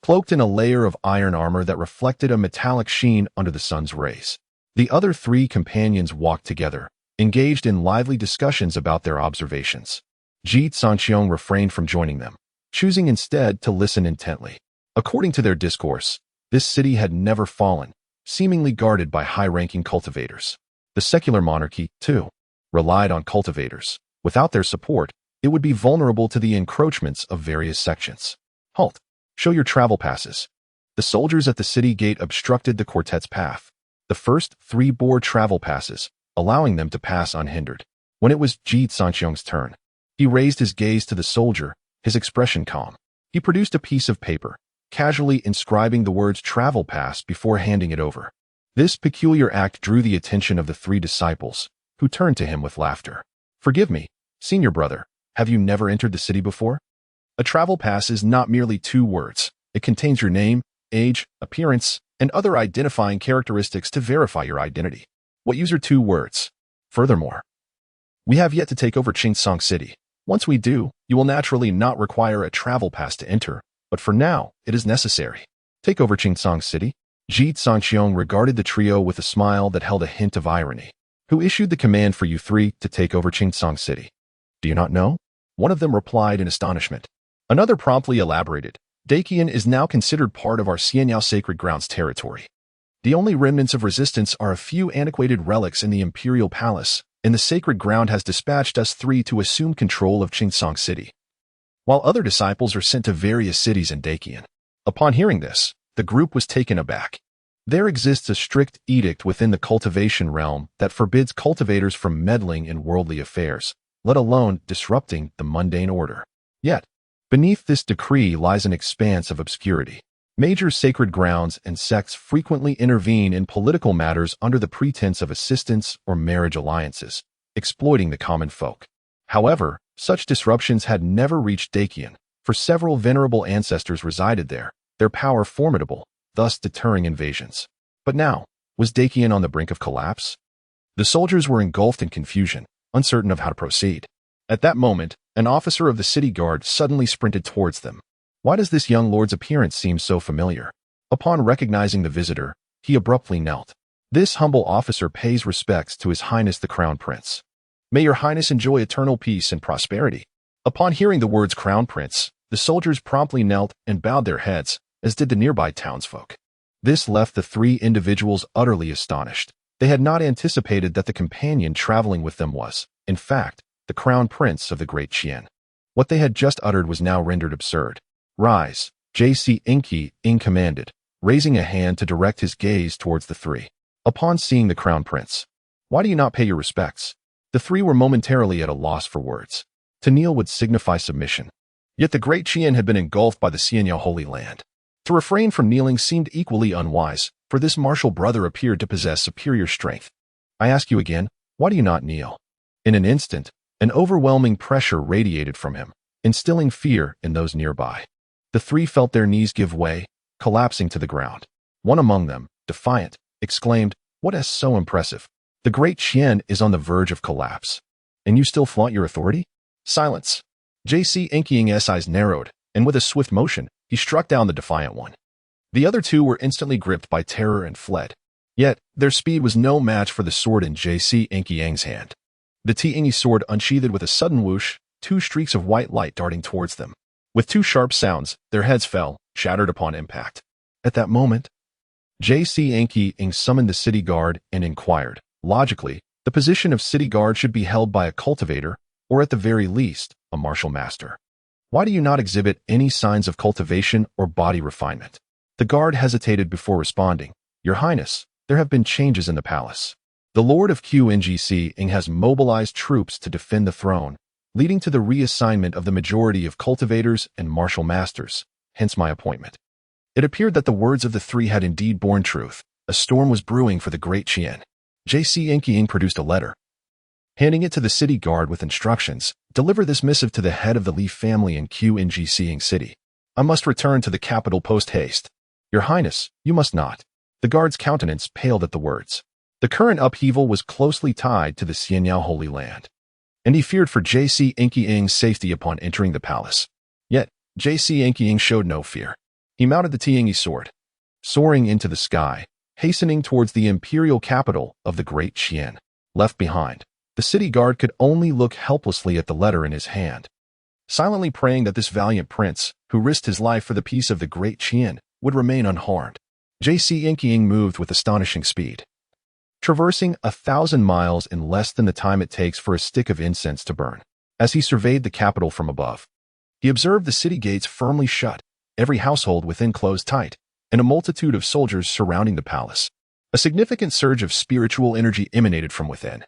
cloaked in a layer of iron armor that reflected a metallic sheen under the sun's rays. The other 3 companions walked together, engaged in lively discussions about their observations. Ji Cangqiong refrained from joining them, choosing instead to listen intently. According to their discourse, this city had never fallen, seemingly guarded by high-ranking cultivators. The secular monarchy, too, relied on cultivators. Without their support, it would be vulnerable to the encroachments of various sections. Halt! Show your travel passes. The soldiers at the city gate obstructed the quartet's path. The first 3 bore travel passes, allowing them to pass unhindered. When it was Ji Cangqiong's turn, he raised his gaze to the soldier, his expression calm. He produced a piece of paper, casually inscribing the words travel pass before handing it over. This peculiar act drew the attention of the 3 disciples, who turned to him with laughter. Forgive me, senior brother, have you never entered the city before? A travel pass is not merely 2 words. It contains your name, age, appearance, and other identifying characteristics to verify your identity. What use are 2 words? Furthermore, we have yet to take over Qingcang City. Once we do, you will naturally not require a travel pass to enter, but for now, it is necessary. Take over Qingcang City? Ji Cangqiong regarded the trio with a smile that held a hint of irony. Who issued the command for you 3 to take over Qingcang City? Do you not know? One of them replied in astonishment. Another promptly elaborated. Daqian is now considered part of our Xiaoyao sacred grounds territory. The only remnants of resistance are a few antiquated relics in the imperial palace, and the sacred ground has dispatched us 3 to assume control of Qingcang City, while other disciples are sent to various cities in Daqian. Upon hearing this, the group was taken aback. There exists a strict edict within the cultivation realm that forbids cultivators from meddling in worldly affairs, let alone disrupting the mundane order. Yet, beneath this decree lies an expanse of obscurity. Major sacred grounds and sects frequently intervene in political matters under the pretense of assistance or marriage alliances, exploiting the common folk. However, such disruptions had never reached Daqian, for several venerable ancestors resided there, their power formidable, thus deterring invasions. But now, was Daqian on the brink of collapse? The soldiers were engulfed in confusion, uncertain of how to proceed. At that moment, an officer of the city guard suddenly sprinted towards them. Why does this young lord's appearance seem so familiar? Upon recognizing the visitor, he abruptly knelt. This humble officer pays respects to His Highness the Crown Prince. May your Highness enjoy eternal peace and prosperity. Upon hearing the words Crown Prince, the soldiers promptly knelt and bowed their heads, as did the nearby townsfolk. This left the 3 individuals utterly astonished. They had not anticipated that the companion traveling with them was, in fact, the Crown Prince of the Great Qian. What they had just uttered was now rendered absurd. Rise, Ji Cangqiong commanded, raising a hand to direct his gaze towards the 3. Upon seeing the Crown Prince, why do you not pay your respects? The 3 were momentarily at a loss for words. To kneel would signify submission. Yet the Great Qian had been engulfed by the Xiaoyao Holy Land. To refrain from kneeling seemed equally unwise, for this martial brother appeared to possess superior strength. I ask you again, why do you not kneel? In an instant, an overwhelming pressure radiated from him, instilling fear in those nearby. The 3 felt their knees give way, collapsing to the ground. One among them, defiant, exclaimed, "What is so impressive? The Great Qian is on the verge of collapse. And you still flaunt your authority?" Silence. Ji Cangqiong's eyes narrowed, and with a swift motion, he struck down the defiant one. The other 2 were instantly gripped by terror and fled. Yet, their speed was no match for the sword in Ji Cangqiong's hand. The Tianyi sword unsheathed with a sudden whoosh, 2 streaks of white light darting towards them. With two sharp sounds, their heads fell, shattered upon impact. At that moment, Ji Cangqiong summoned the city guard and inquired. Logically, the position of city guard should be held by a cultivator, or at the very least, a martial master. Why do you not exhibit any signs of cultivation or body refinement? The guard hesitated before responding. Your Highness, there have been changes in the palace. The Lord of Ji Cangqiong has mobilized troops to defend the throne, leading to the reassignment of the majority of cultivators and martial masters, hence my appointment. It appeared that the words of the three had indeed borne truth. A storm was brewing for the great Qian. Ji Cangqiong produced a letter. Handing it to the city guard with instructions, deliver this missive to the head of the Li family in Ji Cangqiong City. I must return to the capital post-haste. Your Highness, you must not. The guard's countenance paled at the words. The current upheaval was closely tied to the Xiaoyao Holy Land, and he feared for Ji Cangqiong's safety upon entering the palace. Yet, Ji Cangqiong showed no fear. He mounted the Tianyi sword, soaring into the sky, hastening towards the imperial capital of the great Qian. Left behind, the city guard could only look helplessly at the letter in his hand, silently praying that this valiant prince, who risked his life for the peace of the great Qian, would remain unharmed. Ji Cangqiong moved with astonishing speed, traversing 1,000 miles in less than the time it takes for a stick of incense to burn. As he surveyed the capital from above, he observed the city gates firmly shut, every household within closed tight, and a multitude of soldiers surrounding the palace. A significant surge of spiritual energy emanated from within,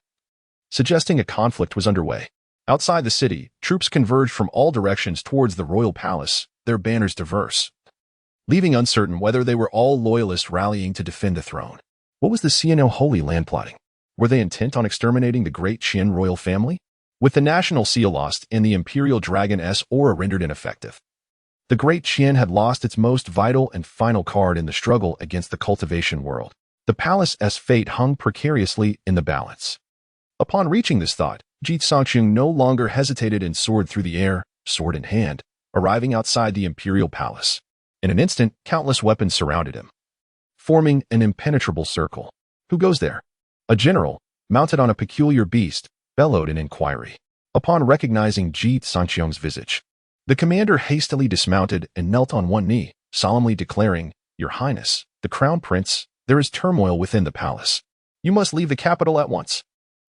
suggesting a conflict was underway. Outside the city, troops converged from all directions towards the royal palace, their banners diverse, leaving uncertain whether they were all loyalists rallying to defend the throne. What was the Xiaoyao Holy Land plotting? Were they intent on exterminating the great Qian royal family? With the national seal lost and the imperial dragon's aura rendered ineffective, the great Qian had lost its most vital and final card in the struggle against the cultivation world. The palace's fate hung precariously in the balance. Upon reaching this thought, Ji Cangqiong no longer hesitated and soared through the air, sword in hand, arriving outside the imperial palace. In an instant, countless weapons surrounded him, forming an impenetrable circle. Who goes there? A general, mounted on a peculiar beast, bellowed in inquiry. Upon recognizing Ji Cangqiong's visage, the commander hastily dismounted and knelt on one knee, solemnly declaring, Your Highness, the Crown Prince, there is turmoil within the palace. You must leave the capital at once.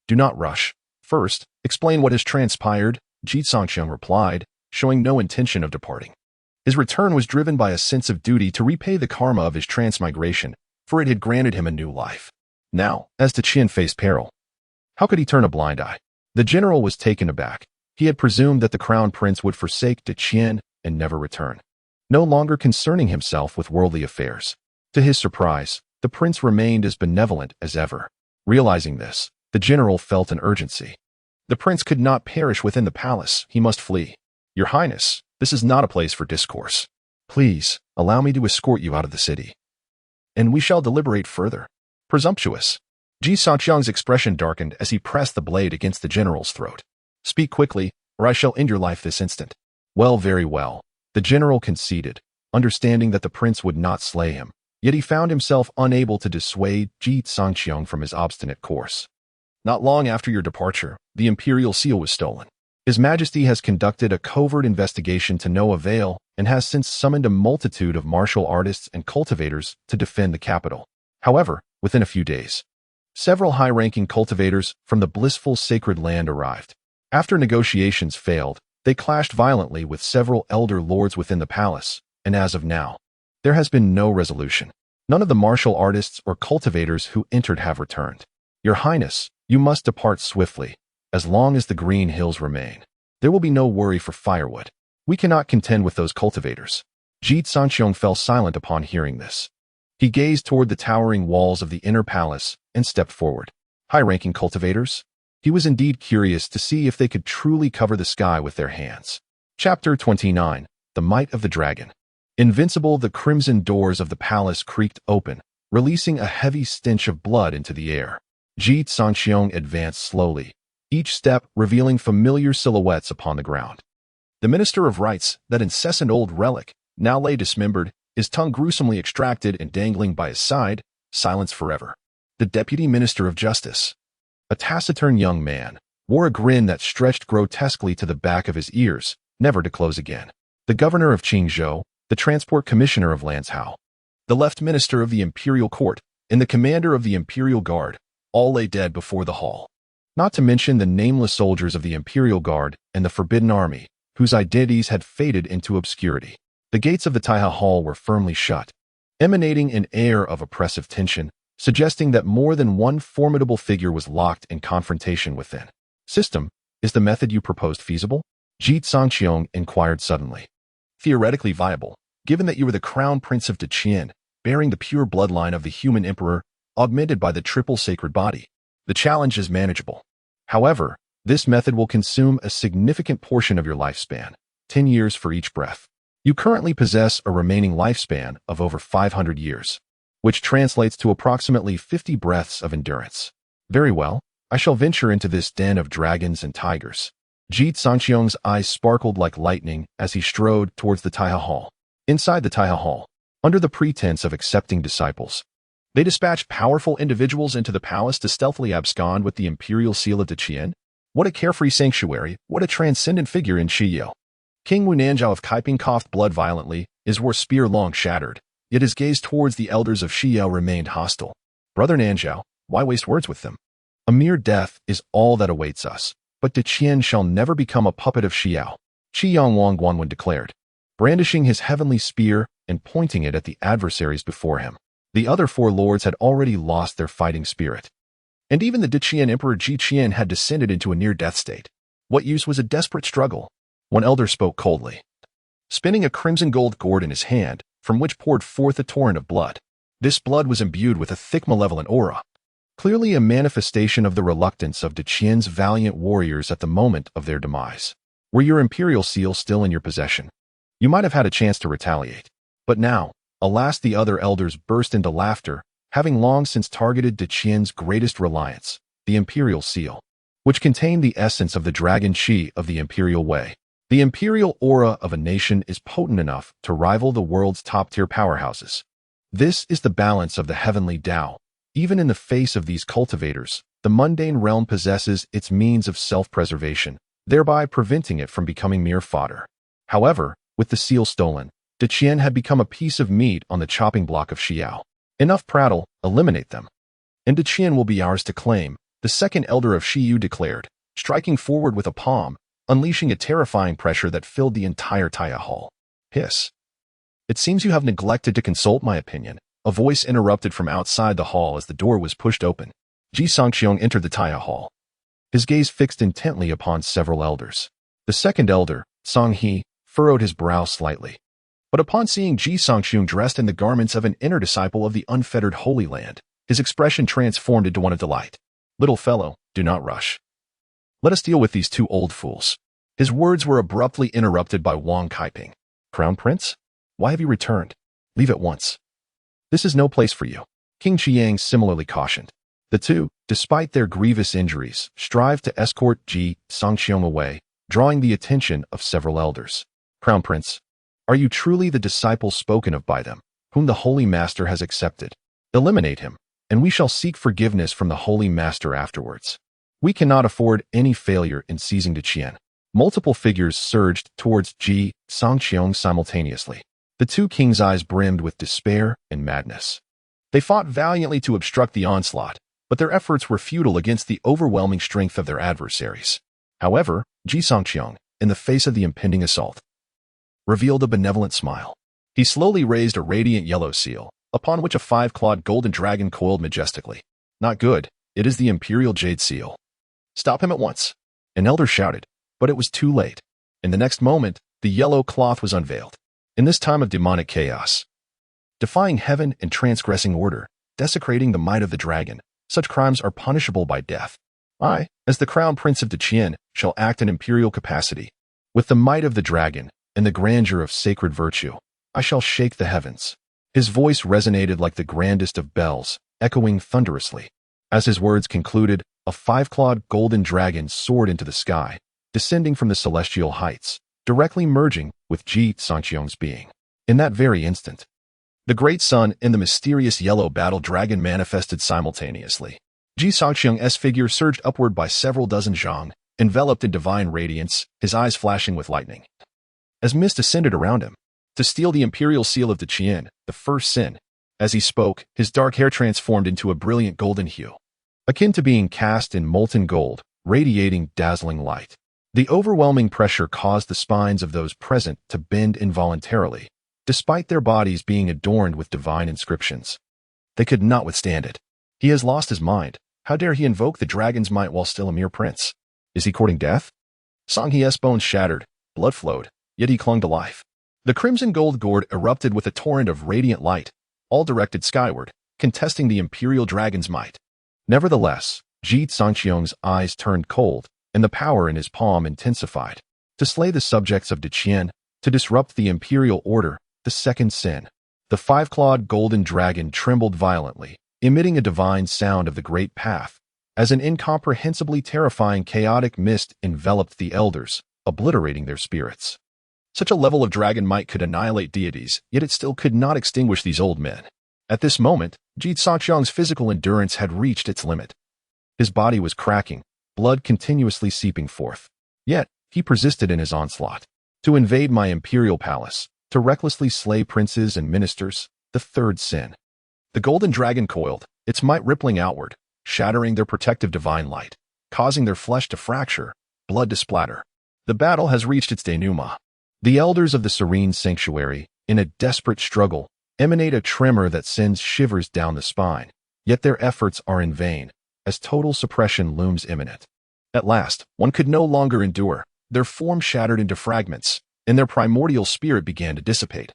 Do not rush. First, explain what has transpired, Ji Cangqiong replied, showing no intention of departing. His return was driven by a sense of duty to repay the karma of his transmigration, for it had granted him a new life. Now, as to Qian faced peril, how could he turn a blind eye? The general was taken aback. He had presumed that the crown prince would forsake Daqian and never return, no longer concerning himself with worldly affairs. To his surprise, the prince remained as benevolent as ever. Realizing this, the general felt an urgency. The prince could not perish within the palace. He must flee. Your Highness, this is not a place for discourse. Please, allow me to escort you out of the city, and we shall deliberate further. Presumptuous. Ji Cangqiong's expression darkened as he pressed the blade against the general's throat. Speak quickly, or I shall end your life this instant. Well, very well. The general conceded, understanding that the prince would not slay him. Yet he found himself unable to dissuade Ji Cangqiong from his obstinate course. Not long after your departure, the imperial seal was stolen. His Majesty has conducted a covert investigation to no avail and has since summoned a multitude of martial artists and cultivators to defend the capital. However, within a few days, several high-ranking cultivators from the blissful sacred land arrived. After negotiations failed, they clashed violently with several elder lords within the palace, and as of now, there has been no resolution. None of the martial artists or cultivators who entered have returned. Your Highness, you must depart swiftly. As long as the green hills remain, there will be no worry for firewood. We cannot contend with those cultivators. Ji Cangqiong fell silent upon hearing this. He gazed toward the towering walls of the inner palace and stepped forward. High-ranking cultivators? He was indeed curious to see if they could truly cover the sky with their hands. Chapter 29. The Might of the Dragon. Invincible, the crimson doors of the palace creaked open, releasing a heavy stench of blood into the air. Ji Cangqiong advanced slowly, each step revealing familiar silhouettes upon the ground. The Minister of Rights, that incessant old relic, now lay dismembered, his tongue gruesomely extracted and dangling by his side, silence forever. The Deputy Minister of Justice, a taciturn young man, wore a grin that stretched grotesquely to the back of his ears, never to close again. the governor of Qingzhou, the transport commissioner of Lanzhou, the left minister of the imperial court, and the commander of the imperial guard, all lay dead before the hall. Not to mention the nameless soldiers of the imperial guard and the forbidden army, whose identities had faded into obscurity. The gates of the Taiha Hall were firmly shut, emanating an air of oppressive tension, suggesting that more than one formidable figure was locked in confrontation within. System, is the method you proposed feasible? Ji Cangqiong inquired suddenly. Theoretically viable, given that you were the crown prince of Daqian, bearing the pure bloodline of the human emperor, augmented by the triple sacred body. The challenge is manageable. However, this method will consume a significant portion of your lifespan, 10 years for each breath. You currently possess a remaining lifespan of over 500 years, which translates to approximately 50 breaths of endurance. Very well, I shall venture into this den of dragons and tigers. Ji Cangqiong's eyes sparkled like lightning as he strode towards the Taiha Hall. Inside the Taiha Hall, under the pretense of accepting disciples, they dispatched powerful individuals into the palace to stealthily abscond with the imperial seal of Daqian. What a carefree sanctuary, what a transcendent figure in Xiaoyao. King Wunanzhao of Kaiping coughed blood violently, his war spear long shattered, yet his gaze towards the elders of Xiaoyao remained hostile. Brother Nanzhao, why waste words with them? A mere death is all that awaits us, but Daqian shall never become a puppet of Xiao, Qiyang Wang Guanwen declared, brandishing his heavenly spear and pointing it at the adversaries before him. The other four lords had already lost their fighting spirit, and even the Daqian Emperor Ji Cangqiong had descended into a near-death state. What use was a desperate struggle? One elder spoke coldly, spinning a crimson gold gourd in his hand, from which poured forth a torrent of blood. This blood was imbued with a thick malevolent aura, clearly a manifestation of the reluctance of Daqian's valiant warriors at the moment of their demise. Were your imperial seal still in your possession, you might have had a chance to retaliate. But now, alas, the other elders burst into laughter, having long since targeted Daqian's greatest reliance, the imperial seal, which contained the essence of the dragon chi of the imperial way. The imperial aura of a nation is potent enough to rival the world's top-tier powerhouses. This is the balance of the heavenly Tao. Even in the face of these cultivators, the mundane realm possesses its means of self-preservation, thereby preventing it from becoming mere fodder. However, with the seal stolen, Daqian had become a piece of meat on the chopping block of Xiao. Enough prattle, eliminate them, and Daqian will be ours to claim, the second elder of Xiyu declared, striking forward with a palm, unleashing a terrifying pressure that filled the entire Taiha Hall. Hiss. It seems you have neglected to consult my opinion. A voice interrupted from outside the hall as the door was pushed open. Ji Cangqiong entered the Taiha Hall, his gaze fixed intently upon several elders. The second elder, Song He, furrowed his brow slightly. But upon seeing Ji Cangqiong dressed in the garments of an inner disciple of the unfettered Holy Land, his expression transformed into one of delight. Little fellow, do not rush. Let us deal with these two old fools. His words were abruptly interrupted by Wang Kaiping. Crown Prince? Why have you returned? Leave at once. This is no place for you. King Qiang similarly cautioned. The two, despite their grievous injuries, strived to escort Ji Cangqiong away, drawing the attention of several elders. Crown Prince, are you truly the disciple spoken of by them, whom the Holy Master has accepted? Eliminate him, and we shall seek forgiveness from the Holy Master afterwards. We cannot afford any failure in seizing Daqian. Multiple figures surged towards Ji Cangqiong simultaneously. The two kings' eyes brimmed with despair and madness. They fought valiantly to obstruct the onslaught, but their efforts were futile against the overwhelming strength of their adversaries. However, Ji Cangqiong, in the face of the impending assault, revealed a benevolent smile. He slowly raised a radiant yellow seal, upon which a five-clawed golden dragon coiled majestically. Not good, it is the imperial jade seal. Stop him at once. An elder shouted, but it was too late. In the next moment, the yellow cloth was unveiled. In this time of demonic chaos, defying heaven and transgressing order, desecrating the might of the dragon, such crimes are punishable by death. I, as the crown prince of Daqian, shall act in imperial capacity. With the might of the dragon and the grandeur of sacred virtue, I shall shake the heavens. His voice resonated like the grandest of bells, echoing thunderously. As his words concluded, a five-clawed golden dragon soared into the sky, descending from the celestial heights, directly merging with Ji Cangqiong's being. In that very instant, the great sun and the mysterious yellow battle dragon manifested simultaneously. Ji Cangqiong's figure surged upward by several dozen zhang, enveloped in divine radiance, his eyes flashing with lightning. as mist ascended around him. To steal the imperial seal of Daqian, the first sin. As he spoke, his dark hair transformed into a brilliant golden hue, akin to being cast in molten gold, radiating dazzling light. The overwhelming pressure caused the spines of those present to bend involuntarily, despite their bodies being adorned with divine inscriptions. They could not withstand it. He has lost his mind. How dare he invoke the dragon's might while still a mere prince? Is he courting death? Songhye's bones shattered, blood flowed, yet he clung to life. The crimson gold gourd erupted with a torrent of radiant light, all directed skyward, contesting the imperial dragon's might. Nevertheless, Ji Cangqiong's eyes turned cold, and the power in his palm intensified. To slay the subjects of Daqian, to disrupt the imperial order, the second sin. The five-clawed golden dragon trembled violently, emitting a divine sound of the great path, as an incomprehensibly terrifying chaotic mist enveloped the elders, obliterating their spirits. Such a level of dragon might could annihilate deities, yet it still could not extinguish these old men. At this moment, Ji Cangqiong's physical endurance had reached its limit. His body was cracking, blood continuously seeping forth. Yet, he persisted in his onslaught. To invade my imperial palace, to recklessly slay princes and ministers, the third sin. The golden dragon coiled, its might rippling outward, shattering their protective divine light, causing their flesh to fracture, blood to splatter. The battle has reached its denouement. The elders of the serene sanctuary, in a desperate struggle, emanate a tremor that sends shivers down the spine, yet their efforts are in vain, as total suppression looms imminent. At last, one could no longer endure. Their form shattered into fragments, and their primordial spirit began to dissipate,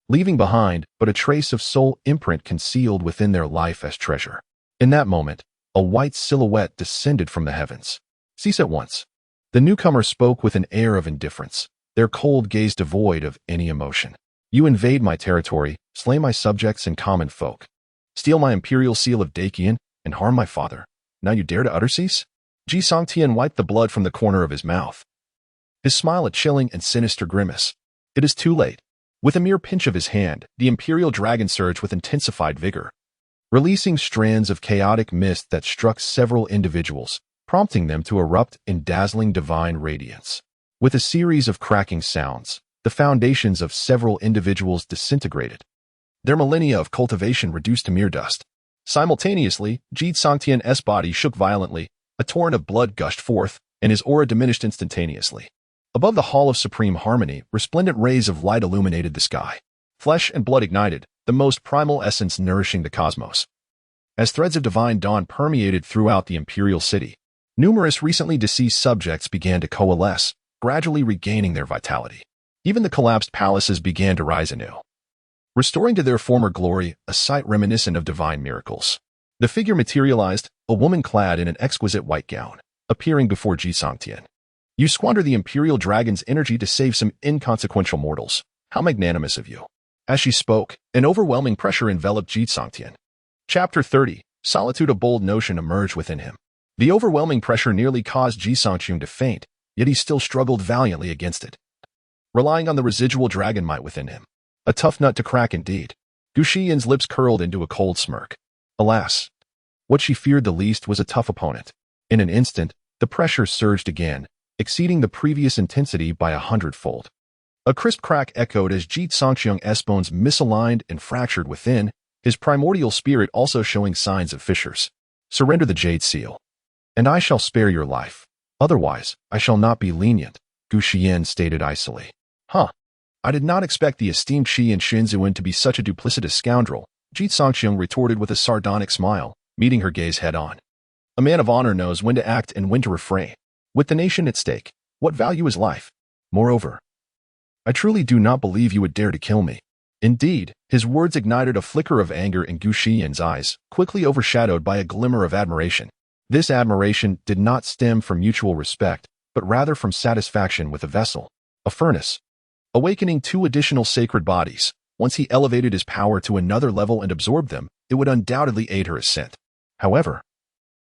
leaving behind but a trace of soul imprint concealed within their life as treasure. In that moment, a white silhouette descended from the heavens. Cease at once. The newcomer spoke with an air of indifference, their cold gaze devoid of any emotion. You invade my territory, slay my subjects and common folk, steal my imperial seal of Daqian, and harm my father. Now you dare to utter cease? Ji Cangqiong wiped the blood from the corner of his mouth, his smile a chilling and sinister grimace. It is too late. With a mere pinch of his hand, the imperial dragon surged with intensified vigor, releasing strands of chaotic mist that struck several individuals, prompting them to erupt in dazzling divine radiance. With a series of cracking sounds, the foundations of several individuals disintegrated, their millennia of cultivation reduced to mere dust. Simultaneously, Ji Cangqiong's body shook violently, a torrent of blood gushed forth, and his aura diminished instantaneously. Above the Hall of Supreme Harmony, resplendent rays of light illuminated the sky. Flesh and blood ignited, the most primal essence nourishing the cosmos. As threads of divine dawn permeated throughout the imperial city, numerous recently deceased subjects began to coalesce, gradually regaining their vitality. Even the collapsed palaces began to rise anew, restoring to their former glory, a sight reminiscent of divine miracles. The figure materialized, a woman clad in an exquisite white gown, appearing before Ji Cangqiong. You squander the imperial dragon's energy to save some inconsequential mortals. How magnanimous of you. As she spoke, an overwhelming pressure enveloped Ji Cangqiong. Chapter 30. Solitude. A bold notion emerged within him. The overwhelming pressure nearly caused Ji Cangqiong to faint, yet he still struggled valiantly against it, relying on the residual dragon might within him. A tough nut to crack indeed. Gu Xiyan's lips curled into a cold smirk. Alas, what she feared the least was a tough opponent. In an instant, the pressure surged again, exceeding the previous intensity by 100-fold. A crisp crack echoed as Ji Cangqiong's bones misaligned and fractured within, his primordial spirit also showing signs of fissures. Surrender the jade seal, and I shall spare your life. Otherwise, I shall not be lenient, Gu Xiyan stated icily. Huh. I did not expect the esteemed Qi and Shinzuan to be such a duplicitous scoundrel, Ji Cangqiong retorted with a sardonic smile, meeting her gaze head-on. A man of honor knows when to act and when to refrain. With the nation at stake, what value is life? Moreover, I truly do not believe you would dare to kill me. Indeed, his words ignited a flicker of anger in Gu Xiyan's eyes, quickly overshadowed by a glimmer of admiration. This admiration did not stem from mutual respect, but rather from satisfaction with a vessel, a furnace, awakening two additional sacred bodies. Once he elevated his power to another level and absorbed them, it would undoubtedly aid her ascent. However,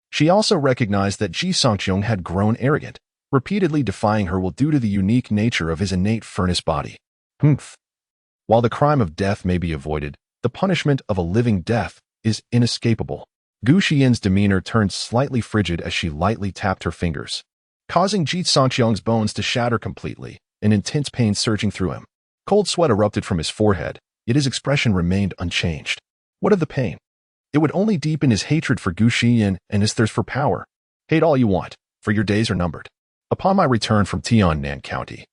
she also recognized that Ji Cangqiong had grown arrogant, repeatedly defying her will due to the unique nature of his innate furnace body. While the crime of death may be avoided, the punishment of a living death is inescapable. Gu Xiyan's demeanor turned slightly frigid as she lightly tapped her fingers, causing Ji Cangqiong's bones to shatter completely, an intense pain surging through him. Cold sweat erupted from his forehead, yet his expression remained unchanged. What of the pain? It would only deepen his hatred for Gu Xiyan and his thirst for power. Hate all you want, for your days are numbered. Upon my return from Tiannan County,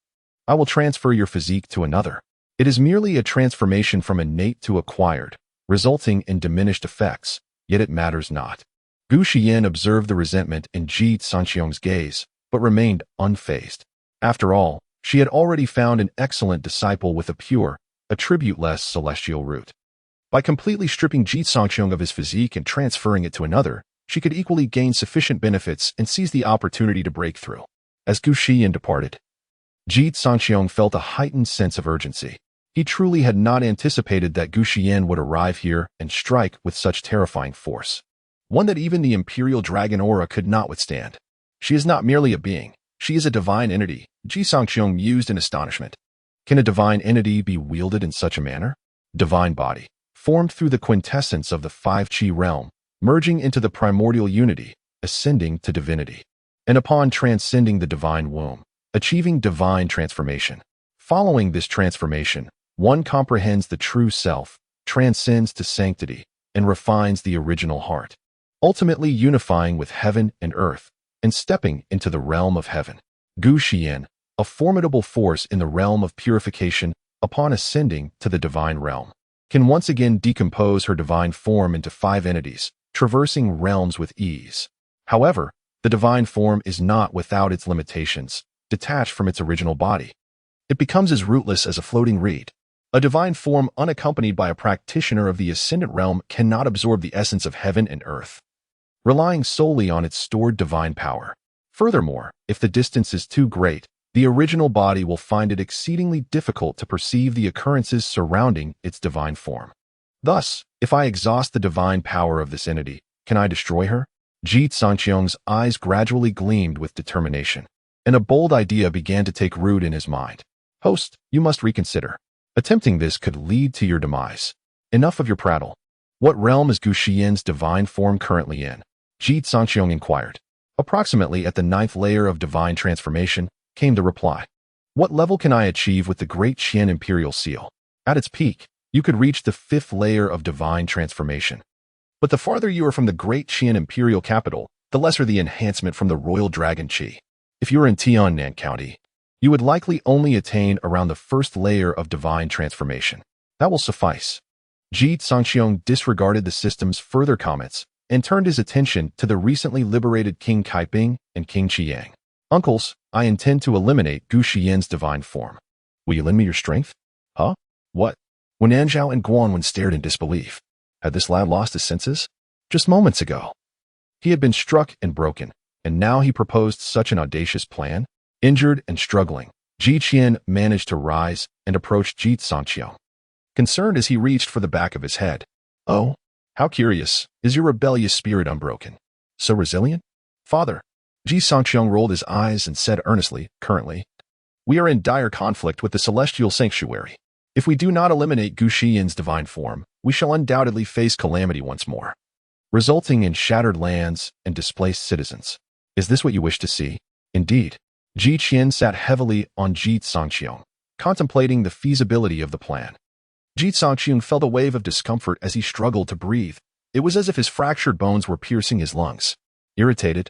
I will transfer your physique to another. It is merely a transformation from innate to acquired, resulting in diminished effects, yet it matters not. Gu Xiyan observed the resentment in Ji Cangqiong's gaze, but remained unfazed. After all, she had already found an excellent disciple with a pure, attribute-less celestial root. By completely stripping Ji Cangqiong of his physique and transferring it to another, she could equally gain sufficient benefits and seize the opportunity to break through. As Gu Xiyan departed, Ji Cangqiong felt a heightened sense of urgency. He truly had not anticipated that Gu Xiyan would arrive here and strike with such terrifying force, one that even the Imperial Dragon Aura could not withstand. She is not merely a being, she is a divine entity, Ji Cangqiong mused in astonishment. Can a divine entity be wielded in such a manner? Divine body, formed through the quintessence of the 5 Qi realm, merging into the primordial unity, ascending to divinity. And upon transcending the divine womb, achieving divine transformation. Following this transformation, one comprehends the true self, transcends to sanctity, and refines the original heart, ultimately unifying with heaven and earth, and stepping into the realm of heaven. Gu Xiyan, a formidable force in the realm of purification, upon ascending to the divine realm, can once again decompose her divine form into 5 entities, traversing realms with ease. However, the divine form is not without its limitations, detached from its original body. It becomes as rootless as a floating reed. A divine form unaccompanied by a practitioner of the ascendant realm cannot absorb the essence of heaven and earth, relying solely on its stored divine power. Furthermore, if the distance is too great, the original body will find it exceedingly difficult to perceive the occurrences surrounding its divine form. Thus, if I exhaust the divine power of this entity, can I destroy her? Ji Cangqiong's eyes gradually gleamed with determination, and a bold idea began to take root in his mind. Host, you must reconsider. Attempting this could lead to your demise. Enough of your prattle. What realm is Gu Xiyan's divine form currently in? Ji Cangqiong inquired. Approximately at the 9th layer of divine transformation, came the reply. What level can I achieve with the Great Qian Imperial Seal? At its peak, you could reach the 5th layer of divine transformation. But the farther you are from the Great Qian Imperial capital, the lesser the enhancement from the Royal Dragon Qi. If you are in Tiannan County, you would likely only attain around the 1st layer of divine transformation. That will suffice. Ji Cangqiong disregarded the system's further comments and turned his attention to the recently liberated King Kaiping and King Qiang. Uncles, I intend to eliminate Gu Xiyan's divine form. Will you lend me your strength? Huh? What? When Anzhao and Guanwen stared in disbelief. Had this lad lost his senses? Just moments ago, he had been struck and broken, and now he proposed such an audacious plan? Injured and struggling, Ji Qian managed to rise and approach Ji Cangqiong, concerned as he reached for the back of his head. Oh, how curious, is your rebellious spirit unbroken? So resilient? Father, Ji Cangqiong rolled his eyes and said earnestly, currently, we are in dire conflict with the celestial sanctuary. If we do not eliminate Gu Xiyan's divine form, we shall undoubtedly face calamity once more, resulting in shattered lands and displaced citizens. Is this what you wish to see? Indeed. Ji Qian sat heavily on Ji Cangqiong, contemplating the feasibility of the plan. Ji Cangqiong felt a wave of discomfort as he struggled to breathe. It was as if his fractured bones were piercing his lungs. Irritated,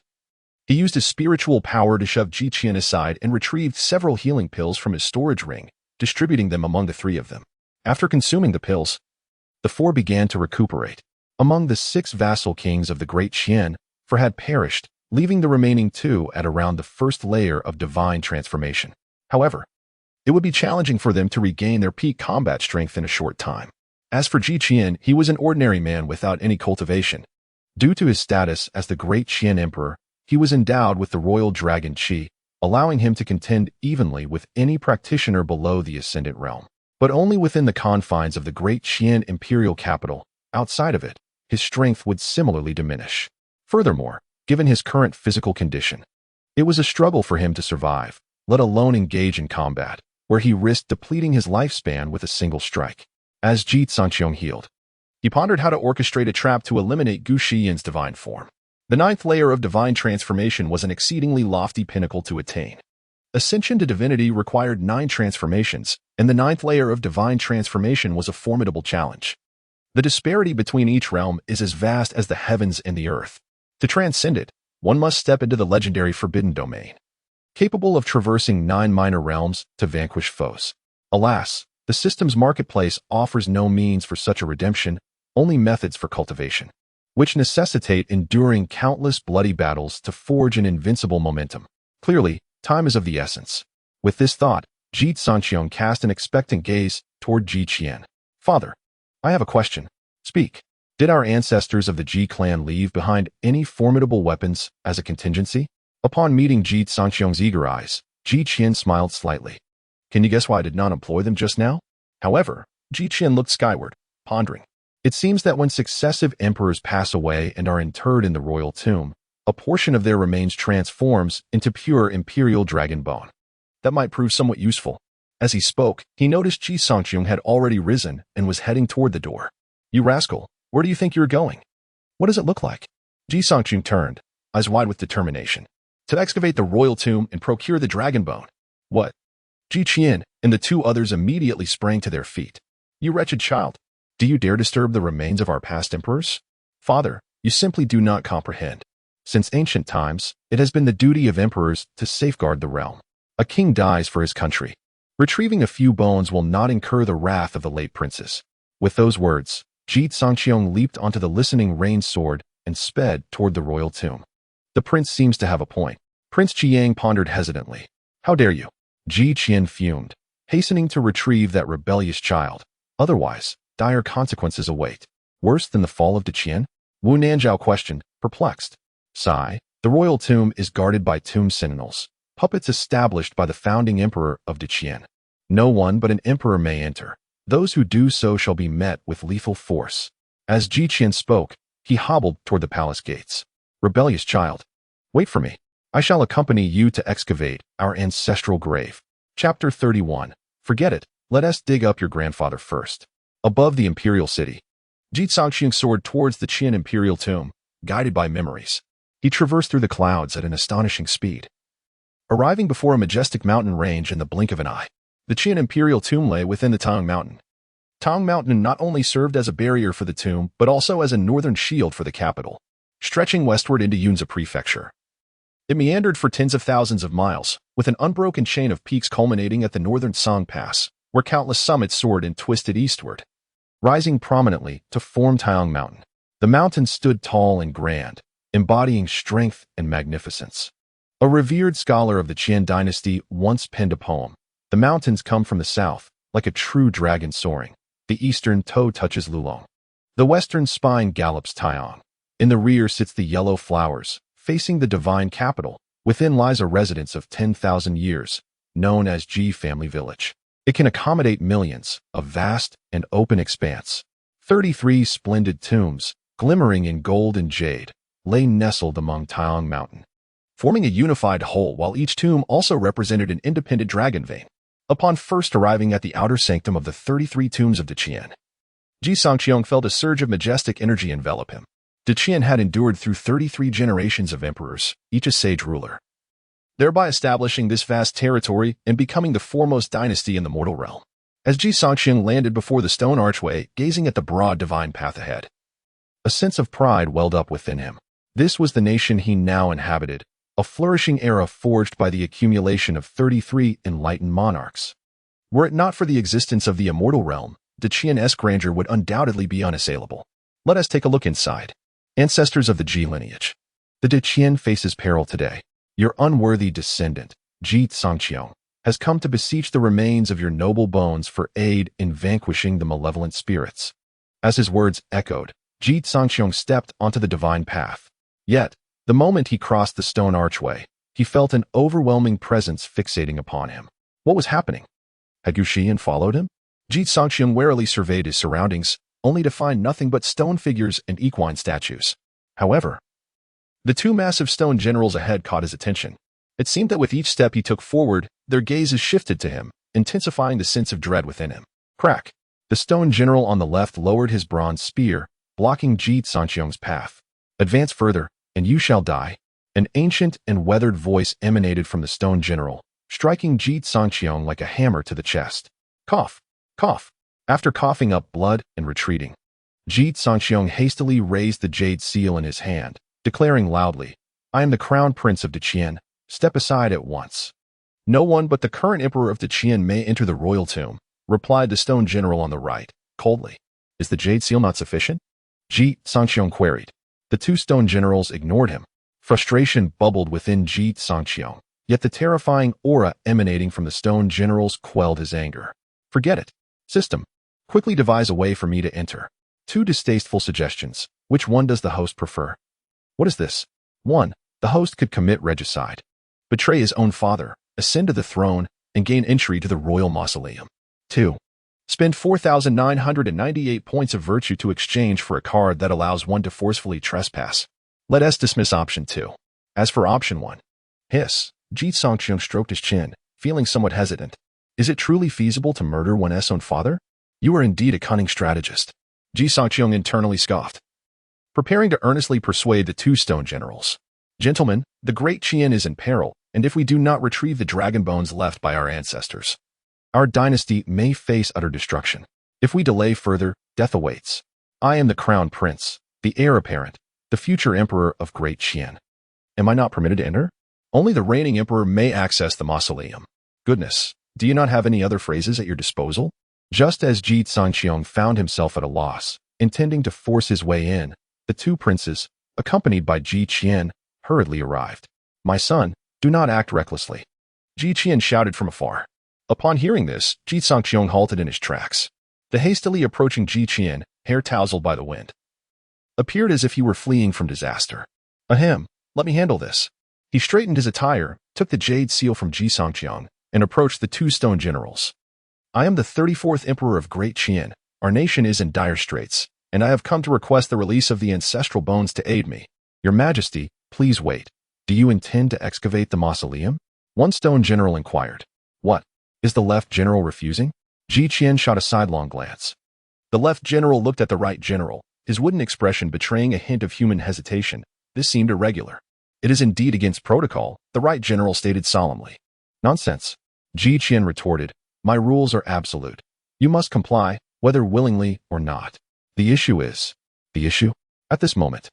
he used his spiritual power to shove Ji Qian aside and retrieved several healing pills from his storage ring, distributing them among the 3 of them. After consuming the pills, the 4 began to recuperate. Among the 6 vassal kings of the Great Qian, 4 had perished, leaving the remaining 2 at around the 1st layer of divine transformation. However, it would be challenging for them to regain their peak combat strength in a short time. As for Ji Qian, he was an ordinary man without any cultivation. Due to his status as the Great Qian Emperor, he was endowed with the Royal Dragon Qi, allowing him to contend evenly with any practitioner below the Ascendant Realm. But only within the confines of the Great Qian Imperial capital. Outside of it, his strength would similarly diminish. Furthermore, given his current physical condition, it was a struggle for him to survive, let alone engage in combat, where he risked depleting his lifespan with a single strike. As Ji Cangqiong healed, he pondered how to orchestrate a trap to eliminate Gu Xiyan's divine form. The 9th layer of divine transformation was an exceedingly lofty pinnacle to attain. Ascension to divinity required 9 transformations, and the 9th layer of divine transformation was a formidable challenge. The disparity between each realm is as vast as the heavens and the earth. To transcend it, one must step into the legendary Forbidden Domain, capable of traversing 9 minor realms to vanquish foes. Alas, the system's marketplace offers no means for such a redemption, only methods for cultivation, which necessitate enduring countless bloody battles to forge an invincible momentum. Clearly, time is of the essence. With this thought, Ji Cangqiong cast an expectant gaze toward Ji Cangqiong. Father, I have a question. Speak. Did our ancestors of the Ji clan leave behind any formidable weapons as a contingency? Upon meeting Ji Cangqiong's eager eyes, Ji Cangqiong smiled slightly. Can you guess why I did not employ them just now? However, Ji Cangqiong looked skyward, pondering. It seems that when successive emperors pass away and are interred in the royal tomb, a portion of their remains transforms into pure imperial dragon bone. That might prove somewhat useful. As he spoke, he noticed Ji Cangqiong had already risen and was heading toward the door. You rascal, where do you think you're going? What does it look like? Ji Cangqiong turned, eyes wide with determination. To excavate the royal tomb and procure the dragon bone. What? Ji Cangqiong and the 2 others immediately sprang to their feet. You wretched child, do you dare disturb the remains of our past emperors? Father, you simply do not comprehend. Since ancient times, it has been the duty of emperors to safeguard the realm. A king dies for his country. Retrieving a few bones will not incur the wrath of the late princes. With those words, Ji Cangqiong leaped onto the listening rain sword and sped toward the royal tomb. The prince seems to have a point. Prince Jiang pondered hesitantly. How dare you? Ji Cangqiong fumed, hastening to retrieve that rebellious child. Otherwise, dire consequences await. Worse than the fall of Daqian? Wu Nanzhao questioned, perplexed. Sigh, the royal tomb is guarded by tomb sentinels, puppets established by the founding emperor of Daqian. No one but an emperor may enter. Those who do so shall be met with lethal force. As Ji Cangqiong spoke, he hobbled toward the palace gates. Rebellious child, wait for me. I shall accompany you to excavate our ancestral grave. Chapter 31. Forget it. Let us dig up your grandfather first. Above the imperial city, Ji Cangqiong soared towards the Qian imperial tomb, guided by memories. He traversed through the clouds at an astonishing speed, arriving before a majestic mountain range in the blink of an eye. The Qian imperial tomb lay within the Tang Mountain. Tang Mountain not only served as a barrier for the tomb, but also as a northern shield for the capital, stretching westward into Yunzhi Prefecture. It meandered for tens of thousands of miles, with an unbroken chain of peaks culminating at the northern Song Pass, where countless summits soared and twisted eastward, rising prominently to form Taiyang Mountain. The mountain stood tall and grand, embodying strength and magnificence. A revered scholar of the Qian dynasty once penned a poem. The mountains come from the south, like a true dragon soaring. The eastern toe touches Lulong. The western spine gallops Taiyang. In the rear sits the yellow flowers, facing the divine capital. Within lies a residence of 10,000 years, known as Ji Family Village. It can accommodate millions, a vast and open expanse. 33 splendid tombs, glimmering in gold and jade, lay nestled among Taiyang Mountain, forming a unified whole, while each tomb also represented an independent dragon vein. Upon first arriving at the outer sanctum of the 33 tombs of Daqian, Ji Cangqiong felt a surge of majestic energy envelop him. Daqian had endured through 33 generations of emperors, each a sage ruler, thereby establishing this vast territory and becoming the foremost dynasty in the mortal realm. As Ji Cangqiong landed before the stone archway, gazing at the broad divine path ahead, a sense of pride welled up within him. This was the nation he now inhabited, a flourishing era forged by the accumulation of 33 enlightened monarchs. Were it not for the existence of the immortal realm, Daqian's grandeur would undoubtedly be unassailable. Let us take a look inside. Ancestors of the Ji lineage. The Daqian faces peril today. Your unworthy descendant, Ji Cangqiong, has come to beseech the remains of your noble bones for aid in vanquishing the malevolent spirits. As his words echoed, Ji Cangqiong stepped onto the divine path. Yet, the moment he crossed the stone archway, he felt an overwhelming presence fixating upon him. What was happening? Had Gu Xiyan followed him? Ji Cangqiong warily surveyed his surroundings, only to find nothing but stone figures and equine statues. However, the 2 massive stone generals ahead caught his attention. It seemed that with each step he took forward, their gazes shifted to him, intensifying the sense of dread within him. Crack! The stone general on the left lowered his bronze spear, blocking Ji Cangqiong's path. Advance further, and you shall die. An ancient and weathered voice emanated from the stone general, striking Ji Cangqiong like a hammer to the chest. Cough, cough. After coughing up blood and retreating, Ji Cangqiong hastily raised the jade seal in his hand, declaring loudly, "I am the crown prince of Daqian. Step aside at once." "No one but the current emperor of Daqian may enter the royal tomb," replied the stone general on the right, coldly. "Is the jade seal not sufficient?" Ji Cangqiong queried. The two stone generals ignored him. Frustration bubbled within Ji Cangqiong, yet the terrifying aura emanating from the stone generals quelled his anger. "Forget it. System, quickly devise a way for me to enter." Two distasteful suggestions. Which one does the host prefer? What is this? 1. The host could commit regicide, betray his own father, ascend to the throne, and gain entry to the royal mausoleum. 2. Spend 4,998 points of virtue to exchange for a card that allows one to forcefully trespass. Let us dismiss option 2. As for option 1, hiss. Ji Cangqiong stroked his chin, feeling somewhat hesitant. Is it truly feasible to murder one's own father? You are indeed a cunning strategist. Ji Cangqiong internally scoffed, preparing to earnestly persuade the two stone generals. "Gentlemen, the great Qian is in peril, and if we do not retrieve the dragon bones left by our ancestors, our dynasty may face utter destruction. If we delay further, death awaits. I am the crown prince, the heir apparent, the future emperor of Great Qian. Am I not permitted to enter? Only the reigning emperor may access the mausoleum. Goodness, do you not have any other phrases at your disposal?" Just as Ji Cangqiong found himself at a loss, intending to force his way in, the two princes, accompanied by Ji Qian, hurriedly arrived. "My son, do not act recklessly," Ji Qian shouted from afar. Upon hearing this, Ji Cangqiong halted in his tracks. The hastily approaching Ji Qian, hair tousled by the wind, appeared as if he were fleeing from disaster. "Ahem, let me handle this." He straightened his attire, took the jade seal from Ji Cangqiong, and approached the two stone generals. "I am the 34th emperor of Great Qian. Our nation is in dire straits, and I have come to request the release of the ancestral bones to aid me. Your Majesty, please wait. Do you intend to excavate the mausoleum?" One stone general inquired. "What? Is the left general refusing?" Ji Qian shot a sidelong glance. The left general looked at the right general, his wooden expression betraying a hint of human hesitation. This seemed irregular. "It is indeed against protocol," the right general stated solemnly. "Nonsense," Ji Qian retorted. "My rules are absolute. You must comply, whether willingly or not. The issue is..." "The issue?" At this moment,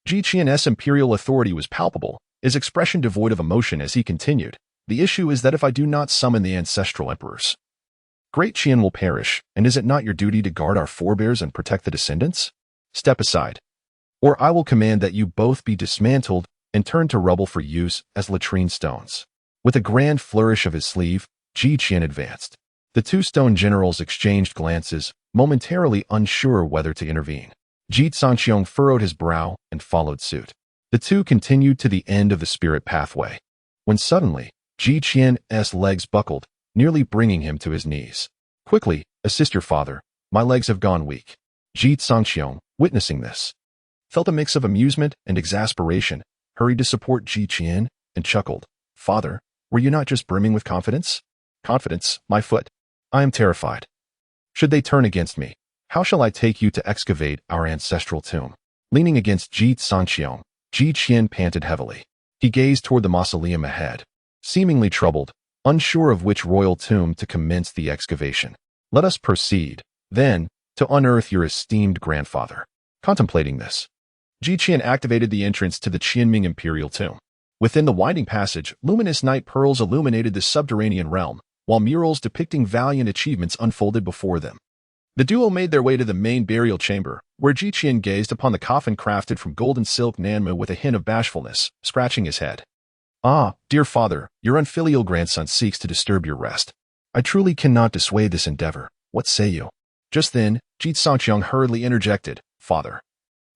Ji Qian's imperial authority was palpable, his expression devoid of emotion as he continued. "The issue is that if I do not summon the ancestral emperors, Great Qian will perish, and is it not your duty to guard our forebears and protect the descendants? Step aside, or I will command that you both be dismantled and turned to rubble for use as latrine stones." With a grand flourish of his sleeve, Ji Qian advanced. The two stone generals exchanged glances, momentarily unsure whether to intervene. Ji Cangqiong furrowed his brow and followed suit. The two continued to the end of the spirit pathway, when suddenly, Ji Qian's legs buckled, nearly bringing him to his knees. "Quickly, assist your father. My legs have gone weak." Ji Cangqiong, witnessing this, felt a mix of amusement and exasperation, hurried to support Ji Qian, and chuckled. "Father, were you not just brimming with confidence?" "Confidence, my foot. I am terrified. Should they turn against me, how shall I take you to excavate our ancestral tomb?" Leaning against Ji Cangqiong, Ji Qian panted heavily. He gazed toward the mausoleum ahead, seemingly troubled, unsure of which royal tomb to commence the excavation. "Let us proceed, then, to unearth your esteemed grandfather." Contemplating this, Ji Qian activated the entrance to the Qianming imperial tomb. Within the winding passage, luminous night pearls illuminated the subterranean realm, while murals depicting valiant achievements unfolded before them. The duo made their way to the main burial chamber, where Ji Qian gazed upon the coffin crafted from golden silk Nanmu with a hint of bashfulness, scratching his head. "Ah, dear father, your unfilial grandson seeks to disturb your rest. I truly cannot dissuade this endeavor. What say you?" Just then, Ji Cangqiong hurriedly interjected. "Father,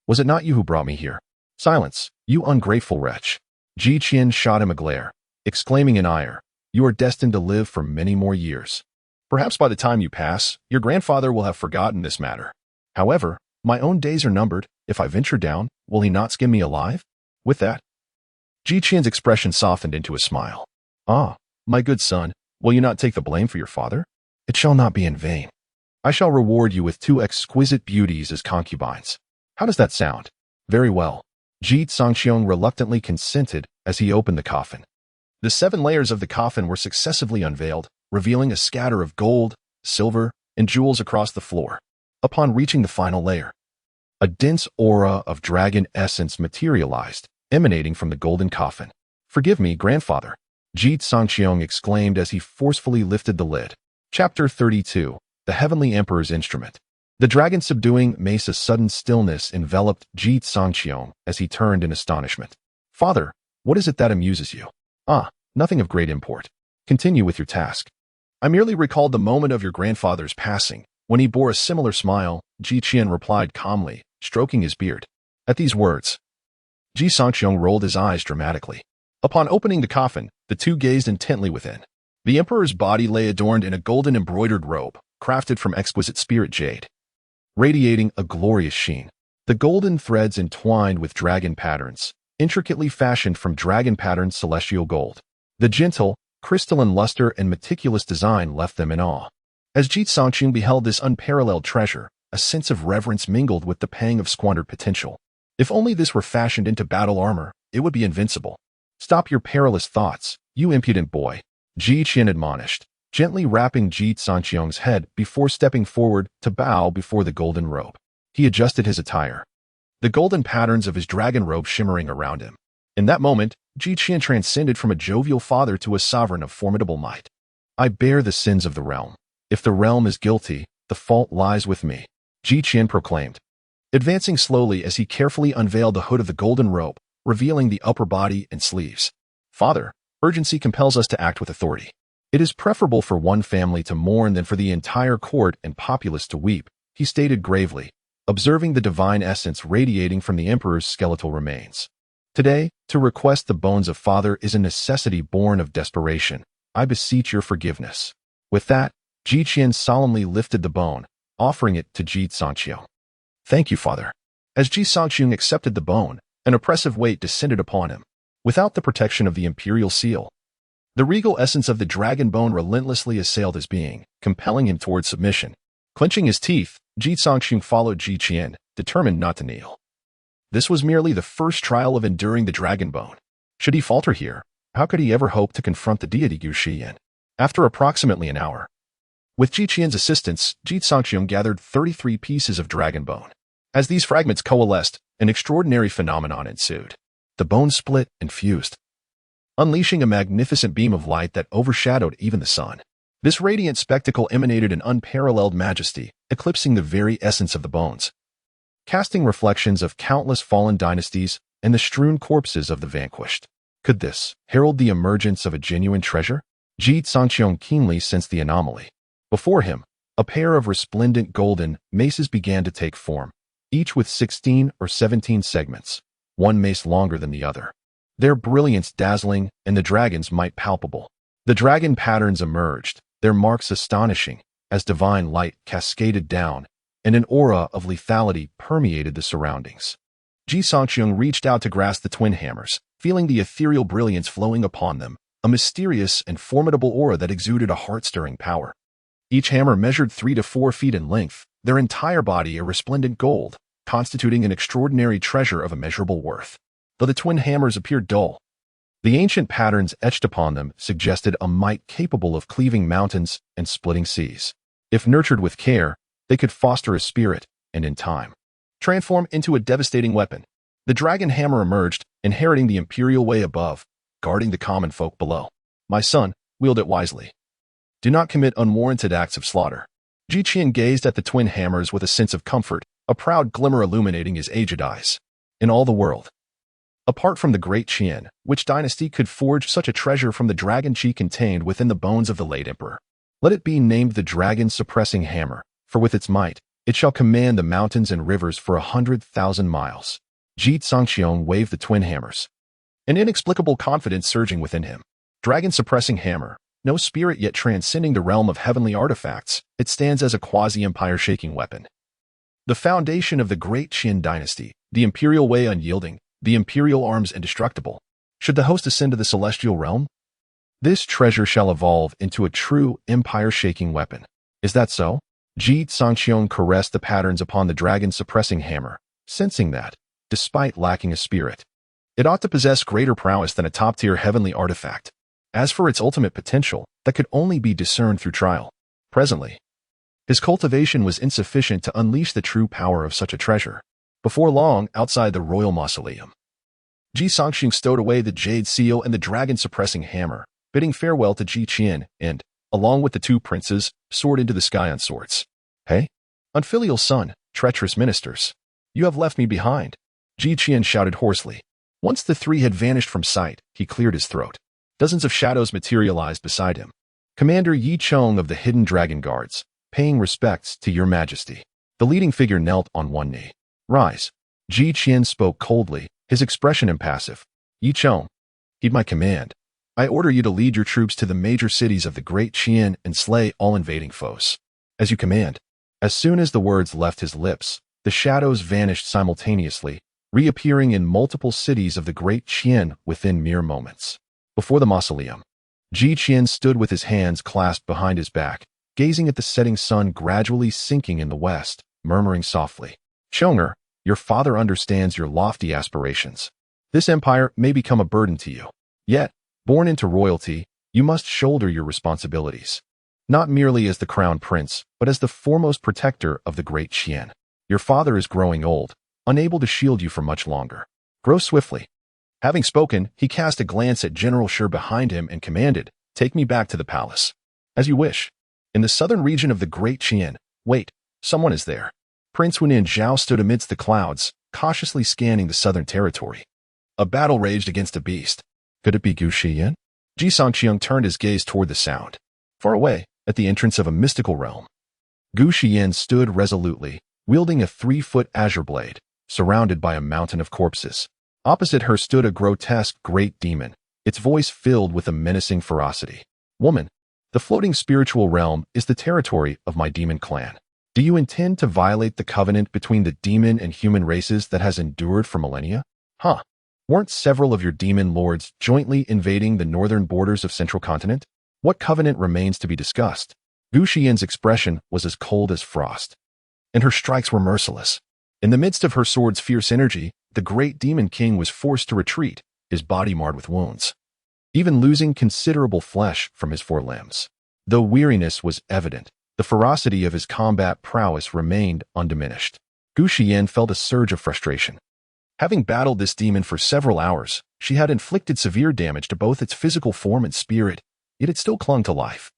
was it not you who brought me here?" "Silence, you ungrateful wretch." Ji Qian shot him a glare, exclaiming in ire, "You are destined to live for many more years. Perhaps by the time you pass, your grandfather will have forgotten this matter. However, my own days are numbered. If I venture down, will he not skin me alive?" With that, Ji Qian's expression softened into a smile. "Ah, my good son, will you not take the blame for your father? It shall not be in vain. I shall reward you with two exquisite beauties as concubines. How does that sound?" "Very well." Ji Cangqiong reluctantly consented as he opened the coffin. The 7 layers of the coffin were successively unveiled, revealing a scatter of gold, silver, and jewels across the floor. Upon reaching the final layer, a dense aura of dragon essence materialized, emanating from the golden coffin. "Forgive me, grandfather," Ji Cangqiong exclaimed as he forcefully lifted the lid. Chapter 32. The Heavenly Emperor's Instrument. The dragon subduing mace. A sudden stillness enveloped Ji Cangqiong as he turned in astonishment. "Father, what is it that amuses you?" "Ah, nothing of great import. Continue with your task." "I merely recalled the moment of your grandfather's passing, when he bore a similar smile," Ji Cangqiong replied calmly, stroking his beard. At these words, Ji Cangqiong rolled his eyes dramatically. Upon opening the coffin, the two gazed intently within. The emperor's body lay adorned in a golden embroidered robe, crafted from exquisite spirit jade, radiating a glorious sheen. The golden threads entwined with dragon patterns, intricately fashioned from dragon-patterned celestial gold. The gentle, crystalline luster and meticulous design left them in awe. As Ji Cangqiong beheld this unparalleled treasure, a sense of reverence mingled with the pang of squandered potential. If only this were fashioned into battle armor, it would be invincible. "Stop your perilous thoughts, you impudent boy," Ji Cangqiong admonished, gently rapping Ji Cangqiong's head before stepping forward to bow before the golden robe. He adjusted his attire, the golden patterns of his dragon robe shimmering around him. In that moment, Ji Cangqiong transcended from a jovial father to a sovereign of formidable might. "I bear the sins of the realm. If the realm is guilty, the fault lies with me," Ji Cangqiong proclaimed, advancing slowly as he carefully unveiled the hood of the golden robe, revealing the upper body and sleeves. "Father, urgency compels us to act with authority. It is preferable for one family to mourn than for the entire court and populace to weep," he stated gravely, observing the divine essence radiating from the emperor's skeletal remains. "Today, to request the bones of father is a necessity born of desperation. I beseech your forgiveness." With that, Ji Cangqiong solemnly lifted the bone, offering it to Ji Cangqiong. "Thank you, father." As Ji Cangqiong accepted the bone, an oppressive weight descended upon him. Without the protection of the imperial seal, the regal essence of the dragon bone relentlessly assailed his being, compelling him toward submission. Clenching his teeth, Ji Cangqiong followed Ji Cangqiong, determined not to kneel. This was merely the first trial of enduring the dragon bone. Should he falter here, how could he ever hope to confront the deity Gu Xiyan? After approximately an hour, with Ji Cangqiong's assistance, Ji Cangqiong gathered 33 pieces of dragon bone. As these fragments coalesced, an extraordinary phenomenon ensued. The bone split and fused, unleashing a magnificent beam of light that overshadowed even the sun. This radiant spectacle emanated an unparalleled majesty, eclipsing the very essence of the bones, casting reflections of countless fallen dynasties and the strewn corpses of the vanquished. Could this herald the emergence of a genuine treasure? Ji Cangqiong keenly sensed the anomaly. Before him, a pair of resplendent golden maces began to take form, each with 16 or 17 segments, one mace longer than the other. Their brilliance dazzling and the dragon's might palpable. The dragon patterns emerged, their marks astonishing, as divine light cascaded down, and an aura of lethality permeated the surroundings. Ji Cangqiong reached out to grasp the twin hammers, feeling the ethereal brilliance flowing upon them, a mysterious and formidable aura that exuded a heart-stirring power. Each hammer measured 3 to 4 feet in length, their entire body a resplendent gold, constituting an extraordinary treasure of immeasurable worth. Though the twin hammers appeared dull, the ancient patterns etched upon them suggested a might capable of cleaving mountains and splitting seas. If nurtured with care, they could foster a spirit and, in time, transform into a devastating weapon. The dragon hammer emerged, inheriting the imperial way above, guarding the common folk below. "My son, wield it wisely. Do not commit unwarranted acts of slaughter." Ji Cangqiong gazed at the twin hammers with a sense of comfort, a proud glimmer illuminating his aged eyes. In all the world, apart from the great Qian, which dynasty could forge such a treasure from the dragon chi contained within the bones of the late emperor? Let it be named the dragon-suppressing hammer, for with its might, it shall command the mountains and rivers for 100,000 miles. Ji Cangqiong waved the twin hammers, an inexplicable confidence surging within him. Dragon-suppressing hammer, no spirit yet transcending the realm of heavenly artifacts, it stands as a quasi-empire-shaking weapon. The foundation of the great Qin dynasty, the imperial way unyielding, the imperial arms indestructible. Should the host ascend to the celestial realm, this treasure shall evolve into a true empire-shaking weapon. Is that so? Ji Cangqiong caressed the patterns upon the dragon-suppressing hammer, sensing that, despite lacking a spirit, it ought to possess greater prowess than a top-tier heavenly artifact. As for its ultimate potential, that could only be discerned through trial. Presently, his cultivation was insufficient to unleash the true power of such a treasure. Before long, outside the royal mausoleum, Ji Cangqiong stowed away the jade seal and the dragon-suppressing hammer, bidding farewell to Ji Cangqiong and, along with the two princes, soared into the sky on swords. "Hey, unfilial son, treacherous ministers, you have left me behind," Ji Cangqiong shouted hoarsely. Once the three had vanished from sight, he cleared his throat. Dozens of shadows materialized beside him. "Commander Ye Chong of the Hidden Dragon Guards, paying respects to your majesty." The leading figure knelt on one knee. "Rise." Ji Cangqiong spoke coldly, his expression impassive. "Ye Chong, heed my command. I order you to lead your troops to the major cities of the Great Qian and slay all invading foes. As you command." As soon as the words left his lips, the shadows vanished simultaneously, reappearing in multiple cities of the Great Qian within mere moments. Before the mausoleum, Ji Cangqiong stood with his hands clasped behind his back, gazing at the setting sun gradually sinking in the west, murmuring softly, "Chonger, your father understands your lofty aspirations. This empire may become a burden to you. Yet, born into royalty, you must shoulder your responsibilities. Not merely as the crown prince, but as the foremost protector of the Great Qian. Your father is growing old, unable to shield you for much longer. Grow swiftly." Having spoken, he cast a glance at General Shi behind him and commanded, "Take me back to the palace." "As you wish." In the southern region of the Great Qian, wait, someone is there. Prince Wunin Zhao stood amidst the clouds, cautiously scanning the southern territory. A battle raged against a beast. Could it be Gu Xiyan? Ji Cangqiong turned his gaze toward the sound. Far away, at the entrance of a mystical realm, Gu Xiyan stood resolutely, wielding a 3-foot azure blade, surrounded by a mountain of corpses. Opposite her stood a grotesque great demon, its voice filled with a menacing ferocity. "Woman, the floating spiritual realm is the territory of my demon clan. Do you intend to violate the covenant between the demon and human races that has endured for millennia? Huh? Weren't several of your demon lords jointly invading the northern borders of Central Continent? What covenant remains to be discussed?" Gu Xiyan's expression was as cold as frost, and her strikes were merciless. In the midst of her sword's fierce energy, the great demon king was forced to retreat, his body marred with wounds, even losing considerable flesh from his forelimbs. Though weariness was evident, the ferocity of his combat prowess remained undiminished. Gu Xiyan felt a surge of frustration. Having battled this demon for several hours, she had inflicted severe damage to both its physical form and spirit, yet it still clung to life.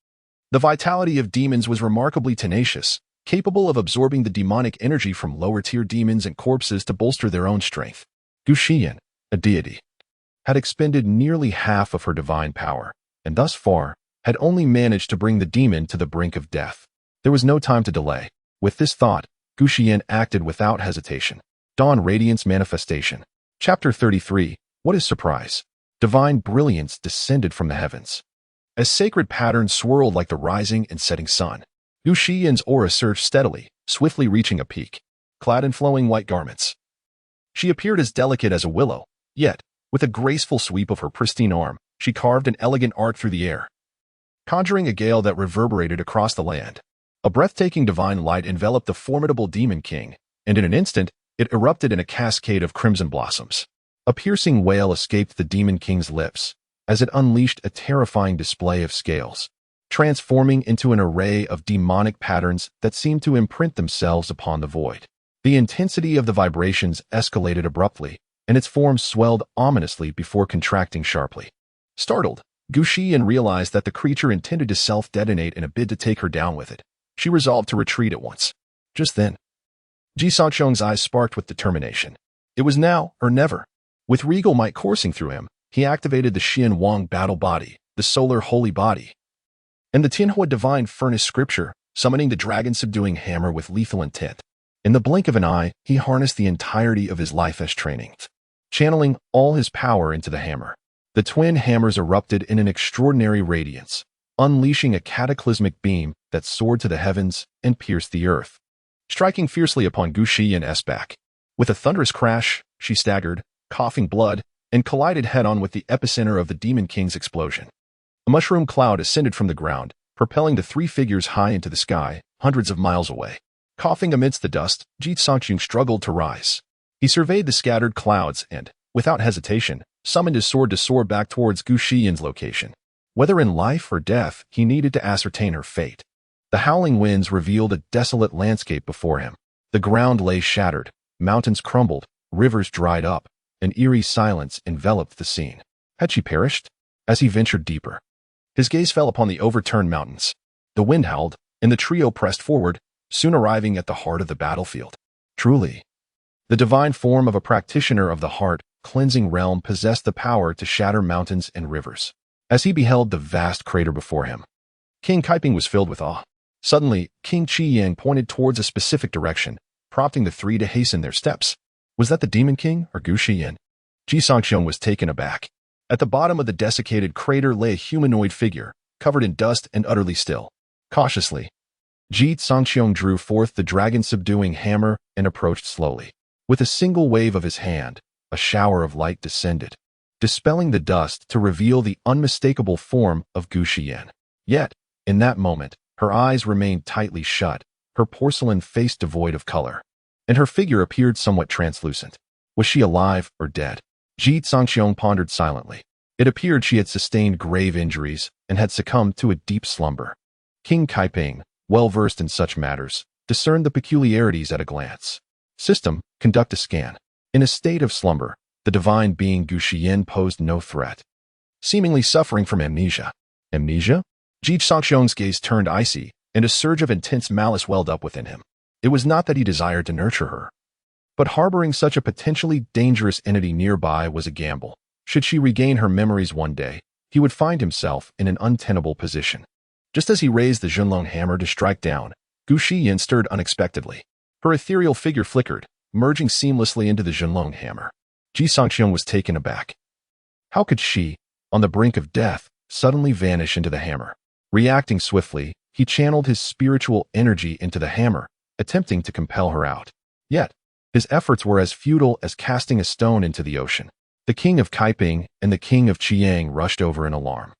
The vitality of demons was remarkably tenacious, capable of absorbing the demonic energy from lower-tier demons and corpses to bolster their own strength. Gu Xiyan, a deity, had expended nearly half of her divine power, and thus far had only managed to bring the demon to the brink of death. There was no time to delay. With this thought, Gu Xiyan acted without hesitation. Dawn Radiance Manifestation. Chapter 33. What is surprise? Divine brilliance descended from the heavens. As sacred patterns swirled like the rising and setting sun, Gu Xiyan's aura surged steadily, swiftly reaching a peak. Clad in flowing white garments, she appeared as delicate as a willow, yet, with a graceful sweep of her pristine arm, she carved an elegant arc through the air, conjuring a gale that reverberated across the land. A breathtaking divine light enveloped the formidable demon king, and in an instant, it erupted in a cascade of crimson blossoms. A piercing wail escaped the demon king's lips, as it unleashed a terrifying display of scales, transforming into an array of demonic patterns that seemed to imprint themselves upon the void. The intensity of the vibrations escalated abruptly, and its form swelled ominously before contracting sharply. Startled, Gu Xiyan realized that the creature intended to self-detonate in a bid to take her down with it. She resolved to retreat at once. Just then, Ji Cangqiong's eyes sparked with determination. It was now or never. With regal might coursing through him, he activated the Xian Wang battle body, the solar holy body, and the Tianhua divine furnace scripture, summoning the dragon-subduing hammer with lethal intent. In the blink of an eye, he harnessed the entirety of his life as training, channeling all his power into the hammer. The twin hammers erupted in an extraordinary radiance, unleashing a cataclysmic beam that soared to the heavens and pierced the earth, striking fiercely upon Gu Xiyan's back. With a thunderous crash, she staggered, coughing blood, and collided head-on with the epicenter of the Demon King's explosion. A mushroom cloud ascended from the ground, propelling the three figures high into the sky, hundreds of miles away. Coughing amidst the dust, Ji Cangqiong struggled to rise. He surveyed the scattered clouds and, without hesitation, summoned his sword to soar back towards Gu Xiyan's location. Whether in life or death, he needed to ascertain her fate. The howling winds revealed a desolate landscape before him. The ground lay shattered, mountains crumbled, rivers dried up, an eerie silence enveloped the scene. Had she perished? As he ventured deeper, his gaze fell upon the overturned mountains. The wind howled, and the trio pressed forward, soon arriving at the heart of the battlefield. Truly, the divine form of a practitioner of the heart, cleansing realm possessed the power to shatter mountains and rivers. As he beheld the vast crater before him, King Cangqiong was filled with awe. Suddenly, King Qiang pointed towards a specific direction, prompting the three to hasten their steps. Was that the Demon King or Gu Xiyan? Ji Cangqiong was taken aback. At the bottom of the desiccated crater lay a humanoid figure, covered in dust and utterly still. Cautiously, Ji Cangqiong drew forth the dragon-subduing hammer and approached slowly. With a single wave of his hand, a shower of light descended, dispelling the dust to reveal the unmistakable form of Gu Xiyan. Yet, in that moment, her eyes remained tightly shut, her porcelain face devoid of color, and her figure appeared somewhat translucent. Was she alive or dead? Ji Cangqiong pondered silently. It appeared she had sustained grave injuries and had succumbed to a deep slumber. King Cangqiong, well-versed in such matters, discerned the peculiarities at a glance. System, conduct a scan. In a state of slumber, the divine being Gu Xiyan posed no threat, seemingly suffering from amnesia. Amnesia? Ji Cangqiong's gaze turned icy, and a surge of intense malice welled up within him. It was not that he desired to nurture her, but harboring such a potentially dangerous entity nearby was a gamble. Should she regain her memories one day, he would find himself in an untenable position. Just as he raised the Zhenlong hammer to strike down, Gu Xiyan stirred unexpectedly. Her ethereal figure flickered, merging seamlessly into the Zhenlong hammer. Ji Cangqiong was taken aback. How could she, on the brink of death, suddenly vanish into the hammer? Reacting swiftly, he channeled his spiritual energy into the hammer, attempting to compel her out. Yet, his efforts were as futile as casting a stone into the ocean. The king of Cangqiong and the king of Qiang rushed over in alarm.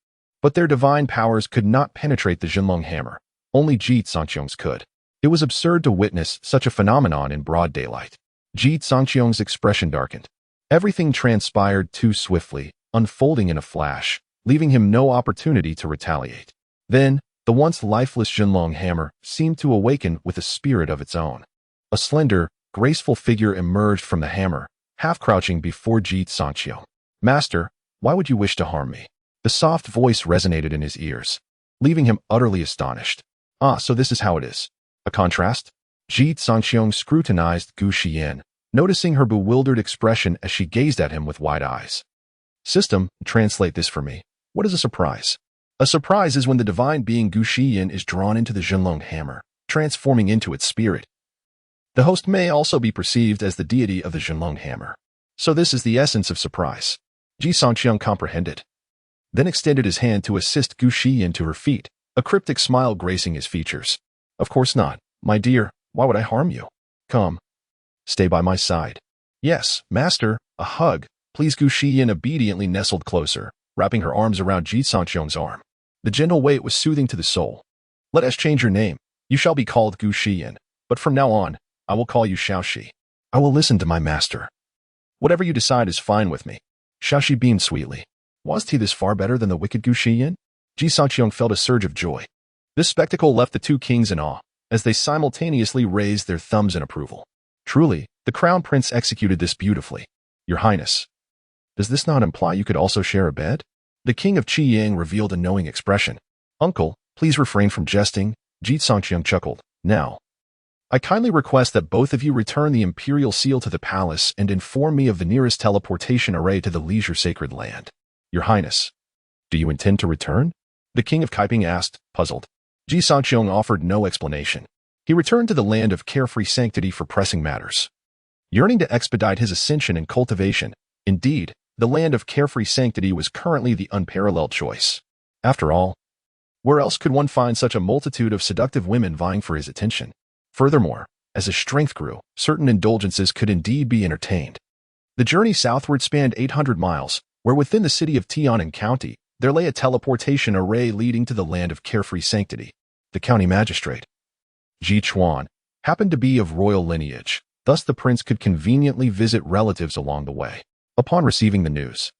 But their divine powers could not penetrate the Zhenlong hammer. Only Ji Cangqiong's could. It was absurd to witness such a phenomenon in broad daylight. Ji Cangqiong's expression darkened. Everything transpired too swiftly, unfolding in a flash, leaving him no opportunity to retaliate. Then, the once lifeless Zhenlong hammer seemed to awaken with a spirit of its own. A slender, graceful figure emerged from the hammer, half-crouching before Ji Cangqiong. "Master, why would you wish to harm me?" The soft voice resonated in his ears, leaving him utterly astonished. "Ah, so this is how it is. A contrast?" Ji Cangqiong scrutinized Gu Xiyan, noticing her bewildered expression as she gazed at him with wide eyes. "System, translate this for me. What is a surprise?" A surprise is when the divine being Gu Xiyan is drawn into the Zhenlong hammer, transforming into its spirit. The host may also be perceived as the deity of the Zhenlong hammer. So this is the essence of surprise. Ji Cangqiong comprehended, then extended his hand to assist Gu Xiyan to her feet, a cryptic smile gracing his features. "Of course not, my dear. Why would I harm you? Come. Stay by my side." "Yes, master, a hug." Please. Gu Xiyan obediently nestled closer, wrapping her arms around Ji Cangqiong's arm. The gentle weight was soothing to the soul. "Let us change your name. You shall be called Gu Xiyan, but from now on, I will call you Xiaoxi. I will listen to my master. Whatever you decide is fine with me." Xiaoxi beamed sweetly. Was he this far better than the wicked Gu Xiyan? Ji Cangqiong felt a surge of joy. This spectacle left the two kings in awe, as they simultaneously raised their thumbs in approval. Truly, the crown prince executed this beautifully. "Your Highness, does this not imply you could also share a bed?" The king of Qiang revealed a knowing expression. "Uncle, please refrain from jesting." Ji Cangqiong chuckled. "Now, I kindly request that both of you return the imperial seal to the palace and inform me of the nearest teleportation array to the leisure sacred land." "Your Highness, do you intend to return?" the king of Cangqiong asked, puzzled. Ji Cangqiong offered no explanation. He returned to the land of carefree sanctity for pressing matters, yearning to expedite his ascension and cultivation. Indeed, the land of carefree sanctity was currently the unparalleled choice. After all, where else could one find such a multitude of seductive women vying for his attention? Furthermore, as his strength grew, certain indulgences could indeed be entertained. The journey southward spanned 800 miles, where within the city of Tianan County, there lay a teleportation array leading to the land of carefree sanctity. The county magistrate, Ji Chuan, happened to be of royal lineage, thus the prince could conveniently visit relatives along the way. Upon receiving the news,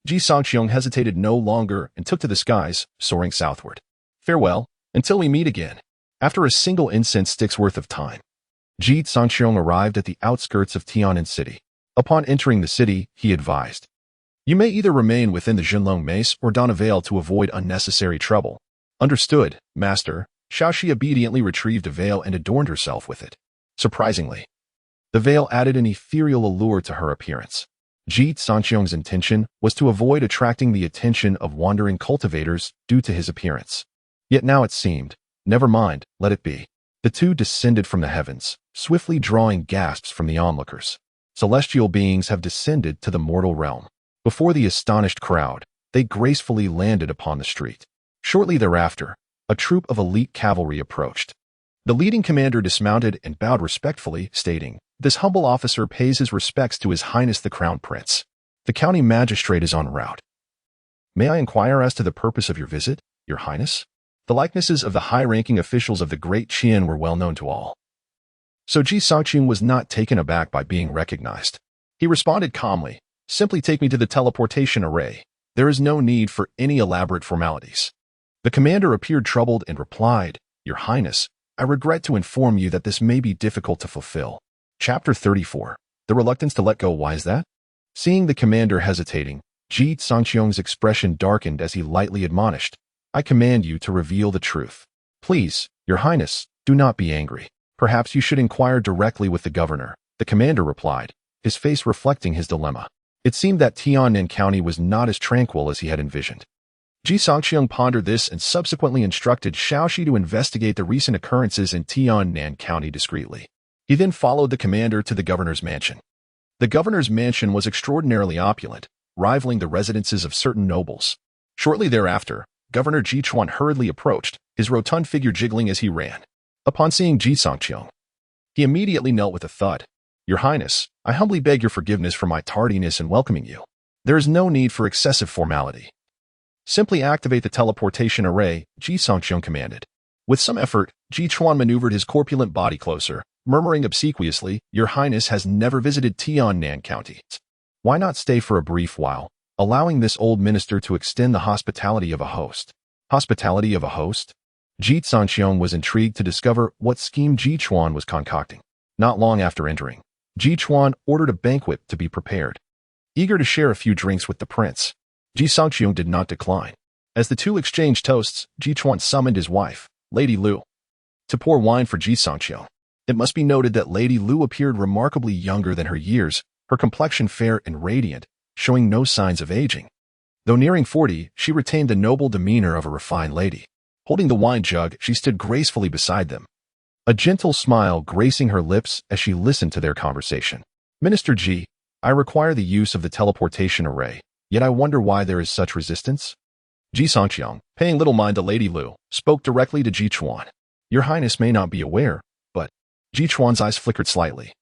Ji Cangqiong hesitated no longer and took to the skies, soaring southward. Farewell, until we meet again. After a single incense stick's worth of time, Ji Cangqiong arrived at the outskirts of Tianan City. Upon entering the city, he advised, "You may either remain within the Jinlong Mace or don a veil to avoid unnecessary trouble." "Understood, master." Xiao Ji obediently retrieved a veil and adorned herself with it. Surprisingly, the veil added an ethereal allure to her appearance. Ji Cangqiong's intention was to avoid attracting the attention of wandering cultivators due to his appearance. Yet now it seemed, never mind, let it be. The two descended from the heavens, swiftly drawing gasps from the onlookers. Celestial beings have descended to the mortal realm. Before the astonished crowd, they gracefully landed upon the street. Shortly thereafter, a troop of elite cavalry approached. The leading commander dismounted and bowed respectfully, stating, "This humble officer pays his respects to His Highness the Crown Prince. The county magistrate is en route. May I inquire as to the purpose of your visit, Your Highness?" The likenesses of the high-ranking officials of the Great Qian were well known to all. So Ji Cangqiong was not taken aback by being recognized. He responded calmly, "Simply take me to the teleportation array. There is no need for any elaborate formalities." The commander appeared troubled and replied, "Your Highness, I regret to inform you that this may be difficult to fulfill." Chapter 34. The reluctance to let go. Why is that? Seeing the commander hesitating, Ji Cangqiong's expression darkened as he lightly admonished, "I command you to reveal the truth. Please, Your Highness, do not be angry. Perhaps you should inquire directly with the governor." The commander replied, his face reflecting his dilemma. It seemed that Tianan County was not as tranquil as he had envisioned. Ji Cangqiong pondered this and subsequently instructed Xiao Ji to investigate the recent occurrences in Tianan County discreetly. He then followed the commander to the governor's mansion. The governor's mansion was extraordinarily opulent, rivaling the residences of certain nobles. Shortly thereafter, Governor Ji Chuan hurriedly approached, his rotund figure jiggling as he ran. Upon seeing Ji Cangqiong, he immediately knelt with a thud. "Your Highness, I humbly beg your forgiveness for my tardiness in welcoming you. There is no need for excessive formality. Simply activate the teleportation array," Ji Cangqiong commanded. With some effort, Ji Chuan maneuvered his corpulent body closer, murmuring obsequiously, "Your Highness has never visited Tianan County. Why not stay for a brief while, allowing this old minister to extend the hospitality of a host?" Hospitality of a host? Ji Cangqiong was intrigued to discover what scheme Ji Chuan was concocting. Not long after entering, Ji Chuan ordered a banquet to be prepared. Eager to share a few drinks with the prince, Ji Cangqiong did not decline. As the two exchanged toasts, Ji Chuan summoned his wife, Lady Lu, to pour wine for Ji Cangqiong. It must be noted that Lady Lu appeared remarkably younger than her years, her complexion fair and radiant, showing no signs of aging. Though nearing 40, she retained the noble demeanor of a refined lady. Holding the wine jug, she stood gracefully beside them, a gentle smile gracing her lips as she listened to their conversation. "Minister Ji, I require the use of the teleportation array, yet I wonder why there is such resistance." Ji Cangqiong, paying little mind to Lady Lu, spoke directly to Ji Chuan. "Your Highness may not be aware, but..." Ji Chuan's eyes flickered slightly,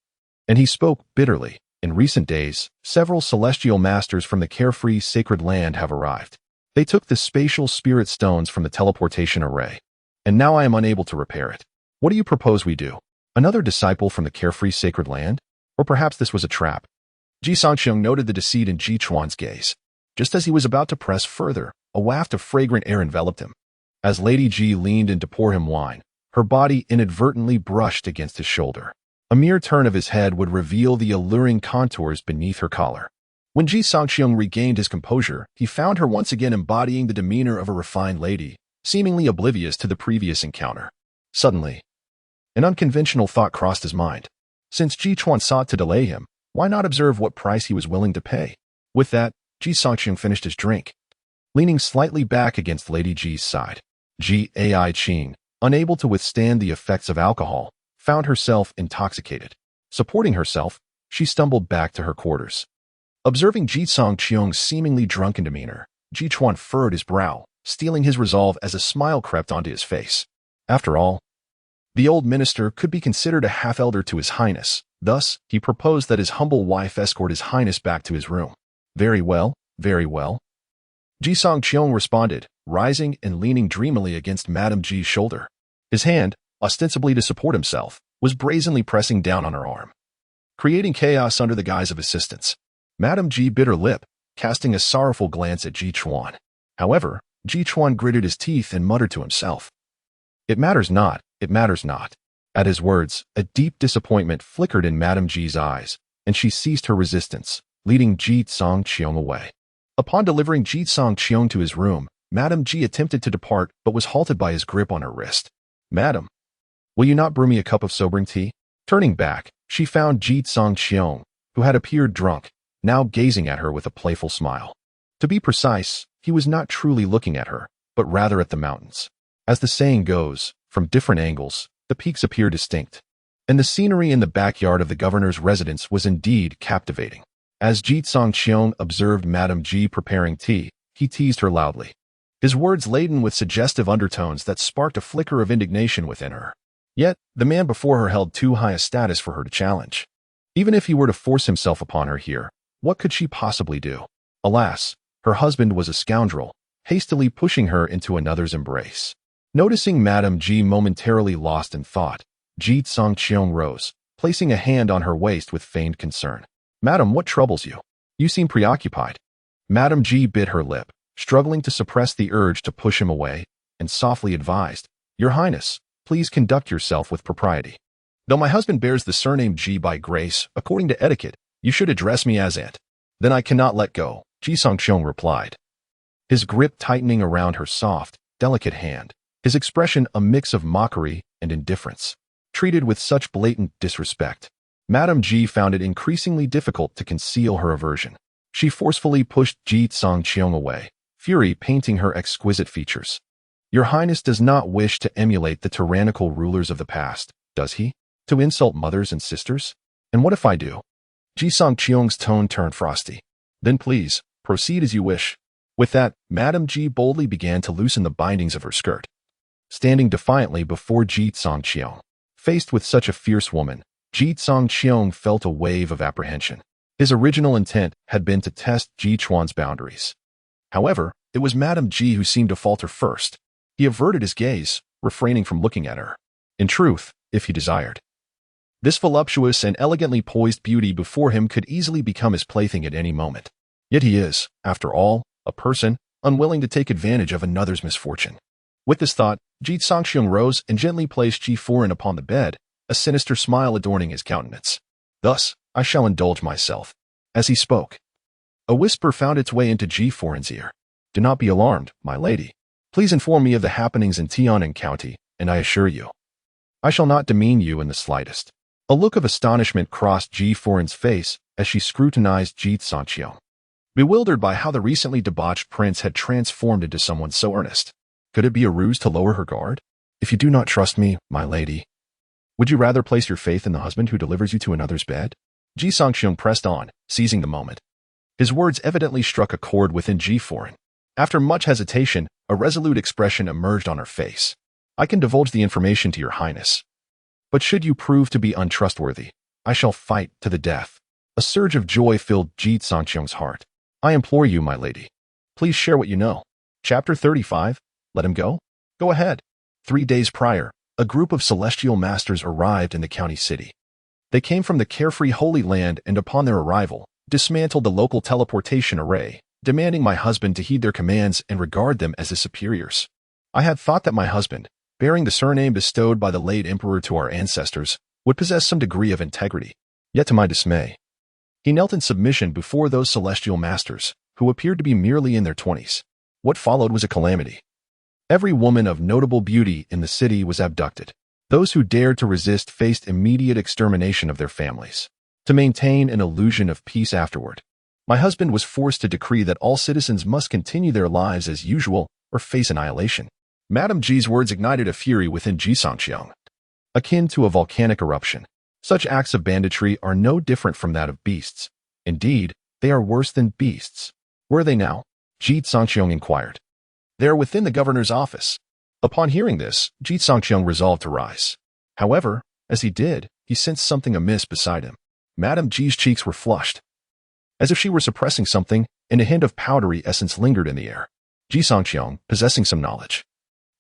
and he spoke bitterly. "In recent days, several celestial masters from the carefree sacred land have arrived. They took the spatial spirit stones from the teleportation array, and now I am unable to repair it. What do you propose we do? Another disciple from the carefree sacred land? Or perhaps this was a trap?" Ji Cangqiong noted the deceit in Ji Chuan's gaze. Just as he was about to press further, a waft of fragrant air enveloped him. As Lady Ji leaned in to pour him wine, her body inadvertently brushed against his shoulder. A mere turn of his head would reveal the alluring contours beneath her collar. When Ji Cangqiong regained his composure, he found her once again embodying the demeanor of a refined lady, seemingly oblivious to the previous encounter. Suddenly, an unconventional thought crossed his mind. Since Ji Chuan sought to delay him, why not observe what price he was willing to pay? With that, Ji Cangqiong finished his drink. Leaning slightly back against Lady Ji's side, Ji Qing, unable to withstand the effects of alcohol, found herself intoxicated. Supporting herself, she stumbled back to her quarters. Observing Ji Cangqiong's seemingly drunken demeanor, Ji Chuan furrowed his brow, steeling his resolve as a smile crept onto his face. After all, the old minister could be considered a half-elder to His Highness. Thus, he proposed that his humble wife escort His Highness back to his room. "Very well, very well." Ji Cangqiong responded, rising and leaning dreamily against Madame Ji's shoulder. His hand, ostensibly to support himself, was brazenly pressing down on her arm, creating chaos under the guise of assistance. Madame Ji bit her lip, casting a sorrowful glance at Ji Chuan. However, Ji Chuan gritted his teeth and muttered to himself, "It matters not, it matters not." At his words, a deep disappointment flickered in Madame Ji's eyes, and she ceased her resistance, leading Ji Cangqiong away. Upon delivering Ji Cangqiong to his room, Madame Ji attempted to depart but was halted by his grip on her wrist. "Madam, will you not brew me a cup of sobering tea?" Turning back, she found Ji Cangqiong, who had appeared drunk, now gazing at her with a playful smile. To be precise, he was not truly looking at her, but rather at the mountains. As the saying goes, from different angles, the peaks appear distinct. And the scenery in the backyard of the governor's residence was indeed captivating. As Ji Cangqiong observed Madame Ji preparing tea, he teased her loudly, his words laden with suggestive undertones that sparked a flicker of indignation within her. Yet, the man before her held too high a status for her to challenge. Even if he were to force himself upon her here, what could she possibly do? Alas, her husband was a scoundrel, hastily pushing her into another's embrace. Noticing Madame Ji momentarily lost in thought, Ji Cangqiong rose, placing a hand on her waist with feigned concern. "Madam, what troubles you? You seem preoccupied." Madame Ji bit her lip, struggling to suppress the urge to push him away, and softly advised, "Your Highness, please conduct yourself with propriety. Though my husband bears the surname Ji by grace, according to etiquette, you should address me as Aunt." "Then I cannot let go," Ji Cangqiong replied, his grip tightening around her soft, delicate hand, his expression a mix of mockery and indifference. Treated with such blatant disrespect, Madame Ji found it increasingly difficult to conceal her aversion. She forcefully pushed Ji Cangqiong away, fury painting her exquisite features. "Your Highness does not wish to emulate the tyrannical rulers of the past, does he? To insult mothers and sisters? And what if I do?" Ji Cangqiong's tone turned frosty. "Then please, proceed as you wish." With that, Madame Ji boldly began to loosen the bindings of her skirt. Standing defiantly before Ji Cangqiong, faced with such a fierce woman, Ji Cangqiong felt a wave of apprehension. His original intent had been to test Ji Chuan's boundaries. However, it was Madame Ji who seemed to falter first. He averted his gaze, refraining from looking at her. In truth, if he desired, this voluptuous and elegantly poised beauty before him could easily become his plaything at any moment. Yet he is, after all, a person, unwilling to take advantage of another's misfortune. With this thought, Ji Cangqiong rose and gently placed Ji Foran upon the bed, a sinister smile adorning his countenance. "Thus, I shall indulge myself." As he spoke, a whisper found its way into Ji Foran's ear. "Do not be alarmed, my lady. Please inform me of the happenings in Tianan County, and I assure you, I shall not demean you in the slightest." A look of astonishment crossed Ji Foran's face as she scrutinized Ji Cangqiong, bewildered by how the recently debauched prince had transformed into someone so earnest. Could it be a ruse to lower her guard? "If you do not trust me, my lady, would you rather place your faith in the husband who delivers you to another's bed?" Ji Cangqiong pressed on, seizing the moment. His words evidently struck a chord within Ji Foran. After much hesitation, a resolute expression emerged on her face. "I can divulge the information to your Highness. But should you prove to be untrustworthy, I shall fight to the death." A surge of joy filled Ji Cangqiong's heart. "I implore you, my lady, please share what you know." Chapter 35. Let him go? Go ahead. 3 days prior, a group of celestial masters arrived in the county city. They came from the carefree Holy Land and upon their arrival, dismantled the local teleportation array, demanding my husband to heed their commands and regard them as his superiors. I had thought that my husband, bearing the surname bestowed by the late emperor to our ancestors, would possess some degree of integrity. Yet to my dismay, he knelt in submission before those celestial masters, who appeared to be merely in their 20s. What followed was a calamity. Every woman of notable beauty in the city was abducted. Those who dared to resist faced immediate extermination of their families. To maintain an illusion of peace afterward, my husband was forced to decree that all citizens must continue their lives as usual or face annihilation. Madame Ji's words ignited a fury within Ji Cangqiong, akin to a volcanic eruption. Such acts of banditry are no different from that of beasts. Indeed, they are worse than beasts. Where are they now? Ji Cangqiong inquired. They are within the governor's office. Upon hearing this, Ji Cangqiong resolved to rise. However, as he did, he sensed something amiss beside him. Madame Ji's cheeks were flushed, as if she were suppressing something, and a hint of powdery essence lingered in the air. Ji Cangqiong, possessing some knowledge,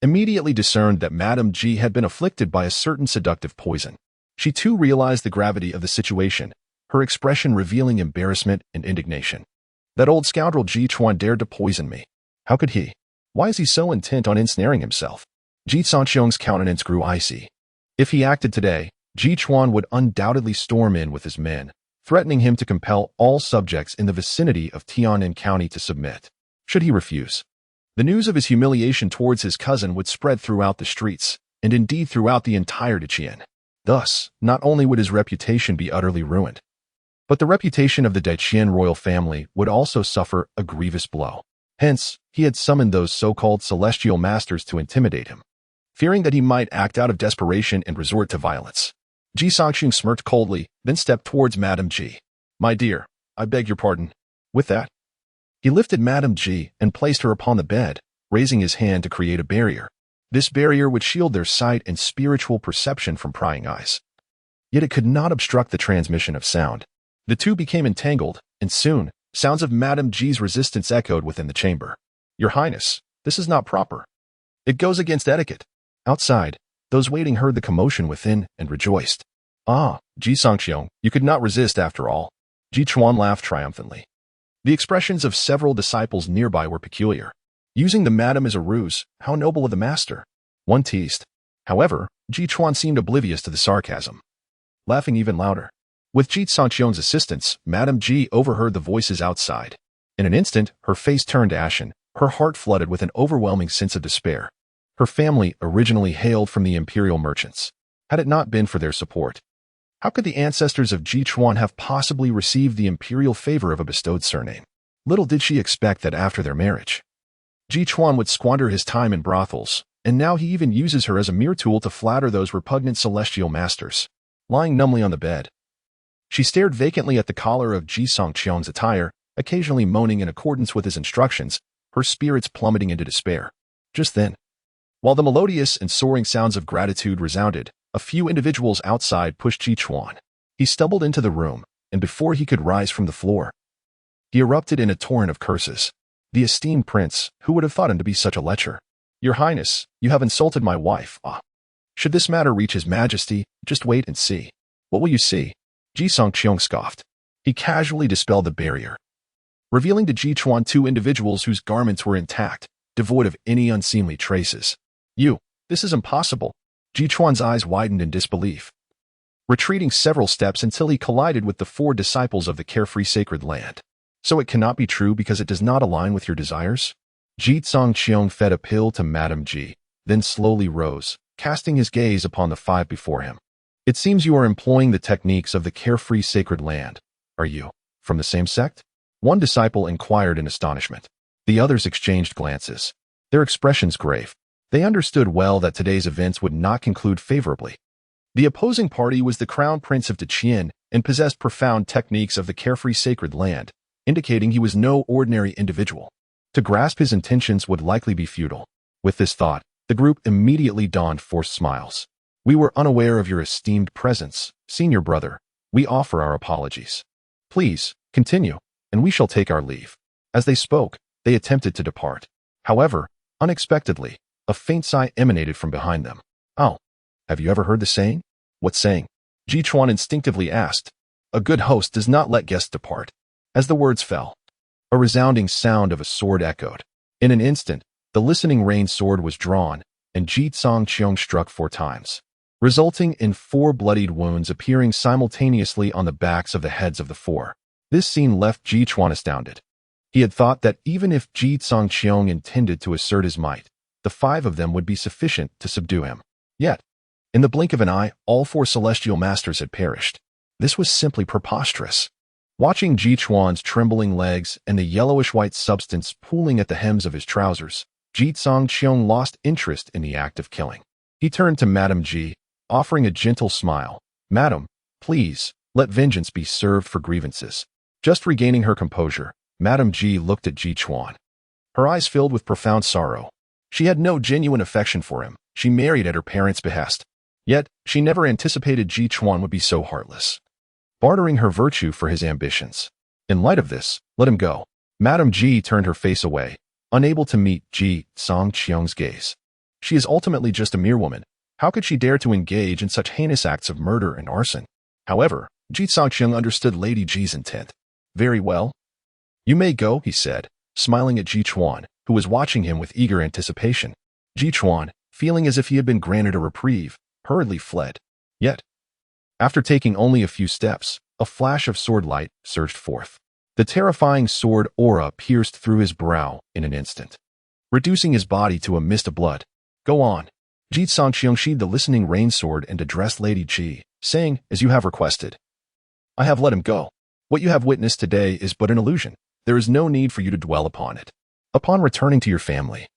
immediately discerned that Madame Ji had been afflicted by a certain seductive poison. She too realized the gravity of the situation, her expression revealing embarrassment and indignation. That old scoundrel Ji Chuan dared to poison me. How could he? Why is he so intent on ensnaring himself? Ji Cangqiong's countenance grew icy. If he acted today, Ji Chuan would undoubtedly storm in with his men, threatening him to compel all subjects in the vicinity of Tianan County to submit. Should he refuse, the news of his humiliation towards his cousin would spread throughout the streets, and indeed throughout the entire Daqian. Thus, not only would his reputation be utterly ruined, but the reputation of the Daqian royal family would also suffer a grievous blow. Hence, he had summoned those so-called celestial masters to intimidate him, fearing that he might act out of desperation and resort to violence. Ji Cangqiong smirked coldly, then stepped towards Madame Ji. "My dear, I beg your pardon." With that, he lifted Madame Ji and placed her upon the bed, raising his hand to create a barrier. This barrier would shield their sight and spiritual perception from prying eyes. Yet it could not obstruct the transmission of sound. The two became entangled, and soon, sounds of Madame Ji's resistance echoed within the chamber. "Your Highness, this is not proper. It goes against etiquette." Outside, those waiting heard the commotion within and rejoiced. "Ah, Ji Cangqiong, you could not resist after all." Ji Chuan laughed triumphantly. The expressions of several disciples nearby were peculiar. Using the madam as a ruse, how noble of the master. One teased. However, Ji Chuan seemed oblivious to the sarcasm, laughing even louder. With Ji Cangqiong's assistance, Madame Ji overheard the voices outside. In an instant, her face turned ashen, her heart flooded with an overwhelming sense of despair. Her family originally hailed from the imperial merchants. Had it not been for their support, how could the ancestors of Ji Chuan have possibly received the imperial favor of a bestowed surname? Little did she expect that after their marriage, Ji Chuan would squander his time in brothels, and now he even uses her as a mere tool to flatter those repugnant celestial masters. Lying numbly on the bed, she stared vacantly at the collar of Ji Cangqiong's attire, occasionally moaning in accordance with his instructions, her spirits plummeting into despair. Just then, while the melodious and soaring sounds of gratitude resounded, a few individuals outside pushed Ji Chuan. He stumbled into the room, and before he could rise from the floor, he erupted in a torrent of curses. The esteemed prince, who would have thought him to be such a lecher? "Your Highness, you have insulted my wife. Ah. Should this matter reach His Majesty, just wait and see." "What will you see?" Ji Cangqiong scoffed. He casually dispelled the barrier, revealing to Ji Chuan two individuals whose garments were intact, devoid of any unseemly traces. This is impossible." Ji Chuan's eyes widened in disbelief, retreating several steps until he collided with the four disciples of the carefree sacred land. "So it cannot be true because it does not align with your desires?" Ji Cangqiong fed a pill to Madame Ji, then slowly rose, casting his gaze upon the five before him. "It seems you are employing the techniques of the carefree sacred land. Are you from the same sect?" One disciple inquired in astonishment. The others exchanged glances, their expressions grave. They understood well that today's events would not conclude favorably. The opposing party was the crown prince of Daqian and possessed profound techniques of the carefree sacred land, indicating he was no ordinary individual. To grasp his intentions would likely be futile. With this thought, the group immediately donned forced smiles. "We were unaware of your esteemed presence, senior brother. We offer our apologies. Please, continue, and we shall take our leave." As they spoke, they attempted to depart. However, unexpectedly, a faint sigh emanated from behind them. "Oh, have you ever heard the saying?" "What saying?" Ji Chuan instinctively asked. "A good host does not let guests depart." As the words fell, a resounding sound of a sword echoed. In an instant, the listening rain sword was drawn, and Ji Cangqiong struck 4 times, resulting in 4 bloodied wounds appearing simultaneously on the backs of the heads of the 4. This scene left Ji Chuan astounded. He had thought that even if Ji Cangqiong intended to assert his might, the 5 of them would be sufficient to subdue him. Yet, in the blink of an eye, all 4 celestial masters had perished. This was simply preposterous. Watching Ji Chuan's trembling legs and the yellowish-white substance pooling at the hems of his trousers, Ji Cangqiong lost interest in the act of killing. He turned to Madame Ji, offering a gentle smile. "Madam, please, let vengeance be served for grievances." Just regaining her composure, Madame Ji looked at Ji Chuan. Her eyes filled with profound sorrow. She had no genuine affection for him. She married at her parents' behest. Yet, she never anticipated Ji Chuan would be so heartless, bartering her virtue for his ambitions. In light of this, let him go. Madame Ji turned her face away, unable to meet Ji Cangqiong's gaze. She is ultimately just a mere woman. How could she dare to engage in such heinous acts of murder and arson? However, Ji Cangqiong understood Lady Ji's intent. "Very well. You may go, he said, smiling at Ji Chuan, who was watching him with eager anticipation. Ji Chuan, feeling as if he had been granted a reprieve, hurriedly fled. Yet, after taking only a few steps, a flash of sword light surged forth. The terrifying sword aura pierced through his brow in an instant, reducing his body to a mist of blood. Go on. Ji Cangqiong sheathed the listening rain sword and addressed Lady Ji, saying, as you have requested. I have let him go. What you have witnessed today is but an illusion. There is no need for you to dwell upon it. Upon returning to your family,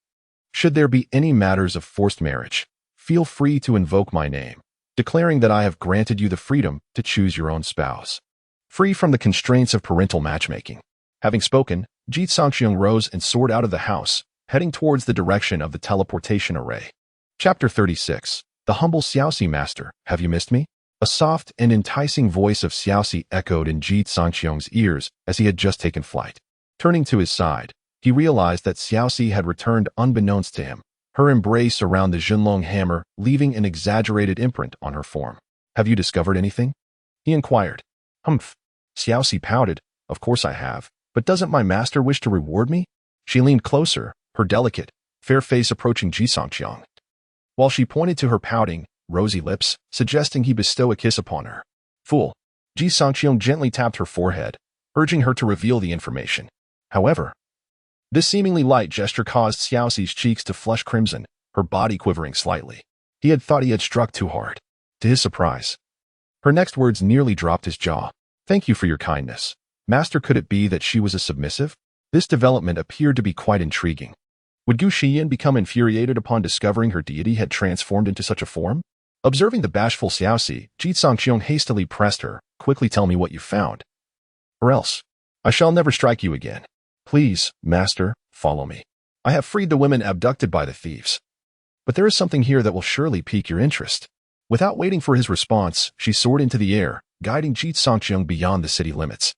should there be any matters of forced marriage, feel free to invoke my name, declaring that I have granted you the freedom to choose your own spouse, free from the constraints of parental matchmaking. Having spoken, Ji Cangqiong rose and soared out of the house, heading towards the direction of the teleportation array. Chapter 36. The humble Xiaoxi master, have you missed me? A soft and enticing voice of Xiaoxi echoed in Ji Cangqiong's ears as he had just taken flight. Turning to his side, he realized that Xiaoxi had returned unbeknownst to him, her embrace around the Zhenlong hammer leaving an exaggerated imprint on her form. Have you discovered anything? He inquired. Humph. Xiaoxi pouted. Of course I have, but doesn't my master wish to reward me? She leaned closer, her delicate, fair face approaching Ji Cangqiong, while she pointed to her pouting, rosy lips, suggesting he bestow a kiss upon her. Fool. Ji Cangqiong gently tapped her forehead, urging her to reveal the information. However, this seemingly light gesture caused Xiaoxi's cheeks to flush crimson, her body quivering slightly. He had thought he had struck too hard. To his surprise, her next words nearly dropped his jaw. Thank you for your kindness. Master, could it be that she was a submissive? This development appeared to be quite intriguing. Would Gu Xiyan become infuriated upon discovering her deity had transformed into such a form? Observing the bashful Xiaoxi, Ji Cangqiong hastily pressed her, quickly tell me what you found, or else I shall never strike you again. Please, master, follow me. I have freed the women abducted by the thieves. But there is something here that will surely pique your interest. Without waiting for his response, she soared into the air, guiding Ji Cangqiong beyond the city limits.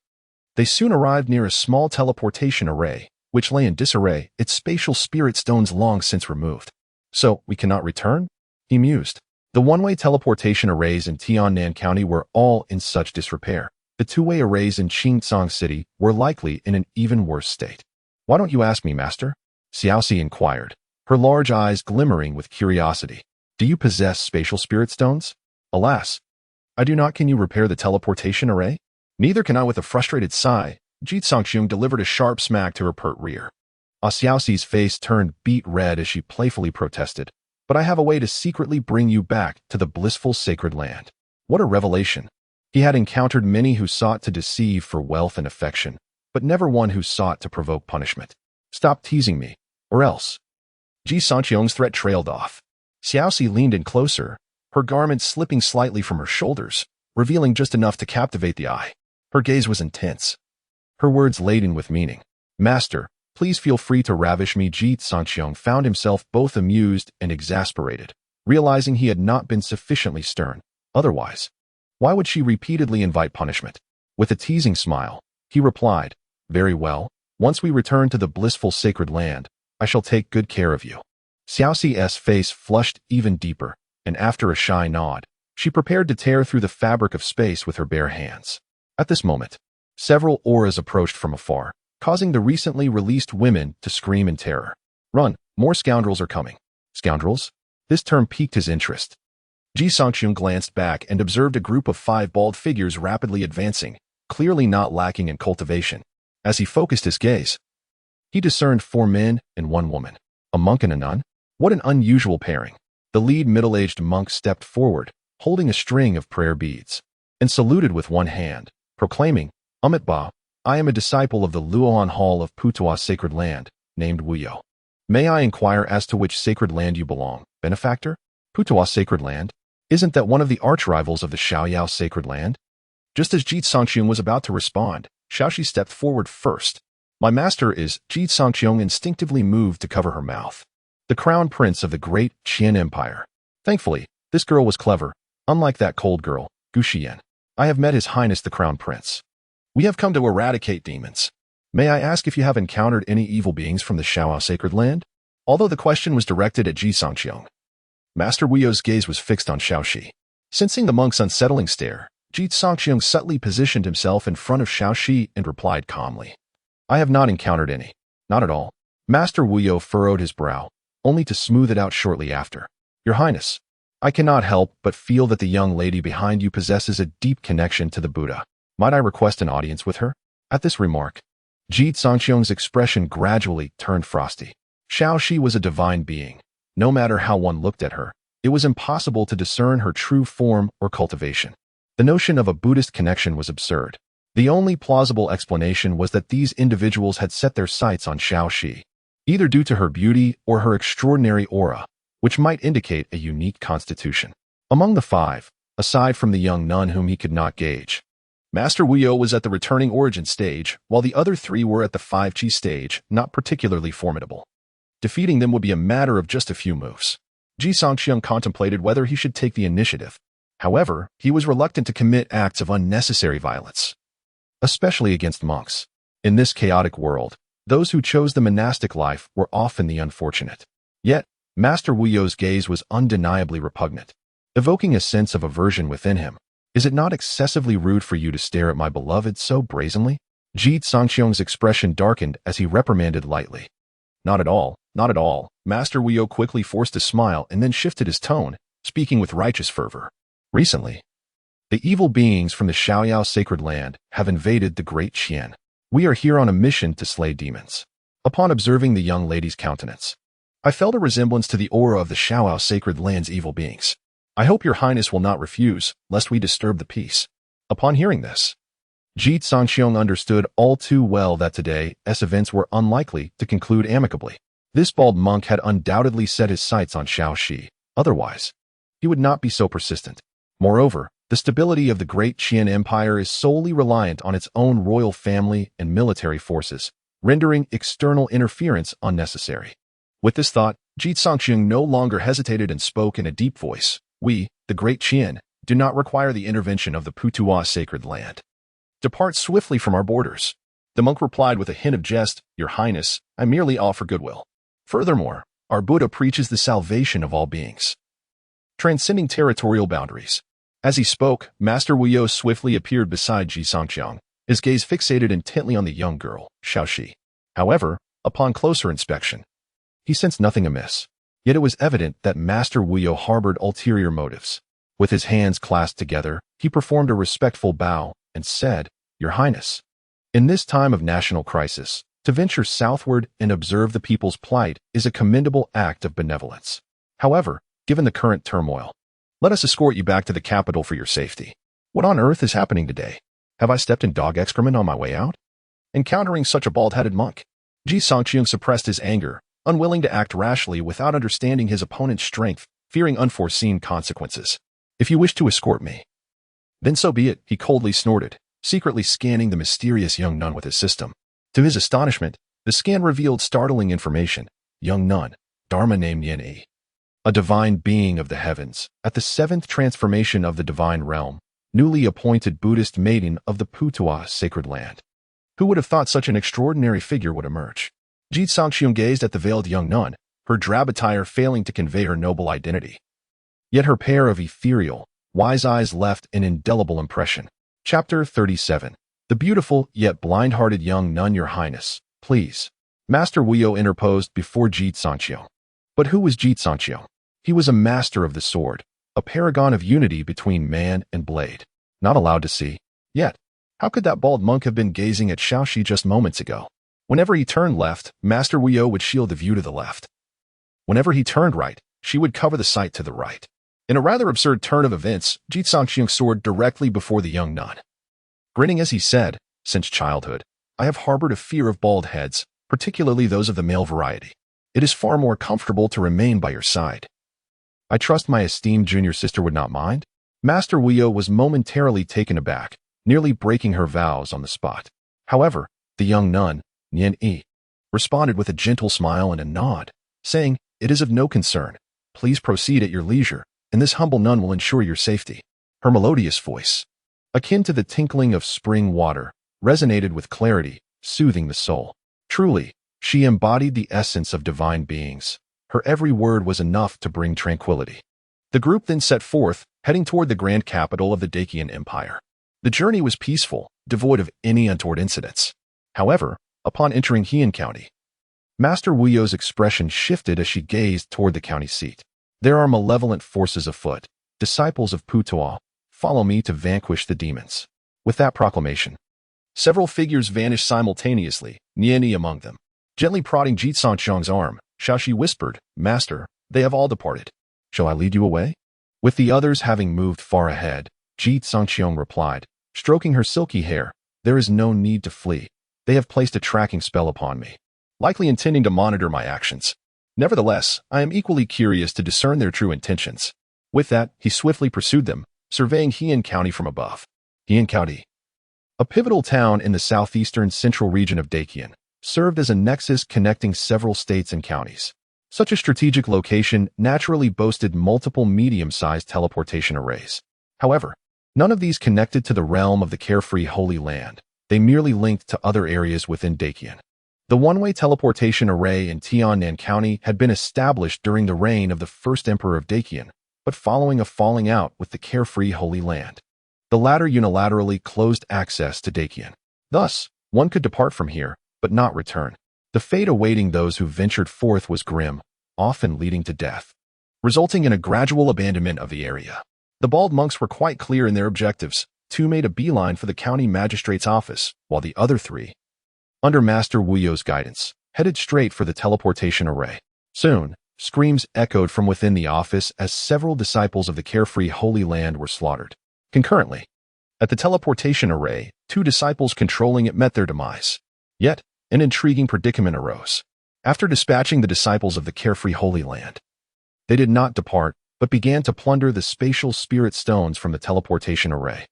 They soon arrived near a small teleportation array, which lay in disarray, its spatial spirit stones long since removed. So, we cannot return? He mused. The one-way teleportation arrays in Tiannan County were all in such disrepair. The two-way arrays in Qingcang City were likely in an even worse state. Why don't you ask me, master? Xiaoxi inquired, her large eyes glimmering with curiosity. Do you possess spatial spirit stones? Alas, I do not. Can you repair the teleportation array? Neither can I. With a frustrated sigh, Ji Cangqiong delivered a sharp smack to her pert rear. Xiaoxi's face turned beet red as she playfully protested. But I have a way to secretly bring you back to the blissful sacred land. What a revelation. He had encountered many who sought to deceive for wealth and affection, but never one who sought to provoke punishment. Stop teasing me, or else. Ji Cangqiong's threat trailed off. Xiaoxi leaned in closer, her garment slipping slightly from her shoulders, revealing just enough to captivate the eye. Her gaze was intense, her words laden with meaning. Master, please feel free to ravish me. Ji Cangqiong found himself both amused and exasperated, realizing he had not been sufficiently stern. Otherwise, why would she repeatedly invite punishment? With a teasing smile, he replied, very well, once we return to the blissful sacred land, I shall take good care of you. Xiaoxi's face flushed even deeper, and after a shy nod, she prepared to tear through the fabric of space with her bare hands. At this moment, several auras approached from afar, causing the recently released women to scream in terror. Run, more scoundrels are coming. Scoundrels? This term piqued his interest. Ji Cangqiong glanced back and observed a group of 5 bald figures rapidly advancing, clearly not lacking in cultivation. As he focused his gaze, he discerned 4 men and 1 woman. A monk and a nun? What an unusual pairing. The lead middle-aged monk stepped forward, holding a string of prayer beads, and saluted with one hand, proclaiming, Ba, I am a disciple of the Luoan Hall of Putua's sacred land, named Wuyou. May I inquire as to which sacred land you belong, benefactor? Putua's sacred land? Isn't that one of the arch-rivals of the Xiaoyao sacred land? Just as Ji Cangqiong was about to respond, Xiaoxi stepped forward first. My master is. Ji Cangqiong instinctively moved to cover her mouth. The crown prince of the great Qian Empire. Thankfully, this girl was clever, unlike that cold girl, Gu Xiyan. I have met His Highness the Crown Prince. We have come to eradicate demons. May I ask if you have encountered any evil beings from the Xiaoyao sacred land? Although the question was directed at Ji Cangqiong, Master Wuyou's gaze was fixed on Xiaoxi. Sensing the monk's unsettling stare, Ji Cangqiong subtly positioned himself in front of Xiaoxi and replied calmly. I have not encountered any. Not at all. Master Wuyo furrowed his brow, only to smooth it out shortly after. Your Highness, I cannot help but feel that the young lady behind you possesses a deep connection to the Buddha. Might I request an audience with her? At this remark, Ji Cangqiong's expression gradually turned frosty. Xiao Ji was a divine being. No matter how one looked at her, it was impossible to discern her true form or cultivation. The notion of a Buddhist connection was absurd. The only plausible explanation was that these individuals had set their sights on Xiao Ji, either due to her beauty or her extraordinary aura, which might indicate a unique constitution. Among the five, aside from the young nun whom he could not gauge, Master Wuyo was at the returning origin stage, while the other three were at the 5G stage, not particularly formidable. Defeating them would be a matter of just a few moves. Ji Cangqiong contemplated whether he should take the initiative. However, he was reluctant to commit acts of unnecessary violence, especially against monks. In this chaotic world, those who chose the monastic life were often the unfortunate. Yet, Master Wuyo's gaze was undeniably repugnant, evoking a sense of aversion within him. Is it not excessively rude for you to stare at my beloved so brazenly? Ji Cangqiong's expression darkened as he reprimanded lightly. Not at all, not at all. Master Wuyo quickly forced a smile and then shifted his tone, speaking with righteous fervor. Recently, the evil beings from the Xiaoyao sacred land have invaded the Great Qian. We are here on a mission to slay demons. Upon observing the young lady's countenance, I felt a resemblance to the aura of the Xiaoyao sacred land's evil beings. I hope your Highness will not refuse, lest we disturb the peace. Upon hearing this, Ji Cangqiong understood all too well that today's events were unlikely to conclude amicably. This bald monk had undoubtedly set his sights on Xiao Ji. Otherwise, he would not be so persistent. Moreover, the stability of the Great Qian Empire is solely reliant on its own royal family and military forces, rendering external interference unnecessary. With this thought, Ji Cangqiong no longer hesitated and spoke in a deep voice. We, the Great Qian, do not require the intervention of the Putuo sacred land. Depart swiftly from our borders. The monk replied with a hint of jest, Your Highness, I merely offer goodwill. Furthermore, our Buddha preaches the salvation of all beings, transcending territorial boundaries. As he spoke, Master Wuyo swiftly appeared beside Ji Cangqiong, his gaze fixated intently on the young girl, Xiao Ji. However, upon closer inspection, he sensed nothing amiss. Yet it was evident that Master Wuyo harbored ulterior motives. With his hands clasped together, he performed a respectful bow and said, Your Highness, in this time of national crisis, to venture southward and observe the people's plight is a commendable act of benevolence. However, given the current turmoil, let us escort you back to the capital for your safety. What on earth is happening today? Have I stepped in dog excrement on my way out? Encountering such a bald-headed monk, Ji Cangqiong suppressed his anger, unwilling to act rashly without understanding his opponent's strength, fearing unforeseen consequences. If you wish to escort me, then so be it, he coldly snorted, secretly scanning the mysterious young nun with his system. To his astonishment, the scan revealed startling information. Young nun, Dharma named Innate, a divine being of the heavens, at the 7th transformation of the divine realm, newly appointed Buddhist maiden of the Putuo sacred land. Who would have thought such an extraordinary figure would emerge? Ji Cangqiong gazed at the veiled young nun, her drab attire failing to convey her noble identity. Yet her pair of ethereal, wise eyes left an indelible impression. Chapter 37. The beautiful yet blind-hearted young nun. Your Highness, please. Master Wuyo interposed before Ji Cangqiong. But who was Ji Cangqiong? He was a master of the sword, a paragon of unity between man and blade. Not allowed to see. Yet, how could that bald monk have been gazing at Xiao Ji just moments ago? Whenever he turned left, Master Wuyo would shield the view to the left. Whenever he turned right, she would cover the sight to the right. In a rather absurd turn of events, Ji Cangqiong soared directly before the young nun. Grinning as he said, Since childhood, I have harbored a fear of bald heads, particularly those of the male variety. It is far more comfortable to remain by your side. I trust my esteemed junior sister would not mind? Master Wuyo was momentarily taken aback, nearly breaking her vows on the spot. However, the young nun, Innate, responded with a gentle smile and a nod, saying, It is of no concern. Please proceed at your leisure, and this humble nun will ensure your safety. Her melodious voice, akin to the tinkling of spring water, resonated with clarity, soothing the soul. Truly, she embodied the essence of divine beings. Her every word was enough to bring tranquility. The group then set forth, heading toward the grand capital of the Daqian Empire. The journey was peaceful, devoid of any untoward incidents. However, Upon entering Heian County, Master Wuyo's expression shifted as she gazed toward the county seat. There are malevolent forces afoot. Disciples of Putuo, follow me to vanquish the demons. With that proclamation, several figures vanished simultaneously, Niani among them. Gently prodding Ji Cangqiong's arm, Xiaoji whispered, Master, they have all departed. Shall I lead you away? With the others having moved far ahead, Ji Cangqiong replied, stroking her silky hair, there is no need to flee. They have placed a tracking spell upon me, likely intending to monitor my actions. Nevertheless, I am equally curious to discern their true intentions. With that, he swiftly pursued them, surveying Heian County from above. Heian County, a pivotal town in the southeastern central region of Daqian, served as a nexus connecting several states and counties. Such a strategic location naturally boasted multiple medium-sized teleportation arrays. However, none of these connected to the realm of the carefree Holy Land. They merely linked to other areas within Daqian. The one-way teleportation array in Tiannan County had been established during the reign of the first emperor of Daqian, but following a falling out with the carefree Holy Land. The latter unilaterally closed access to Daqian. Thus, one could depart from here, but not return. The fate awaiting those who ventured forth was grim, often leading to death, resulting in a gradual abandonment of the area. The bald monks were quite clear in their objectives. Two made a beeline for the county magistrate's office, while the other three, under Master Wuyo's guidance, headed straight for the teleportation array. Soon, screams echoed from within the office as several disciples of the carefree Holy Land were slaughtered. Concurrently, at the teleportation array, two disciples controlling it met their demise. Yet, an intriguing predicament arose. After dispatching the disciples of the carefree Holy Land, they did not depart, but began to plunder the spatial spirit stones from the teleportation array.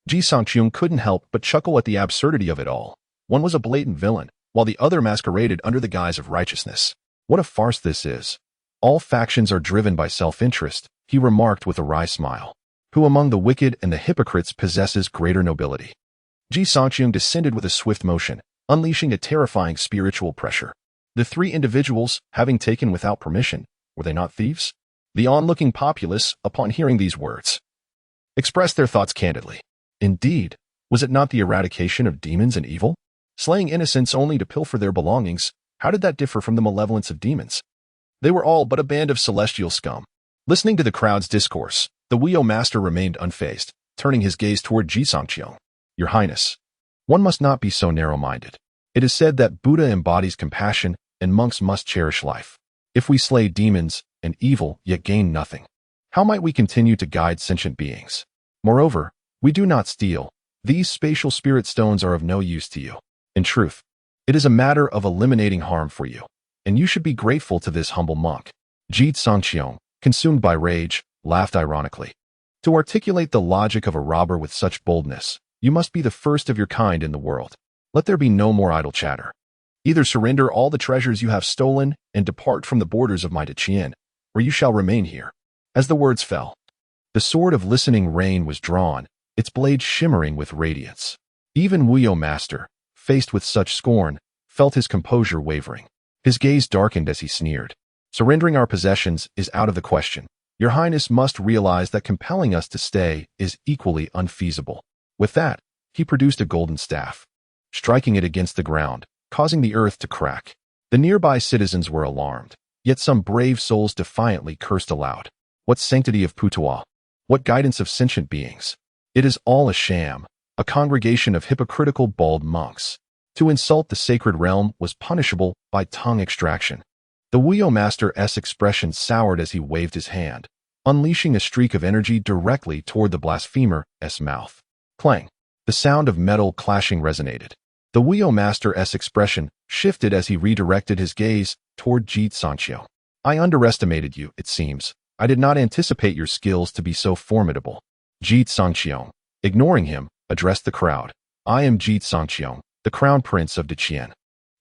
Ji Cangqiong couldn't help but chuckle at the absurdity of it all. One was a blatant villain, while the other masqueraded under the guise of righteousness. What a farce this is. All factions are driven by self-interest, he remarked with a wry smile. Who among the wicked and the hypocrites possesses greater nobility? Ji Cangqiong descended with a swift motion, unleashing a terrifying spiritual pressure. The three individuals, having taken without permission, were they not thieves? The onlooking populace, upon hearing these words, expressed their thoughts candidly. Indeed, was it not the eradication of demons and evil? Slaying innocents only to pilfer their belongings, how did that differ from the malevolence of demons? They were all but a band of celestial scum. Listening to the crowd's discourse, the Wuyo master remained unfazed, turning his gaze toward Ji Cangqiong. Your Highness, one must not be so narrow-minded. It is said that Buddha embodies compassion, and monks must cherish life. If we slay demons and evil yet gain nothing, how might we continue to guide sentient beings? Moreover, we do not steal. These spatial spirit stones are of no use to you. In truth, it is a matter of eliminating harm for you, and you should be grateful to this humble monk. Ji Cangqiong, consumed by rage, laughed ironically. To articulate the logic of a robber with such boldness, you must be the first of your kind in the world. Let there be no more idle chatter. Either surrender all the treasures you have stolen and depart from the borders of my Daqian, or you shall remain here. As the words fell, the sword of listening rain was drawn, its blade shimmering with radiance. Even Wuyo master, faced with such scorn, felt his composure wavering. His gaze darkened as he sneered. Surrendering our possessions is out of the question. Your Highness must realize that compelling us to stay is equally unfeasible. With that, he produced a golden staff, striking it against the ground, causing the earth to crack. The nearby citizens were alarmed, yet some brave souls defiantly cursed aloud. What sanctity of Putuo! What guidance of sentient beings! It is all a sham, a congregation of hypocritical bald monks. To insult the sacred realm was punishable by tongue extraction. The Wuyo master's expression soured as he waved his hand, unleashing a streak of energy directly toward the blasphemer's mouth. Clang! The sound of metal clashing resonated. The Wuyo master's expression shifted as he redirected his gaze toward Ji Cangqiong. I underestimated you, it seems. I did not anticipate your skills to be so formidable. Ji Cangqiong, ignoring him, addressed the crowd. I am Ji Cangqiong, the Crown Prince of Daqian.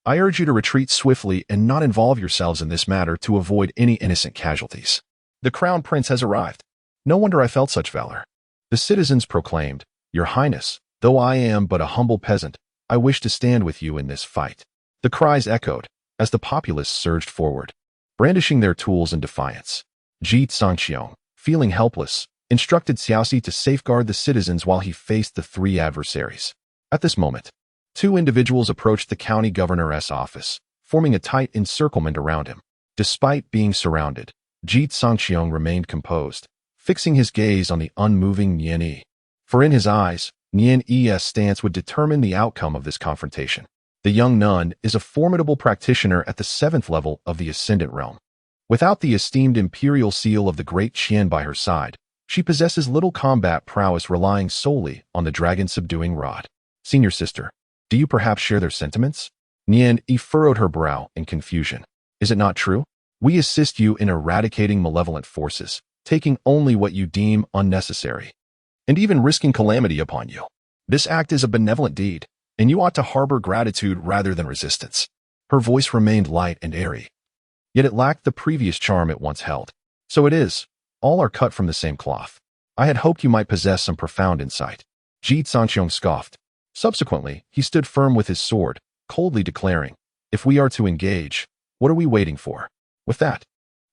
I urge you to retreat swiftly and not involve yourselves in this matter to avoid any innocent casualties. The Crown Prince has arrived. No wonder I felt such valor. The citizens proclaimed, Your Highness, though I am but a humble peasant, I wish to stand with you in this fight. The cries echoed as the populace surged forward, brandishing their tools in defiance. Ji Cangqiong, feeling helpless, instructed Xiao Ji to safeguard the citizens while he faced the three adversaries. At this moment, Two individuals approached the county governor's office, forming a tight encirclement around him. Despite being surrounded, Ji Cangqiong remained composed, fixing his gaze on the unmoving Nian Yi. For in his eyes, Nian Yi's stance would determine the outcome of this confrontation. The young nun is a formidable practitioner at the 7th level of the Ascendant Realm. Without the esteemed imperial seal of the Great Qian by her side, she possesses little combat prowess, relying solely on the dragon-subduing rod. Senior sister, do you perhaps share their sentiments? Nian Yi furrowed her brow in confusion. Is it not true? We assist you in eradicating malevolent forces, taking only what you deem unnecessary, and even risking calamity upon you. This act is a benevolent deed, and you ought to harbor gratitude rather than resistance. Her voice remained light and airy, yet it lacked the previous charm it once held. So it is. All are cut from the same cloth. I had hoped you might possess some profound insight. Ji Cangqiong scoffed. Subsequently, he stood firm with his sword, coldly declaring, if we are to engage, what are we waiting for? With that,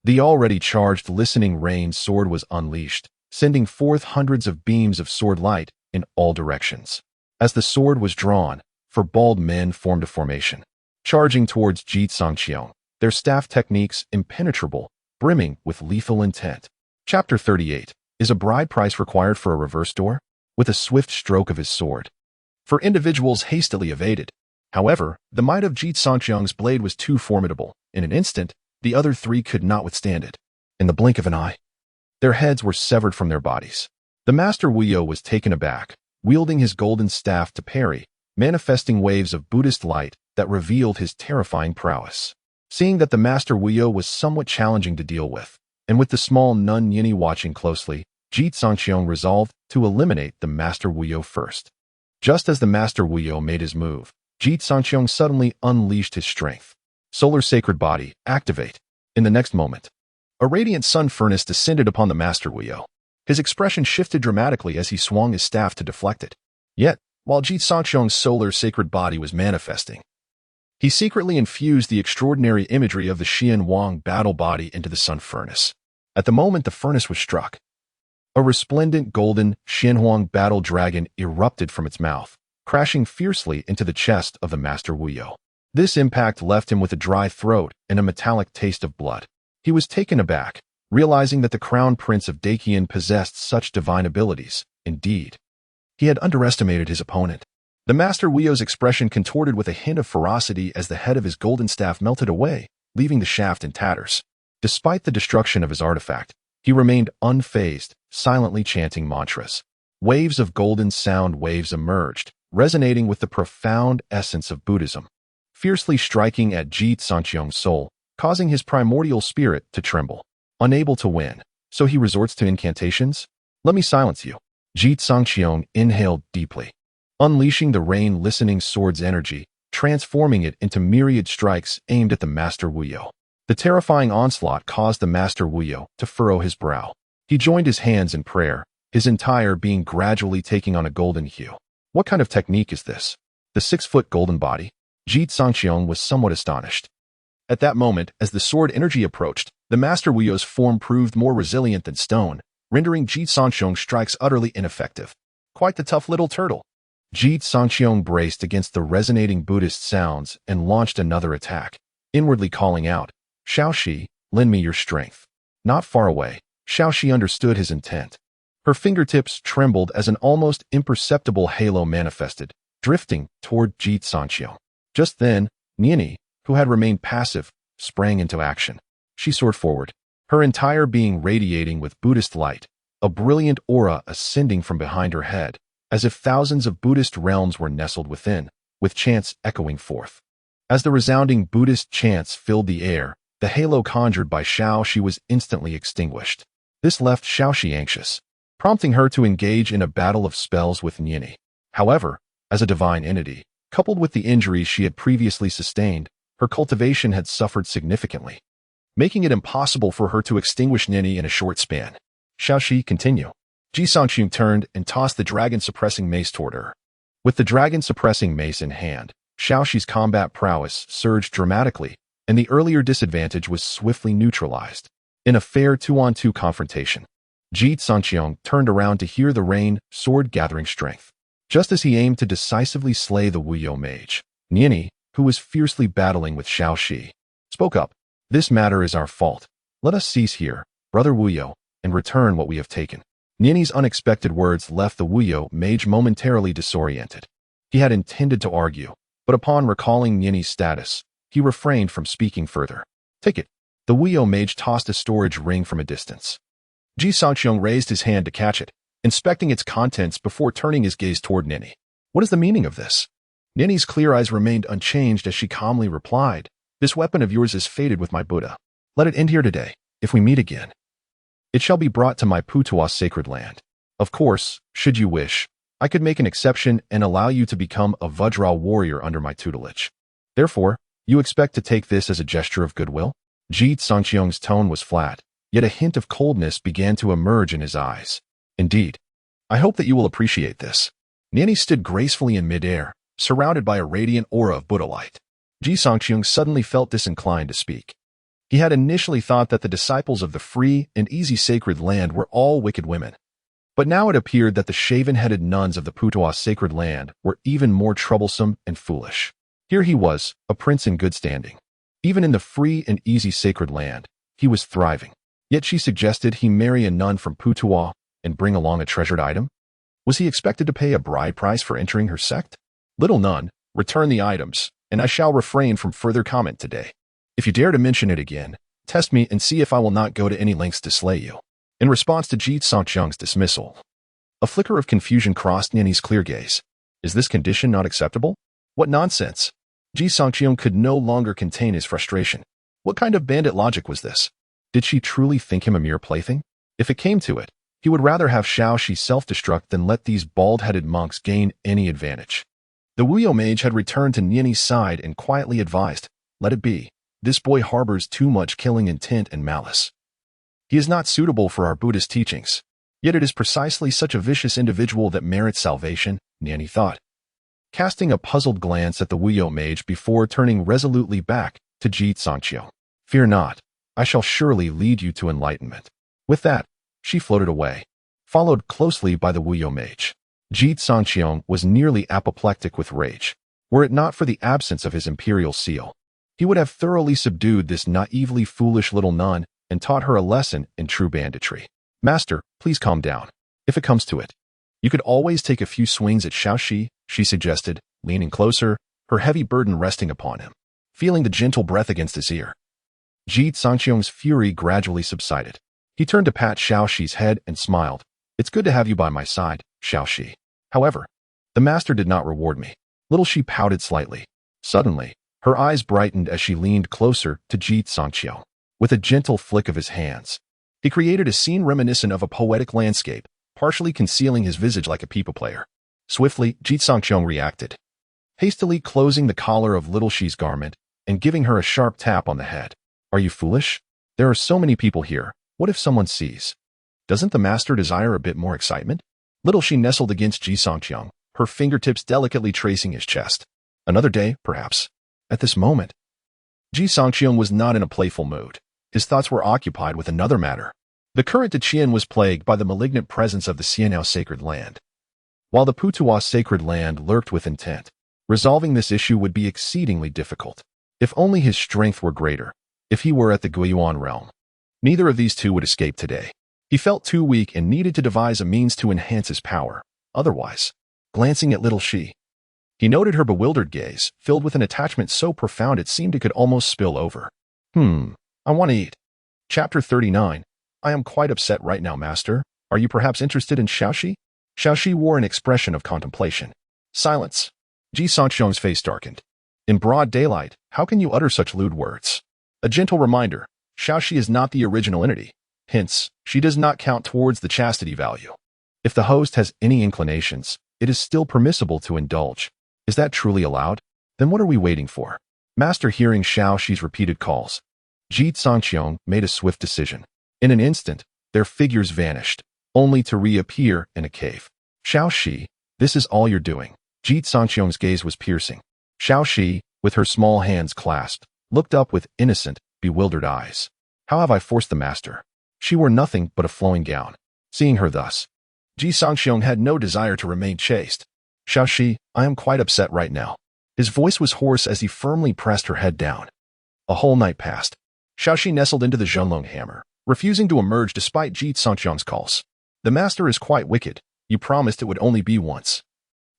the already charged listening rain sword was unleashed, sending forth hundreds of beams of sword light in all directions. As the sword was drawn, four bald men formed a formation, charging towards Ji Cangqiong, their staff techniques impenetrable, brimming with lethal intent. Chapter 38. Is a bride price required for a reverse door? With a swift stroke of his sword, four individuals hastily evaded. However, the might of Ji Cangqiong's blade was too formidable. In an instant, the other three could not withstand it. In the blink of an eye, their heads were severed from their bodies. The Master Wuyo was taken aback, wielding his golden staff to parry, manifesting waves of Buddhist light that revealed his terrifying prowess. Seeing that the Master Wuyo was somewhat challenging to deal with, and with the small nun Nian Yi watching closely, Ji Cangqiong resolved to eliminate the Master Wuyo first. Just as the Master Wuyo made his move, Ji Cangqiong suddenly unleashed his strength. Solar Sacred Body, activate. In the next moment, a radiant sun furnace descended upon the Master Wuyo. His expression shifted dramatically as he swung his staff to deflect it. Yet, while Ji Cangqiong's Solar Sacred Body was manifesting, he secretly infused the extraordinary imagery of the Xian Wang battle body into the sun furnace. At the moment the furnace was struck, a resplendent golden Xianhuang battle dragon erupted from its mouth, crashing fiercely into the chest of the Master Wuyo. This impact left him with a dry throat and a metallic taste of blood. He was taken aback, realizing that the Crown Prince of Daqian possessed such divine abilities. Indeed, he had underestimated his opponent. The Master Wuyo's expression contorted with a hint of ferocity as the head of his golden staff melted away, leaving the shaft in tatters. Despite the destruction of his artifact, he remained unfazed, silently chanting mantras. Waves of golden sound waves emerged, resonating with the profound essence of Buddhism, fiercely striking at Ji Cangqiong's soul, causing his primordial spirit to tremble. Unable to win, so he resorts to incantations? Let me silence you. Ji Cangqiong inhaled deeply, unleashing the rain-listening sword's energy, transforming it into myriad strikes aimed at the Master Wuyo. The terrifying onslaught caused the Master Wuyo to furrow his brow. He joined his hands in prayer, his entire being gradually taking on a golden hue. What kind of technique is this? The 6-foot golden body? Ji Cangqiong was somewhat astonished. At that moment, as the sword energy approached, the Master Wuyo's form proved more resilient than stone, rendering Ji Cangqiong's strikes utterly ineffective. Quite the tough little turtle. Ji Cangqiong braced against the resonating Buddhist sounds and launched another attack, inwardly calling out, Xiao, lend me your strength. Not far away, Xiao understood his intent. Her fingertips trembled as an almost imperceptible halo manifested, drifting toward Ji Cangqiong. Just then, Nian Yi, who had remained passive, sprang into action. She soared forward, her entire being radiating with Buddhist light, a brilliant aura ascending from behind her head, as if thousands of Buddhist realms were nestled within, with chants echoing forth. As the resounding Buddhist chants filled the air, the halo conjured by Xiao was instantly extinguished. This left Xiao anxious, prompting her to engage in a battle of spells with Nian Yi. However, as a divine entity, coupled with the injuries she had previously sustained, her cultivation had suffered significantly, making it impossible for her to extinguish Nian Yi in a short span. Xiao, continue. Ji Cangqiong turned and tossed the dragon-suppressing mace toward her. With the dragon-suppressing mace in hand, Xiao's combat prowess surged dramatically, and the earlier disadvantage was swiftly neutralized. In a fair 2-on-2 confrontation, Ji Cangqiong turned around to hear the rain sword gathering strength. Just as he aimed to decisively slay the Wuyo mage, Niani, who was fiercely battling with Xiao Ji, spoke up. This matter is our fault. Let us cease here, brother Wuyo, and return what we have taken. Niani's unexpected words left the Wuyo mage momentarily disoriented. He had intended to argue, but upon recalling Niani's status, he refrained from speaking further. Take it. The Wuyo mage tossed a storage ring from a distance. Ji Cangqiong raised his hand to catch it, inspecting its contents before turning his gaze toward Niani. What is the meaning of this? Niani's clear eyes remained unchanged as she calmly replied, This weapon of yours is fated with my Buddha. Let it end here today. If we meet again, it shall be brought to my Putuo sacred land. Of course, should you wish, I could make an exception and allow you to become a Vajra warrior under my tutelage. Therefore, you expect to take this as a gesture of goodwill? Ji Cangqiong's tone was flat, yet a hint of coldness began to emerge in his eyes. Indeed, I hope that you will appreciate this. Niani stood gracefully in midair, surrounded by a radiant aura of Buddha light. Ji Cangqiong suddenly felt disinclined to speak. He had initially thought that the disciples of the free and easy sacred land were all wicked women. But now it appeared that the shaven-headed nuns of the Putuo sacred land were even more troublesome and foolish. Here he was, a prince in good standing. Even in the free and easy sacred land, he was thriving. Yet she suggested he marry a nun from Putuo and bring along a treasured item? Was he expected to pay a bride price for entering her sect? Little nun, return the items, and I shall refrain from further comment today. If you dare to mention it again, test me and see if I will not go to any lengths to slay you. In response to Ji Cangqiong's dismissal, a flicker of confusion crossed Niani's clear gaze. Is this condition not acceptable? What nonsense! Ji Cangqiong could no longer contain his frustration. What kind of bandit logic was this? Did she truly think him a mere plaything? If it came to it, he would rather have Xiao Ji self-destruct than let these bald-headed monks gain any advantage. The Wuyo mage had returned to Niani's side and quietly advised, Let it be. This boy harbors too much killing intent and malice. He is not suitable for our Buddhist teachings. Yet it is precisely such a vicious individual that merits salvation, Niani thought, casting a puzzled glance at the Wuyo mage before turning resolutely back to Ji Cangqiong. Fear not, I shall surely lead you to enlightenment. With that, she floated away, followed closely by the Wuyo mage. Ji Cangqiong was nearly apoplectic with rage. Were it not for the absence of his imperial seal, he would have thoroughly subdued this naively foolish little nun and taught her a lesson in true banditry. Master, please calm down. If it comes to it, you could always take a few swings at Xiao Ji, she suggested, leaning closer, her heavy burden resting upon him, feeling the gentle breath against his ear. Ji Cangqiong's fury gradually subsided. He turned to pat Xiao Ji's head and smiled. It's good to have you by my side, Xiao Ji. However, the master did not reward me. Little Shi pouted slightly. Suddenly, her eyes brightened as she leaned closer to Ji Cangqiong. With a gentle flick of his hands, he created a scene reminiscent of a poetic landscape, partially concealing his visage like a people player. Swiftly, Ji Cangqiong reacted, hastily closing the collar of Little Shi's garment and giving her a sharp tap on the head. Are you foolish? There are so many people here. What if someone sees? Doesn't the master desire a bit more excitement? Little Shi nestled against Ji Cangqiong, her fingertips delicately tracing his chest. Another day, perhaps. At this moment, Ji Cangqiong was not in a playful mood. His thoughts were occupied with another matter. The current Daqian was plagued by the malignant presence of the Xiaoyao sacred land. While the Putuo sacred land lurked with intent, resolving this issue would be exceedingly difficult. If only his strength were greater, if he were at the Gu Xiyan realm. Neither of these two would escape today. He felt too weak and needed to devise a means to enhance his power. Otherwise, glancing at Little Shi, he noted her bewildered gaze, filled with an attachment so profound it seemed it could almost spill over. I want to eat. Chapter 39. I am quite upset right now, master. Are you perhaps interested in Xiao Ji? Xiao Ji wore an expression of contemplation. Silence. Ji Cangqiong's face darkened. In broad daylight, how can you utter such lewd words? A gentle reminder, Xiao Ji is not the original entity. Hence, she does not count towards the chastity value. If the host has any inclinations, it is still permissible to indulge. Is that truly allowed? Then what are we waiting for? Master hearing Xiao Ji's repeated calls, Ji Cangqiong made a swift decision. In an instant, their figures vanished, only to reappear in a cave. Xiao Ji, this is all you're doing. Ji Cangqiong's gaze was piercing. Xiao Ji, with her small hands clasped, looked up with innocent, bewildered eyes. How have I forced the master? She wore nothing but a flowing gown. Seeing her thus, Ji Cangqiong had no desire to remain chaste. Xiaoxi, I am quite upset right now. His voice was hoarse as he firmly pressed her head down. A whole night passed. Xiaoxi nestled into the Zhenlong hammer, refusing to emerge despite Ji Cangqiong's calls. The master is quite wicked. You promised it would only be once.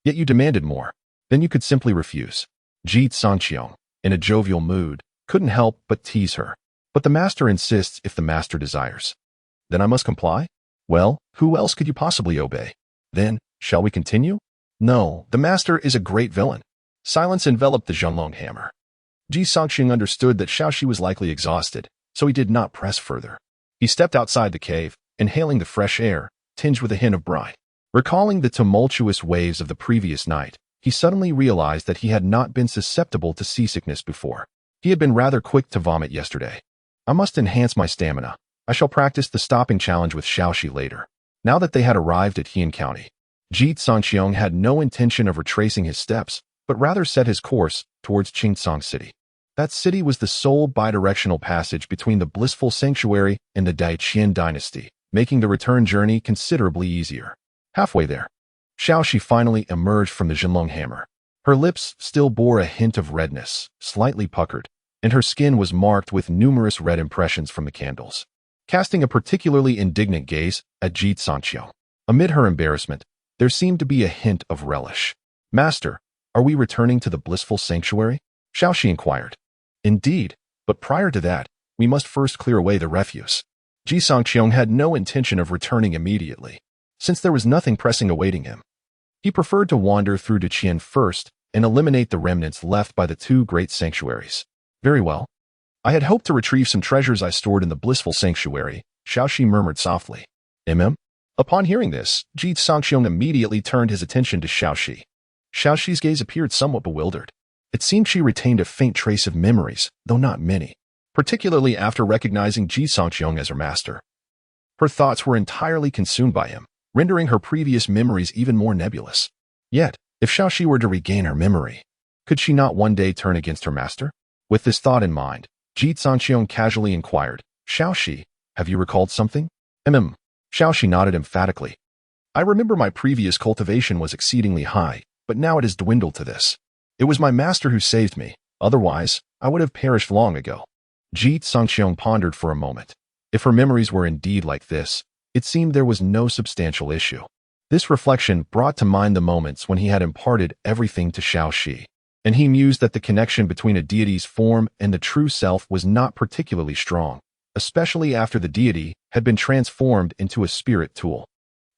Yet you demanded more. Then you could simply refuse. Ji Cangqiong, in a jovial mood, couldn't help but tease her. But the master insists if the master desires. Then I must comply? Well, who else could you possibly obey? Then, shall we continue? No, the master is a great villain. Silence enveloped the Zhenlong hammer. Ji Cangqiong understood that Xiaoxi was likely exhausted, so he did not press further. He stepped outside the cave, inhaling the fresh air, tinged with a hint of brine. Recalling the tumultuous waves of the previous night, he suddenly realized that he had not been susceptible to seasickness before. He had been rather quick to vomit yesterday. I must enhance my stamina. I shall practice the stopping challenge with Xiaoxi later. Now that they had arrived at Qian County, Ji Cangqiong had no intention of retracing his steps, but rather set his course towards Qingsong City. That city was the sole bidirectional passage between the blissful sanctuary and the Daqian dynasty, making the return journey considerably easier. Halfway there, Xiaoxi finally emerged from the Zhenlong hammer. Her lips still bore a hint of redness, slightly puckered, and her skin was marked with numerous red impressions from the candles. Casting a particularly indignant gaze at Ji Cangqiong, amid her embarrassment, there seemed to be a hint of relish. Master, are we returning to the blissful sanctuary? Xiaoxi inquired. Indeed, but prior to that, we must first clear away the refuse. Ji Cangqiong had no intention of returning immediately, since there was nothing pressing awaiting him. He preferred to wander through Daqian first and eliminate the remnants left by the two great sanctuaries. Very well. I had hoped to retrieve some treasures I stored in the blissful sanctuary, Xiaoxi murmured softly. Upon hearing this, Ji Cangqiong immediately turned his attention to Xiaoxi. Xiaoxi's gaze appeared somewhat bewildered. It seemed she retained a faint trace of memories, though not many, particularly after recognizing Ji Cangqiong as her master. Her thoughts were entirely consumed by him, rendering her previous memories even more nebulous. Yet, if Xiaoxi were to regain her memory, could she not one day turn against her master? With this thought in mind, Ji Cangqiong casually inquired, Xiaoxi, have you recalled something? Xiaoxi nodded emphatically. I remember my previous cultivation was exceedingly high, but now it has dwindled to this. It was my master who saved me, otherwise, I would have perished long ago. Ji Cangqiong pondered for a moment. If her memories were indeed like this, it seemed there was no substantial issue. This reflection brought to mind the moments when he had imparted everything to Xiaoxi, and he mused that the connection between a deity's form and the true self was not particularly strong, especially after the deity had been transformed into a spirit tool.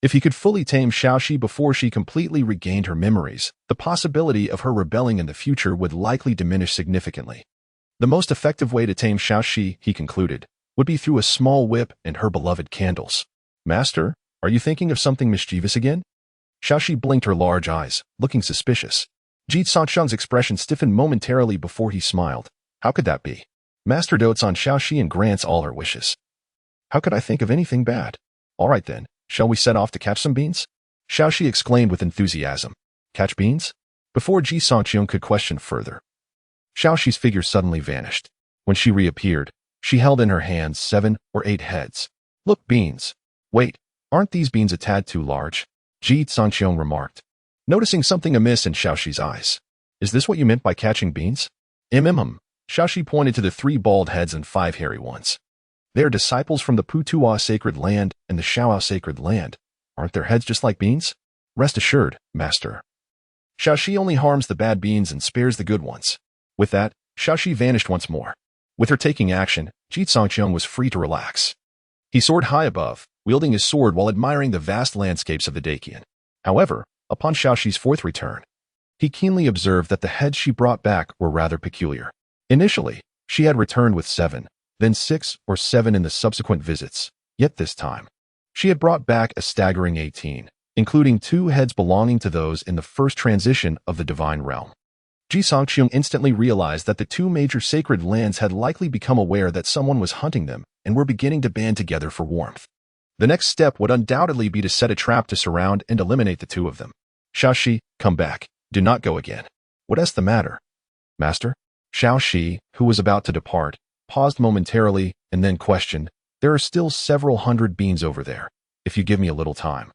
If he could fully tame Xiaoxi before she completely regained her memories, the possibility of her rebelling in the future would likely diminish significantly. The most effective way to tame Xiaoxi, he concluded, would be through a small whip and her beloved candles. Master, are you thinking of something mischievous again? Xiaoxi blinked her large eyes, looking suspicious. Ji Cangqiong's expression stiffened momentarily before he smiled. How could that be? Master dotes on Xiaoxi and grants all her wishes. How could I think of anything bad? All right then, shall we set off to catch some beans? Xiaoxi exclaimed with enthusiasm. Catch beans? Before Ji Cangqiong could question further, Xiaoxi's figure suddenly vanished. When she reappeared, she held in her hands 7 or 8 heads. Look, beans. Wait, aren't these beans a tad too large? Ji Cangqiong remarked, noticing something amiss in Xiaoxi's eyes. Is this what you meant by catching beans? Xiaoxi pointed to the 3 bald heads and 5 hairy ones. They are disciples from the Putuo sacred land and the Xiaoyao sacred land. Aren't their heads just like beans? Rest assured, master. Xiaoxi only harms the bad beans and spares the good ones. With that, Xiaoxi vanished once more. With her taking action, Ji Cangqiong was free to relax. He soared high above, wielding his sword while admiring the vast landscapes of the Daqian. However, upon Xiaoxi's 4th return, he keenly observed that the heads she brought back were rather peculiar. Initially, she had returned with 7, then 6 or 7 in the subsequent visits, yet this time, she had brought back a staggering 18, including 2 heads belonging to those in the first transition of the divine realm. Ji Cangqiong instantly realized that the 2 major sacred lands had likely become aware that someone was hunting them and were beginning to band together for warmth. The next step would undoubtedly be to set a trap to surround and eliminate the 2 of them. Xiaoxi, come back. Do not go again. What is the matter? Master? Xiaoxi, who was about to depart, paused momentarily and then questioned, there are still several hundred beans over there. If you give me a little time,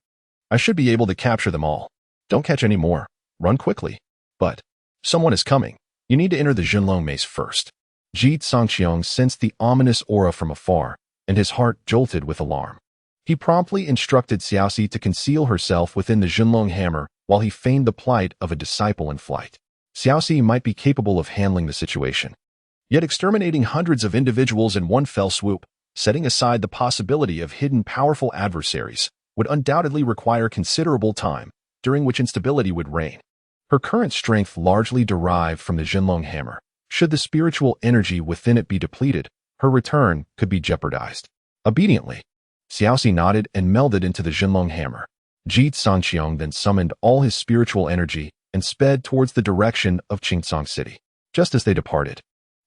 I should be able to capture them all. Don't catch any more. Run quickly. But someone is coming. You need to enter the Jinlong maze first. Ji Cangqiong sensed the ominous aura from afar, and his heart jolted with alarm. He promptly instructed Xiao Ji to conceal herself within the Jinlong hammer while he feigned the plight of a disciple in flight. Xiao Ji might be capable of handling the situation. Yet exterminating hundreds of individuals in one fell swoop, setting aside the possibility of hidden powerful adversaries, would undoubtedly require considerable time, during which instability would reign. Her current strength largely derived from the Jinlong hammer. Should the spiritual energy within it be depleted, her return could be jeopardized. Obediently, Xiao Ji nodded and melded into the Jinlong hammer. Ji Cangqiong then summoned all his spiritual energy and sped towards the direction of Qingcang City. Just as they departed,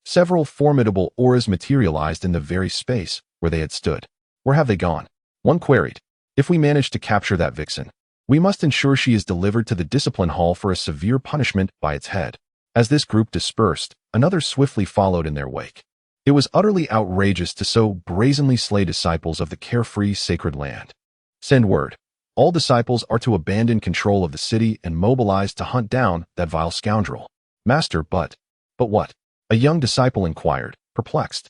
several formidable auras materialized in the very space where they had stood. Where have they gone? One queried. If we manage to capture that vixen, we must ensure she is delivered to the discipline hall for a severe punishment by its head. As this group dispersed, another swiftly followed in their wake. It was utterly outrageous to so brazenly slay disciples of the carefree sacred land. Send word. All disciples are to abandon control of the city and mobilize to hunt down that vile scoundrel. Master, but what? A young disciple inquired, perplexed.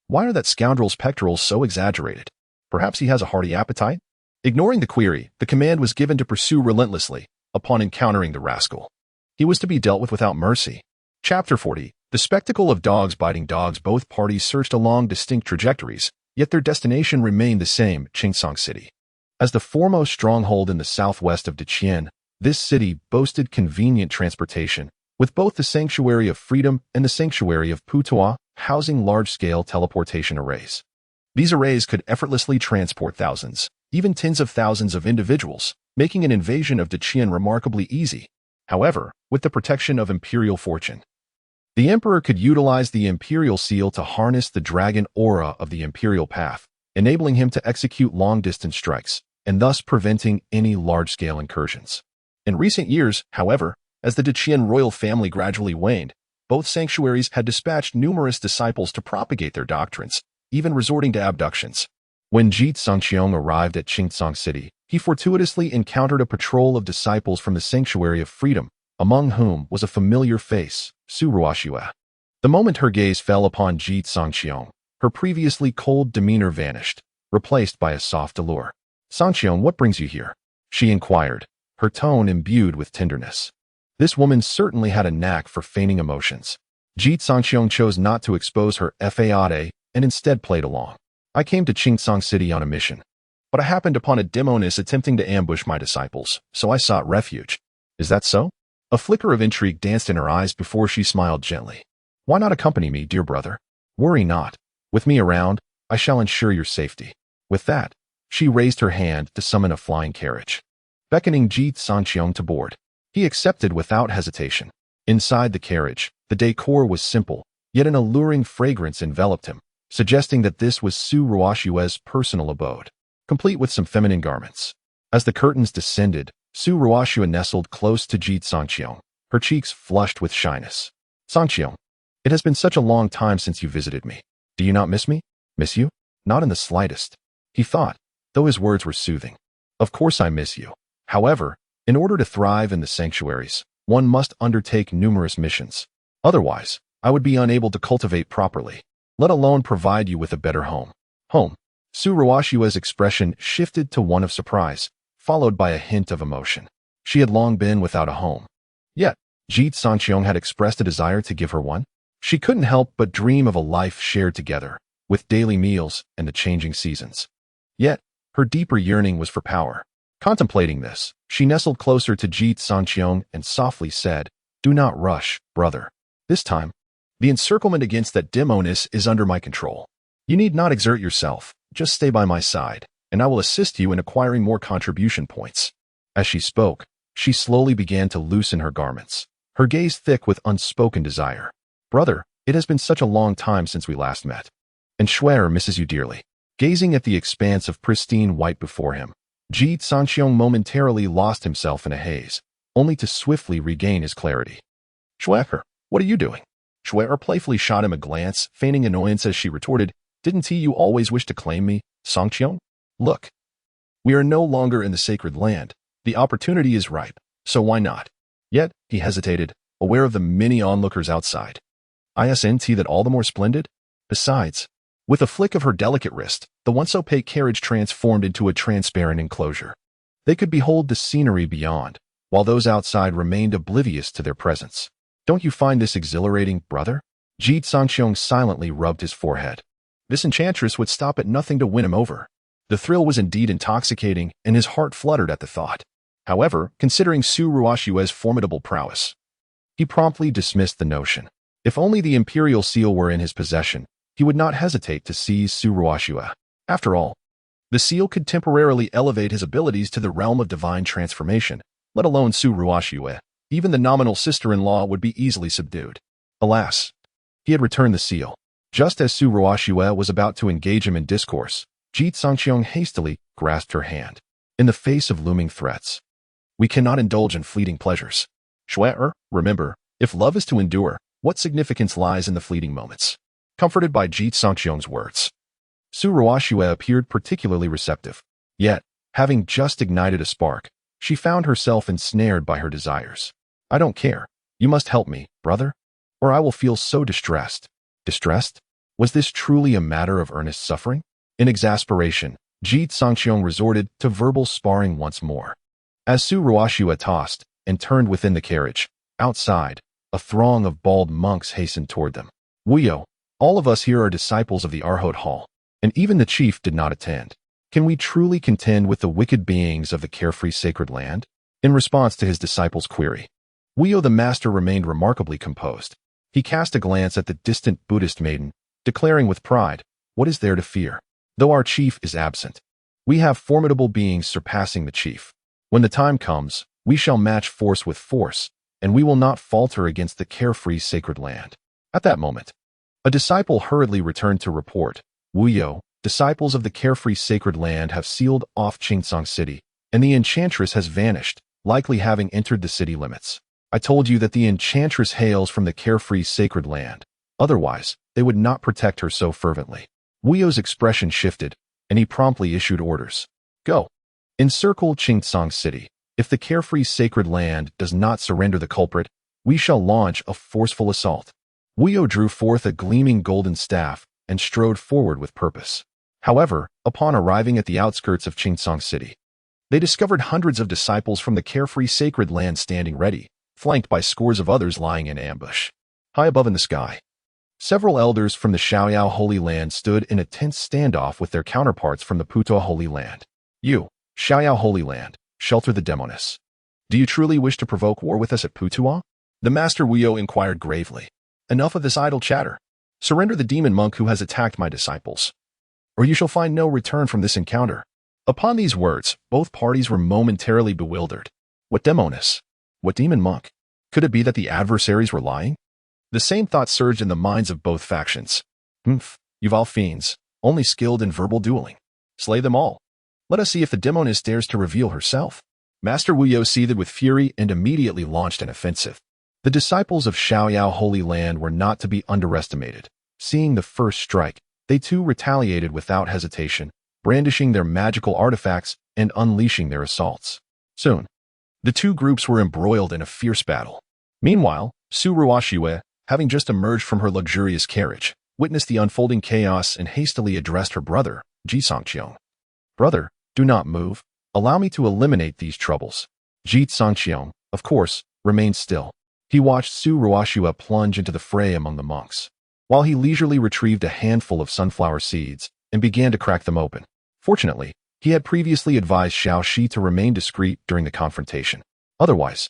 Why are that scoundrel's pectorals so exaggerated? Perhaps he has a hearty appetite? Ignoring the query, the command was given to pursue relentlessly upon encountering the rascal. He was to be dealt with without mercy. Chapter 40. The spectacle of dogs biting dogs. Both parties searched along distinct trajectories, yet their destination remained the same, Qingcang City. As the foremost stronghold in the southwest of Daqian, this city boasted convenient transportation, with both the Sanctuary of Freedom and the Sanctuary of Putua housing large-scale teleportation arrays. These arrays could effortlessly transport thousands, even tens of thousands of individuals, making an invasion of Daqian remarkably easy. However, with the protection of imperial fortune, the emperor could utilize the imperial seal to harness the dragon aura of the imperial path, enabling him to execute long-distance strikes, and thus preventing any large-scale incursions. In recent years, however, as the Daqian royal family gradually waned, both sanctuaries had dispatched numerous disciples to propagate their doctrines, even resorting to abductions. When Ji Cangqiong arrived at Qingcang City, he fortuitously encountered a patrol of disciples from the Sanctuary of Freedom, among whom was a familiar face, Su Ruoxue. The moment her gaze fell upon Ji Cangqiong, her previously cold demeanor vanished, replaced by a soft allure. "Cangqiong, what brings you here?" she inquired, her tone imbued with tenderness. This woman certainly had a knack for feigning emotions. Ji Cangqiong chose not to expose her fade and instead played along. "I came to Qingcang City on a mission, but I happened upon a demoness attempting to ambush my disciples, so I sought refuge." "Is that so?" A flicker of intrigue danced in her eyes before she smiled gently. "Why not accompany me, dear brother? Worry not. With me around, I shall ensure your safety." With that, she raised her hand to summon a flying carriage, beckoning Ji Cangqiong to board. He accepted without hesitation. Inside the carriage, the decor was simple, yet an alluring fragrance enveloped him, suggesting that this was Su Ruoxue's personal abode, complete with some feminine garments. As the curtains descended, Su Ruoxue nestled close to Ji Cangqiong, her cheeks flushed with shyness. "Cangqiong, it has been such a long time since you visited me. Do you not miss me?" "Miss you? Not in the slightest," he thought, though his words were soothing. "Of course I miss you. However, in order to thrive in the sanctuaries, one must undertake numerous missions. Otherwise, I would be unable to cultivate properly, let alone provide you with a better home." "Home?" Su Ruoxue's expression shifted to one of surprise, followed by a hint of emotion. She had long been without a home. Yet, Ji Cangqiong had expressed a desire to give her one. She couldn't help but dream of a life shared together, with daily meals and the changing seasons. Yet, her deeper yearning was for power. Contemplating this, she nestled closer to Ji Cangqiong and softly said, "Do not rush, brother. This time, the encirclement against that demoness is under my control. You need not exert yourself, just stay by my side, and I will assist you in acquiring more contribution points." As she spoke, she slowly began to loosen her garments, her gaze thick with unspoken desire. "Brother, it has been such a long time since we last met. And Schwer misses you dearly." Gazing at the expanse of pristine white before him, Ji Cangqiong momentarily lost himself in a haze, only to swiftly regain his clarity. "Schwer, what are you doing?" Schwer playfully shot him a glance, feigning annoyance as she retorted, "Didn't you always wish to claim me, Cangqiong? Look, we are no longer in the sacred land. The opportunity is ripe, so why not? Yet, he hesitated, aware of the many onlookers outside. Isn't that all the more splendid? Besides, with a flick of her delicate wrist, the once opaque carriage transformed into a transparent enclosure. They could behold the scenery beyond, while those outside remained oblivious to their presence. Don't you find this exhilarating, brother? Ji Cangqiong silently rubbed his forehead. This enchantress would stop at nothing to win him over. The thrill was indeed intoxicating, and his heart fluttered at the thought. However, considering Su Ruoxue's formidable prowess, he promptly dismissed the notion. If only the imperial seal were in his possession, he would not hesitate to seize Su Ruoxue. After all, the seal could temporarily elevate his abilities to the realm of divine transformation, let alone Su Ruoxue. Even the nominal sister-in-law would be easily subdued. Alas, he had returned the seal. Just as Su Ruoxue was about to engage him in discourse, Ji Cangqiong hastily grasped her hand. In the face of looming threats, we cannot indulge in fleeting pleasures. Remember, if love is to endure, what significance lies in the fleeting moments? Comforted by Ji Cangqiong's words, Su Ruoxue appeared particularly receptive. Yet, having just ignited a spark, she found herself ensnared by her desires. I don't care. You must help me, brother, or I will feel so distressed. Distressed? Was this truly a matter of earnest suffering? In exasperation, Ji Cangqiong resorted to verbal sparring once more. As Su Ruoxue tossed and turned within the carriage, outside, a throng of bald monks hastened toward them. Wuyo, all of us here are disciples of the Arhot Hall, and even the chief did not attend. Can we truly contend with the wicked beings of the carefree sacred land? In response to his disciple's query, Wuyo the master remained remarkably composed. He cast a glance at the distant Buddhist maiden, declaring with pride, what is there to fear? Though our chief is absent, we have formidable beings surpassing the chief. When the time comes, we shall match force with force, and we will not falter against the carefree sacred land. At that moment, a disciple hurriedly returned to report, Wuyo, disciples of the carefree sacred land have sealed off Qingcang City, and the enchantress has vanished, likely having entered the city limits. I told you that the enchantress hails from the carefree sacred land. Otherwise, they would not protect her so fervently. Wuyo's expression shifted, and he promptly issued orders. Go. Encircle Qingcang City. If the carefree sacred land does not surrender the culprit, we shall launch a forceful assault. Wuyo drew forth a gleaming golden staff and strode forward with purpose. However, upon arriving at the outskirts of Qingcang City, they discovered hundreds of disciples from the carefree sacred land standing ready, flanked by scores of others lying in ambush. High above in the sky, several elders from the Xiaoyao Holy Land stood in a tense standoff with their counterparts from the Putuo Holy Land. You, Xiaoyao Holy Land, shelter the demoness. Do you truly wish to provoke war with us at Putuo? The Master Wuyo inquired gravely. Enough of this idle chatter. Surrender the demon monk who has attacked my disciples, or you shall find no return from this encounter. Upon these words, both parties were momentarily bewildered. What demoness? What demon monk? Could it be that the adversaries were lying? The same thought surged in the minds of both factions. You've all fiends, only skilled in verbal dueling. Slay them all. Let us see if the demoness dares to reveal herself. Master Wuyo seethed with fury and immediately launched an offensive. The disciples of Xiaoyao Holy Land were not to be underestimated. Seeing the first strike, they too retaliated without hesitation, brandishing their magical artifacts and unleashing their assaults. Soon, the two groups were embroiled in a fierce battle. Meanwhile, Su Ruoxue, having just emerged from her luxurious carriage, witnessed the unfolding chaos and hastily addressed her brother, Ji Cangqiong. Brother, do not move. Allow me to eliminate these troubles. Ji Cangqiong, of course, remained still. He watched Su Ruoxue plunge into the fray among the monks, while he leisurely retrieved a handful of sunflower seeds and began to crack them open. Fortunately, he had previously advised Xiao Ji to remain discreet during the confrontation. Otherwise,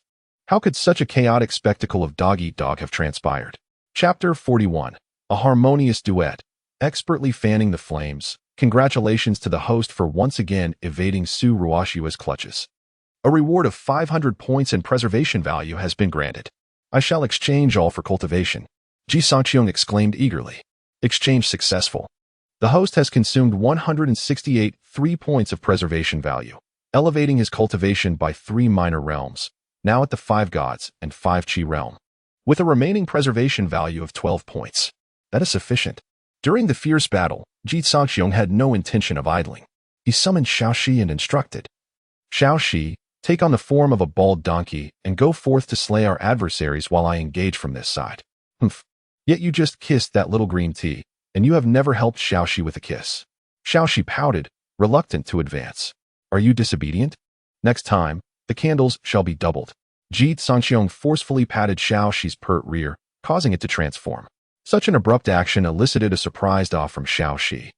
how could such a chaotic spectacle of dog-eat-dog have transpired? Chapter 41. A harmonious duet. Expertly fanning the flames. Congratulations to the host for once again evading Su Ruoxue's clutches. A reward of 500 points and preservation value has been granted. I shall exchange all for cultivation. Ji Cangqiong exclaimed eagerly. Exchange successful. The host has consumed 168 3 points of preservation value, elevating his cultivation by 3 minor realms, now at the 5 gods and 5 chi realm, with a remaining preservation value of 12 points. That is sufficient. During the fierce battle, Ji Cangqiong had no intention of idling. He summoned Xiao Ji and instructed. Xiao Ji, Take on the form of a bald donkey and go forth to slay our adversaries while I engage from this side. Humph. Yet you just kissed that little green tea, and you have never helped Xiaoxi with a kiss. Xiaoxi pouted, reluctant to advance. Are you disobedient? Next time, the candles shall be doubled. Ji Cangqiong forcefully patted Xiaoxi's pert rear, causing it to transform. Such an abrupt action elicited a surprised awe from Xiaoxi,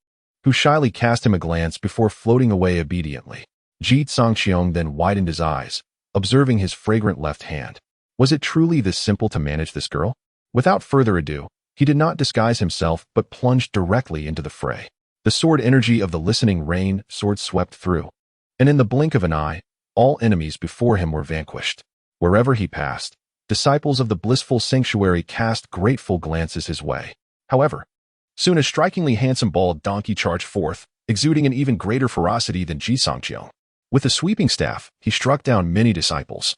who shyly cast him a glance before floating away obediently. Ji Cangqiong then widened his eyes, observing his fragrant left hand. Was it truly this simple to manage this girl? Without further ado, he did not disguise himself but plunged directly into the fray. The sword energy of the listening rain sword swept through, and in the blink of an eye, all enemies before him were vanquished. Wherever he passed, disciples of the blissful sanctuary cast grateful glances his way. However, soon a strikingly handsome bald donkey charged forth, exuding an even greater ferocity than Ji Cangqiong. With a sweeping staff, he struck down many disciples,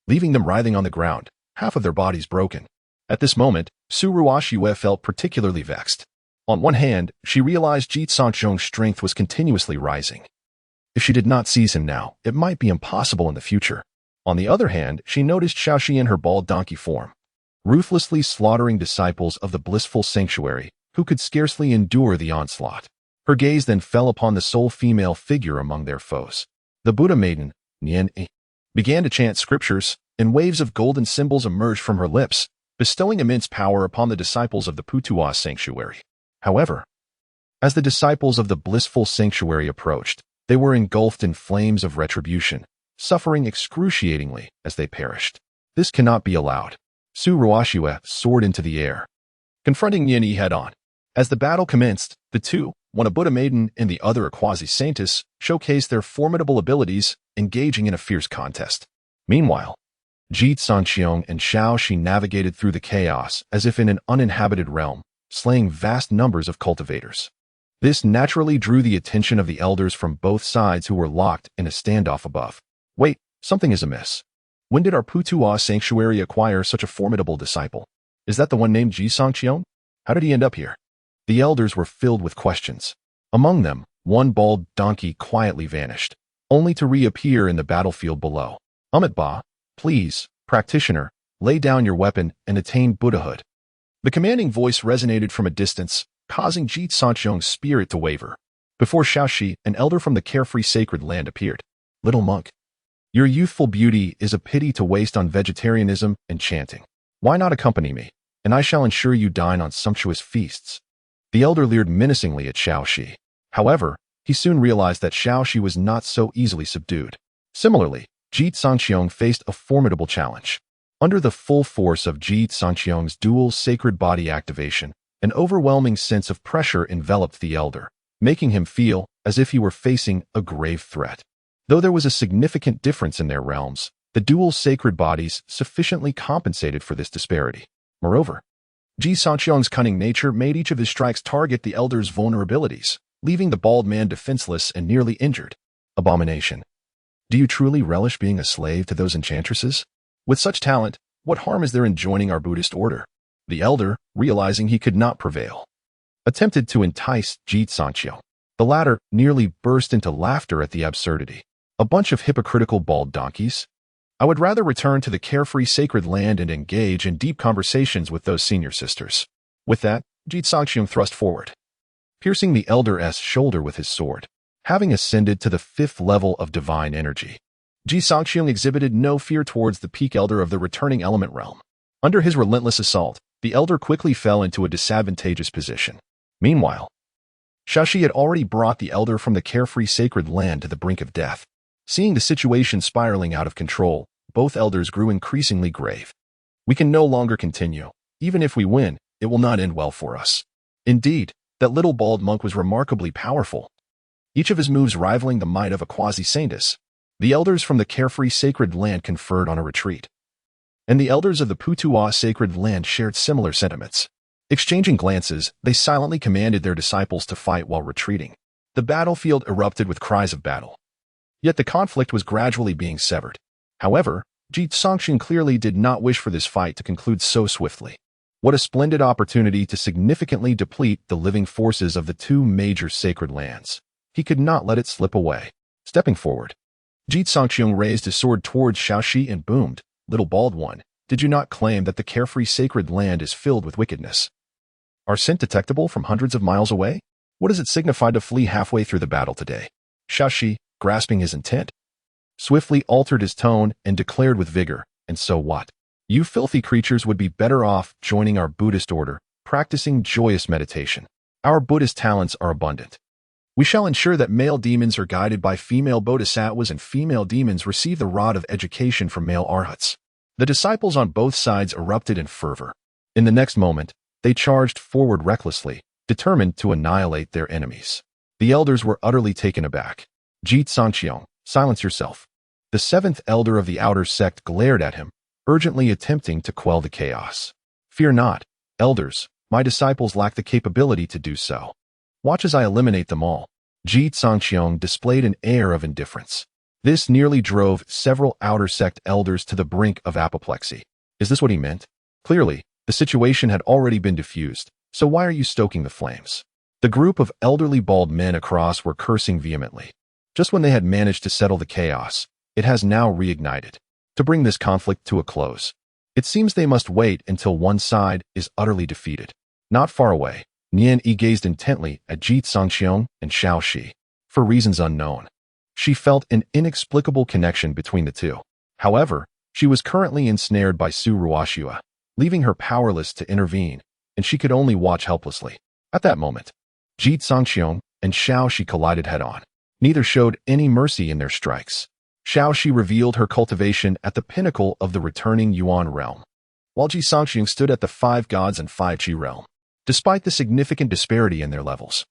leaving them writhing on the ground, half of their bodies broken. At this moment, Su Ruoxue felt particularly vexed. On one hand, she realized Ji Cangqiong's strength was continuously rising. If she did not seize him now, it might be impossible in the future. On the other hand, she noticed Xiaoxi in her bald donkey form, ruthlessly slaughtering disciples of the blissful sanctuary, who could scarcely endure the onslaught. Her gaze then fell upon the sole female figure among their foes. The Buddha maiden, Innate, began to chant scriptures, and waves of golden symbols emerged from her lips, bestowing immense power upon the disciples of the Putuos sanctuary. However, as the disciples of the blissful sanctuary approached, they were engulfed in flames of retribution, suffering excruciatingly as they perished. This cannot be allowed. Su Ruoxue soared into the air, confronting Innate head-on. As the battle commenced, the two, one a Buddha maiden and the other a Quasi-saintess, showcased their formidable abilities, engaging in a fierce contest. Meanwhile, Ji Cangqiong and Xiaoxi navigated through the chaos as if in an uninhabited realm, slaying vast numbers of cultivators. This naturally drew the attention of the elders from both sides who were locked in a standoff above. Wait, something is amiss. When did our Putuos sanctuary acquire such a formidable disciple? Is that the one named Ji Cangqiong? How did he end up here? The elders were filled with questions. Among them, one bald donkey quietly vanished, only to reappear in the battlefield below. Ba, please, practitioner, lay down your weapon and attain Buddhahood. The commanding voice resonated from a distance, causing Ji Cangqiong's spirit to waver. Before Xiaoxi, an elder from the carefree sacred land appeared. Little monk, your youthful beauty is a pity to waste on vegetarianism and chanting. Why not accompany me, and I shall ensure you dine on sumptuous feasts. The elder leered menacingly at Xiaoxi. However, he soon realized that Xiaoxi was not so easily subdued. Similarly, Ji Cangqiong faced a formidable challenge. Under the full force of Ji Cangqiong's dual sacred body activation, an overwhelming sense of pressure enveloped the elder, making him feel as if he were facing a grave threat. Though there was a significant difference in their realms, the dual sacred bodies sufficiently compensated for this disparity. Moreover, Ji Cangqiong's cunning nature made each of his strikes target the elder's vulnerabilities, leaving the bald man defenseless and nearly injured. Abomination. Do you truly relish being a slave to those enchantresses? With such talent, what harm is there in joining our Buddhist order? The elder, realizing he could not prevail, attempted to entice Ji Cangqiong. The latter nearly burst into laughter at the absurdity. A bunch of hypocritical bald donkeys? I would rather return to the carefree sacred land and engage in deep conversations with those senior sisters. With that, Ji Cangqiong thrust forward, piercing the elder's shoulder with his sword. Having ascended to the 5th level of divine energy, Ji Cangqiong exhibited no fear towards the peak elder of the returning element realm. Under his relentless assault, the elder quickly fell into a disadvantageous position. Meanwhile, Xiaoxi had already brought the elder from the carefree sacred land to the brink of death. Seeing the situation spiraling out of control, both elders grew increasingly grave. We can no longer continue. Even if we win, it will not end well for us. Indeed, that little bald monk was remarkably powerful, each of his moves rivaling the might of a quasi-saintess. The elders from the carefree sacred land conferred on a retreat, and the elders of the Putuos sacred land shared similar sentiments. Exchanging glances, they silently commanded their disciples to fight while retreating. The battlefield erupted with cries of battle. Yet the conflict was gradually being severed. However, Ji Cangqiong clearly did not wish for this fight to conclude so swiftly. What a splendid opportunity to significantly deplete the living forces of the two major sacred lands. He could not let it slip away. Stepping forward, Ji Cangqiong raised his sword towards Xiao Ji and boomed, "Little bald one, did you not claim that the carefree sacred land is filled with wickedness? Are scent detectable from hundreds of miles away? What does it signify to flee halfway through the battle today?" Xiao Ji, grasping his intent, swiftly altered his tone and declared with vigor, "And so what? You filthy creatures would be better off joining our Buddhist order, practicing joyous meditation. Our Buddhist talents are abundant. We shall ensure that male demons are guided by female bodhisattvas and female demons receive the rod of education from male arhats." The disciples on both sides erupted in fervor. In the next moment, they charged forward recklessly, determined to annihilate their enemies. The elders were utterly taken aback. "Ji Cangqiong, silence yourself." The seventh elder of the outer sect glared at him, urgently attempting to quell the chaos. "Fear not, elders, my disciples lack the capability to do so. Watch as I eliminate them all." Ji Cangqiong displayed an air of indifference. This nearly drove several outer sect elders to the brink of apoplexy. Is this what he meant? Clearly, the situation had already been diffused, so why are you stoking the flames? The group of elderly bald men across were cursing vehemently. Just when they had managed to settle the chaos, it has now reignited. To bring this conflict to a close, it seems they must wait until one side is utterly defeated. Not far away, Nian Yi gazed intently at Ji Cangqiong and Xiao Ji. For reasons unknown, she felt an inexplicable connection between the two. However, she was currently ensnared by Su Ruoxue, leaving her powerless to intervene, and she could only watch helplessly. At that moment, Ji Cangqiong and Xiao Ji collided head-on. Neither showed any mercy in their strikes. Xiao Ji revealed her cultivation at the pinnacle of the returning Yuan realm, while Ji Cangqiong stood at the 5 gods and 5 Qi realm. Despite the significant disparity in their levels,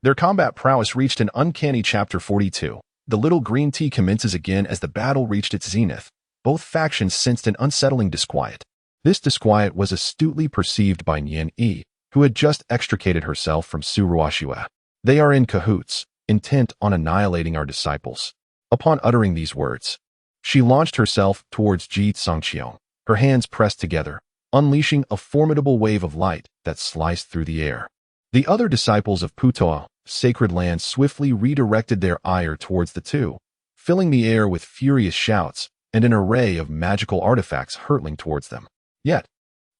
their combat prowess reached an uncanny chapter 42. The little green tea commences again as the battle reached its zenith. Both factions sensed an unsettling disquiet. This disquiet was astutely perceived by Nian Yi, who had just extricated herself from Su Ruoxue. "They are in cahoots, intent on annihilating our disciples." Upon uttering these words, she launched herself towards Ji Cangqiong, her hands pressed together, unleashing a formidable wave of light that sliced through the air. The other disciples of Putuo, sacred land, swiftly redirected their ire towards the two, filling the air with furious shouts and an array of magical artifacts hurtling towards them. Yet,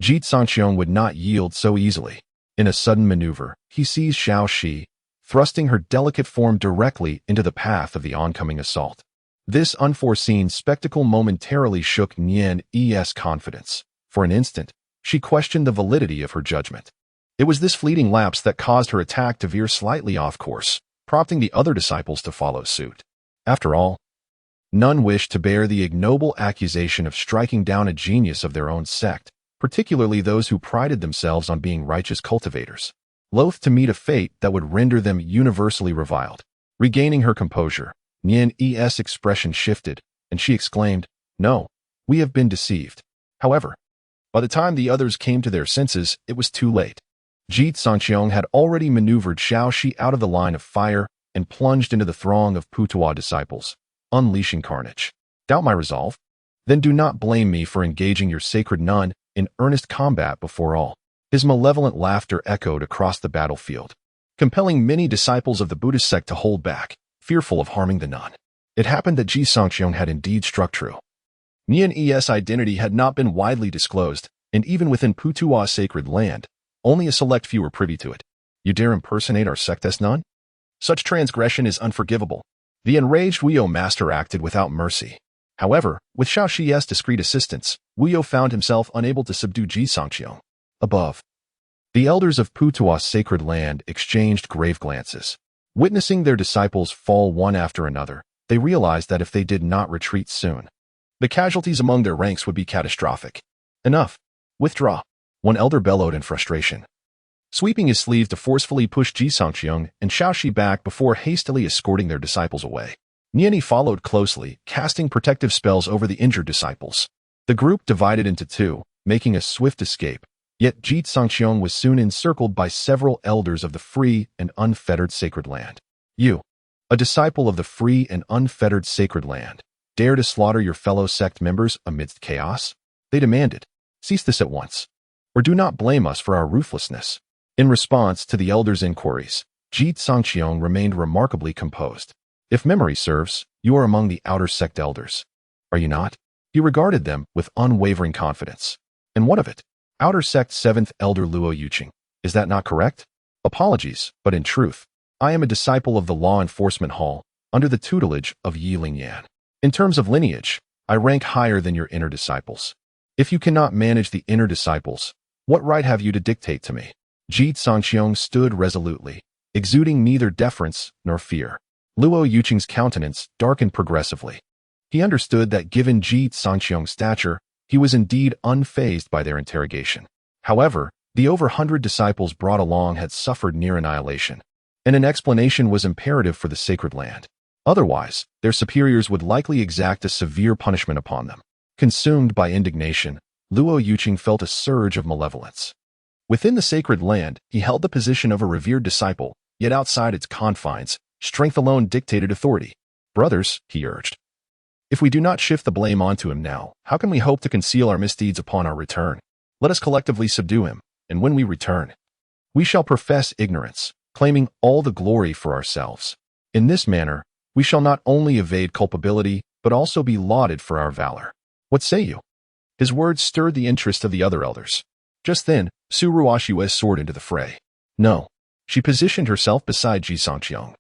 Ji Cangqiong would not yield so easily. In a sudden maneuver, he seized Xiao Ji, thrusting her delicate form directly into the path of the oncoming assault. This unforeseen spectacle momentarily shook Nian Yi's confidence. For an instant, she questioned the validity of her judgment. It was this fleeting lapse that caused her attack to veer slightly off course, prompting the other disciples to follow suit. After all, none wished to bear the ignoble accusation of striking down a genius of their own sect, particularly those who prided themselves on being righteous cultivators. Loath to meet a fate that would render them universally reviled. Regaining her composure, Nian Yi's expression shifted, and she exclaimed, "No, we have been deceived." However, by the time the others came to their senses, it was too late. Ji Cangqiong had already maneuvered Xiao Ji out of the line of fire and plunged into the throng of Putuo disciples, unleashing carnage. Doubt my resolve? Then do not blame me for engaging your sacred nun in earnest combat before all. His malevolent laughter echoed across the battlefield, compelling many disciples of the Buddhist sect to hold back, fearful of harming the nun. It happened that Ji Cangqiong had indeed struck true. Nian Yi's identity had not been widely disclosed, and even within Putuo's sacred land, only a select few were privy to it. "You dare impersonate our sectess nun? Such transgression is unforgivable." The enraged Wuyo master acted without mercy. However, with Xiao Ji's discreet assistance, Wuyo found himself unable to subdue Ji Cangqiong. Above, the elders of Putuo's sacred land exchanged grave glances. Witnessing their disciples fall one after another, they realized that if they did not retreat soon, the casualties among their ranks would be catastrophic. "Enough. Withdraw," one elder bellowed in frustration, sweeping his sleeve to forcefully push Ji Cangqiong and Xiao Ji back before hastily escorting their disciples away. Nian Yi followed closely, casting protective spells over the injured disciples. The group divided into two, making a swift escape. Yet Ji Cangqiong was soon encircled by several elders of the free and unfettered sacred land. "You, a disciple of the free and unfettered sacred land, dare to slaughter your fellow sect members amidst chaos?" they demanded. "Cease this at once, or do not blame us for our ruthlessness." In response to the elders' inquiries, Ji Cangqiong remained remarkably composed. If memory serves, you are among the outer sect elders. Are you not? He regarded them with unwavering confidence. And what of it? Outer sect 7th Elder Luo Yuqing. Is that not correct? Apologies, but in truth, I am a disciple of the Law Enforcement Hall, under the tutelage of Ye Lingyan. In terms of lineage, I rank higher than your inner disciples. If you cannot manage the inner disciples, what right have you to dictate to me? Ji Cangqiong stood resolutely, exuding neither deference nor fear. Luo Yuqing's countenance darkened progressively. He understood that given Ji Cangqiong's stature, he was indeed unfazed by their interrogation. However, the over 100 disciples brought along had suffered near annihilation, and an explanation was imperative for the sacred land. Otherwise, their superiors would likely exact a severe punishment upon them. Consumed by indignation, Luo Yuqing felt a surge of malevolence. Within the sacred land, he held the position of a revered disciple, yet outside its confines, strength alone dictated authority. Brothers, he urged, if we do not shift the blame onto him now, how can we hope to conceal our misdeeds upon our return? Let us collectively subdue him, and when we return, we shall profess ignorance, claiming all the glory for ourselves. In this manner, we shall not only evade culpability, but also be lauded for our valor. What say you? His words stirred the interest of the other elders. Just then, Su Ruoxue soared into the fray. No. She positioned herself beside Ji Cangqiong,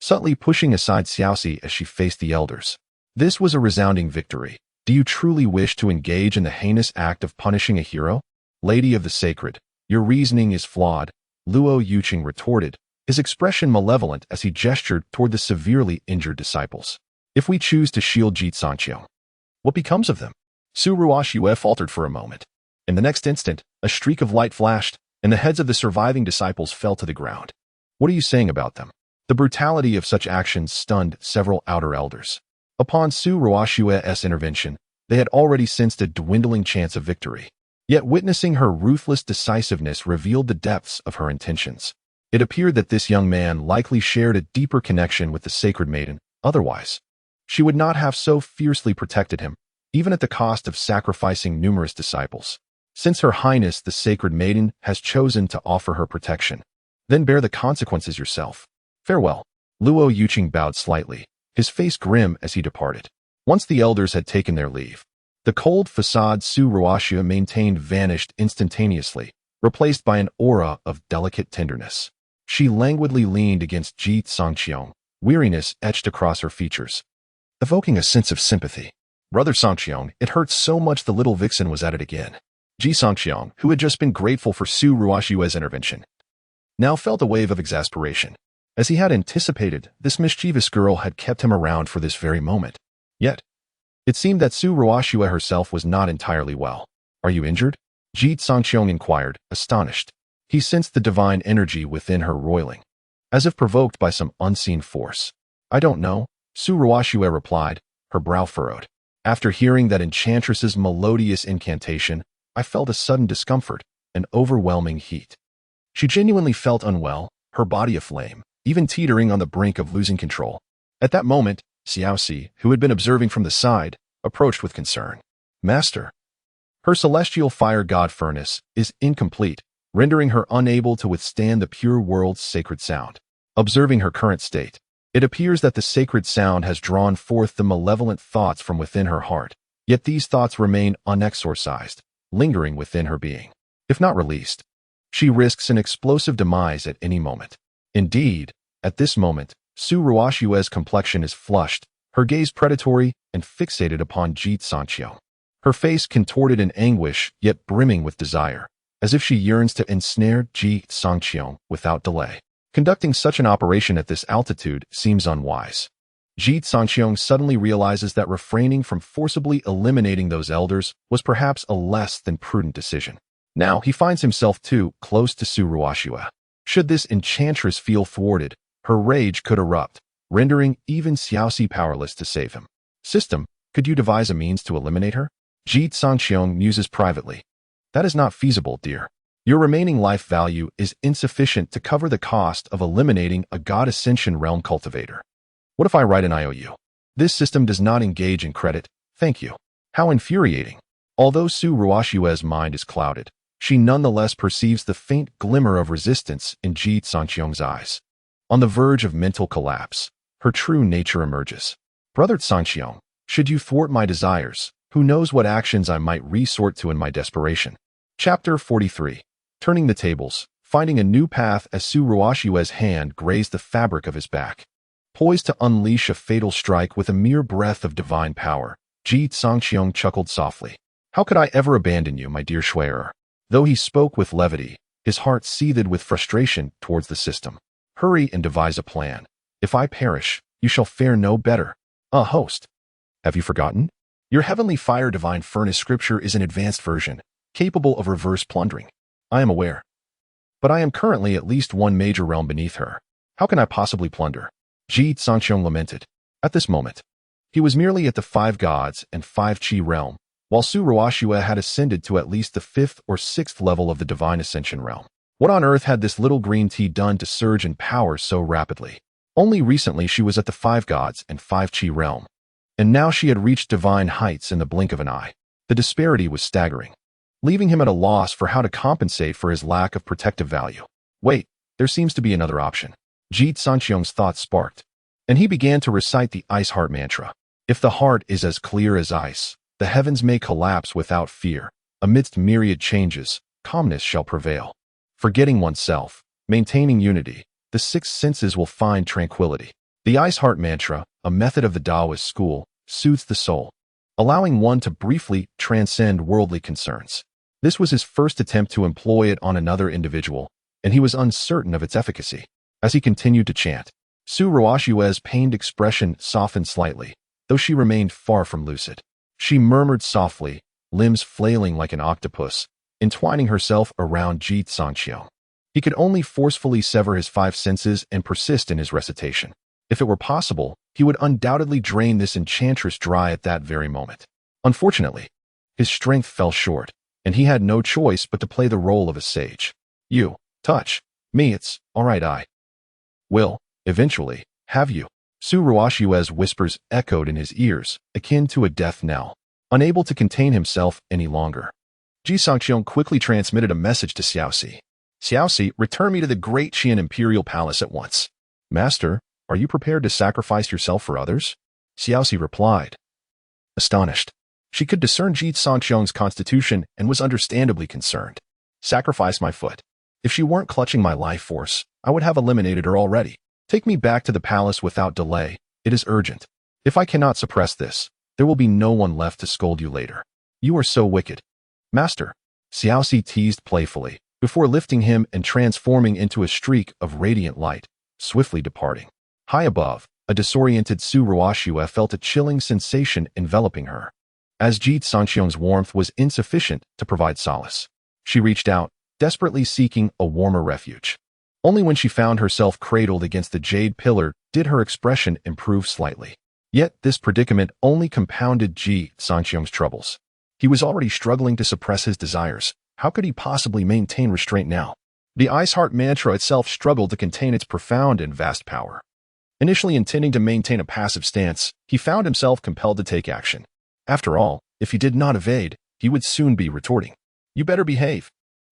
subtly pushing aside Xiao Ji as she faced the elders. This was a resounding victory. Do you truly wish to engage in the heinous act of punishing a hero? Lady of the Sacred, your reasoning is flawed, Luo Yuqing retorted, his expression malevolent as he gestured toward the severely injured disciples. If we choose to shield Ji Cangqiong, what becomes of them? Su Ruoxue faltered for a moment. In the next instant, a streak of light flashed, and the heads of the surviving disciples fell to the ground. What are you saying about them? The brutality of such actions stunned several outer elders. Upon Su Ruoxue's intervention, they had already sensed a dwindling chance of victory. Yet witnessing her ruthless decisiveness revealed the depths of her intentions. It appeared that this young man likely shared a deeper connection with the sacred maiden. Otherwise, she would not have so fiercely protected him, even at the cost of sacrificing numerous disciples. Since Her Highness the Sacred Maiden has chosen to offer her protection, then bear the consequences yourself. Farewell. Luo Yuqing bowed slightly, his face grim as he departed. Once the elders had taken their leave, the cold facade Su Ruoxue maintained vanished instantaneously, replaced by an aura of delicate tenderness. She languidly leaned against Ji Cangqiong, weariness etched across her features, evoking a sense of sympathy. Brother Cangqiong, it hurts so much the little vixen was at it again. Ji Cangqiong, who had just been grateful for Su Ruoxue's intervention, now felt a wave of exasperation. As he had anticipated, this mischievous girl had kept him around for this very moment. Yet, it seemed that Su Ruoxue herself was not entirely well. Are you injured? Ji Cangqiong inquired, astonished. He sensed the divine energy within her roiling, as if provoked by some unseen force. I don't know, Su Ruoxue replied, her brow furrowed. After hearing that enchantress's melodious incantation, I felt a sudden discomfort, an overwhelming heat. She genuinely felt unwell, her body aflame, even teetering on the brink of losing control. At that moment, Xiao Ji, who had been observing from the side, approached with concern. Master, her celestial fire god furnace is incomplete, rendering her unable to withstand the pure world's sacred sound. Observing her current state, it appears that the sacred sound has drawn forth the malevolent thoughts from within her heart, yet these thoughts remain unexorcised, lingering within her being. If not released, she risks an explosive demise at any moment. Indeed, at this moment, Su Ruoxue's complexion is flushed, her gaze predatory and fixated upon Ji Cangqiong. Her face contorted in anguish, yet brimming with desire, as if she yearns to ensnare Ji Cangqiong without delay. Conducting such an operation at this altitude seems unwise. Ji Cangqiong suddenly realizes that refraining from forcibly eliminating those elders was perhaps a less than prudent decision. Now he finds himself too close to Su Ruoxue. Should this enchantress feel thwarted, her rage could erupt, rendering even Xiao Ji powerless to save him. System, could you devise a means to eliminate her? Ji Cangqiong muses privately. That is not feasible, dear. Your remaining life value is insufficient to cover the cost of eliminating a God Ascension realm cultivator. What if I write an IOU? This system does not engage in credit, thank you. How infuriating. Although Su Ruoxue's mind is clouded, she nonetheless perceives the faint glimmer of resistance in Ji Cangqiong's eyes. On the verge of mental collapse, her true nature emerges. Brother Cangqiong, should you thwart my desires, who knows what actions I might resort to in my desperation. Chapter 43. Turning the tables, finding a new path as Su Ruoxue's hand grazed the fabric of his back. Poised to unleash a fatal strike with a mere breath of divine power, Ji Cangqiong chuckled softly. How could I ever abandon you, my dear Shui'er? Though he spoke with levity, his heart seethed with frustration towards the system. Hurry and devise a plan. If I perish, you shall fare no better. Host. Have you forgotten? Your heavenly fire divine furnace scripture is an advanced version, capable of reverse plundering. I am aware. But I am currently at least one major realm beneath her. How can I possibly plunder? Ji Cangqiong lamented. At this moment, he was merely at the 5 gods and 5 chi realm, while Su Ruoxue had ascended to at least the 5th or 6th level of the divine ascension realm. What on earth had this little green tea done to surge in power so rapidly? Only recently she was at the 5 gods and 5 chi realm, and now she had reached divine heights in the blink of an eye. The disparity was staggering, leaving him at a loss for how to compensate for his lack of protective value. Wait, there seems to be another option. Ji Cangqiong's thoughts sparked, and he began to recite the Ice Heart mantra. If the heart is as clear as ice, the heavens may collapse without fear. Amidst myriad changes, calmness shall prevail. Forgetting oneself, maintaining unity, the 6 senses will find tranquility. The Ice Heart mantra, a method of the Taoist school, soothes the soul, allowing one to briefly transcend worldly concerns. This was his first attempt to employ it on another individual, and he was uncertain of its efficacy. As he continued to chant, Su Ruoxue's pained expression softened slightly, though she remained far from lucid. She murmured softly, limbs flailing like an octopus, entwining herself around Ji Cangqiong. He could only forcefully sever his 5 senses and persist in his recitation. If it were possible, he would undoubtedly drain this enchantress dry at that very moment. Unfortunately, his strength fell short, and he had no choice but to play the role of a sage. You, touch me, it's all right, I will, eventually, have you. Su Ruoxue's whispers echoed in his ears, akin to a death knell. Unable to contain himself any longer, Ji Cangqiong quickly transmitted a message to Xiao Ji. Xiao Ji, return me to the Great Qian Imperial Palace at once. Master, are you prepared to sacrifice yourself for others? Xiao Ji replied. Astonished, she could discern Ji Cangqiong's constitution and was understandably concerned. Sacrifice my foot. If she weren't clutching my life force, I would have eliminated her already. Take me back to the palace without delay. It is urgent. If I cannot suppress this, there will be no one left to scold you later. You are so wicked. Master, Xiao Ji teased playfully, before lifting him and transforming into a streak of radiant light, swiftly departing. High above, a disoriented Su Ruoxue felt a chilling sensation enveloping her. As Ji Cangqiong's warmth was insufficient to provide solace, she reached out, desperately seeking a warmer refuge. Only when she found herself cradled against the jade pillar did her expression improve slightly. Yet this predicament only compounded Ji Cangqiong's troubles. He was already struggling to suppress his desires. How could he possibly maintain restraint now? The Ice Heart mantra itself struggled to contain its profound and vast power. Initially intending to maintain a passive stance, he found himself compelled to take action. After all, if he did not evade, he would soon be retorting. You better behave.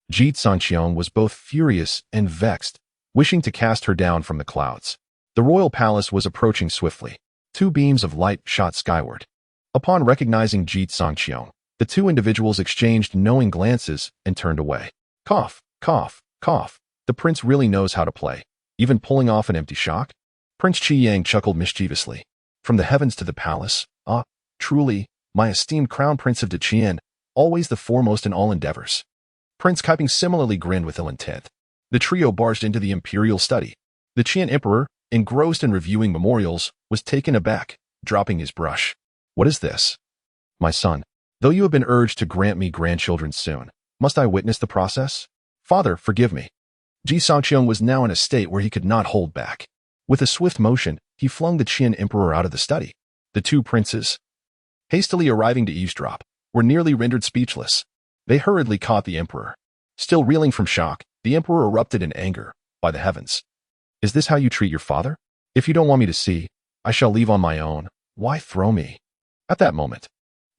Ji Cangqiong was both furious and vexed, wishing to cast her down from the clouds. The royal palace was approaching swiftly. 2 beams of light shot skyward. Upon recognizing Ji Cangqiong, the 2 individuals exchanged knowing glances and turned away. Cough, cough, cough. The prince really knows how to play, even pulling off an empty shock? Prince Qi Yang chuckled mischievously. From the heavens to the palace, truly, my esteemed crown prince of Daqian, always the foremost in all endeavors. Prince Kaiping similarly grinned with ill intent. The trio barged into the imperial study. The Qian emperor, engrossed in reviewing memorials, was taken aback, dropping his brush. What is this? My son, though you have been urged to grant me grandchildren soon, must I witness the process? Father, forgive me. Ji Cangqiong was now in a state where he could not hold back. With a swift motion, he flung the Qian emperor out of the study. The 2 princes, hastily arriving to eavesdrop, were nearly rendered speechless. They hurriedly caught the emperor. Still reeling from shock, the emperor erupted in anger. By the heavens! Is this how you treat your father? If you don't want me to see, I shall leave on my own. Why throw me? At that moment,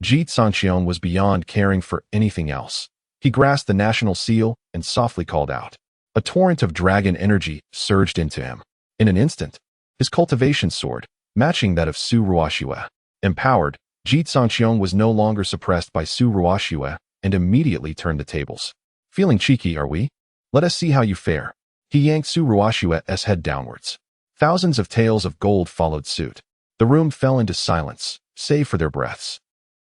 Ji Cangqiong was beyond caring for anything else. He grasped the national seal and softly called out. A torrent of dragon energy surged into him. In an instant, his cultivation sword, matching that of Su Ruoxue. Empowered, Ji Cangqiong was no longer suppressed by Su Ruoxue and immediately turned the tables. Feeling cheeky, are we? Let us see how you fare. He yanked Su Ruoxue's head downwards. Thousands of tails of gold followed suit. The room fell into silence, save for their breaths.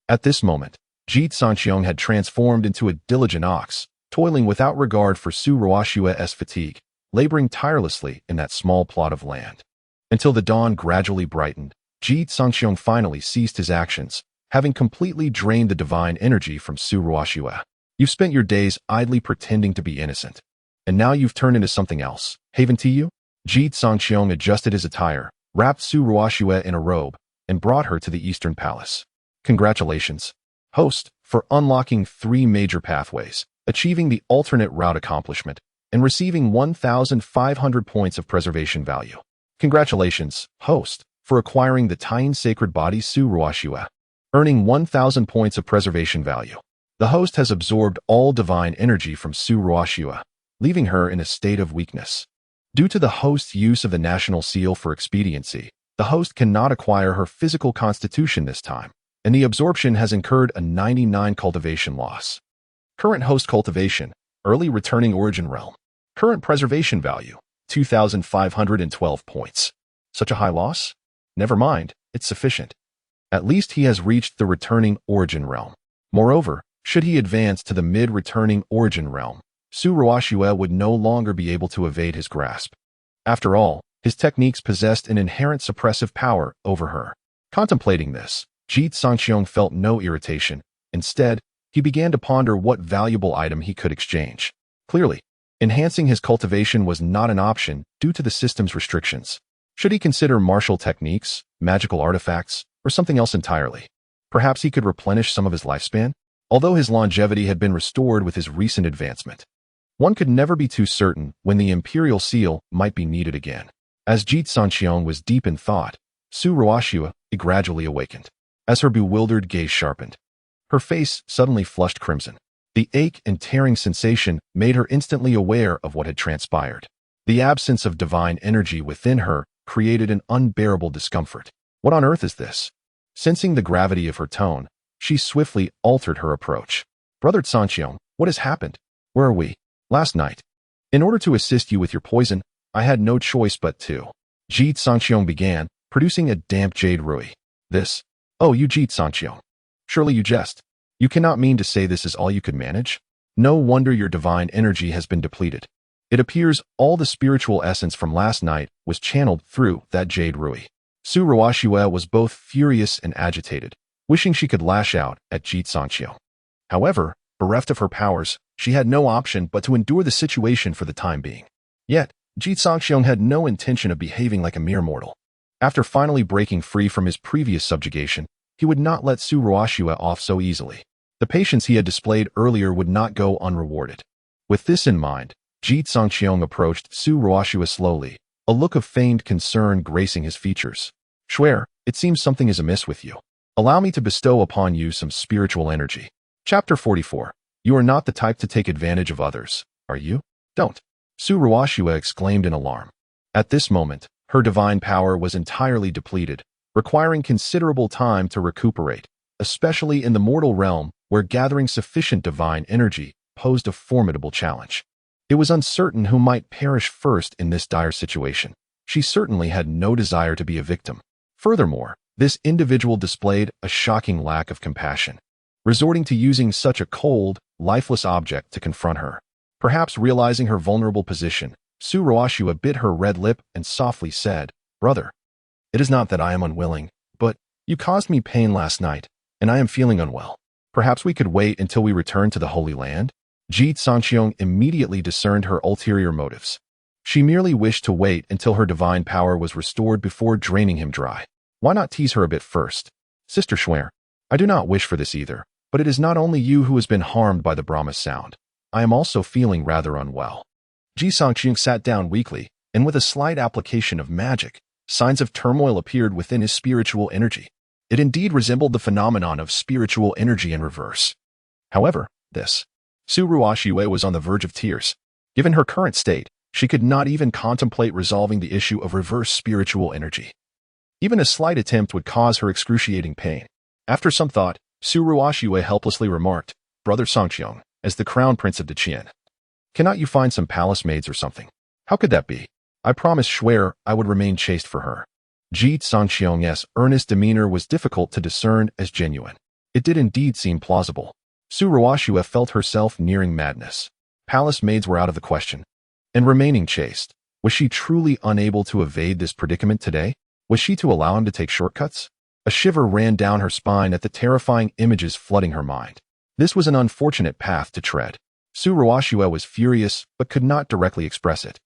At this moment, Ji Cangqiong had transformed into a diligent ox, toiling without regard for Su Ruoxue's fatigue, laboring tirelessly in that small plot of land. Until the dawn gradually brightened, Ji Cangqiong finally ceased his actions, having completely drained the divine energy from Su Ruoxue. You've spent your days idly pretending to be innocent, and now you've turned into something else. Haven to you? Ji Cangqiong adjusted his attire, wrapped Su Ruoxue in a robe, and brought her to the Eastern Palace. Congratulations, host, for unlocking 3 major pathways, achieving the alternate route accomplishment, and receiving 1,500 points of preservation value. Congratulations, host, for acquiring the Daqian sacred body Su Ruoxue, earning 1,000 points of preservation value. The host has absorbed all divine energy from Su Ruoxue, leaving her in a state of weakness. Due to the host's use of the national seal for expediency, the host cannot acquire her physical constitution this time, and the absorption has incurred a 99 cultivation loss. Current host cultivation, early returning origin realm. Current preservation value, 2,512 points. Such a high loss? Never mind, it's sufficient. At least he has reached the returning origin realm. Moreover, should he advance to the mid-returning origin realm, Su Ruoxue would no longer be able to evade his grasp. After all, his techniques possessed an inherent suppressive power over her. Contemplating this, Ji Cangqiong felt no irritation. Instead, he began to ponder what valuable item he could exchange. Clearly, enhancing his cultivation was not an option due to the system's restrictions. Should he consider martial techniques, magical artifacts, or something else entirely? Perhaps he could replenish some of his lifespan? Although his longevity had been restored with his recent advancement, one could never be too certain when the imperial seal might be needed again. As Ji Cangqiong was deep in thought, Su Ruoxue gradually awakened. As her bewildered gaze sharpened, her face suddenly flushed crimson. The ache and tearing sensation made her instantly aware of what had transpired. The absence of divine energy within her created an unbearable discomfort. What on earth is this? Sensing the gravity of her tone, she swiftly altered her approach. Brother Cangqiong, what has happened? Where are we? Last night. In order to assist you with your poison, I had no choice but to. Ji Cangqiong began, producing a damp jade rui. This? Oh, you Ji Cangqiong. Surely you jest. You cannot mean to say this is all you could manage? No wonder your divine energy has been depleted. It appears all the spiritual essence from last night was channeled through that jade rui. Su Ruoxue was both furious and agitated, wishing she could lash out at Ji Cangqiong. However, bereft of her powers, she had no option but to endure the situation for the time being. Yet, Ji Cangqiong had no intention of behaving like a mere mortal. After finally breaking free from his previous subjugation, he would not let Su Ruoxue off so easily. The patience he had displayed earlier would not go unrewarded. With this in mind, Ji Cangqiong approached Su Ruoxue slowly, a look of feigned concern gracing his features. Swear, it seems something is amiss with you. Allow me to bestow upon you some spiritual energy. Chapter 44. You are not the type to take advantage of others, are you? Don't. Su Ruoxue exclaimed in alarm. At this moment, her divine power was entirely depleted, requiring considerable time to recuperate, especially in the mortal realm where gathering sufficient divine energy posed a formidable challenge. It was uncertain who might perish first in this dire situation. She certainly had no desire to be a victim. Furthermore, this individual displayed a shocking lack of compassion, resorting to using such a cold, lifeless object to confront her. Perhaps realizing her vulnerable position, Su Ruoxue bit her red lip and softly said, "Brother, it is not that I am unwilling, but you caused me pain last night, and I am feeling unwell. Perhaps we could wait until we return to the Holy Land?" Ji Cangqiong immediately discerned her ulterior motives. She merely wished to wait until her divine power was restored before draining him dry. Why not tease her a bit first? Sister Schwer, I do not wish for this either, but it is not only you who has been harmed by the Brahma's sound. I am also feeling rather unwell. Ji Cangqiong sat down weakly, and with a slight application of magic, signs of turmoil appeared within his spiritual energy. It indeed resembled the phenomenon of spiritual energy in reverse. However, Su Ruoxue was on the verge of tears. Given her current state, She could not even contemplate resolving the issue of reverse spiritual energy. Even a slight attempt would cause her excruciating pain. After some thought, Su Ruoxue helplessly remarked, "Brother Cangqiong, as the crown prince of Daqian, cannot you find some palace maids or something?" "How could that be? I promised Shuer I would remain chaste for her." Ji Cangqiong's earnest demeanor was difficult to discern as genuine. It did indeed seem plausible. Su Ruoxue felt herself nearing madness. Palace maids were out of the question. And remaining chaste, was she truly unable to evade this predicament today? Was she to allow him to take shortcuts? A shiver ran down her spine at the terrifying images flooding her mind. This was an unfortunate path to tread. Su Ruoxue was furious, but could not directly express it.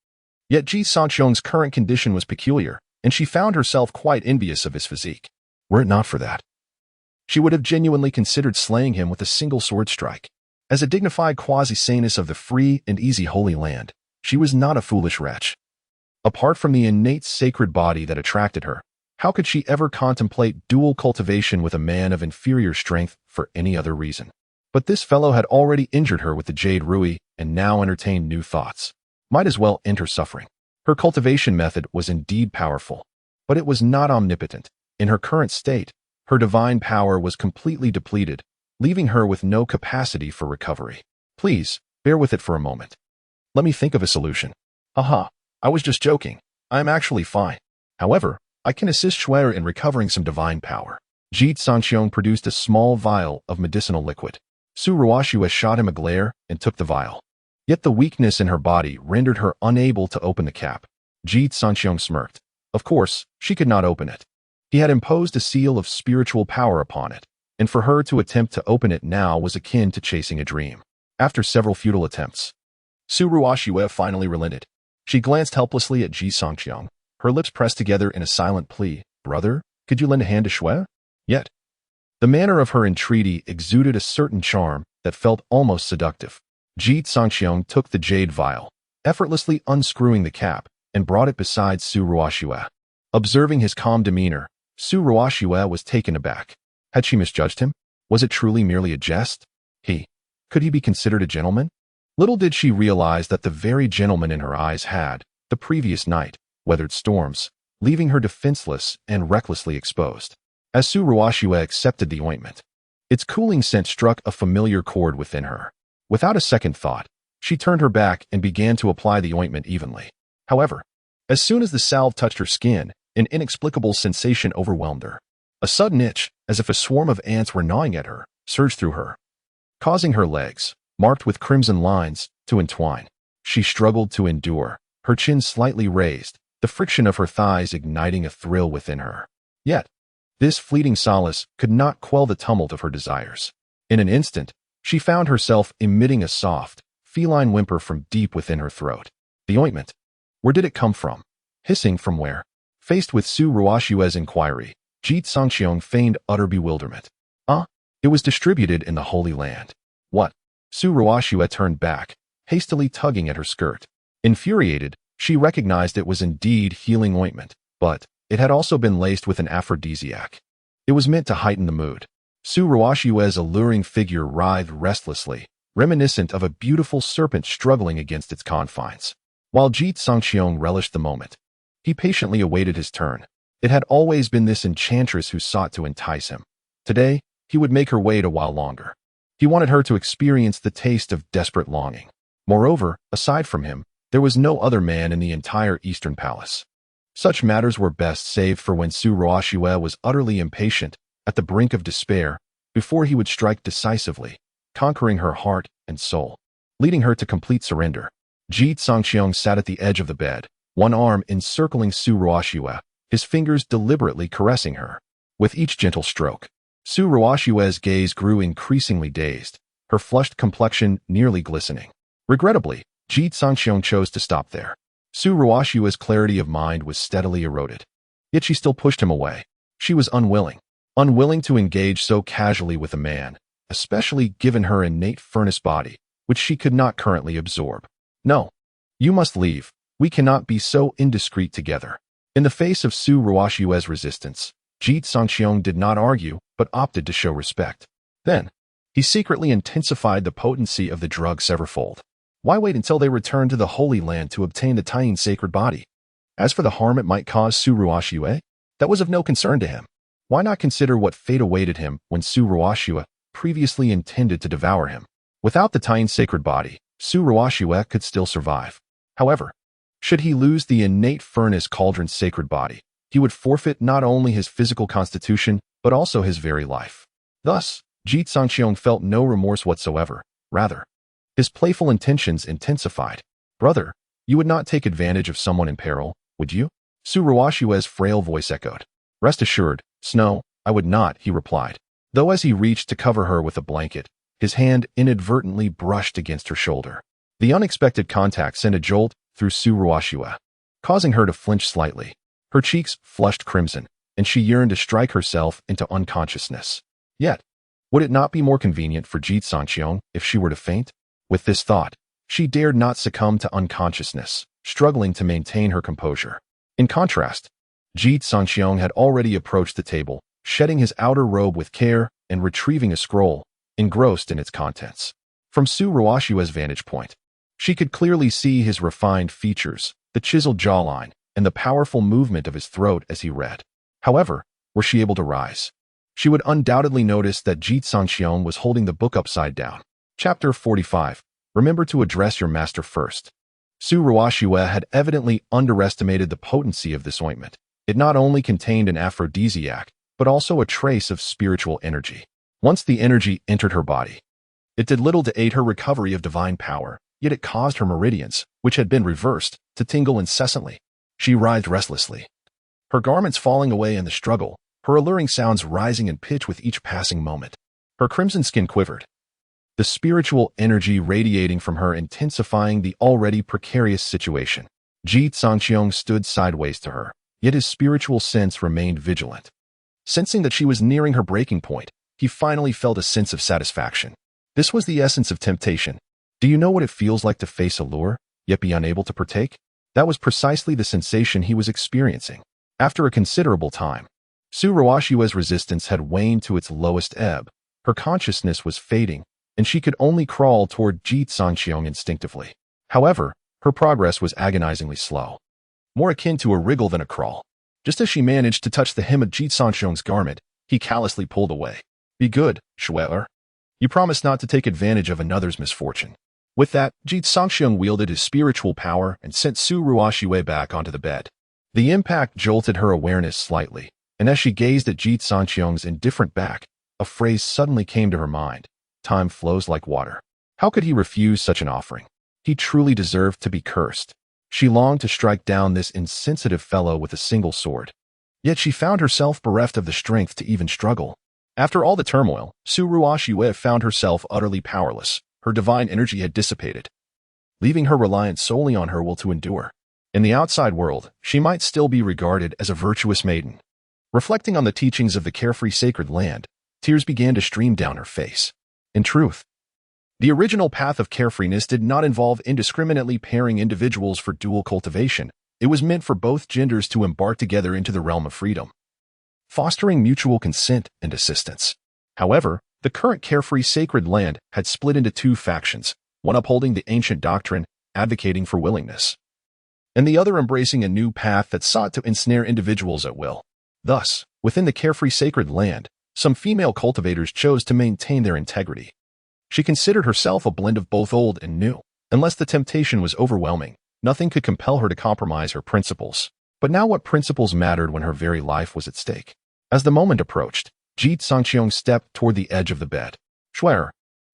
Yet Ji Cangqiong's current condition was peculiar, and she found herself quite envious of his physique. Were it not for that, she would have genuinely considered slaying him with a single sword strike. As a dignified quasi-saintess of the free and easy Holy Land, she was not a foolish wretch. Apart from the innate sacred body that attracted her, how could she ever contemplate dual cultivation with a man of inferior strength for any other reason? But this fellow had already injured her with the jade rui and now entertained new thoughts. Might as well end her suffering. Her cultivation method was indeed powerful, but it was not omnipotent. In her current state, her divine power was completely depleted, leaving her with no capacity for recovery. Please, bear with it for a moment. Let me think of a solution. Haha, I was just joking. I am actually fine. However, I can assist Shuer in recovering some divine power. Ji Cangqiong produced a small vial of medicinal liquid. Su Ruoxue shot him a glare and took the vial. Yet the weakness in her body rendered her unable to open the cap. Ji Cangqiong smirked. Of course, she could not open it. He had imposed a seal of spiritual power upon it, and for her to attempt to open it now was akin to chasing a dream. After several futile attempts, Su Ruoxue finally relented. She glanced helplessly at Ji Cangqiong, her lips pressed together in a silent plea. "Brother, could you lend a hand to Shuer?" Yet, the manner of her entreaty exuded a certain charm that felt almost seductive. Ji Cangqiong took the jade vial, effortlessly unscrewing the cap, and brought it beside Su Ruoxue. Observing his calm demeanor, Su Ruoxue was taken aback. Had she misjudged him? Was it truly merely a jest? Could he be considered a gentleman? Little did she realize that the very gentleman in her eyes had, the previous night, weathered storms, leaving her defenseless and recklessly exposed. As Su Ruoxue accepted the ointment, its cooling scent struck a familiar chord within her. Without a second thought, she turned her back and began to apply the ointment evenly. However, as soon as the salve touched her skin, an inexplicable sensation overwhelmed her. A sudden itch, as if a swarm of ants were gnawing at her, surged through her, causing her legs, marked with crimson lines, to entwine. She struggled to endure, her chin slightly raised, the friction of her thighs igniting a thrill within her. Yet, this fleeting solace could not quell the tumult of her desires. In an instant, she found herself emitting a soft, feline whimper from deep within her throat. The ointment. Where did it come from? Hissing from where? Faced with Su Ruoxue's inquiry, Ji Cangqiong feigned utter bewilderment. It was distributed in the Holy Land. What? Su Ruoxue turned back, hastily tugging at her skirt. Infuriated, she recognized it was indeed healing ointment, but it had also been laced with an aphrodisiac. It was meant to heighten the mood. Su Ruoxue's alluring figure writhed restlessly, reminiscent of a beautiful serpent struggling against its confines. While Ji Cangqiong relished the moment, he patiently awaited his turn. It had always been this enchantress who sought to entice him. Today, he would make her wait a while longer. He wanted her to experience the taste of desperate longing. Moreover, aside from him, there was no other man in the entire Eastern Palace. Such matters were best saved for when Su Ruoxue was utterly impatient, at the brink of despair, before he would strike decisively, conquering her heart and soul, leading her to complete surrender. Ji Cangqiong sat at the edge of the bed, one arm encircling Su Ruoxue, his fingers deliberately caressing her. With each gentle stroke, Su Ruoxue's gaze grew increasingly dazed, her flushed complexion nearly glistening. Regrettably, Ji Cangqiong chose to stop there. Su Ruoxue's clarity of mind was steadily eroded. Yet she still pushed him away. She was unwilling to engage so casually with a man, especially given her innate furnace body, which she could not currently absorb. No. You must leave. We cannot be so indiscreet together. In the face of Su Ruoxue's resistance, Ji Cangqiong did not argue, but opted to show respect. Then, he secretly intensified the potency of the drug severfold. Why wait until they return to the Holy Land to obtain the Daqian sacred body? As for the harm it might cause Su Ruoxue, that was of no concern to him. Why not consider what fate awaited him when Su Ruoxue previously intended to devour him? Without the Daqian sacred body, Su Ruoxue could still survive. However, should he lose the innate furnace cauldron's sacred body, he would forfeit not only his physical constitution, but also his very life. Thus, Ji Cangqiong felt no remorse whatsoever. Rather, his playful intentions intensified. Brother, you would not take advantage of someone in peril, would you? Su Ruoxue's frail voice echoed. Rest assured, Snow, I would not, he replied. Though as he reached to cover her with a blanket, his hand inadvertently brushed against her shoulder. The unexpected contact sent a jolt through Su Ruoxue, causing her to flinch slightly. Her cheeks flushed crimson, and she yearned to strike herself into unconsciousness. Yet, would it not be more convenient for Ji Cangqiong if she were to faint? With this thought, she dared not succumb to unconsciousness, struggling to maintain her composure. In contrast, Ji Cangqiong had already approached the table, shedding his outer robe with care and retrieving a scroll, engrossed in its contents. From Su Ruoxue's vantage point, she could clearly see his refined features, the chiseled jawline, and the powerful movement of his throat as he read. However, were she able to rise, she would undoubtedly notice that Ji Cangqiong was holding the book upside down. Chapter 45. Remember to address your master first. Su Ruoxue had evidently underestimated the potency of this ointment. It not only contained an aphrodisiac, but also a trace of spiritual energy. Once the energy entered her body, it did little to aid her recovery of divine power, yet it caused her meridians, which had been reversed, to tingle incessantly. She writhed restlessly, her garments falling away in the struggle, her alluring sounds rising in pitch with each passing moment. Her crimson skin quivered, the spiritual energy radiating from her intensifying the already precarious situation. Ji Cangqiong stood sideways to her, yet his spiritual sense remained vigilant. Sensing that she was nearing her breaking point, he finally felt a sense of satisfaction. This was the essence of temptation. Do you know what it feels like to face a lure, yet be unable to partake? That was precisely the sensation he was experiencing. After a considerable time, Su Ruoxue's resistance had waned to its lowest ebb. Her consciousness was fading, and she could only crawl toward Ji Cangqiong instinctively. However, her progress was agonizingly slow, more akin to a wriggle than a crawl. Just as she managed to touch the hem of Ji Cangqiong's garment, he callously pulled away. Be good, Xiaoyao. You promised not to take advantage of another's misfortune. With that, Ji Cangqiong wielded his spiritual power and sent Su Ruoxue back onto the bed. The impact jolted her awareness slightly, and as she gazed at Ji Cangqiong's indifferent back, a phrase suddenly came to her mind. Time flows like water. How could he refuse such an offering? He truly deserved to be cursed. She longed to strike down this insensitive fellow with a single sword. Yet she found herself bereft of the strength to even struggle. After all the turmoil, Su Ruoxue found herself utterly powerless. Her divine energy had dissipated, leaving her reliant solely on her will to endure. In the outside world, she might still be regarded as a virtuous maiden. Reflecting on the teachings of the carefree sacred land, tears began to stream down her face. In truth, the original path of carefreeness did not involve indiscriminately pairing individuals for dual cultivation. It was meant for both genders to embark together into the realm of freedom, fostering mutual consent and assistance. However, the current carefree sacred land had split into two factions, one upholding the ancient doctrine, advocating for willingness, and the other embracing a new path that sought to ensnare individuals at will. Thus, within the carefree sacred land, some female cultivators chose to maintain their integrity. She considered herself a blend of both old and new. Unless the temptation was overwhelming, nothing could compel her to compromise her principles. But now what principles mattered when her very life was at stake? As the moment approached, Ji Cangqiong stepped toward the edge of the bed. Xiaoyao,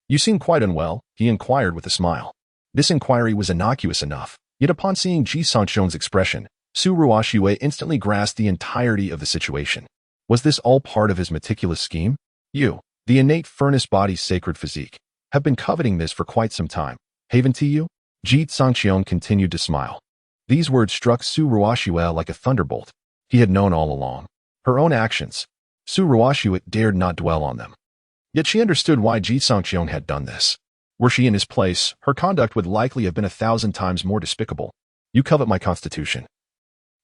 you seem quite unwell, he inquired with a smile. This inquiry was innocuous enough, yet upon seeing Ji Cangqiong's expression, Su Ruoxue instantly grasped the entirety of the situation. Was this all part of his meticulous scheme? You, the innate furnace body's sacred physique, have been coveting this for quite some time. Haven't you? Ji Cangqiong continued to smile. These words struck Su Ruoxue like a thunderbolt. He had known all along. Her own actions. Su Ruoxue dared not dwell on them. Yet she understood why Ji Cangqiong had done this. Were she in his place, her conduct would likely have been 1,000 times more despicable. You covet my constitution,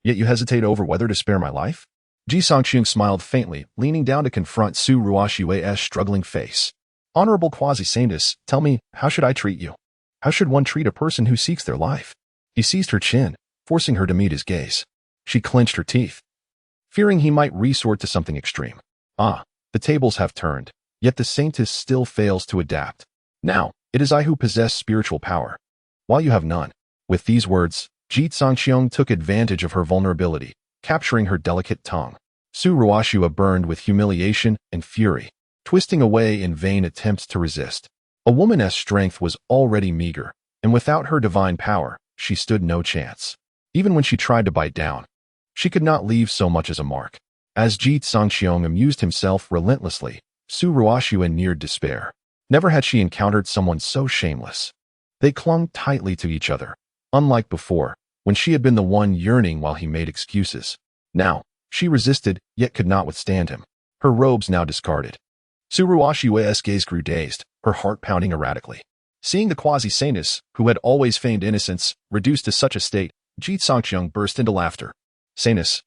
yet you hesitate over whether to spare my life? Ji Cangqiong smiled faintly, leaning down to confront Su Ruoxue's struggling face. Honorable Quasi-saint, tell me, how should I treat you? How should one treat a person who seeks their life? He seized her chin, forcing her to meet his gaze. She clenched her teeth, fearing he might resort to something extreme. Ah, the tables have turned, yet the saintess still fails to adapt. Now, it is I who possess spiritual power, while you have none. With these words, Ji Cangqiong took advantage of her vulnerability, capturing her delicate tongue. Su Ruoxue burned with humiliation and fury, twisting away in vain attempts to resist. A woman's strength was already meager, and without her divine power, she stood no chance. Even when she tried to bite down, she could not leave so much as a mark. As Ji Cangqiong amused himself relentlessly, Su Ruoxue neared despair. Never had she encountered someone so shameless. They clung tightly to each other, unlike before, when she had been the one yearning while he made excuses. Now, she resisted, yet could not withstand him. Her robes now discarded. Su Ruoxue's gaze grew dazed, her heart pounding erratically. Seeing the quasi-saintess, who had always feigned innocence, reduced to such a state, Ji Cangqiong burst into laughter. Saintess,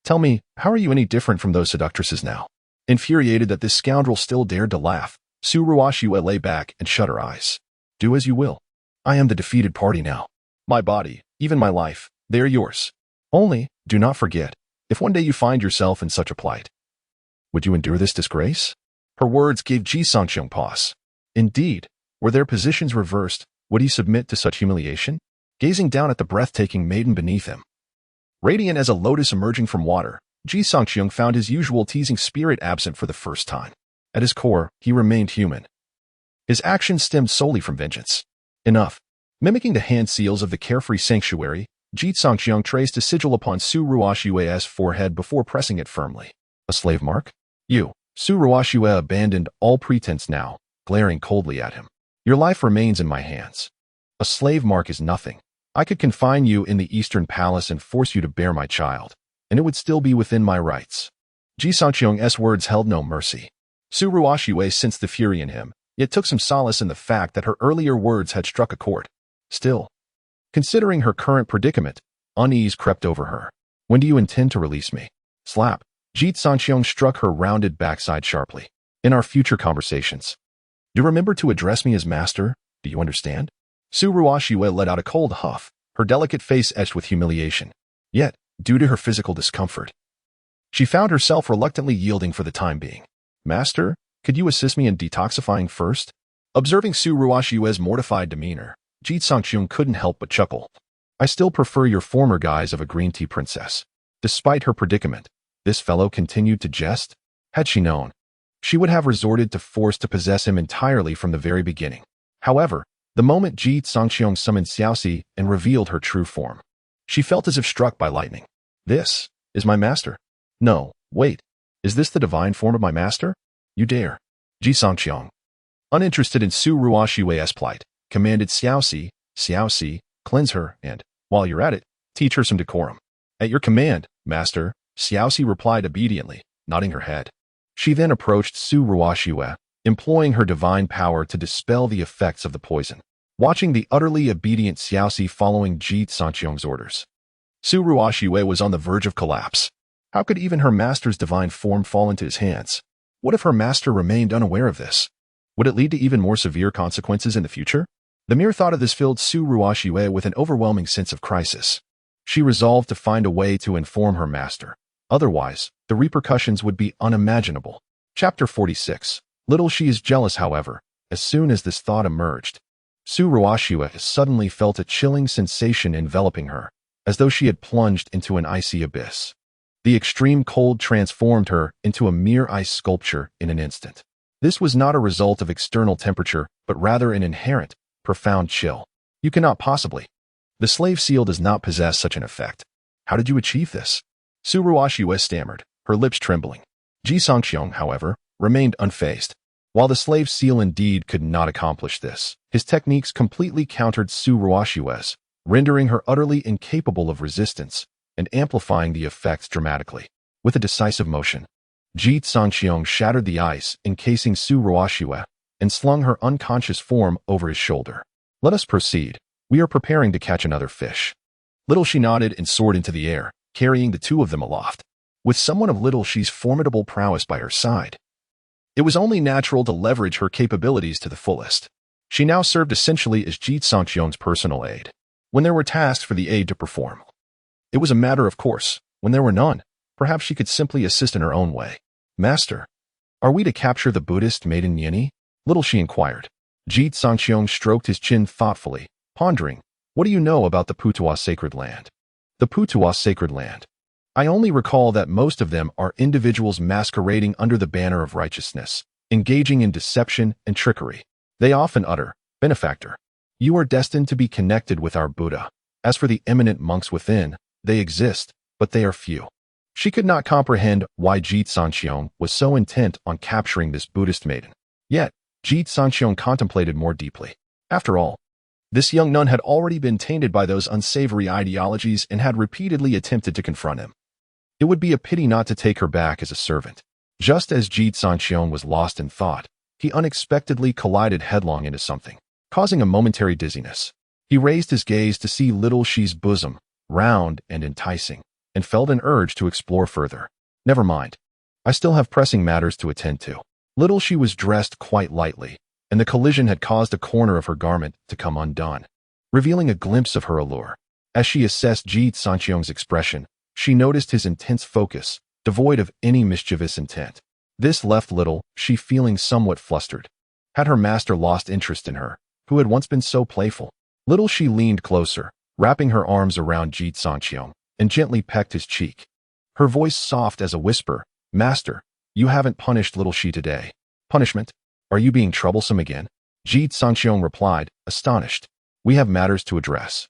tell me, how are you any different from those seductresses now? Infuriated that this scoundrel still dared to laugh, Su Ruoxue lay back and shut her eyes. Do as you will. I am the defeated party now. My body, even my life, they are yours. Only, do not forget, if one day you find yourself in such a plight, would you endure this disgrace? Her words gave Ji Cangqiong pause. Indeed, were their positions reversed, would he submit to such humiliation? Gazing down at the breathtaking maiden beneath him, radiant as a lotus emerging from water, Ji Cangqiong found his usual teasing spirit absent for the first time. At his core, he remained human. His actions stemmed solely from vengeance. Enough. Mimicking the hand seals of the carefree sanctuary, Ji Cangqiong traced a sigil upon Su Ruoxue's forehead before pressing it firmly. A slave mark? You. Su Ruoxue abandoned all pretense now, glaring coldly at him. Your life remains in my hands. A slave mark is nothing. I could confine you in the Eastern Palace and force you to bear my child, and it would still be within my rights. Ji Cangqiong's words held no mercy. Su Ruoxue sensed the fury in him, yet took some solace in the fact that her earlier words had struck a chord. Still, considering her current predicament, unease crept over her. When do you intend to release me? Slap. Ji Cangqiong struck her rounded backside sharply. In our future conversations, do remember to address me as master, do you understand? Su Ruoxue let out a cold huff, her delicate face etched with humiliation. Yet, due to her physical discomfort, she found herself reluctantly yielding for the time being. Master, could you assist me in detoxifying first? Observing Su Ruoxue's mortified demeanor, Ji Cangqiong couldn't help but chuckle. I still prefer your former guise of a green tea princess. Despite her predicament, this fellow continued to jest. Had she known, she would have resorted to force to possess him entirely from the very beginning. However, the moment Ji Cangqiong summoned Xiao Ji and revealed her true form, she felt as if struck by lightning. This is my master. No, wait. Is this the divine form of my master? You dare. Ji Cangqiong, uninterested in Su Ruoxue's plight, commanded Xiao Ji, cleanse her, and, while you're at it, teach her some decorum. At your command, master, Xiao Ji replied obediently, nodding her head. She then approached Su Ruoxue, employing her divine power to dispel the effects of the poison. Watching the utterly obedient Xiao Ji following Ji Cangqiong's orders, Su Ruoxue was on the verge of collapse. How could even her master's divine form fall into his hands? What if her master remained unaware of this? Would it lead to even more severe consequences in the future? The mere thought of this filled Su Ruoxue with an overwhelming sense of crisis. She resolved to find a way to inform her master. Otherwise, the repercussions would be unimaginable. Chapter 46. Little she is jealous, however, as soon as this thought emerged, Su Ruoxue suddenly felt a chilling sensation enveloping her, as though she had plunged into an icy abyss. The extreme cold transformed her into a mere ice sculpture in an instant. This was not a result of external temperature, but rather an inherent, profound chill. You cannot possibly. The slave seal does not possess such an effect. How did you achieve this? Su Ruoxue stammered, her lips trembling. Ji Cangqiong, however, remained unfazed. While the slave seal indeed could not accomplish this, his techniques completely countered Su Ruoxue's, rendering her utterly incapable of resistance and amplifying the effects dramatically. With a decisive motion, Ji Cangqiong shattered the ice encasing Su Ruoxue and slung her unconscious form over his shoulder. Let us proceed. We are preparing to catch another fish. Little she nodded and soared into the air, carrying the two of them aloft. With someone of Little She's formidable prowess by her side, it was only natural to leverage her capabilities to the fullest. She now served essentially as Ji Cangqiong's personal aide. When there were tasks for the aide to perform, it was a matter of course. When there were none, perhaps she could simply assist in her own way. Master, are we to capture the Buddhist maiden Yini? Little she inquired. Ji Cangqiong stroked his chin thoughtfully, pondering, what do you know about the Putuo sacred land? The Putuo sacred land. I only recall that most of them are individuals masquerading under the banner of righteousness, engaging in deception and trickery. They often utter, benefactor, you are destined to be connected with our Buddha. As for the eminent monks within, they exist, but they are few. She could not comprehend why Ji Cangqiong was so intent on capturing this Buddhist maiden. Yet, Ji Cangqiong contemplated more deeply. After all, this young nun had already been tainted by those unsavory ideologies and had repeatedly attempted to confront him. It would be a pity not to take her back as a servant. Just as Ji Cangqiong was lost in thought, he unexpectedly collided headlong into something, causing a momentary dizziness. He raised his gaze to see little Shi's bosom, round and enticing, and felt an urge to explore further. Never mind. I still have pressing matters to attend to. Little Shi was dressed quite lightly, and the collision had caused a corner of her garment to come undone, revealing a glimpse of her allure. As she assessed Ji Cangqiong's expression, she noticed his intense focus, devoid of any mischievous intent. This left little Shi feeling somewhat flustered. Had her master lost interest in her, who had once been so playful? Little Shi leaned closer, wrapping her arms around Ji Cangqiong, and gently pecked his cheek. Her voice soft as a whisper, Master, you haven't punished little Shi today. Punishment? Are you being troublesome again? Ji Cangqiong replied, astonished. We have matters to address.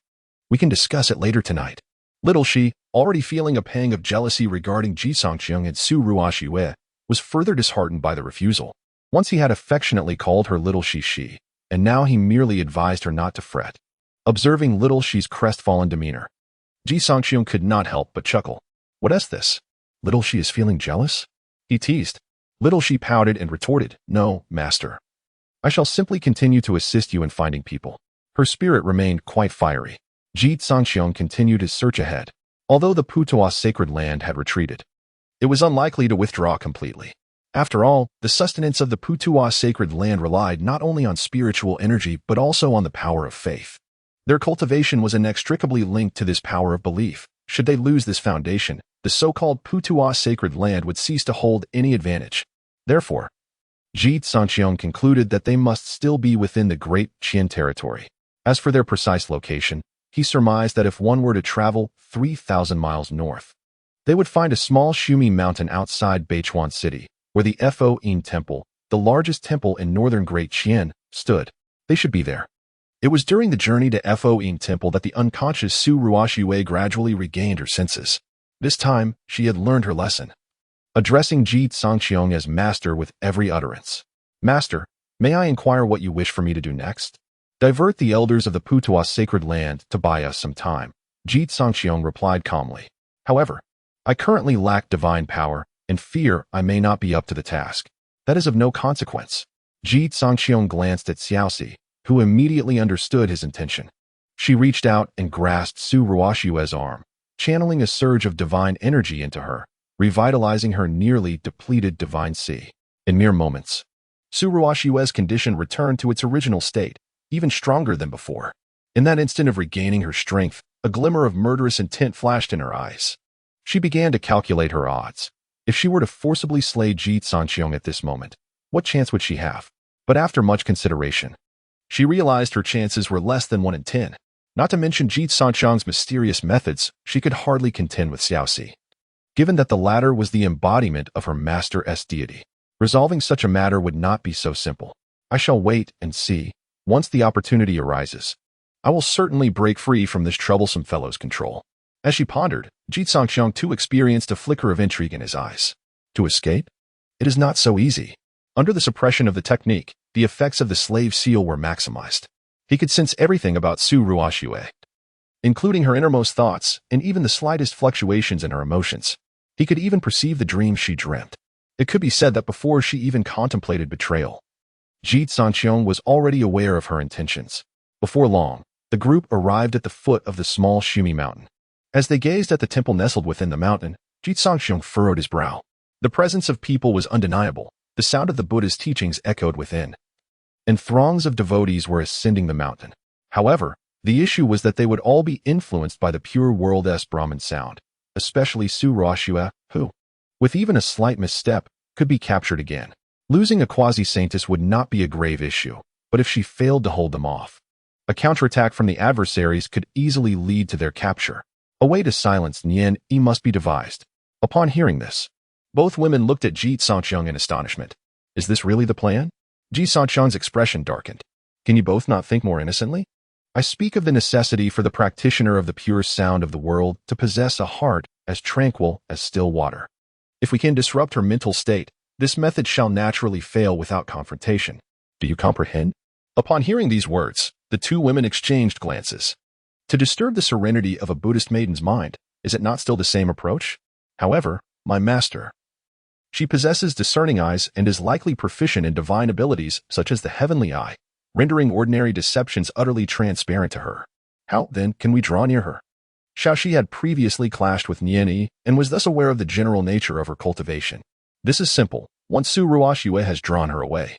We can discuss it later tonight. Little Shi, already feeling a pang of jealousy regarding Ji Cangqiong and Su Ruoxue, was further disheartened by the refusal. Once he had affectionately called her Little Shi, and now he merely advised her not to fret. Observing Little Shi's crestfallen demeanor, Ji Cangqiong could not help but chuckle. What is this? Little Shi is feeling jealous? He teased. Little Shi pouted and retorted, No, master. I shall simply continue to assist you in finding people. Her spirit remained quite fiery. Ji Cangqiong continued his search ahead. Although the Putuo sacred land had retreated, it was unlikely to withdraw completely. After all, the sustenance of the Putuo sacred land relied not only on spiritual energy but also on the power of faith. Their cultivation was inextricably linked to this power of belief. Should they lose this foundation, the so-called Putuo sacred land would cease to hold any advantage. Therefore, Ji Cangqiong concluded that they must still be within the Great Qian territory. As for their precise location, he surmised that if one were to travel 3,000 miles north, they would find a small Shumi mountain outside Beichuan City, where the Fo Yin Temple, the largest temple in northern Great Qian, stood. They should be there. It was during the journey to Fo Yin Temple that the unconscious Su Ruoxue gradually regained her senses. This time, she had learned her lesson. Addressing Ji Cangqiong as master with every utterance. Master, may I inquire what you wish for me to do next? Divert the elders of the Putuo sacred land to buy us some time. Ji Cangqiong replied calmly. However, I currently lack divine power and fear I may not be up to the task. That is of no consequence. Ji Cangqiong glanced at Xiao Ji, who immediately understood his intention. She reached out and grasped Su Ruoxue's arm, channeling a surge of divine energy into her, revitalizing her nearly depleted divine chi. In mere moments, Su Ruoxue's condition returned to its original state, even stronger than before. In that instant of regaining her strength, a glimmer of murderous intent flashed in her eyes. She began to calculate her odds. If she were to forcibly slay Ji Cangqiong at this moment, what chance would she have? But after much consideration, she realized her chances were less than 1 in 10. Not to mention Ji Cangqiong's mysterious methods, she could hardly contend with Xiao Ji. Given that the latter was the embodiment of her master's deity, resolving such a matter would not be so simple. I shall wait and see. Once the opportunity arises, I will certainly break free from this troublesome fellow's control. As she pondered, Ji Cangqiong too experienced a flicker of intrigue in his eyes. To escape? It is not so easy. Under the suppression of the technique, the effects of the slave seal were maximized. He could sense everything about Su Ruoxue, including her innermost thoughts and even the slightest fluctuations in her emotions. He could even perceive the dreams she dreamt. It could be said that before she even contemplated betrayal, Ji Cangqiong was already aware of her intentions. Before long, the group arrived at the foot of the small Shumi mountain. As they gazed at the temple nestled within the mountain, Ji Cangqiong furrowed his brow. The presence of people was undeniable. The sound of the Buddha's teachings echoed within. and throngs of devotees were ascending the mountain. However, the issue was that they would all be influenced by the pure world's Brahman sound, especially Su Ruoxue, who, with even a slight misstep, could be captured again. Losing a quasi-saintess would not be a grave issue, but if she failed to hold them off, a counterattack from the adversaries could easily lead to their capture. A way to silence Innate must be devised. Upon hearing this, both women looked at Ji Cangqiong in astonishment. Is this really the plan? Ji Cangqiong's expression darkened. Can you both not think more innocently? I speak of the necessity for the practitioner of the pure sound of the world to possess a heart as tranquil as still water. If we can disrupt her mental state, this method shall naturally fail without confrontation. Do you comprehend? Upon hearing these words, the two women exchanged glances. To disturb the serenity of a Buddhist maiden's mind, is it not still the same approach? However, my master, she possesses discerning eyes and is likely proficient in divine abilities such as the heavenly eye, rendering ordinary deceptions utterly transparent to her. How, then, can we draw near her? Xiao Ji had previously clashed with Innate and was thus aware of the general nature of her cultivation. This is simple. Once Su Ruoxue has drawn her away,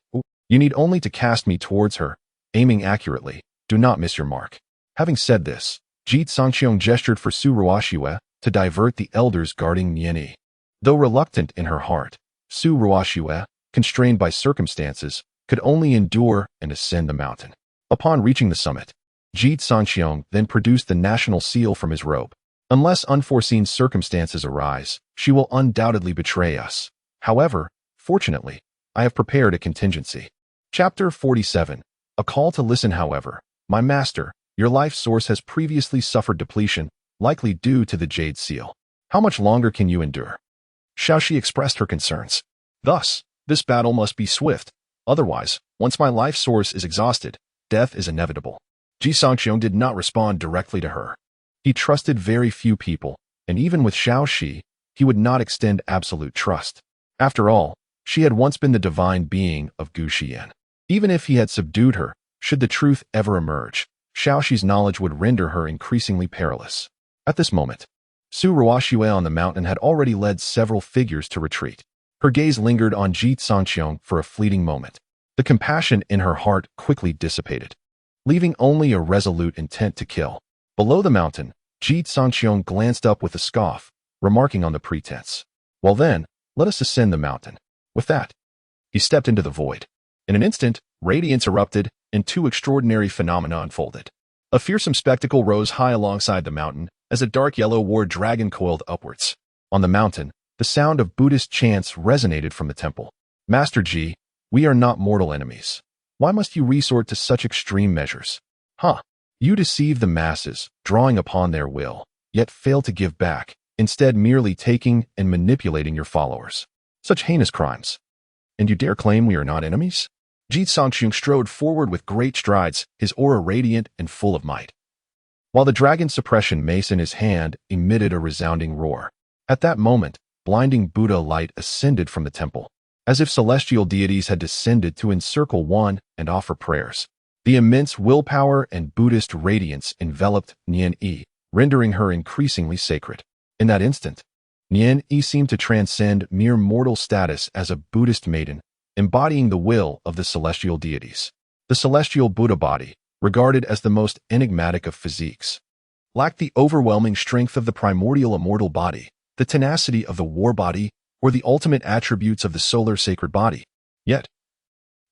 you need only to cast me towards her, aiming accurately. Do not miss your mark. Having said this, Ji Cangqiong gestured for Su Ruoxue to divert the elders guarding Innate. Though reluctant in her heart, Su Ruoxue, constrained by circumstances, could only endure and ascend the mountain. Upon reaching the summit, Ji Cangqiong then produced the national seal from his robe. Unless unforeseen circumstances arise, she will undoubtedly betray us. However, fortunately, I have prepared a contingency. Chapter 47. A call to listen. However, my master, your life source has previously suffered depletion, likely due to the jade seal. How much longer can you endure? Xiao Ji expressed her concerns. Thus, this battle must be swift. Otherwise, once my life source is exhausted, death is inevitable. Ji Cangqiong did not respond directly to her. He trusted very few people, and even with Xiao Ji, he would not extend absolute trust. After all, she had once been the divine being of Gu Xiyan. Even if he had subdued her, should the truth ever emerge, Xiao Ji's knowledge would render her increasingly perilous. At this moment, Su Ruoxue on the mountain had already led several figures to retreat. Her gaze lingered on Ji Cangqiong for a fleeting moment. The compassion in her heart quickly dissipated, leaving only a resolute intent to kill. Below the mountain, Ji Cangqiong glanced up with a scoff, remarking on the pretense. Well then, let us ascend the mountain. With that, he stepped into the void. In an instant, radiance erupted, and two extraordinary phenomena unfolded. A fearsome spectacle rose high alongside the mountain as a dark yellow war dragon coiled upwards. On the mountain, the sound of Buddhist chants resonated from the temple. Master Ji, we are not mortal enemies. Why must you resort to such extreme measures? You deceive the masses, drawing upon their will, yet fail to give back, instead merely taking and manipulating your followers. Such heinous crimes. And you dare claim we are not enemies? Ji Cangqiong strode forward with great strides, his aura radiant and full of might, while the dragon suppression mace in his hand emitted a resounding roar. At that moment, blinding Buddha light ascended from the temple, as if celestial deities had descended to encircle one and offer prayers. The immense willpower and Buddhist radiance enveloped Innate, rendering her increasingly sacred. In that instant, Innate seemed to transcend mere mortal status as a Buddhist maiden, embodying the will of the celestial deities. The celestial Buddha body, regarded as the most enigmatic of physiques, lacked the overwhelming strength of the primordial immortal body, the tenacity of the war body, or the ultimate attributes of the solar sacred body. Yet,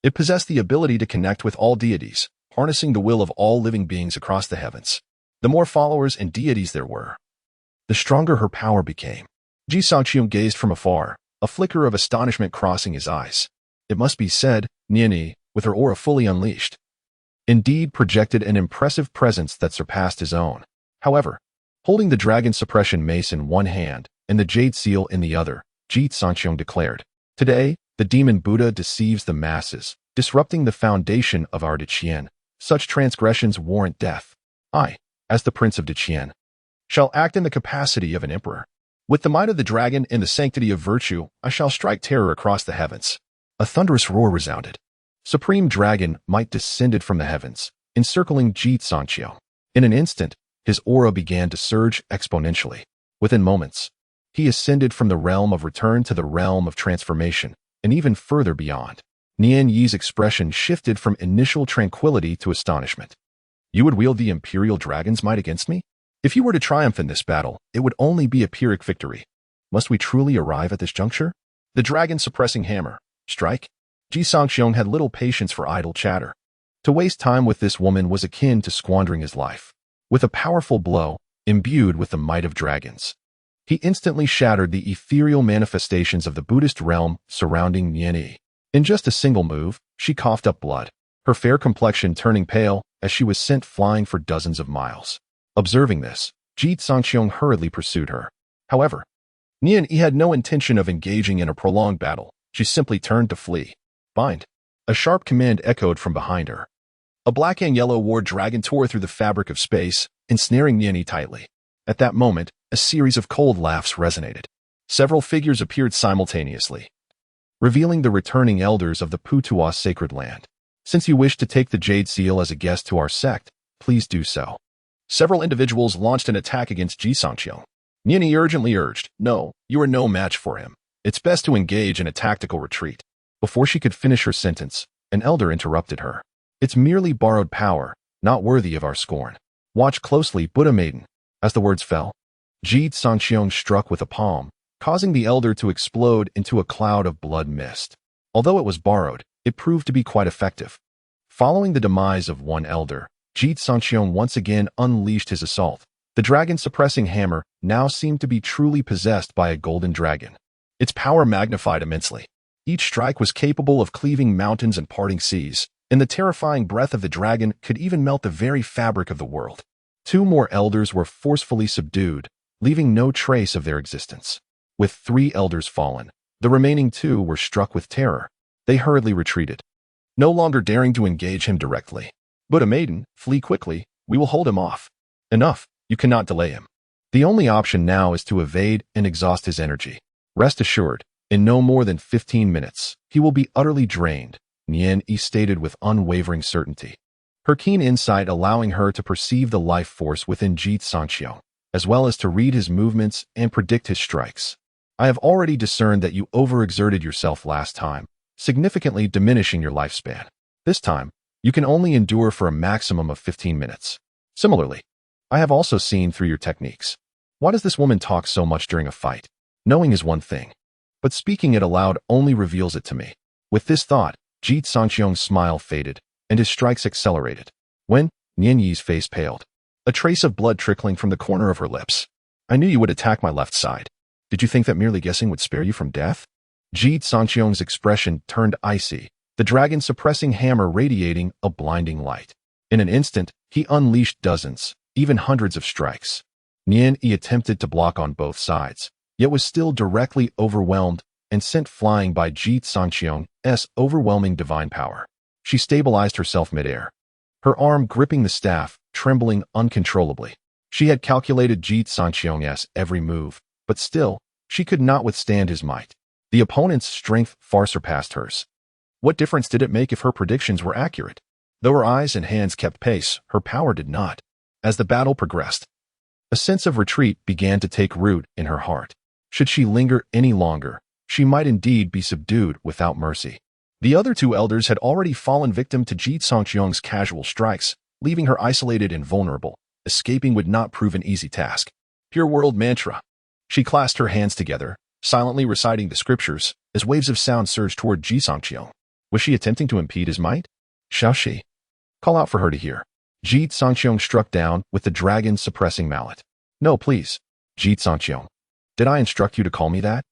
it possessed the ability to connect with all deities, harnessing the will of all living beings across the heavens. The more followers and deities there were, the stronger her power became. Ji Cangqiong gazed from afar, a flicker of astonishment crossing his eyes. It must be said, Innate, with her aura fully unleashed, indeed projected an impressive presence that surpassed his own. However, holding the dragon suppression mace in one hand and the jade seal in the other, Ji Cangqiong declared, "Today, the demon Buddha deceives the masses, disrupting the foundation of our Daqian. Such transgressions warrant death. I, as the Prince of Daqian, shall act in the capacity of an emperor. With the might of the dragon and the sanctity of virtue, I shall strike terror across the heavens." A thunderous roar resounded. Supreme Dragon might descended from the heavens, encircling Ji Cangqiong. In an instant, his aura began to surge exponentially. Within moments, he ascended from the realm of return to the realm of transformation, and even further beyond. Nian Yi's expression shifted from initial tranquility to astonishment. You would wield the Imperial Dragon's might against me? If you were to triumph in this battle, it would only be a Pyrrhic victory. Must we truly arrive at this juncture? The dragon-suppressing hammer. Strike? Ji Cangqiong had little patience for idle chatter. To waste time with this woman was akin to squandering his life. With a powerful blow, imbued with the might of dragons, he instantly shattered the ethereal manifestations of the Buddhist realm surrounding Nian Yi. In just a single move, she coughed up blood, her fair complexion turning pale as she was sent flying for dozens of miles. Observing this, Ji Cangqiong hurriedly pursued her. However, Nian Yi had no intention of engaging in a prolonged battle. She simply turned to flee. Bind. A sharp command echoed from behind her. A black and yellow war dragon tore through the fabric of space, ensnaring Nian Yi tightly. At that moment, a series of cold laughs resonated. Several figures appeared simultaneously, revealing the returning elders of the Putuos sacred land. Since you wish to take the Jade Seal as a guest to our sect, please do so. Several individuals launched an attack against Ji Cangqiong. Nian Yi urgently urged, no, you are no match for him. It's best to engage in a tactical retreat. Before she could finish her sentence, an elder interrupted her. It's merely borrowed power, not worthy of our scorn. Watch closely, Buddha maiden. As the words fell, Ji Cangqiong struck with a palm, causing the elder to explode into a cloud of blood mist. Although it was borrowed, it proved to be quite effective. Following the demise of one elder, Ji Cangqiong once again unleashed his assault. The dragon-suppressing hammer now seemed to be truly possessed by a golden dragon. Its power magnified immensely. Each strike was capable of cleaving mountains and parting seas, and the terrifying breath of the dragon could even melt the very fabric of the world. Two more elders were forcefully subdued, leaving no trace of their existence. With 3 elders fallen, the remaining 2 were struck with terror. They hurriedly retreated, no longer daring to engage him directly. Buddha maiden, flee quickly, we will hold him off. Enough, you cannot delay him. The only option now is to evade and exhaust his energy. Rest assured, in no more than 15 minutes, he will be utterly drained, Nian Yi stated with unwavering certainty, her keen insight allowing her to perceive the life force within Ji Cangqiong, as well as to read his movements and predict his strikes. I have already discerned that you overexerted yourself last time, significantly diminishing your lifespan. This time, you can only endure for a maximum of 15 minutes. Similarly, I have also seen through your techniques. Why does this woman talk so much during a fight? Knowing is one thing, but speaking it aloud only reveals it to me. With this thought, Ji Cangqiong's smile faded, and his strikes accelerated. When Nian Yi's face paled, a trace of blood trickling from the corner of her lips. I knew you would attack my left side. Did you think that merely guessing would spare you from death? Ji Cangqiong's expression turned icy, the dragon-suppressing hammer radiating a blinding light. In an instant, he unleashed dozens, even hundreds of strikes. Nian Yi attempted to block on both sides, yet was still directly overwhelmed and sent flying by Ji Cangqiong's overwhelming divine power. She stabilized herself midair, her arm gripping the staff, trembling uncontrollably. She had calculated Ji Cangqiong's every move, but still, she could not withstand his might. The opponent's strength far surpassed hers. What difference did it make if her predictions were accurate? Though her eyes and hands kept pace, her power did not. As the battle progressed, a sense of retreat began to take root in her heart. Should she linger any longer, she might indeed be subdued without mercy. The other 2 elders had already fallen victim to Ji Cangqiong's casual strikes, leaving her isolated and vulnerable. Escaping would not prove an easy task. Pure world mantra. She clasped her hands together, silently reciting the scriptures, as waves of sound surged toward Ji Cangqiong. Was she attempting to impede his might? Xiao Ji. Call out for her to hear. Ji Cangqiong struck down with the dragon-suppressing mallet. No, please. Ji Cangqiong. Did I instruct you to call me that?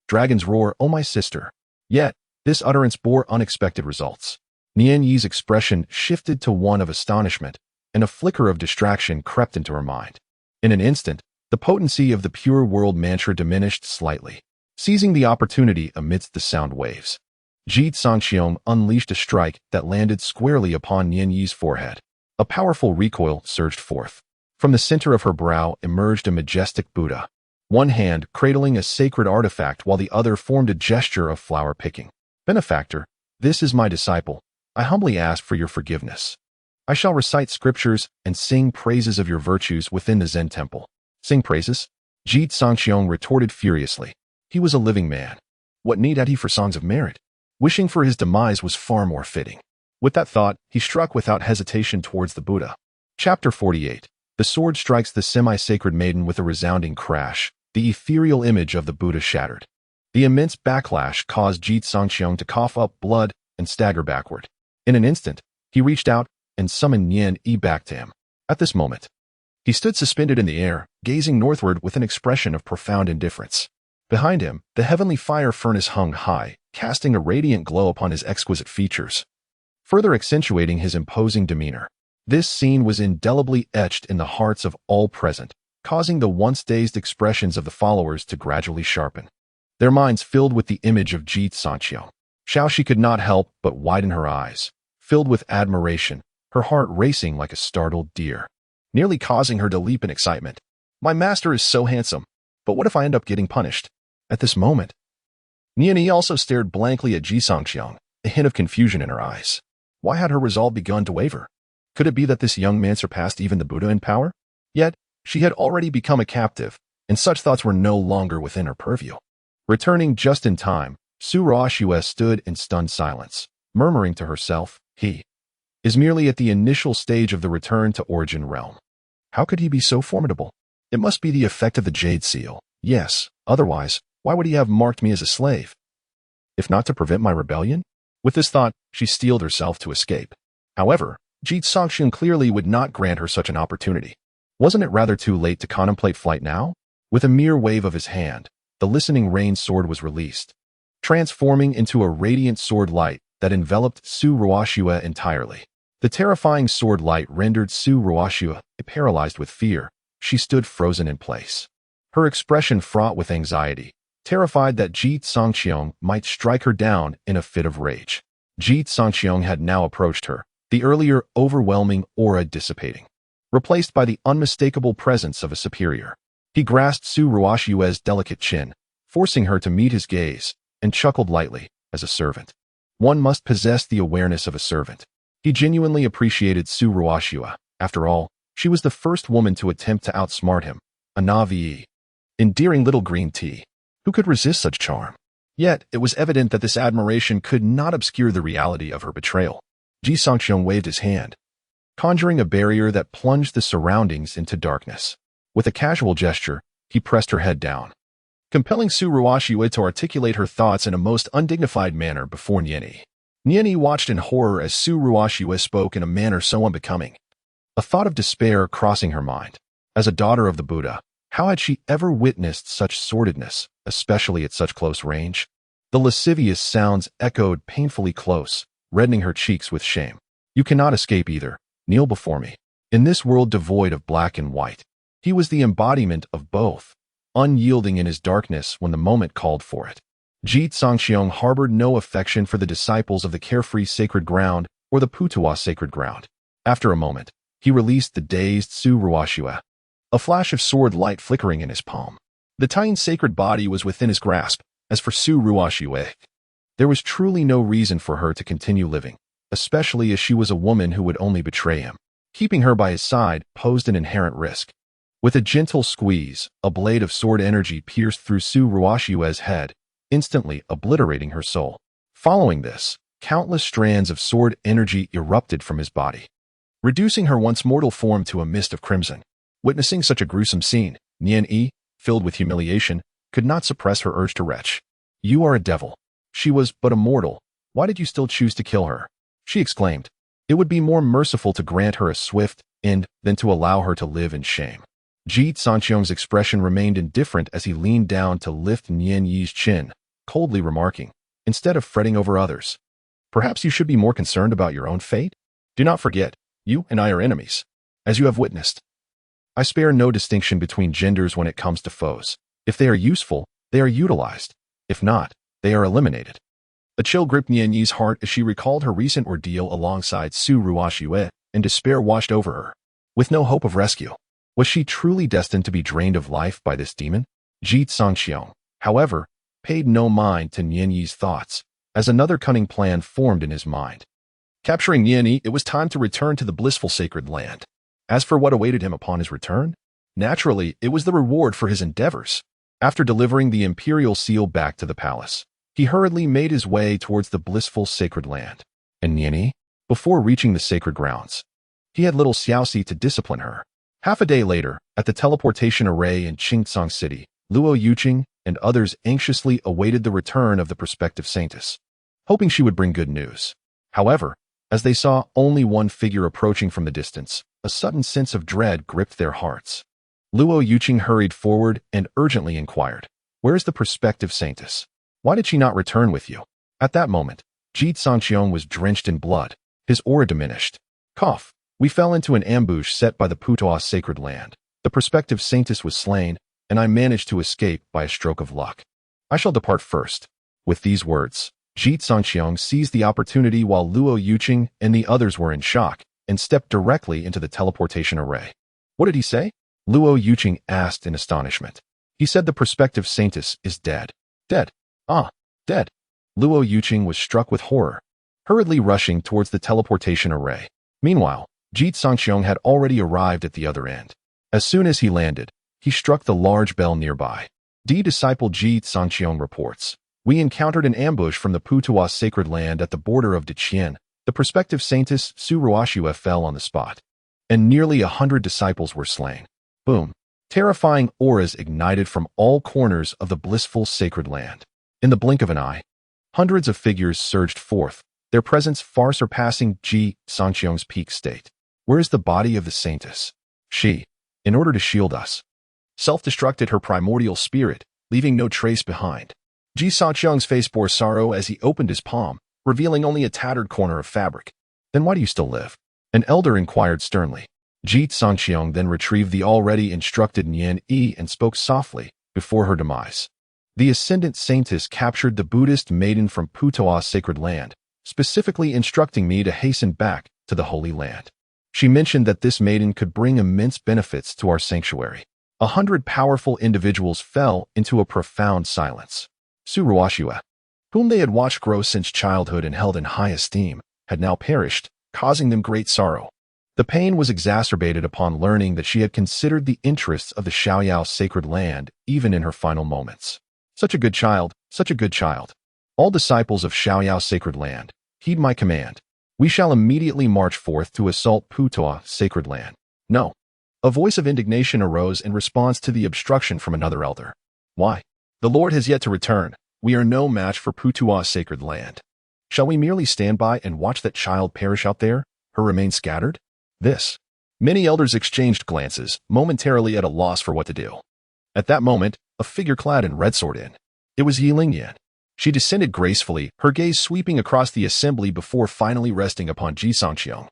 Dragons roar, oh my sister. Yet, this utterance bore unexpected results. Nian Yi's expression shifted to one of astonishment, and a flicker of distraction crept into her mind. In an instant, the potency of the pure world mantra diminished slightly. Seizing the opportunity amidst the sound waves, Ji Cangqiong unleashed a strike that landed squarely upon Nian Yi's forehead. A powerful recoil surged forth. From the center of her brow emerged a majestic Buddha, one hand cradling a sacred artifact while the other formed a gesture of flower picking. Benefactor, this is my disciple. I humbly ask for your forgiveness. I shall recite scriptures and sing praises of your virtues within the Zen temple. Sing praises? Ji Cangqiong retorted furiously. He was a living man. What need had he for songs of merit? Wishing for his demise was far more fitting. With that thought, he struck without hesitation towards the Buddha. Chapter 48. The sword strikes the semi-sacred maiden with a resounding crash. The ethereal image of the Buddha shattered. The immense backlash caused Ji Cangqiong to cough up blood and stagger backward. In an instant, he reached out and summoned Nian Yi back to him. At this moment, he stood suspended in the air, gazing northward with an expression of profound indifference. Behind him, the heavenly fire furnace hung high, casting a radiant glow upon his exquisite features, further accentuating his imposing demeanor. This scene was indelibly etched in the hearts of all present, causing the once dazed expressions of the followers to gradually sharpen. Their minds filled with the image of Ji Cangqiong. Xiao Ji could not help but widen her eyes, filled with admiration, her heart racing like a startled deer, nearly causing her to leap in excitement. My master is so handsome, but what if I end up getting punished? At this moment, Nian Yi also stared blankly at Ji Cangqiong, a hint of confusion in her eyes. Why had her resolve begun to waver? Could it be that this young man surpassed even the Buddha in power? Yet, she had already become a captive, and such thoughts were no longer within her purview. Returning just in time, Su Ruoxue stood in stunned silence, murmuring to herself, he is merely at the initial stage of the return to origin realm. How could he be so formidable? It must be the effect of the jade seal. Yes, otherwise, why would he have marked me as a slave? If not to prevent my rebellion? With this thought, she steeled herself to escape. However, Ji Cangqiong clearly would not grant her such an opportunity. Wasn't it rather too late to contemplate flight now? With a mere wave of his hand, the listening rain sword was released, transforming into a radiant sword light that enveloped Su Ruoxue entirely. The terrifying sword light rendered Su Ruoxue paralyzed with fear. She stood frozen in place, her expression fraught with anxiety, terrified that Ji Cangqiong might strike her down in a fit of rage. Ji Cangqiong had now approached her, the earlier overwhelming aura dissipating, replaced by the unmistakable presence of a superior. He grasped Su Ruoxue's delicate chin, forcing her to meet his gaze, and chuckled lightly, as a servant. One must possess the awareness of a servant. He genuinely appreciated Su Ruoxue. After all, she was the first woman to attempt to outsmart him, a Navi. Endearing little green tea. Who could resist such charm? Yet, it was evident that this admiration could not obscure the reality of her betrayal. Ji Cangqiong waved his hand, conjuring a barrier that plunged the surroundings into darkness. With a casual gesture, he pressed her head down, compelling Su Ruoxue to articulate her thoughts in a most undignified manner before Nian Yi. Nian Yi watched in horror as Su Ruoxue spoke in a manner so unbecoming, a thought of despair crossing her mind. As a daughter of the Buddha, how had she ever witnessed such sordidness, especially at such close range? The lascivious sounds echoed painfully close, reddening her cheeks with shame. You cannot escape either. Kneel before me. In this world devoid of black and white, he was the embodiment of both, unyielding in his darkness when the moment called for it. Ji Cangqiong harbored no affection for the disciples of the carefree sacred ground or the Putuwa sacred ground. After a moment, he released the dazed Su Ruoxue, a flash of sword light flickering in his palm. The tiny sacred body was within his grasp. As for Su Ruoxue, there was truly no reason for her to continue living, especially as she was a woman who would only betray him. Keeping her by his side posed an inherent risk. With a gentle squeeze, a blade of sword energy pierced through Su Ruoxue's head, instantly obliterating her soul. Following this, countless strands of sword energy erupted from his body, reducing her once mortal form to a mist of crimson. Witnessing such a gruesome scene, Nian Yi, filled with humiliation, could not suppress her urge to retch. You are a devil. She was but a mortal. Why did you still choose to kill her? She exclaimed. It would be more merciful to grant her a swift end than to allow her to live in shame. Ji Cangqiong's expression remained indifferent as he leaned down to lift Nian Yi's chin, coldly remarking, instead of fretting over others, perhaps you should be more concerned about your own fate? Do not forget, you and I are enemies, as you have witnessed. I spare no distinction between genders when it comes to foes. If they are useful, they are utilized. If not, they are eliminated. A chill gripped Nian Yi's heart as she recalled her recent ordeal alongside Su Ruoxue, and despair washed over her. With no hope of rescue, was she truly destined to be drained of life by this demon? Ji Cangqiong, however, paid no mind to Nian Yi's thoughts, as another cunning plan formed in his mind. Capturing Nian Yi, it was time to return to the blissful sacred land. As for what awaited him upon his return, naturally, it was the reward for his endeavors. After delivering the imperial seal back to the palace, He hurriedly made his way towards the blissful sacred land. And Niani, before reaching the sacred grounds, he had little Xiao Ji to discipline her. Half a day later, at the teleportation array in Qingcang City, Luo Yuqing and others anxiously awaited the return of the prospective saintess, hoping she would bring good news. However, as they saw only one figure approaching from the distance, a sudden sense of dread gripped their hearts. Luo Yuqing hurried forward and urgently inquired, "Where is the prospective saintess? Why did she not return with you?" At that moment, Ji Cangqiong was drenched in blood. His aura diminished. Cough. We fell into an ambush set by the Putois sacred land. The prospective saintess was slain, and I managed to escape by a stroke of luck. I shall depart first. With these words, Ji Cangqiong seized the opportunity while Luo Yuqing and the others were in shock and stepped directly into the teleportation array. What did he say? Luo Yuqing asked in astonishment. He said the prospective saintess is dead. Dead? Ah, dead. Luo Yuqing was struck with horror, hurriedly rushing towards the teleportation array. Meanwhile, Ji Cangqiong had already arrived at the other end. As soon as he landed, he struck the large bell nearby. Disciple Ji Cangqiong reports, "We encountered an ambush from the Putois sacred land at the border of Daqian. The prospective saintess Su Ruoxue fell on the spot, and nearly 100 disciples were slain." Boom. Terrifying auras ignited from all corners of the blissful sacred land. In the blink of an eye, hundreds of figures surged forth, their presence far surpassing Ji Cangqiong's peak state. Where is the body of the saintess? She, in order to shield us, self-destructed her primordial spirit, leaving no trace behind. Ji Cangqiong's face bore sorrow as he opened his palm, revealing only a tattered corner of fabric. "Then why do you still live?" An elder inquired sternly. Ji Cangqiong then retrieved the already instructed Nian Yi and spoke softly before her demise. The ascendant saintess captured the Buddhist maiden from Putois sacred land, specifically instructing me to hasten back to the Holy Land. She mentioned that this maiden could bring immense benefits to our sanctuary. 100 powerful individuals fell into a profound silence. Su Ruoxue, whom they had watched grow since childhood and held in high esteem, had now perished, causing them great sorrow. The pain was exacerbated upon learning that she had considered the interests of the Xiaoyao sacred land even in her final moments. Such a good child, such a good child. All disciples of Xiaoyao sacred land, heed my command. We shall immediately march forth to assault Putois sacred land. No. A voice of indignation arose in response to the obstruction from another elder. Why? The Lord has yet to return. We are no match for Putois sacred land. Shall we merely stand by and watch that child perish out there, her remains scattered? This. Many elders exchanged glances, momentarily at a loss for what to do. At that moment, a figure clad in red soared in. It was Ye Lingyan. She descended gracefully, her gaze sweeping across the assembly before finally resting upon Ji Cangqiong.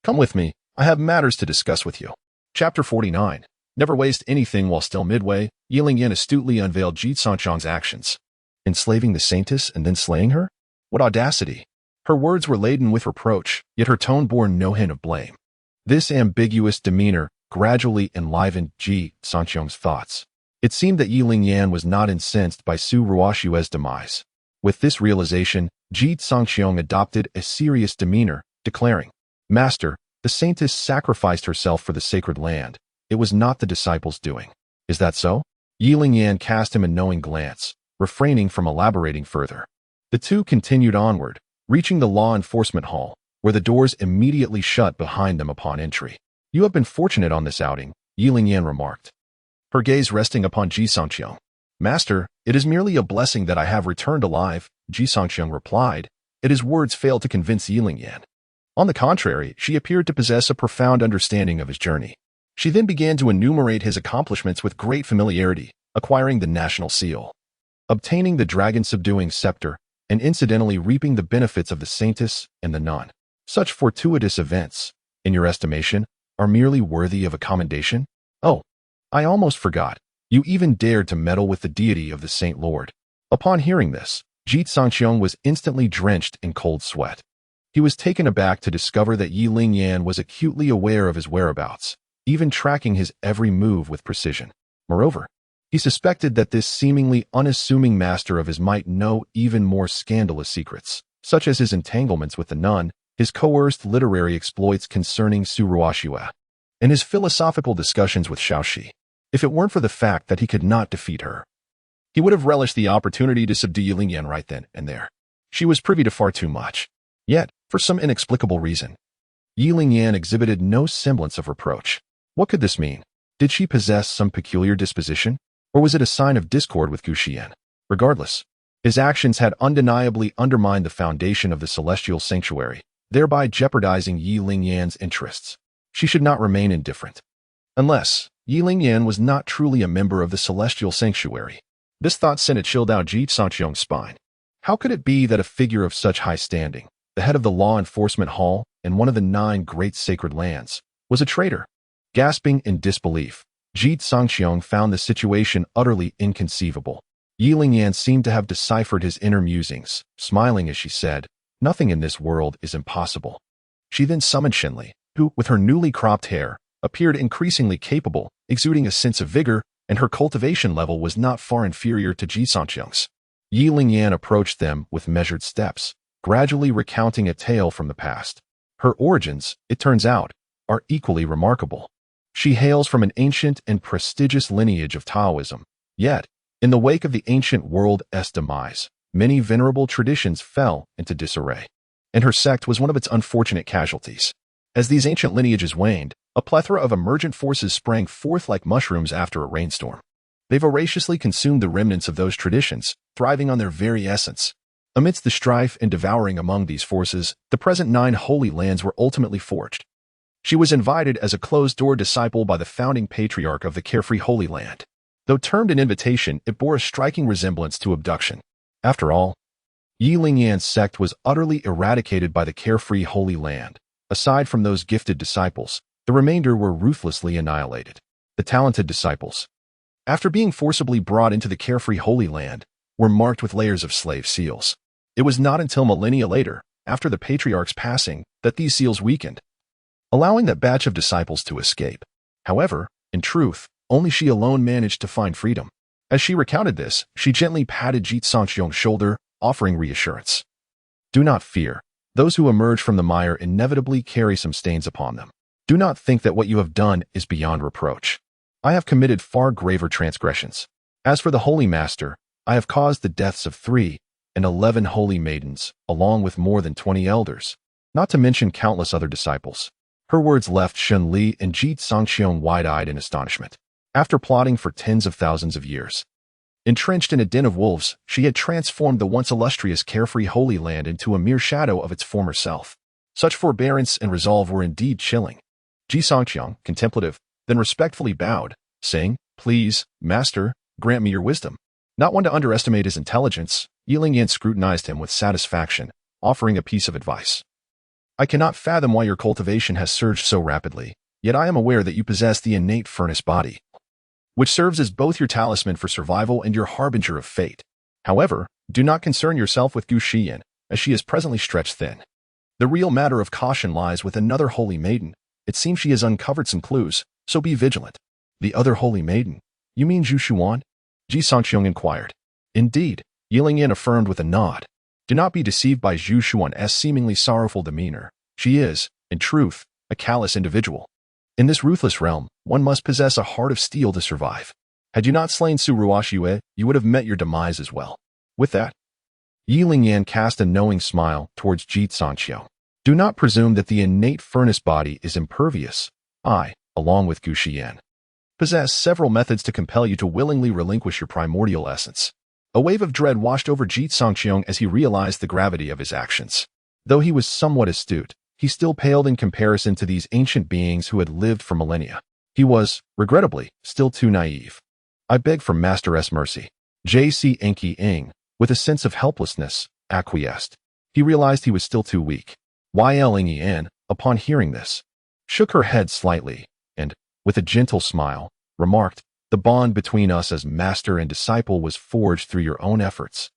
Come with me, I have matters to discuss with you. Chapter 49. Never waste anything while still midway. Ye Lingyan astutely unveiled Ji Cangqiong's actions. Enslaving the saintess and then slaying her? What audacity! Her words were laden with reproach, yet her tone bore no hint of blame. This ambiguous demeanor gradually enlivened Ji Cangqiong's thoughts. It seemed that Ye Lingyan was not incensed by Su Ruoxue's demise. With this realization, Ji Cangqiong adopted a serious demeanor, declaring, "Master, the saintess sacrificed herself for the sacred land. It was not the disciples' doing. Is that so?" Ye Lingyan cast him a knowing glance, refraining from elaborating further. The two continued onward, reaching the law enforcement hall, where the doors immediately shut behind them upon entry. "You have been fortunate on this outing," Ye Lingyan remarked, her gaze resting upon Ji Cangqiong. "Master, it is merely a blessing that I have returned alive," Ji Cangqiong replied, yet his words failed to convince Ye Lingyan. On the contrary, she appeared to possess a profound understanding of his journey. She then began to enumerate his accomplishments with great familiarity, acquiring the national seal, obtaining the dragon-subduing scepter, and incidentally reaping the benefits of the saintess and the nun. Such fortuitous events, in your estimation, are merely worthy of a commendation? Oh, I almost forgot. You even dared to meddle with the deity of the Saint Lord. Upon hearing this, Ji Cangqiong was instantly drenched in cold sweat. He was taken aback to discover that Ye Lingyan was acutely aware of his whereabouts, even tracking his every move with precision. Moreover, he suspected that this seemingly unassuming master of his might know even more scandalous secrets, such as his entanglements with the nun, his coerced literary exploits concerning Su Ruoxue, and his philosophical discussions with Xiao Ji. If it weren't for the fact that he could not defeat her, He would have relished the opportunity to subdue Ye Lingyan right then and there. She was privy to far too much. Yet, for some inexplicable reason, Ye Lingyan exhibited no semblance of reproach. What could this mean? Did she possess some peculiar disposition? Or was it a sign of discord with Gu Xiyan? Regardless, his actions had undeniably undermined the foundation of the celestial sanctuary, thereby jeopardizing Ye Lingyan's interests. She should not remain indifferent. Unless Ye Lingyan was not truly a member of the celestial sanctuary. This thought sent a chill down Ji Cangqiong's spine. How could it be that a figure of such high standing, the head of the law enforcement hall and one of the 9 great sacred lands, was a traitor? Gasping in disbelief, Ji Cangqiong found the situation utterly inconceivable. Ye Lingyan seemed to have deciphered his inner musings, smiling as she said, "Nothing in this world is impossible." She then summoned Shenli, who, with her newly cropped hair, appeared increasingly capable, exuding a sense of vigor, and her cultivation level was not far inferior to Ji Cangqiong's. Ye Lingyan approached them with measured steps, gradually recounting a tale from the past. Her origins, it turns out, are equally remarkable. She hails from an ancient and prestigious lineage of Taoism. Yet, in the wake of the ancient world's demise, many venerable traditions fell into disarray, and her sect was one of its unfortunate casualties. As these ancient lineages waned, a plethora of emergent forces sprang forth like mushrooms after a rainstorm. They voraciously consumed the remnants of those traditions, thriving on their very essence. Amidst the strife and devouring among these forces, the present 9 holy lands were ultimately forged. She was invited as a closed-door disciple by the founding patriarch of the carefree Holy Land. Though termed an invitation, it bore a striking resemblance to abduction. After all, Ye Lingyan's sect was utterly eradicated by the carefree Holy Land. Aside from those gifted disciples, the remainder were ruthlessly annihilated. The talented disciples, after being forcibly brought into the carefree Holy Land, were marked with layers of slave seals. It was not until millennia later, after the patriarch's passing, that these seals weakened, allowing that batch of disciples to escape. However, in truth, only she alone managed to find freedom. As she recounted this, she gently patted Ji Cangqiong's shoulder, offering reassurance. "Do not fear. Those who emerge from the mire inevitably carry some stains upon them. Do not think that what you have done is beyond reproach. I have committed far graver transgressions. As for the Holy Master, I have caused the deaths of 3 and 11 holy maidens, along with more than 20 elders, not to mention countless other disciples." Her words left Shen Li and Ji Cangqiong wide-eyed in astonishment. After plotting for tens of thousands of years, entrenched in a den of wolves, she had transformed the once illustrious carefree Holy Land into a mere shadow of its former self. Such forbearance and resolve were indeed chilling. Ji Cangqiong, contemplative, then respectfully bowed, saying, "Please, Master, grant me your wisdom." Not one to underestimate his intelligence, Ye Lingyan scrutinized him with satisfaction, offering a piece of advice. "I cannot fathom why your cultivation has surged so rapidly, yet I am aware that you possess the innate furnace body, which serves as both your talisman for survival and your harbinger of fate. However, do not concern yourself with Gu Xiyan, as she is presently stretched thin. The real matter of caution lies with another holy maiden. It seems she has uncovered some clues, so be vigilant." "The other holy maiden? You mean Zhu Xuan?" Ji Cangqiong inquired. "Indeed," Ye Lingyan affirmed with a nod. "Do not be deceived by Zhu Xuan's seemingly sorrowful demeanor. She is, in truth, a callous individual. In this ruthless realm, one must possess a heart of steel to survive. Had you not slain Su Ruoxue, you would have met your demise as well." With that, Ye Lingyan cast a knowing smile towards Ji Cangqiong. "Do not presume that the innate furnace body is impervious. I, along with Gu Xiyan, possess several methods to compel you to willingly relinquish your primordial essence." A wave of dread washed over Ji Cangqiong as he realized the gravity of his actions. Though he was somewhat astute, he still paled in comparison to these ancient beings who had lived for millennia. He was, regrettably, still too naive. "I beg for Master-S mercy." Ji Cangqiong, with a sense of helplessness, acquiesced. He realized he was still too weak. Ye Lingyan, upon hearing this, shook her head slightly, and, with a gentle smile, remarked, "The bond between us as master and disciple was forged through your own efforts,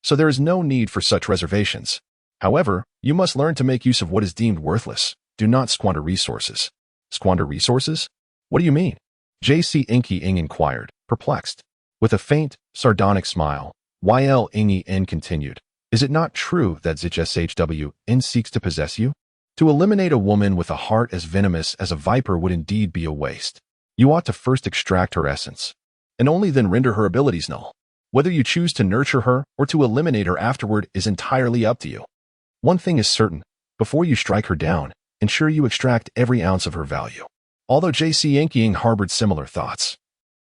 so there is no need for such reservations. However, you must learn to make use of what is deemed worthless. Do not squander resources." "Squander resources? What do you mean?" Ji Cangqiong inquired, perplexed. With a faint, sardonic smile, Ye Lingyan continued, "Is it not true that ZHSHWN seeks to possess you? To eliminate a woman with a heart as venomous as a viper would indeed be a waste. You ought to first extract her essence, and only then render her abilities null." Whether you choose to nurture her or to eliminate her afterward is entirely up to you. One thing is certain, before you strike her down, ensure you extract every ounce of her value. Although Ji Cangqiong harbored similar thoughts,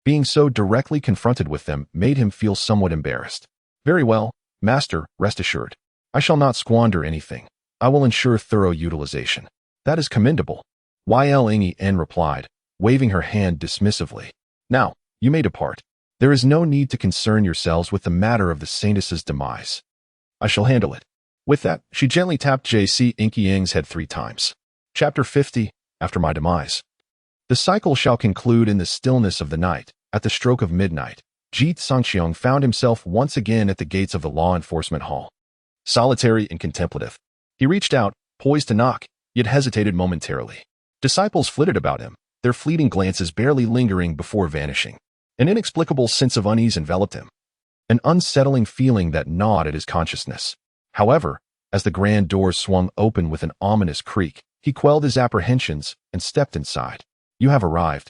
being so directly confronted with them made him feel somewhat embarrassed. Very well, master, rest assured. I shall not squander anything. I will ensure thorough utilization. That is commendable. Ye Lingyan replied, waving her hand dismissively. Now, you may depart. There is no need to concern yourselves with the matter of the saintess's demise. I shall handle it. With that, she gently tapped Ji Cangqiong's head 3 times. Chapter 50, After My Demise. The cycle shall conclude in the stillness of the night. At the stroke of midnight, Ji Cangqiong found himself once again at the gates of the law enforcement hall. Solitary and contemplative, he reached out, poised to knock, yet hesitated momentarily. Disciples flitted about him, their fleeting glances barely lingering before vanishing. An inexplicable sense of unease enveloped him, an unsettling feeling that gnawed at his consciousness. However, as the grand doors swung open with an ominous creak, he quelled his apprehensions and stepped inside. You have arrived.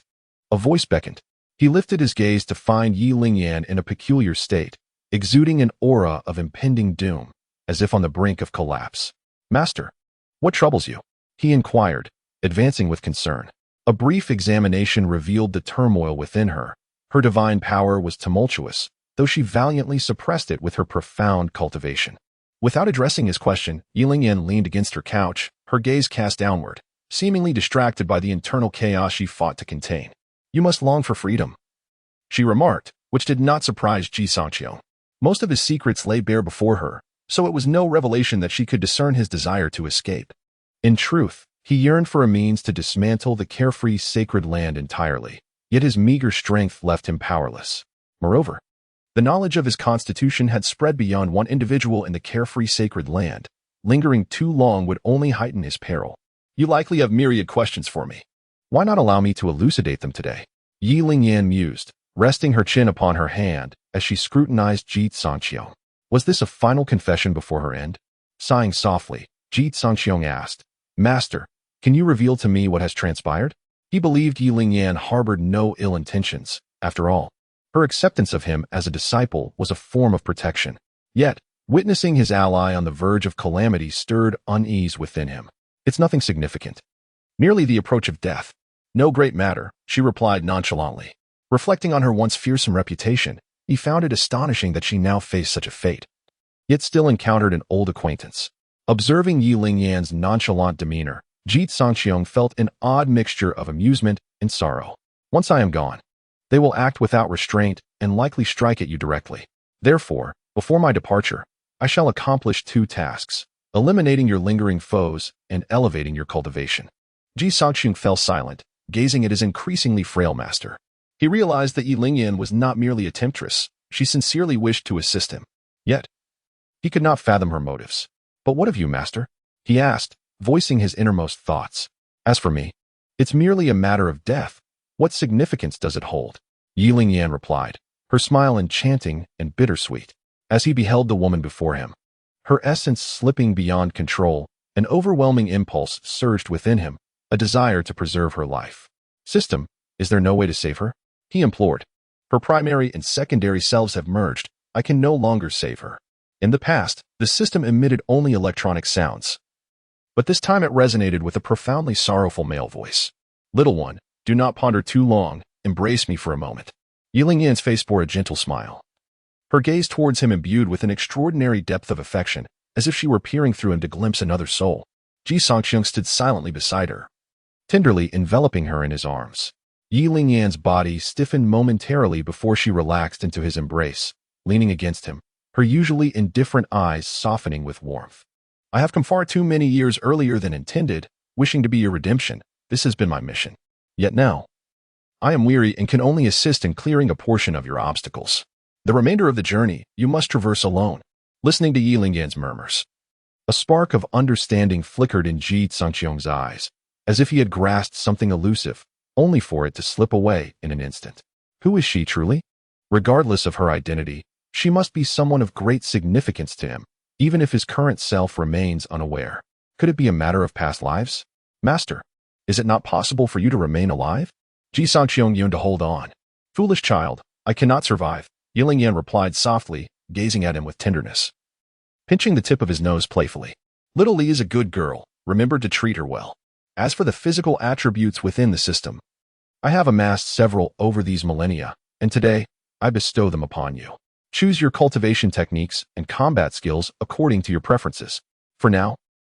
A voice beckoned. He lifted his gaze to find Ye Lingyan in a peculiar state, exuding an aura of impending doom, as if on the brink of collapse. Master, what troubles you? He inquired, advancing with concern. A brief examination revealed the turmoil within her. Her divine power was tumultuous, though she valiantly suppressed it with her profound cultivation. Without addressing his question, Ye Lingyan leaned against her couch, her gaze cast downward, seemingly distracted by the internal chaos she fought to contain. You must long for freedom, she remarked, which did not surprise Ji Cangqiong. Most of his secrets lay bare before her, so it was no revelation that she could discern his desire to escape. In truth, he yearned for a means to dismantle the carefree sacred land entirely, yet his meager strength left him powerless. Moreover, the knowledge of his constitution had spread beyond one individual in the carefree sacred land. Lingering too long would only heighten his peril. You likely have myriad questions for me. Why not allow me to elucidate them today? Ye Lingyan mused, resting her chin upon her hand as she scrutinized Ji Cangqiong. Was this a final confession before her end? Sighing softly, Ji Cangqiong asked, Master, can you reveal to me what has transpired? He believed Ye Lingyan harbored no ill intentions. After all, her acceptance of him as a disciple was a form of protection. Yet, witnessing his ally on the verge of calamity stirred unease within him. It's nothing significant. Merely the approach of death. No great matter, she replied nonchalantly. Reflecting on her once fearsome reputation, he found it astonishing that she now faced such a fate, yet still encountered an old acquaintance. Observing Ye Lingyan's nonchalant demeanor, Ji Cangqiong felt an odd mixture of amusement and sorrow. Once I am gone, they will act without restraint and likely strike at you directly. Therefore, before my departure, I shall accomplish 2 tasks, eliminating your lingering foes and elevating your cultivation. Ji Cangqiong fell silent, gazing at his increasingly frail master. He realized that Ye Lingyan was not merely a temptress. She sincerely wished to assist him. Yet, he could not fathom her motives. But what of you, master? He asked, voicing his innermost thoughts. As for me, it's merely a matter of death. What significance does it hold? Ye Lingyan replied, her smile enchanting and bittersweet, as he beheld the woman before him. Her essence slipping beyond control, an overwhelming impulse surged within him, a desire to preserve her life. System, is there no way to save her? He implored. Her primary and secondary selves have merged. I can no longer save her. In the past, the system emitted only electronic sounds. But this time it resonated with a profoundly sorrowful male voice. Little one, do not ponder too long, embrace me for a moment. Ye Lingyan's face bore a gentle smile. Her gaze towards him imbued with an extraordinary depth of affection, as if she were peering through him to glimpse another soul. Ji Cangqiong stood silently beside her, tenderly enveloping her in his arms. Ye Lingyan's body stiffened momentarily before she relaxed into his embrace, leaning against him, her usually indifferent eyes softening with warmth. I have come far too many years earlier than intended, wishing to be your redemption. This has been my mission. Yet now, I am weary and can only assist in clearing a portion of your obstacles. The remainder of the journey, you must traverse alone. Listening to Ye Lingyan's murmurs, a spark of understanding flickered in Ji Cangqiong's eyes, as if he had grasped something elusive, only for it to slip away in an instant. Who is she truly? Regardless of her identity, she must be someone of great significance to him, even if his current self remains unaware. Could it be a matter of past lives? Master, is it not possible for you to remain alive? Ji Cangqiong yearned to hold on. Foolish child, I cannot survive. Ye Lingyan replied softly, gazing at him with tenderness, pinching the tip of his nose playfully. Little Li is a good girl. Remember to treat her well. As for the physical attributes within the system, I have amassed several over these millennia, and today I bestow them upon you. Choose your cultivation techniques and combat skills according to your preferences. For now,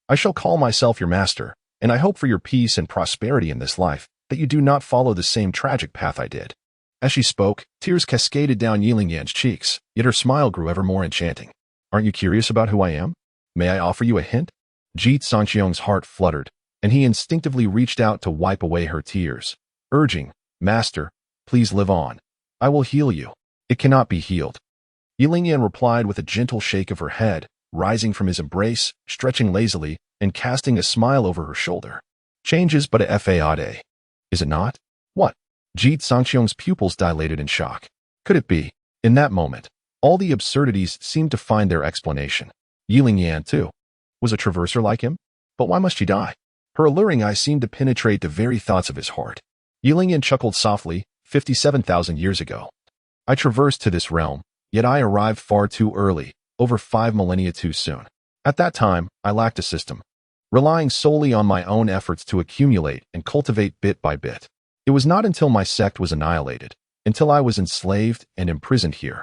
I shall call myself your master, and I hope for your peace and prosperity in this life, that you do not follow the same tragic path I did. As she spoke, tears cascaded down Ye Lingyan's cheeks, yet her smile grew ever more enchanting. Aren't you curious about who I am? May I offer you a hint? Ji Cangqiong's heart fluttered, and he instinctively reached out to wipe away her tears, urging, Master, please live on. I will heal you. It cannot be healed. Ye Lingyan replied with a gentle shake of her head, rising from his embrace, stretching lazily, and casting a smile over her shoulder. Change is but a fade. Is it not? What? Ji Cangqiong's pupils dilated in shock. Could it be? In that moment, all the absurdities seemed to find their explanation. Ye Lingyan, too, was a traverser like him? But why must she die? Her alluring eyes seemed to penetrate the very thoughts of his heart. Ye Lingyan chuckled softly, 57,000 years ago. I traversed to this realm, yet I arrived far too early, over 5 millennia too soon. At that time, I lacked a system, relying solely on my own efforts to accumulate and cultivate bit by bit. It was not until my sect was annihilated, until I was enslaved and imprisoned here,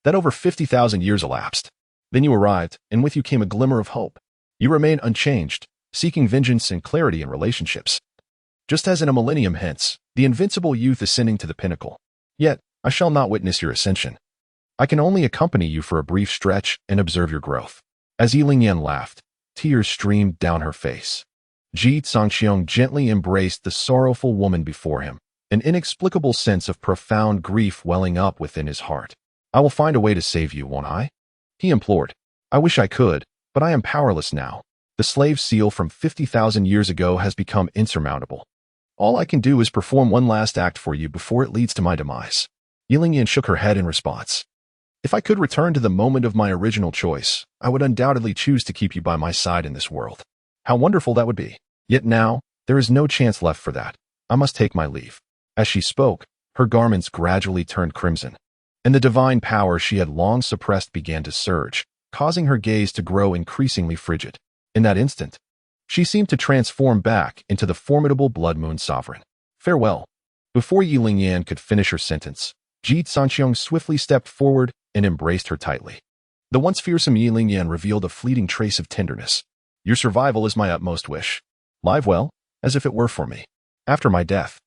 that over 50,000 years elapsed. Then you arrived, and with you came a glimmer of hope. You remain unchanged, seeking vengeance and clarity in relationships. Just as in a millennium hence, the invincible youth ascending to the pinnacle. Yet, I shall not witness your ascension. I can only accompany you for a brief stretch and observe your growth. As Ye Lingyan laughed, tears streamed down her face. Ji Cangqiong gently embraced the sorrowful woman before him, an inexplicable sense of profound grief welling up within his heart. I will find a way to save you, won't I? He implored. I wish I could, but I am powerless now. The slave seal from 50,000 years ago has become insurmountable. All I can do is perform one last act for you before it leads to my demise. Ye Lingyan shook her head in response. If I could return to the moment of my original choice, I would undoubtedly choose to keep you by my side in this world. How wonderful that would be. Yet now, there is no chance left for that. I must take my leave. As she spoke, her garments gradually turned crimson, and the divine power she had long suppressed began to surge, causing her gaze to grow increasingly frigid. In that instant, she seemed to transform back into the formidable Blood Moon Sovereign. Farewell. Before Ye Lingyan could finish her sentence, Ji Cangqiong swiftly stepped forward and embraced her tightly. The once fearsome Ye Lingyan revealed a fleeting trace of tenderness. Your survival is my utmost wish. Live well, as if it were for me. After my death,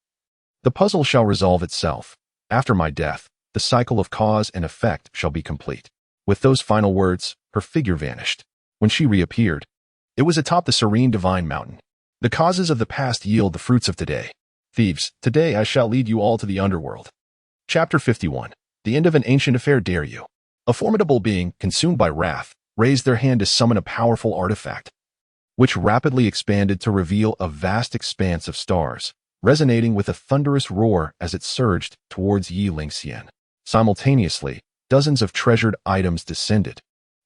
the puzzle shall resolve itself. After my death, the cycle of cause and effect shall be complete. With those final words, her figure vanished. When she reappeared, it was atop the serene divine mountain. The causes of the past yield the fruits of today. Thieves, today I shall lead you all to the underworld. Chapter 51. The end of an ancient affair. Dare you? A formidable being, consumed by wrath, raised their hand to summon a powerful artifact, which rapidly expanded to reveal a vast expanse of stars, resonating with a thunderous roar as it surged towards Ye Lingyan. Simultaneously, dozens of treasured items descended,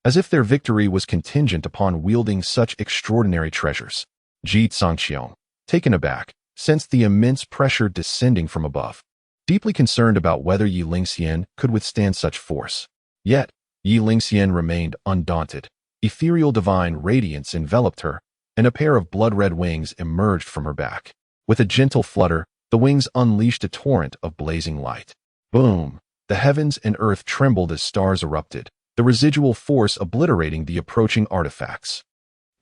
as if their victory was contingent upon wielding such extraordinary treasures. Ji Cangqiong, taken aback, sensed the immense pressure descending from above, deeply concerned about whether Ye Lingyan could withstand such force. Yet, Ye Lingyan remained undaunted. Ethereal divine radiance enveloped her, and a pair of blood-red wings emerged from her back. With a gentle flutter, the wings unleashed a torrent of blazing light. Boom! The heavens and earth trembled as stars erupted, the residual force obliterating the approaching artifacts.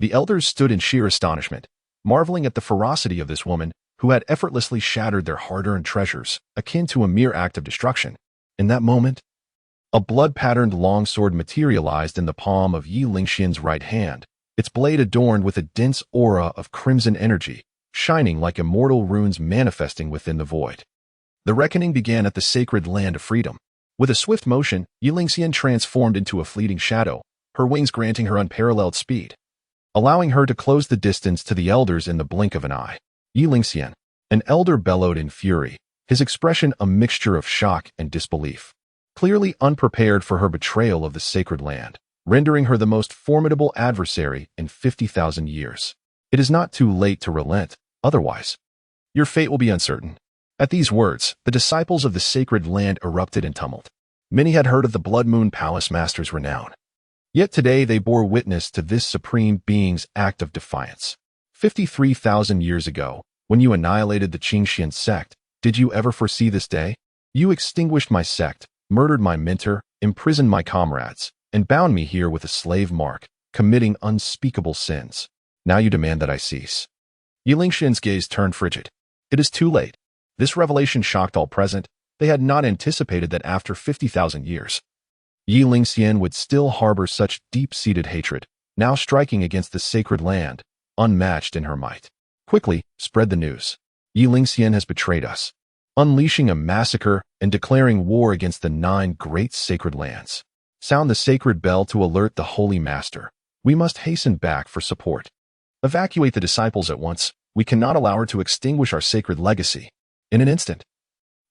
The elders stood in sheer astonishment, marveling at the ferocity of this woman who had effortlessly shattered their hard-earned treasures, akin to a mere act of destruction. In that moment, a blood-patterned longsword materialized in the palm of Ye Lingyan's right hand, its blade adorned with a dense aura of crimson energy, shining like immortal runes manifesting within the void. The reckoning began at the sacred land of freedom. With a swift motion, Ye Lingyan transformed into a fleeting shadow, her wings granting her unparalleled speed, allowing her to close the distance to the elders in the blink of an eye. Ye Lingyan, an elder, bellowed in fury, his expression a mixture of shock and disbelief, clearly unprepared for her betrayal of the sacred land, rendering her the most formidable adversary in 50,000 years. It is not too late to relent, otherwise your fate will be uncertain. At these words, the disciples of the sacred land erupted in tumult. Many had heard of the Blood Moon Palace Master's renown. Yet today they bore witness to this supreme being's act of defiance. 53,000 years ago, when you annihilated the Qingxian sect, did you ever foresee this day? You extinguished my sect, murdered my mentor, imprisoned my comrades, and bound me here with a slave mark, committing unspeakable sins. Now you demand that I cease. Ye Lingyan's gaze turned frigid. It is too late. This revelation shocked all present. They had not anticipated that after 50,000 years, Ye Lingyan would still harbor such deep-seated hatred, now striking against the sacred land, unmatched in her might. Quickly, spread the news. Ye Lingyan has betrayed us, unleashing a massacre and declaring war against the 9 great sacred lands. Sound the sacred bell to alert the Holy Master. We must hasten back for support. Evacuate the disciples at once. We cannot allow her to extinguish our sacred legacy. In an instant,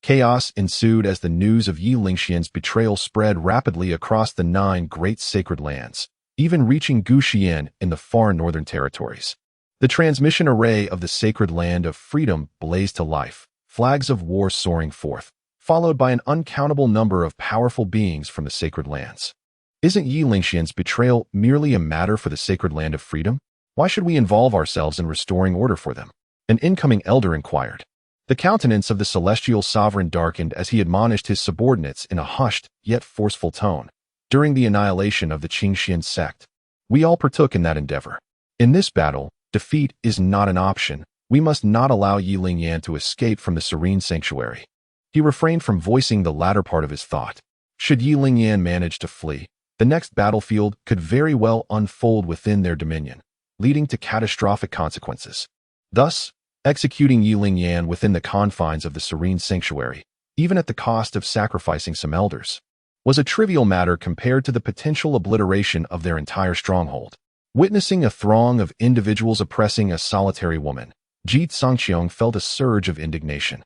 chaos ensued as the news of Ye Lingyan's betrayal spread rapidly across the 9 great sacred lands, even reaching Gu Xiyan in the far northern territories. The transmission array of the sacred land of freedom blazed to life, flags of war soaring forth, followed by an uncountable number of powerful beings from the sacred lands. Isn't Ye Lingyan's betrayal merely a matter for the sacred land of freedom? Why should we involve ourselves in restoring order for them? An incoming elder inquired. The countenance of the celestial sovereign darkened as he admonished his subordinates in a hushed yet forceful tone. During the annihilation of the Qingxian sect, we all partook in that endeavor. In this battle, defeat is not an option. We must not allow Ye Lingyan to escape from the serene sanctuary. He refrained from voicing the latter part of his thought. Should Ye Lingyan manage to flee, the next battlefield could very well unfold within their dominion, leading to catastrophic consequences. Thus, executing Ye Lingyan within the confines of the serene sanctuary, even at the cost of sacrificing some elders, was a trivial matter compared to the potential obliteration of their entire stronghold. Witnessing a throng of individuals oppressing a solitary woman, Ji Cangqiong felt a surge of indignation,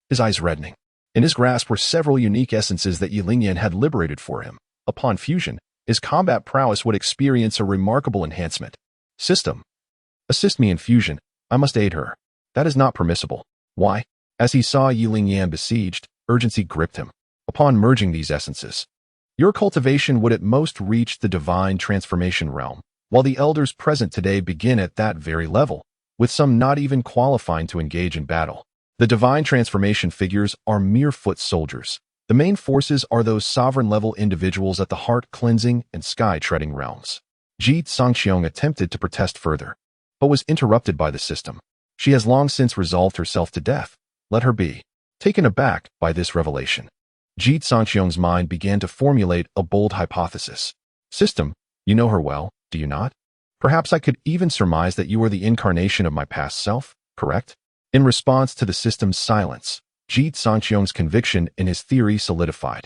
his eyes reddening. In his grasp were several unique essences that Ye Lingyan had liberated for him. Upon fusion, his combat prowess would experience a remarkable enhancement. System. Assist me in fusion. I must aid her. That is not permissible. Why? As he saw Ye Lingyan besieged, urgency gripped him. Upon merging these essences, your cultivation would at most reach the divine transformation realm, while the elders present today begin at that very level, with some not even qualifying to engage in battle. The divine transformation figures are mere foot soldiers. The main forces are those sovereign-level individuals at the heart-cleansing and sky-treading realms. Ji Cangqiong attempted to protest further, but was interrupted by the system. She has long since resolved herself to death. Let her be. Taken aback by this revelation, Ji Cangqiong's mind began to formulate a bold hypothesis. System, you know her well, do you not? Perhaps I could even surmise that you are the incarnation of my past self, correct? In response to the system's silence, Ji Cangqiong's conviction in his theory solidified.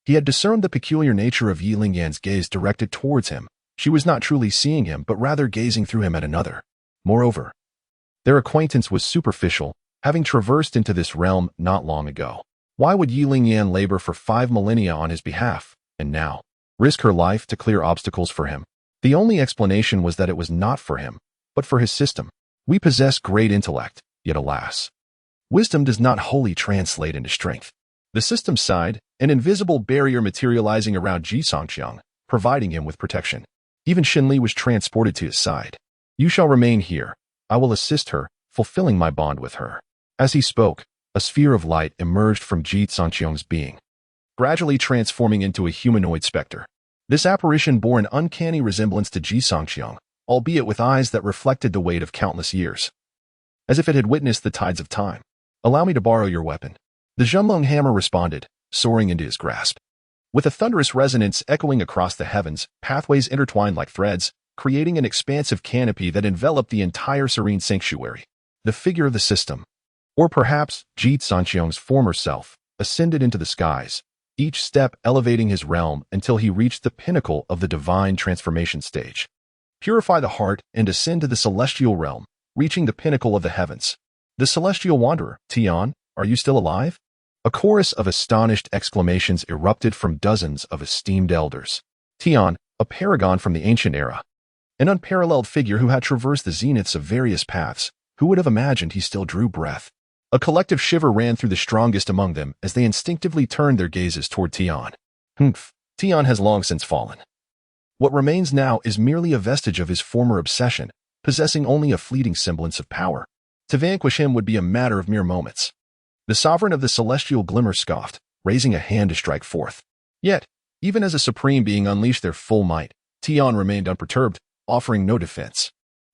He had discerned the peculiar nature of Ye Lingyan's gaze directed towards him. She was not truly seeing him, but rather gazing through him at another. Moreover, their acquaintance was superficial, having traversed into this realm not long ago. Why would Ye Lingyan labor for 5 millennia on his behalf, and now risk her life to clear obstacles for him? The only explanation was that it was not for him, but for his system. We possess great intellect, yet alas, wisdom does not wholly translate into strength. The system sighed, an invisible barrier materializing around Ji Cangqiong, providing him with protection. Even Xinli was transported to his side. You shall remain here. I will assist her, fulfilling my bond with her. As he spoke, a sphere of light emerged from Ji Cangqiong's being, gradually transforming into a humanoid specter. This apparition bore an uncanny resemblance to Ji Cangqiong, albeit with eyes that reflected the weight of countless years, as if it had witnessed the tides of time. Allow me to borrow your weapon. The Zhenglong hammer responded, soaring into his grasp. With a thunderous resonance echoing across the heavens, pathways intertwined like threads, creating an expansive canopy that enveloped the entire serene sanctuary. The figure of the system, or perhaps Ji Cangqiong's former self, ascended into the skies, each step elevating his realm until he reached the pinnacle of the divine transformation stage. Purify the heart and ascend to the celestial realm, reaching the pinnacle of the heavens. The celestial wanderer, Tian, are you still alive? A chorus of astonished exclamations erupted from dozens of esteemed elders. Tian, a paragon from the ancient era, an unparalleled figure who had traversed the zeniths of various paths, who would have imagined he still drew breath? A collective shiver ran through the strongest among them as they instinctively turned their gazes toward Tian. Humph, Tian has long since fallen. What remains now is merely a vestige of his former obsession, possessing only a fleeting semblance of power. To vanquish him would be a matter of mere moments. The sovereign of the celestial glimmer scoffed, raising a hand to strike forth. Yet, even as a supreme being unleashed their full might, Tian remained unperturbed, offering no defense.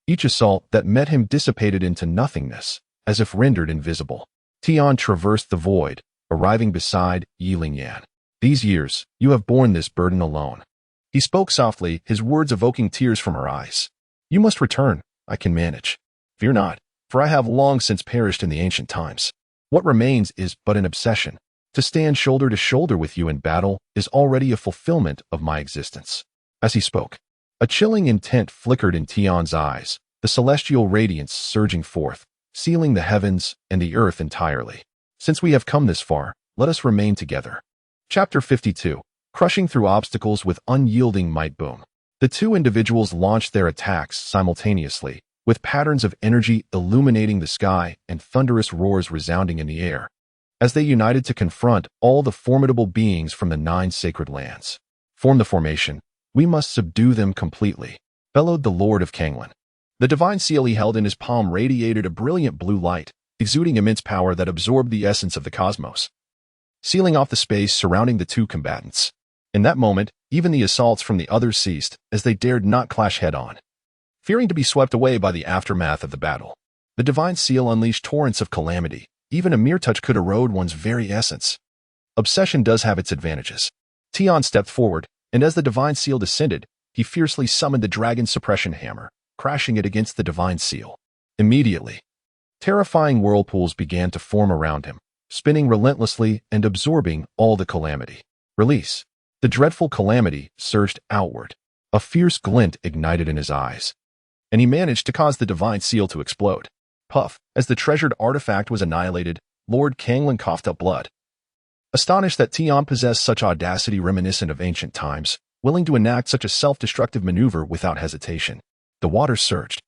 Each assault that met him dissipated into nothingness, as if rendered invisible. Tian traversed the void, arriving beside Ye Lingyan. These years, you have borne this burden alone. He spoke softly, his words evoking tears from her eyes. You must return, I can manage. Fear not, for I have long since perished in the ancient times. What remains is but an obsession. To stand shoulder to shoulder with you in battle is already a fulfillment of my existence. As he spoke, a chilling intent flickered in Tian's eyes, the celestial radiance surging forth, sealing the heavens and the earth entirely. Since we have come this far, let us remain together. Chapter 52. Crushing through obstacles with unyielding might. Boom. The two individuals launched their attacks simultaneously, with patterns of energy illuminating the sky and thunderous roars resounding in the air, as they united to confront all the formidable beings from the 9 sacred lands. Form the formation. We must subdue them completely, bellowed the Lord of Kanglan. The divine seal he held in his palm radiated a brilliant blue light, exuding immense power that absorbed the essence of the cosmos, sealing off the space surrounding the two combatants. In that moment, even the assaults from the others ceased, as they dared not clash head-on, fearing to be swept away by the aftermath of the battle. The divine seal unleashed torrents of calamity. Even a mere touch could erode one's very essence. Obsession does have its advantages. Tian stepped forward, and as the divine seal descended, he fiercely summoned the dragon suppression hammer, crashing it against the divine seal. Immediately, terrifying whirlpools began to form around him, spinning relentlessly and absorbing all the calamity. Release. The dreadful calamity surged outward. A fierce glint ignited in his eyes, and he managed to cause the divine seal to explode. Puff. As the treasured artifact was annihilated, Lord Kanglan coughed up blood. Astonished that Tian possessed such audacity reminiscent of ancient times, willing to enact such a self-destructive maneuver without hesitation, the waters surged,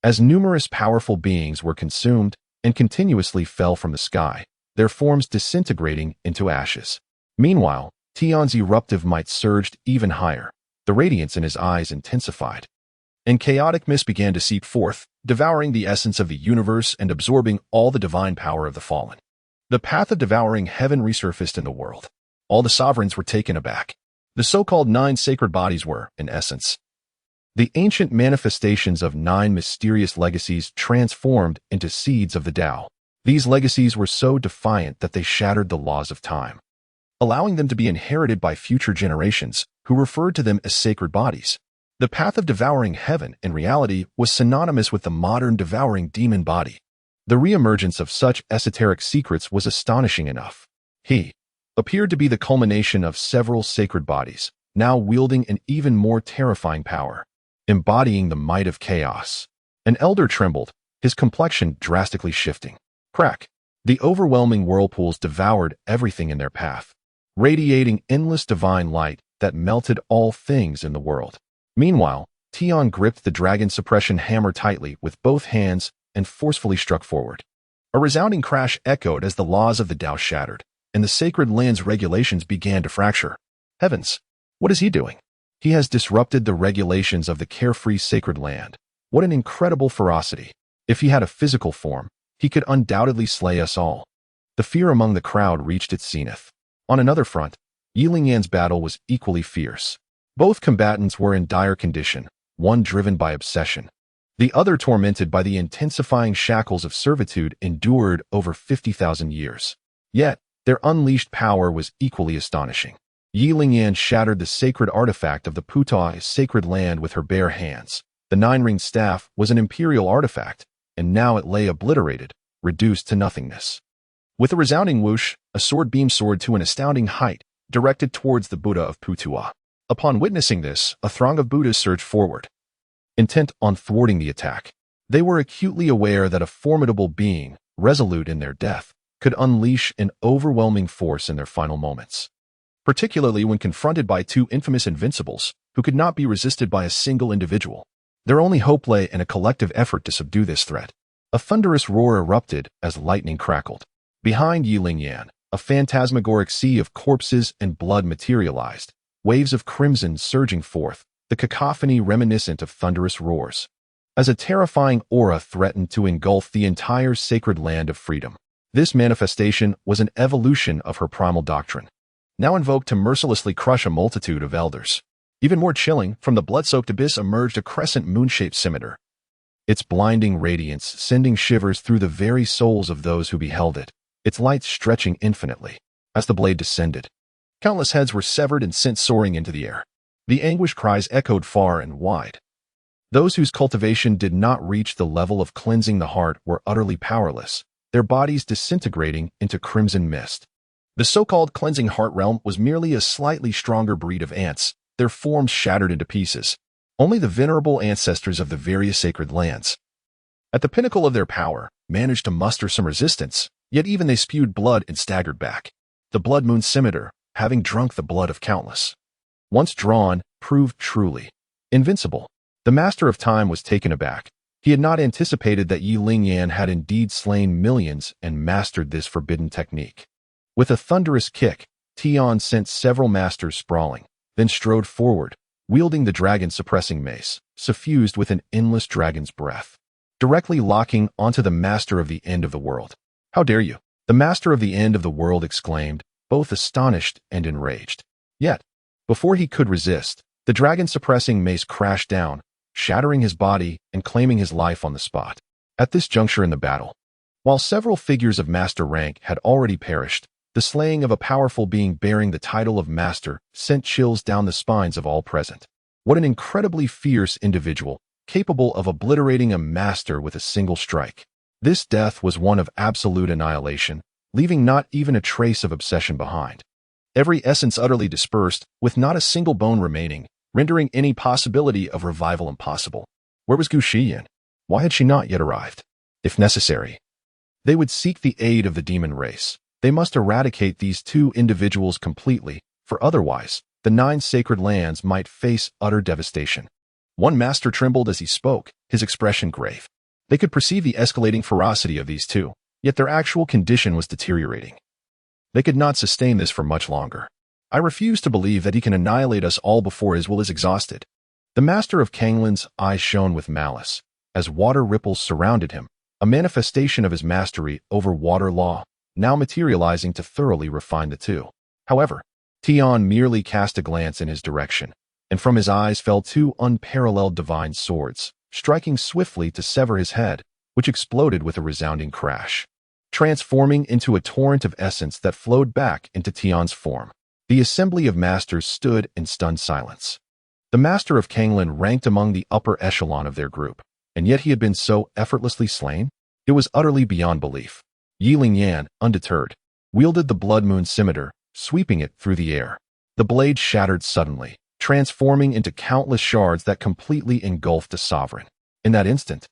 as numerous powerful beings were consumed and continuously fell from the sky, their forms disintegrating into ashes. Meanwhile, Tian's eruptive might surged even higher. The radiance in his eyes intensified, and chaotic mist began to seep forth, devouring the essence of the universe and absorbing all the divine power of the fallen. The path of devouring heaven resurfaced in the world. All the sovereigns were taken aback. The so-called 9 sacred bodies were, in essence, the ancient manifestations of 9 mysterious legacies transformed into seeds of the Tao. These legacies were so defiant that they shattered the laws of time, allowing them to be inherited by future generations who referred to them as sacred bodies. The path of devouring heaven, in reality, was synonymous with the modern devouring demon body. The reemergence of such esoteric secrets was astonishing enough. He appeared to be the culmination of several sacred bodies, now wielding an even more terrifying power, embodying the might of chaos. An elder trembled, his complexion drastically shifting. Crack! The overwhelming whirlpools devoured everything in their path, radiating endless divine light that melted all things in the world. Meanwhile, Tian gripped the dragon suppression hammer tightly with both hands and forcefully struck forward. A resounding crash echoed as the laws of the Tao shattered, and the sacred land's regulations began to fracture. Heavens! What is he doing? He has disrupted the regulations of the carefree sacred land. What an incredible ferocity! If he had a physical form, he could undoubtedly slay us all. The fear among the crowd reached its zenith. On another front, Ye Lingyan's battle was equally fierce. Both combatants were in dire condition, one driven by obsession, the other tormented by the intensifying shackles of servitude endured over 50,000 years. Yet, their unleashed power was equally astonishing. Ye Lingyan shattered the sacred artifact of the Putai sacred land with her bare hands. The 9-ringed staff was an imperial artifact, and now it lay obliterated, reduced to nothingness. With a resounding whoosh, a sword beam soared to an astounding height, directed towards the Buddha of Putua. Upon witnessing this, a throng of Buddhas surged forward, intent on thwarting the attack. They were acutely aware that a formidable being, resolute in their death, could unleash an overwhelming force in their final moments, particularly when confronted by 2 infamous invincibles who could not be resisted by a single individual. Their only hope lay in a collective effort to subdue this threat. A thunderous roar erupted as lightning crackled. Behind Ye Lingyan, A phantasmagoric sea of corpses and blood materialized, waves of crimson surging forth, the cacophony reminiscent of thunderous roars. As a terrifying aura threatened to engulf the entire sacred land of freedom. This manifestation was an evolution of her primal doctrine, now invoked to mercilessly crush a multitude of elders. Even more chilling, from the blood-soaked abyss emerged a crescent moon-shaped scimitar, its blinding radiance sending shivers through the very souls of those who beheld it, its light stretching infinitely. As the blade descended, countless heads were severed and sent soaring into the air. The anguished cries echoed far and wide. Those whose cultivation did not reach the level of cleansing the heart were utterly powerless, their bodies disintegrating into crimson mist. The so-called cleansing heart realm was merely a slightly stronger breed of ants, their forms shattered into pieces. Only the venerable ancestors of the various sacred lands, at the pinnacle of their power, managed to muster some resistance, yet even they spewed blood and staggered back. The blood moon scimitar, having drunk the blood of countless, once drawn, proved truly invincible. The master of time was taken aback. He had not anticipated that Ye Lingyan had indeed slain millions and mastered this forbidden technique. With a thunderous kick, Tian sent several masters sprawling, then strode forward, wielding the dragon-suppressing mace, suffused with an endless dragon's breath, directly locking onto the master of the end of the world. "How dare you?" the master of the end of the world exclaimed, both astonished and enraged. Yet, before he could resist, the dragon-suppressing mace crashed down, shattering his body and claiming his life on the spot. At this juncture in the battle, while several figures of master rank had already perished, the slaying of a powerful being bearing the title of master sent chills down the spines of all present. What an incredibly fierce individual, capable of obliterating a master with a single strike. This death was one of absolute annihilation, leaving not even a trace of obsession behind. Every essence utterly dispersed, with not a single bone remaining, rendering any possibility of revival impossible. Where was Gu Xiyan? Why had she not yet arrived? If necessary, they would seek the aid of the demon race. They must eradicate these two individuals completely, for otherwise, the 9 sacred lands might face utter devastation. One master trembled as he spoke, his expression grave. They could perceive the escalating ferocity of these two, yet their actual condition was deteriorating. They could not sustain this for much longer. "I refuse to believe that he can annihilate us all before his will is exhausted." The master of Kanglin's eyes shone with malice, as water ripples surrounded him, a manifestation of his mastery over water law, now materializing to thoroughly refine the two. However, Tian merely cast a glance in his direction, and from his eyes fell 2 unparalleled divine swords, striking swiftly to sever his head, which exploded with a resounding crash, transforming into a torrent of essence that flowed back into Tian's form. The assembly of masters stood in stunned silence. The master of Kanglin ranked among the upper echelon of their group, and yet he had been so effortlessly slain? It was utterly beyond belief. Ye Lingyan, undeterred, wielded the blood moon scimitar, sweeping it through the air. The blade shattered suddenly, transforming into countless shards that completely engulfed the sovereign. In that instant,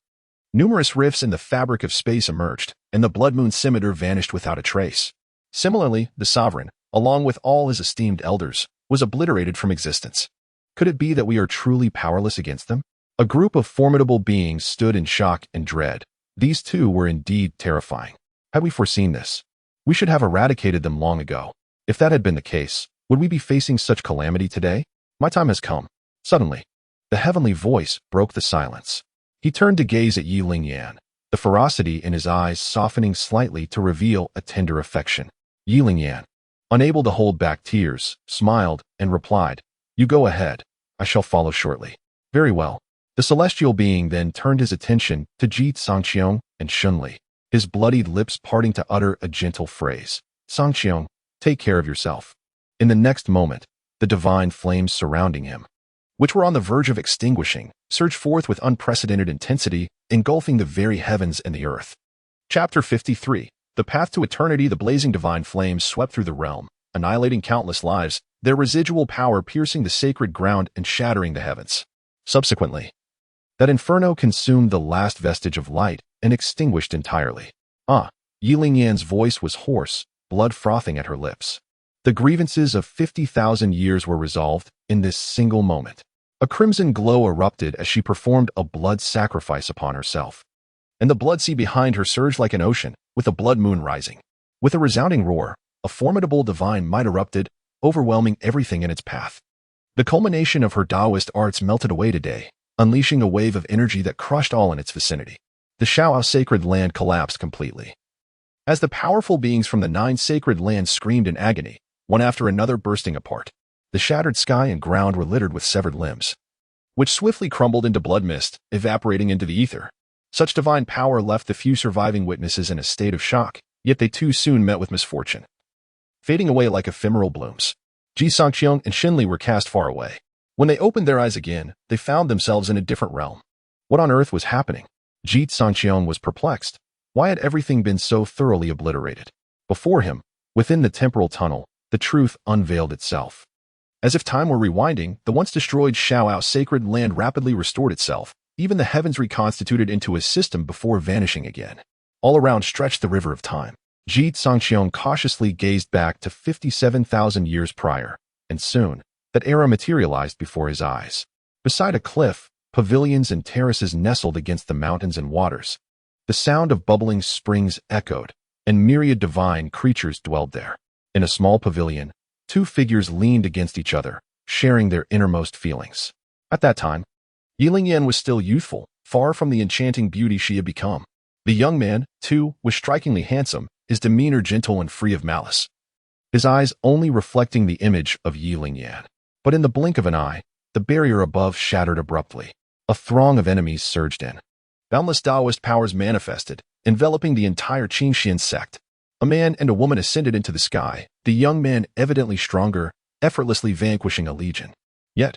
numerous rifts in the fabric of space emerged, and the blood moon scimitar vanished without a trace. Similarly, the sovereign, along with all his esteemed elders, was obliterated from existence. Could it be that we are truly powerless against them? A group of formidable beings stood in shock and dread. These two were indeed terrifying. Had we foreseen this, we should have eradicated them long ago. If that had been the case, would we be facing such calamity today? My time has come. Suddenly, the heavenly voice broke the silence. He turned to gaze at Ye Lingyan, the ferocity in his eyes softening slightly to reveal a tender affection. Ye Lingyan, unable to hold back tears, smiled and replied, "You go ahead. I shall follow shortly." "Very well." The celestial being then turned his attention to Ji Cangqiong and Shunli, his bloodied lips parting to utter a gentle phrase. "Cangqiong, take care of yourself." In the next moment, the divine flames surrounding him, which were on the verge of extinguishing, surged forth with unprecedented intensity, engulfing the very heavens and the earth. Chapter 53. The Path to Eternity. The blazing divine flames swept through the realm, annihilating countless lives, their residual power piercing the sacred ground and shattering the heavens. Subsequently, that inferno consumed the last vestige of light and extinguished entirely. Ye Lingyan's voice was hoarse, blood frothing at her lips. The grievances of 50,000 years were resolved in this single moment. A crimson glow erupted as she performed a blood sacrifice upon herself, and the blood sea behind her surged like an ocean, with a blood moon rising. With a resounding roar, a formidable divine might erupted, overwhelming everything in its path. The culmination of her Taoist arts melted away today, unleashing a wave of energy that crushed all in its vicinity. The Xiaoyao sacred land collapsed completely. As the powerful beings from the 9 sacred lands screamed in agony, one after another bursting apart, the shattered sky and ground were littered with severed limbs, which swiftly crumbled into blood mist, evaporating into the ether. Such divine power left the few surviving witnesses in a state of shock, yet they too soon met with misfortune. Fading away like ephemeral blooms, Ji Cangqiong and Xinli were cast far away. When they opened their eyes again, they found themselves in a different realm. What on earth was happening? Ji Cangqiong was perplexed. Why had everything been so thoroughly obliterated? Before him, within the temporal tunnel, the truth unveiled itself. As if time were rewinding, the once destroyed Xiaoyao sacred land rapidly restored itself. Even the heavens reconstituted into a system before vanishing again. All around stretched the river of time. Ji Cangqiong cautiously gazed back to 57,000 years prior, and soon, that era materialized before his eyes. Beside a cliff, pavilions and terraces nestled against the mountains and waters. The sound of bubbling springs echoed, and myriad divine creatures dwelled there. In a small pavilion, 2 figures leaned against each other, sharing their innermost feelings. At that time, Ye Lingyan was still youthful, far from the enchanting beauty she had become. The young man, too, was strikingly handsome, his demeanor gentle and free of malice, his eyes only reflecting the image of Ye Lingyan. But in the blink of an eye, the barrier above shattered abruptly. A throng of enemies surged in. Boundless Taoist powers manifested, enveloping the entire Qingxian sect. A man and a woman ascended into the sky, the young man evidently stronger, effortlessly vanquishing a legion. Yet,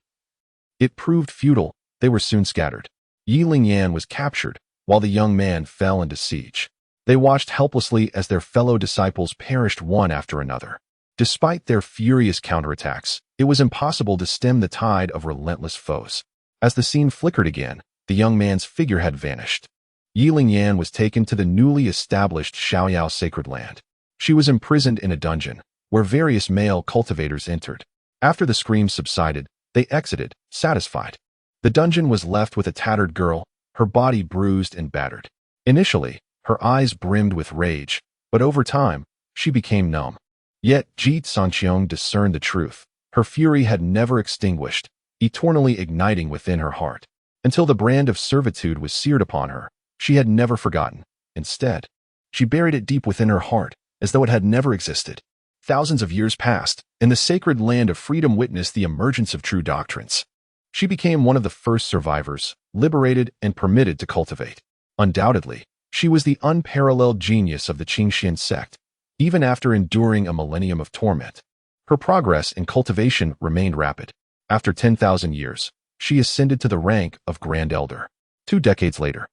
it proved futile. They were soon scattered. Ye Lingyan was captured, while the young man fell into siege. They watched helplessly as their fellow disciples perished one after another. Despite their furious counterattacks, it was impossible to stem the tide of relentless foes. As the scene flickered again, the young man's figure had vanished. Ye Lingyan was taken to the newly established Xiaoyao sacred land. She was imprisoned in a dungeon, where various male cultivators entered. After the screams subsided, they exited, satisfied. The dungeon was left with a tattered girl, her body bruised and battered. Initially, her eyes brimmed with rage, but over time, she became numb. Yet Ji Cangqiong discerned the truth. Her fury had never extinguished, eternally igniting within her heart. Until the brand of servitude was seared upon her, she had never forgotten. Instead, she buried it deep within her heart, as though it had never existed. Thousands of years passed, and the sacred land of freedom witnessed the emergence of true doctrines. She became one of the first survivors, liberated and permitted to cultivate. Undoubtedly, she was the unparalleled genius of the Qingxian sect, even after enduring a millennium of torment. Her progress in cultivation remained rapid. After 10,000 years, she ascended to the rank of Grand Elder. 2 decades later,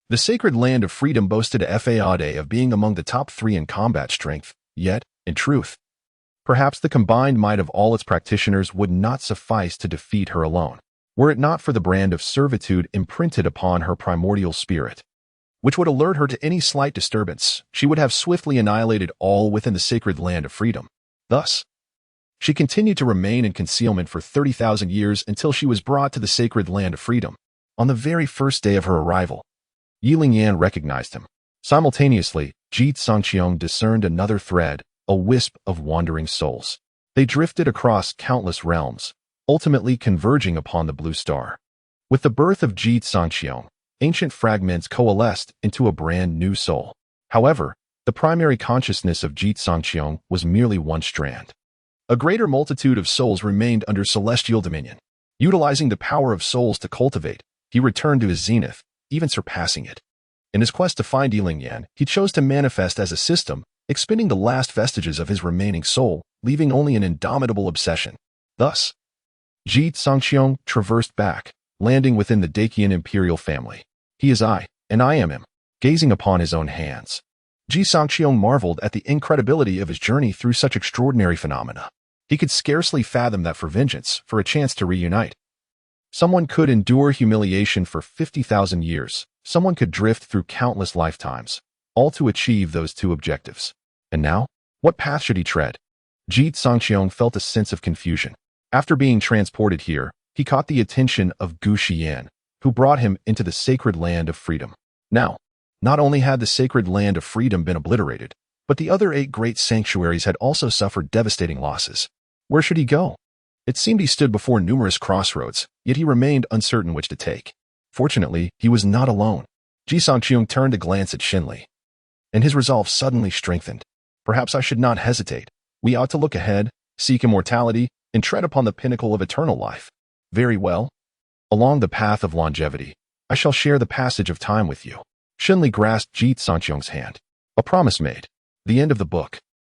the sacred land of freedom boasted a fade of being among the top 3 in combat strength, yet, in truth, perhaps the combined might of all its practitioners would not suffice to defeat her alone, were it not for the brand of servitude imprinted upon her primordial spirit, which would alert her to any slight disturbance. She would have swiftly annihilated all within the sacred land of freedom. Thus, she continued to remain in concealment for 30,000 years until she was brought to the sacred land of freedom. On the very first day of her arrival, Ye Lingyan recognized him. Simultaneously, Ji Cangqiong discerned another thread, a wisp of wandering souls. They drifted across countless realms, ultimately converging upon the blue star. With the birth of Ji Cangqiong, ancient fragments coalesced into a brand new soul. However, the primary consciousness of Ji Cangqiong was merely one strand. A greater multitude of souls remained under celestial dominion. Utilizing the power of souls to cultivate, he returned to his zenith, even surpassing it. In his quest to find Ye Lingyan, he chose to manifest as a system, expending the last vestiges of his remaining soul, leaving only an indomitable obsession. Thus, Ji Cangqiong traversed back, landing within the Daqian imperial family. He is I, and I am him. Gazing upon his own hands, Ji Cangqiong marveled at the incredibility of his journey through such extraordinary phenomena. He could scarcely fathom that for vengeance, for a chance to reunite, someone could endure humiliation for 50,000 years. Someone could drift through countless lifetimes, all to achieve those 2 objectives. And now, what path should he tread? Ji Cangqiong felt a sense of confusion. After being transported here, he caught the attention of Gu Xiyan, who brought him into the sacred land of freedom. Now, not only had the sacred land of freedom been obliterated, But the other 8 great sanctuaries had also suffered devastating losses. Where should he go? It seemed he stood before numerous crossroads, yet he remained uncertain which to take. Fortunately, he was not alone. Ji Cangqiong turned to glance at Xinli, and his resolve suddenly strengthened. Perhaps I should not hesitate. We ought to look ahead, seek immortality, and tread upon the pinnacle of eternal life. Very well. Along the path of longevity, I shall share the passage of time with you. Xinli grasped Ji Cangqiong's hand. A promise made. The end of the book.